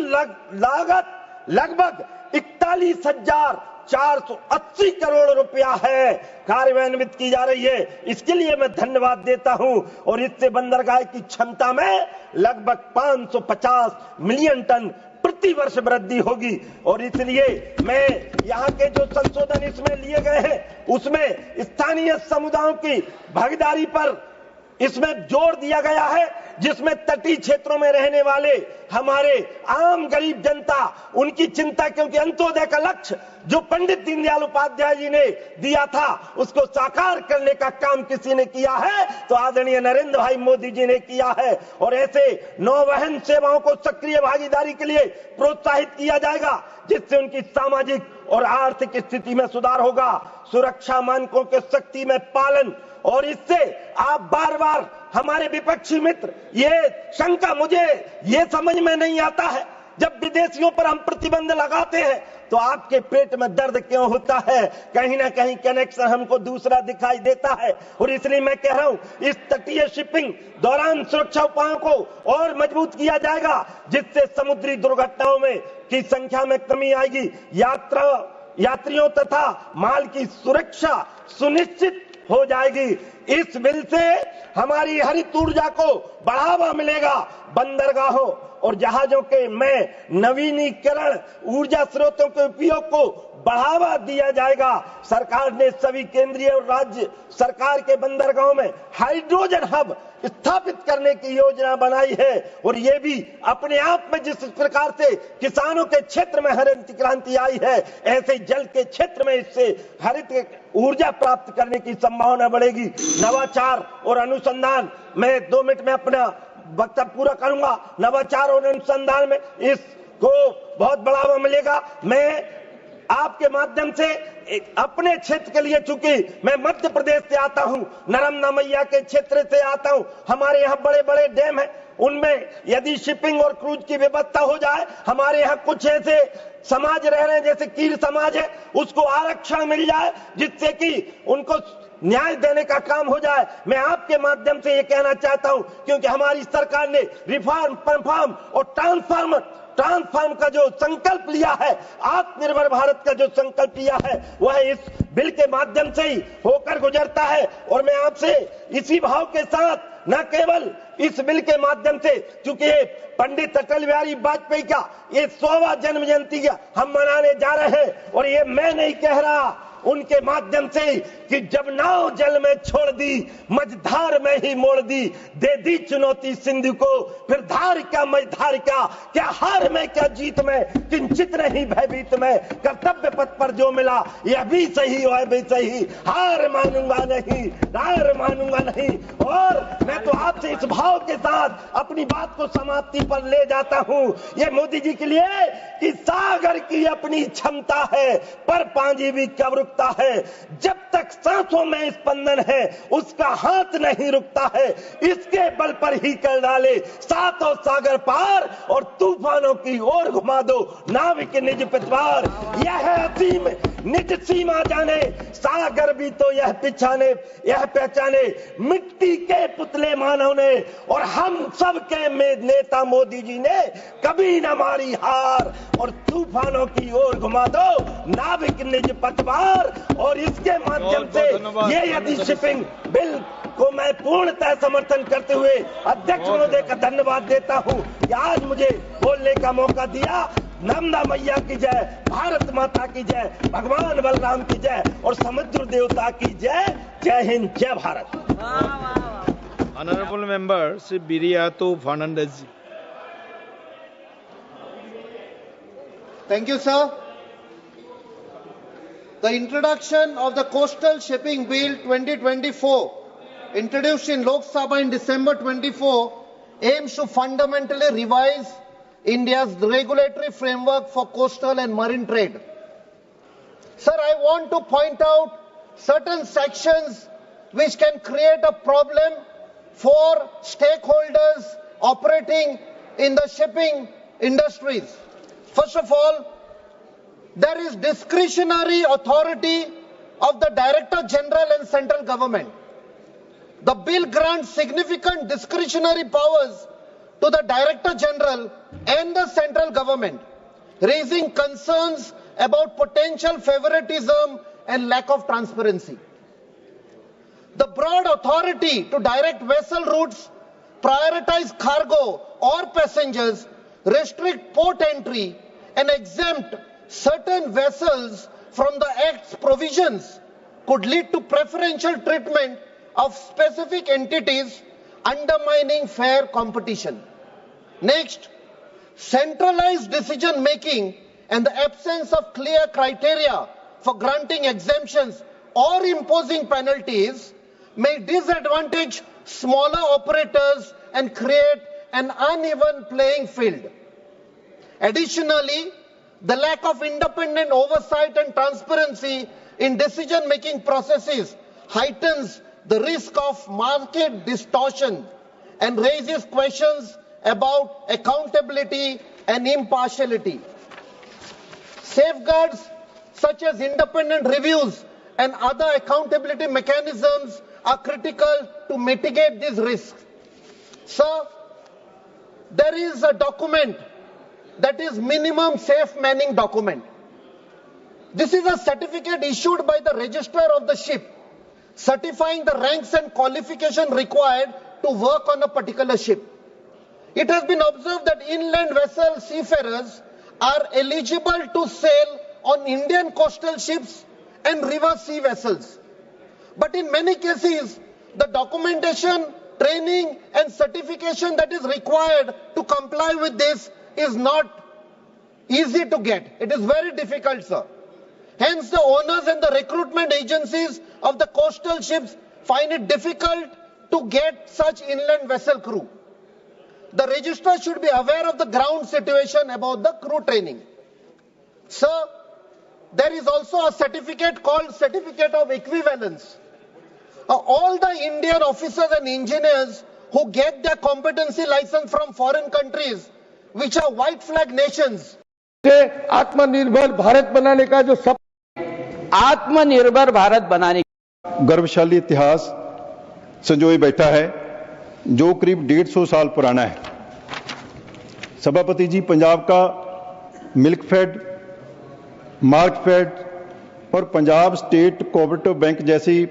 लागत लगभग 41,480 करोड़ रुपया है कार्यान्वित की जा रही है। इसके लिए मैं धन्यवाद देता हूं और इससे बंदरगाह की क्षमता में लगभग 550 मिलियन टन प्रति वर्ष वृद्धि होगी। और इसलिए मैं यहाँ के जो संशोधन इसमें लिए गए हैं उसमें स्थानीय समुदायों की भागीदारी पर इसमें जोर दिया गया है, जिसमें तटीय क्षेत्रों में रहने वाले हमारे आम गरीब जनता, उनकी चिंता, क्योंकि अंत्योदय का लक्ष्य जो पंडित दीनदयाल उपाध्याय जी ने दिया था उसको साकार करने का काम किसी ने किया है तो आदरणीय नरेंद्र भाई मोदी जी ने किया है। और ऐसे नौवहन सेवाओं को सक्रिय भागीदारी के लिए प्रोत्साहित किया जाएगा, जिससे उनकी सामाजिक और आर्थिक स्थिति में सुधार होगा। सुरक्षा मानकों के सख्ती में पालन, और इससे आप बार बार हमारे विपक्षी मित्र ये शंका, मुझे ये समझ में नहीं आता है, जब विदेशियों पर हम प्रतिबंध लगाते हैं तो आपके पेट में दर्द क्यों होता है? कहीं ना कहीं कनेक्शन हमको दूसरा दिखाई देता है। और इसलिए मैं कह रहा हूं इस तटीय शिपिंग दौरान सुरक्षा उपायों को और मजबूत किया जाएगा, जिससे समुद्री दुर्घटनाओं में की संख्या में कमी आएगी। यात्रियों तथा माल की सुरक्षा सुनिश्चित हो जाएगी। इस बिल से हमारी हरित ऊर्जा को बढ़ावा मिलेगा। बंदरगाहों और जहाजों के में नवीनीकरण ऊर्जा स्रोतों के उपयोग को बढ़ावा दिया जाएगा। सरकार ने सभी केंद्रीय और राज्य सरकार के बंदरगाहों में हाइड्रोजन हब स्थापित करने की योजना बनाई है। और ये भी अपने आप में जिस प्रकार से किसानों के क्षेत्र में हरित क्रांति आई है, ऐसे जल के क्षेत्र में इससे हरित ऊर्जा प्राप्त करने की संभावना बढ़ेगी। नवाचार और अनुसंधान, मैं 2 मिनट में अपना वक्तव्य पूरा करूंगा। नवाचार और अनुसंधान में इसको बहुत बढ़ावा मिलेगा। मैं आपके माध्यम से अपने क्षेत्र के लिए, चूंकि मैं मध्य प्रदेश से आता हूं, नर्मदा मैया के क्षेत्र से आता हूं, हमारे यहाँ बड़े बड़े डैम हैं, उनमें यदि शिपिंग और क्रूज की व्यवस्था हो जाए, हमारे यहाँ कुछ ऐसे समाज रह रहे हैं जैसे कीर समाज है, उसको आरक्षण मिल जाए जिससे कि उनको न्याय देने का काम हो जाए। मैं आपके माध्यम से ये कहना चाहता हूं, क्योंकि हमारी सरकार ने रिफॉर्म, परफॉर्म और ट्रांसफॉर्म का जो संकल्प लिया है, आत्मनिर्भर भारत का जो संकल्प लिया है, वह इस बिल के माध्यम से ही होकर गुजरता है। और मैं आपसे इसी भाव के साथ, न केवल इस बिल के माध्यम से, चूंकि पंडित अटल बिहारी वाजपेयी का ये 100वां जन्म जयंती हम मनाने जा रहे हैं, और ये मैं नहीं कह रहा, उनके माध्यम से कि जब नाव जल में छोड़ दी, मझधार में ही मोड़ दी, दे दी चुनौती सिंधु को, फिर धार क्या मझधार क्या हार में क्या जीत में, किंचित नहीं भयभीत में, कर्तव्य पथ पर जो मिला यह भी सही वह भी सही, हार मानूंगा नहीं। और मैं तो आपसे इस भाव के साथ अपनी बात को समाप्ति पर ले जाता हूं। ये मोदी जी के लिए कि सागर की अपनी क्षमता है, पर पांजी भी कब रुकता है, जब तक सांसों में स्पंदन है उसका हाथ नहीं रुकता है, इसके बल पर ही कर डाले सातों सागर पार और तूफानों की ओर घुमा दो नाविक निज पतवार। यह असीम निज सीमा जाने, सागर भी तो यह पहचाने, मिट्टी के पुतले मानव ने और हम सब के नेता मोदी जी ने कभी न मारी हार, और तूफानों की ओर घुमा दो नाविक निज पतवार। और इसके माध्यम से ये यदि शिपिंग बिल को मैं पूर्णतः समर्थन करते हुए अध्यक्ष महोदय का धन्यवाद देता हूं कि आज मुझे बोलने का मौका दिया। नर्मदा मैया की जय, भारत माता की जय, भगवान बलराम की जय और समुद्र देवता की जय। जय हिंद, जय Bharat. Honorable member Sri Biriato Fernandez. Thank you, sir. The introduction of the Coastal Shipping Bill 2024, introduced in Lok Sabha in December 24, aims to fundamentally revise India's regulatory framework for coastal and marine trade. Sir, I want to point out certain sections which can create a problem for stakeholders operating in the shipping industries. First of all, there is discretionary authority of the Director General and central government. The bill grants significant discretionary powers to the Director General and the central government. raising concerns about potential favoritism and lack of transparency. The broad authority to direct vessel routes, prioritize cargo or passengers, restrict port entry, and exempt certain vessels from the Act's provisions could lead to preferential treatment of specific entities, undermining fair competition. Next, centralized decision making and the absence of clear criteria for granting exemptions or imposing penalties may disadvantage smaller operators and create an uneven playing field. Additionally, the lack of independent oversight and transparency in decision-making processes heightens the risk of market distortion and raises questions about accountability and impartiality. Safeguards such as independent reviews and other accountability mechanisms are critical to mitigate these risks. Sir, there is a document that is minimum safe manning document. This is a certificate issued by the registrar of the ship, certifying the ranks and qualification required to work on a particular ship. It has been observed that inland vessel seafarers are eligible to sail on Indian coastal ships and river sea vessels. But in many cases, the documentation, training and certification that is required to comply with this is not easy to get. It is very difficult, sir. Hence, the owners and the recruitment agencies of the coastal ships find it difficult to get such inland vessel crew. The registrar should be aware of the ground situation about the crew training. Sir, there is also a certificate called Certificate of Equivalence. All the Indian officers and engineers who get their competency license from foreign countries, which are white flag nations, आत्मनिर्भर भारत बनाने का जो आत्मनिर्भर भारत बनाने गर्वशाली इतिहास संजोए बैठा है जो करीब 150 साल पुराना है। सभापति जी, पंजाब का मिल्क फेड, मार्क फेड और पंजाब स्टेट कोऑपरेटिव बैंक जैसी